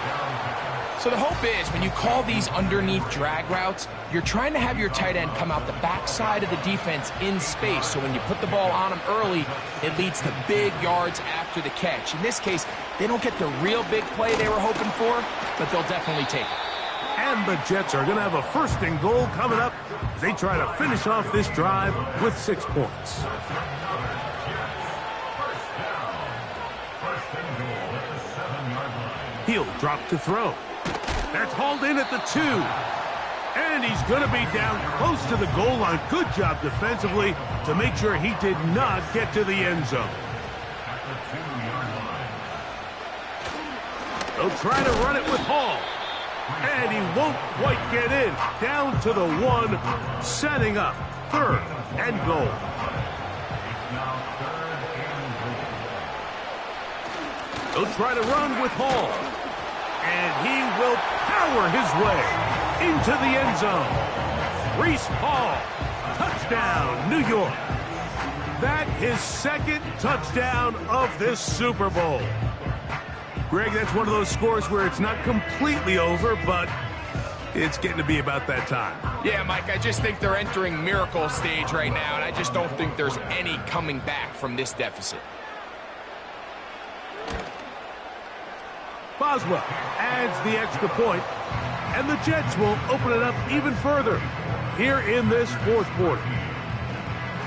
So the hope is when you call these underneath drag routes, you're trying to have your tight end come out the backside of the defense in space. So when you put the ball on him early, it leads to big yards after the catch. In this case, they don't get the real big play they were hoping for, but they'll definitely take it. And the Jets are going to have a 1st and goal coming up as they try to finish off this drive with 6 points. and goal at the 7-yard line. He'll drop to throw. That's hauled in at the 2. And he's going to be down close to the goal line. Good job defensively to make sure he did not get to the end zone. At the 2-yard line. They'll try to run it with Hall. And he won't quite get in. Down to the 1, setting up 3rd and goal. Now 3rd and goal. They'll try to run with Hall. And he will power his way into the end zone. Reese Hall, touchdown, New York. That his 2nd touchdown of this Super Bowl. Greg, that's one of those scores where it's not completely over, but it's getting to be about that time. Yeah, Mike, I just think they're entering miracle stage right now, and I just don't think there's any coming back from this deficit. Boswell adds the extra point, and the Jets will open it up even further here in this 4th quarter.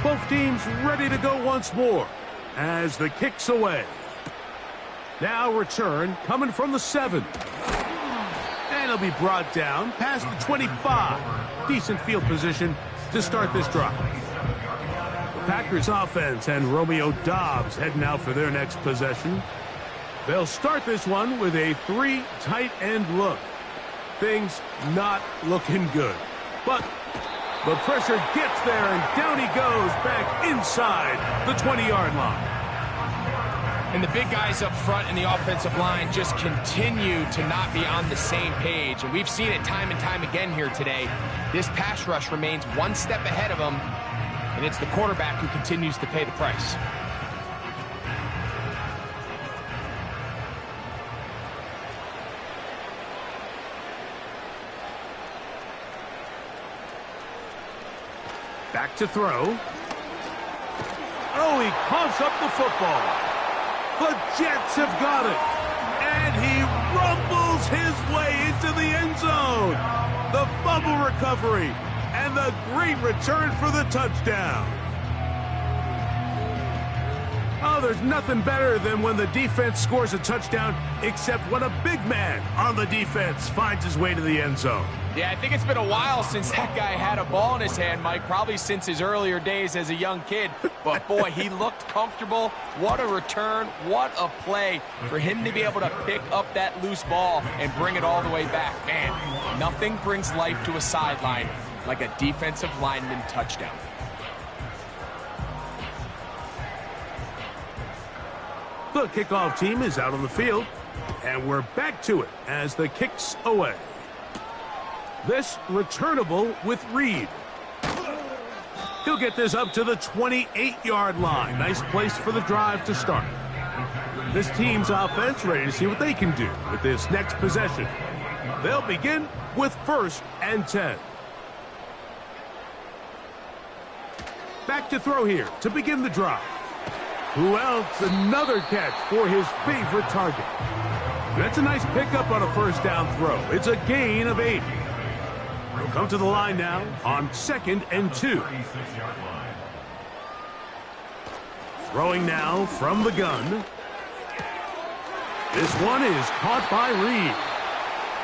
Both teams ready to go once more as the kick's away. Now return coming from the 7. And it'll be brought down past the 25. Decent field position to start this drive. The Packers offense and Romeo Doubs heading out for their next possession. They'll start this one with a 3 tight end look. Things not looking good. But the pressure gets there, and down he goes back inside the 20-yard line. And the big guys up front in the offensive line just continue to not be on the same page. And we've seen it time and time again here today. This pass rush remains one step ahead of them, and it's the quarterback who continues to pay the price. Back to throw. Oh, he coughs up the football. The Jets have got it. And he rumbles his way into the end zone. The fumble recovery and the great return for the touchdown. Oh, there's nothing better than when the defense scores a touchdown, except when a big man on the defense finds his way to the end zone. Yeah, I think it's been a while since that guy had a ball in his hand, Mike, probably since his earlier days as a young kid. But, boy, he looked comfortable. What a return. What a play for him to be able to pick up that loose ball and bring it all the way back. Man, nothing brings life to a sideline like a defensive lineman touchdown. The kickoff team is out on the field, and we're back to it as the kick's away. This returnable with Reed. He'll get this up to the 28-yard line. Nice place for the drive to start. This team's offense ready to see what they can do with this next possession. They'll begin with 1st and 10. Back to throw here to begin the drive. Who else? Another catch for his favorite target. That's a nice pickup on a 1st down throw. It's a gain of 8. He'll come to the line now on 2nd and 2. Throwing now from the gun. This one is caught by Reed.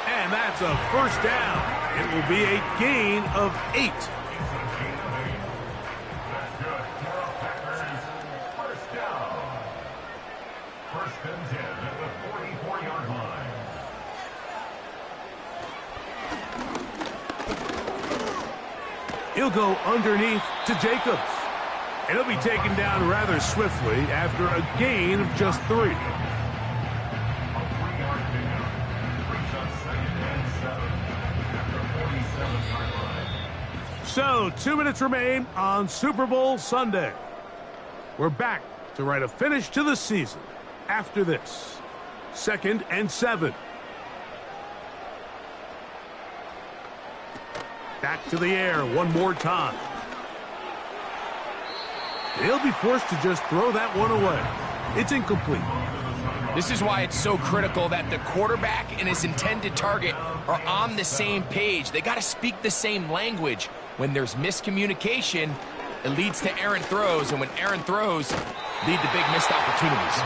And that's a 1st down. It will be a gain of 8. He'll go underneath to Jacobs. And he'll be taken down rather swiftly after a gain of just 3. So, 2 minutes remain on Super Bowl Sunday. We're back to write a finish to the season after this. 2nd and 7. Back to the air one more time. He'll be forced to just throw that one away. It's incomplete. This is why it's so critical that the quarterback and his intended target are on the same page. They got to speak the same language. When there's miscommunication, it leads to errant throws, and when errant throws lead to big missed opportunities.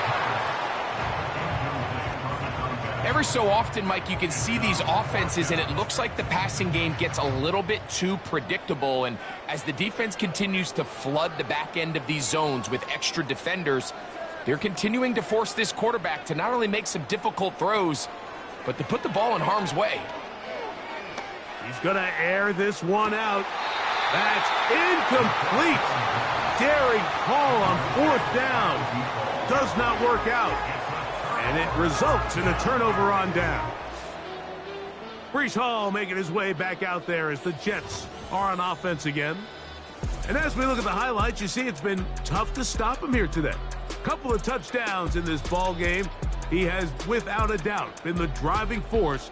Every so often, Mike, you can see these offenses, and it looks like the passing game gets a little bit too predictable. And as the defense continues to flood the back end of these zones with extra defenders, they're continuing to force this quarterback to not only make some difficult throws, but to put the ball in harm's way. He's going to air this one out. That's incomplete. Daring call on 4th down. Does not work out. And it results in a turnover on downs. Breece Hall making his way back out there as the Jets are on offense again. And as we look at the highlights, you see it's been tough to stop him here today. Couple of touchdowns in this ball game. He has, without a doubt, been the driving force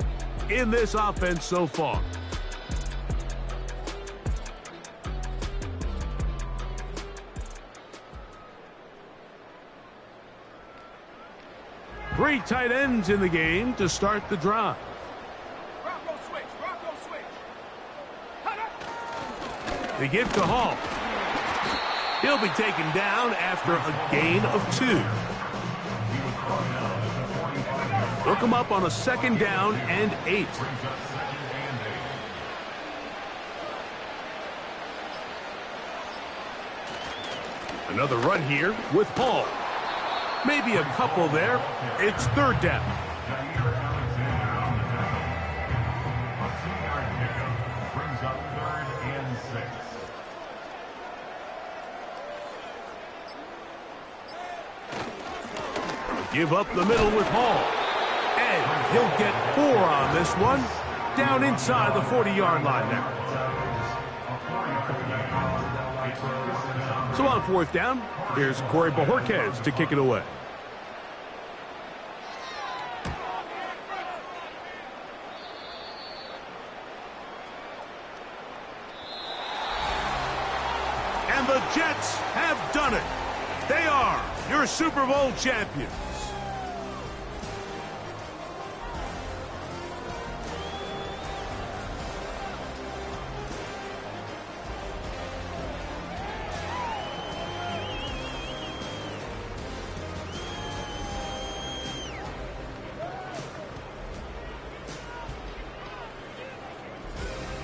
in this offense so far. Three tight ends in the game to start the drive. The give to Hall. He'll be taken down after a gain of 2. Look him up on a 2nd down and 8. Another run here with Hall. Maybe a couple there. It's 3rd down. Give up the middle with Hall. And he'll get 4 on this one. Down inside the 40-yard line now. So on 4th down, here's Corey Bojorquez to kick it away. And the Jets have done it. They are your Super Bowl champions.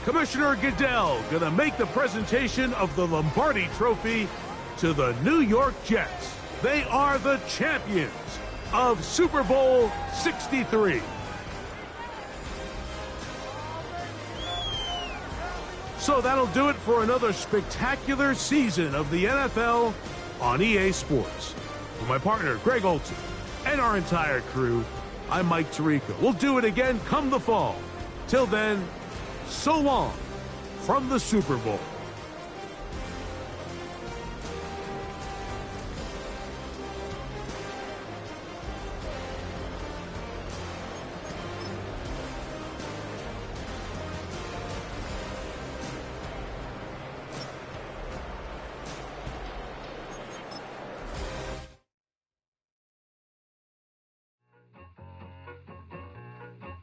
Commissioner Goodell going to make the presentation of the Lombardi Trophy to the New York Jets. They are the champions of Super Bowl 63. So that'll do it for another spectacular season of the NFL on EA Sports. For my partner, Greg Olson, and our entire crew, I'm Mike Tirico. We'll do it again come the fall. Till then, so long from the Super Bowl.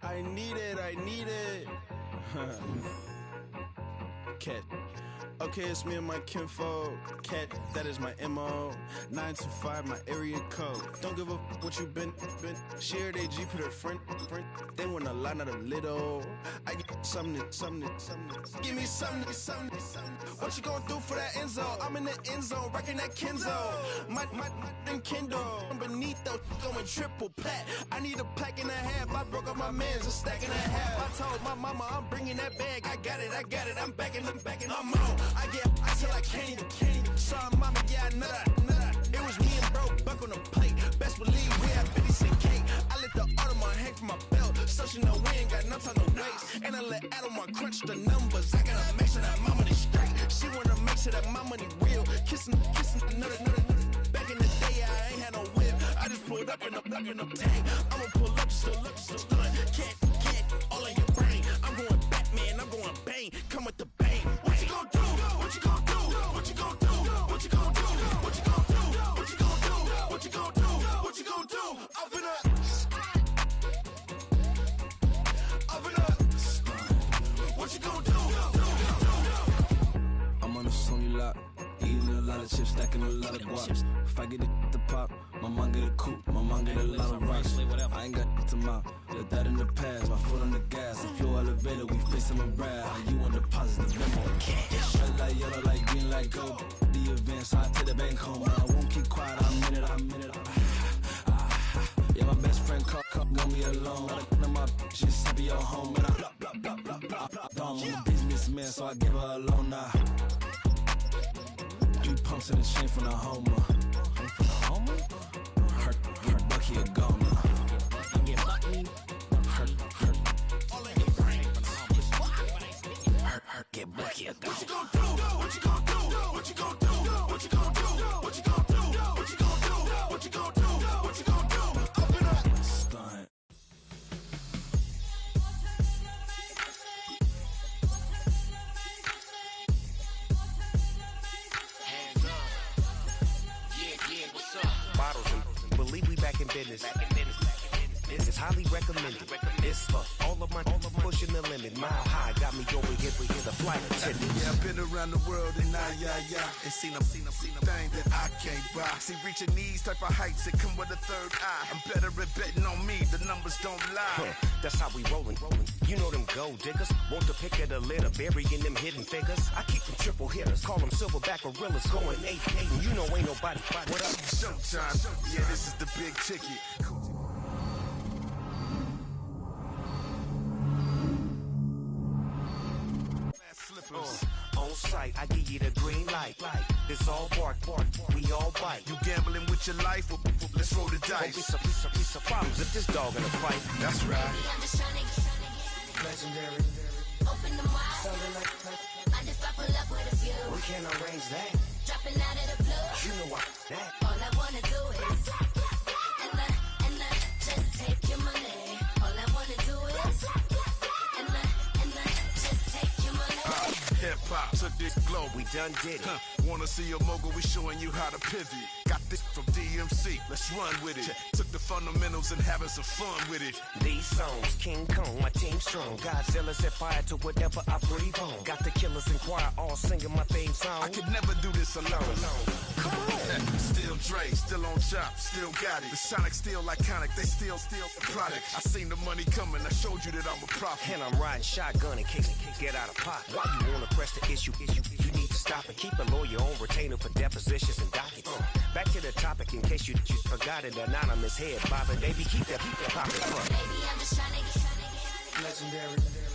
I need it. Cat. Okay, it's me and my kinfolk. Cat, that is my MO. 925, my area code. Don't give a what you been. Shared AG, put her friend. They want a lot, not a little. I get something. Give me something. What you gonna do for that end zone? I'm in the end zone, rocking that Kenzo. My Kindle. Beneath though, going triple plat. I need a pack and a half. I broke up my mans, a stack and a half. I told my mama I'm bringing that bag. I got it. I'm backing, I'm out. I get till I can't. Sorry, mama, yeah, I know that. It was me and bro, buck on the plate. Best believe we had 50 cake. I let the Audemars hang from my belt. So she know we ain't got no time to waste. And I let Audemars crunch the numbers. I gotta make sure that my money straight. She wanna make sure that my money real. Kissing another. Back in the day, I ain't had no whip. I just pulled up in the tank. I'ma pull up just to stun. Can't, all in your brain. I'm going Batman, I'm going bang. Come with the bang. What you gonna do? What you gonna do? What you gonna do? What you gonna do? What you gonna do? What you gonna do? What you gonna do? What you gonna do? Open up. What you gonna do? I'm on a Sony lot, eating a lot of chips, stacking a lot of guap. If I get it the pop, my mom get a coupe, my mom get a lot of rice. I ain't got locked him out. Let that in the past, my foot on the gas. The floor elevator, we face him and Brad. How you on the positive memo? Red like yellow, like green, like gold. The event, so I take the bank home. I won't keep quiet, I'm in it. Yeah, my best friend got me alone. None of my bitches happy your home. And I I'm a businessman, so I give her a loan now. 3 pumps in the chain from the Homer. Her Bucky a goner. Get Bucky a goner. What you gonna do? What you gonna do? What you gonna do? What you gonna do? What you gonna do? What you gonna do? What you gonna do? What you gonna do? Open up. Stunt. Bottles and believe we back in business. This is highly recommended. It's for all of my pushing the limit. Mile high got me over here the flight attendant. Yeah, I've been around the world and and seen a thing that I can't buy. See, reaching these type of heights, it come with a third eye. I'm better at betting on me, the numbers don't lie. That's how we rollin'. You know them gold diggers. Want to pick at a litter, burying them hidden figures. I keep them triple hitters, call them silverback gorillas, going 8-8, and you know ain't nobody. What up? Showtime. Yeah, this is the big ticket. On site, I give you the green light. It's all bark, we all bite. You gambling with your life? Well, let's roll the dice. Piece of problems if this dog in a fight. That's right. Legendary. Open the wide. Something like I just pull up with a few. we can't arrange that. Dropping out of the blue. You know what that. All I wanna do is and just take your money. All I wanna do is and just take your money. Hip-hop took this globe. We done did it. Wanna see a mogul? We showing you how to pivot. Got this from DMC. Let's run with it. Took the fundamentals and having some fun with it. These songs, King Kong, my team strong. Godzilla set fire to whatever I breathe on. Got the killers in choir all singing my theme song. I could never do this alone. Come on. Still Dre, still on top, still got it. The Sonic still iconic, they still the product. I seen the money coming, I showed you that I'm a prophet. And I'm riding shotgun in case get out of pocket. Why you wanna press the issue? You need to stop and keep a lawyer on retainer for depositions and dockets. Back to the topic in case you forgot it. Anonymous head bobbing, baby, keep that pocket front. Baby, I'm just trying to get legendary.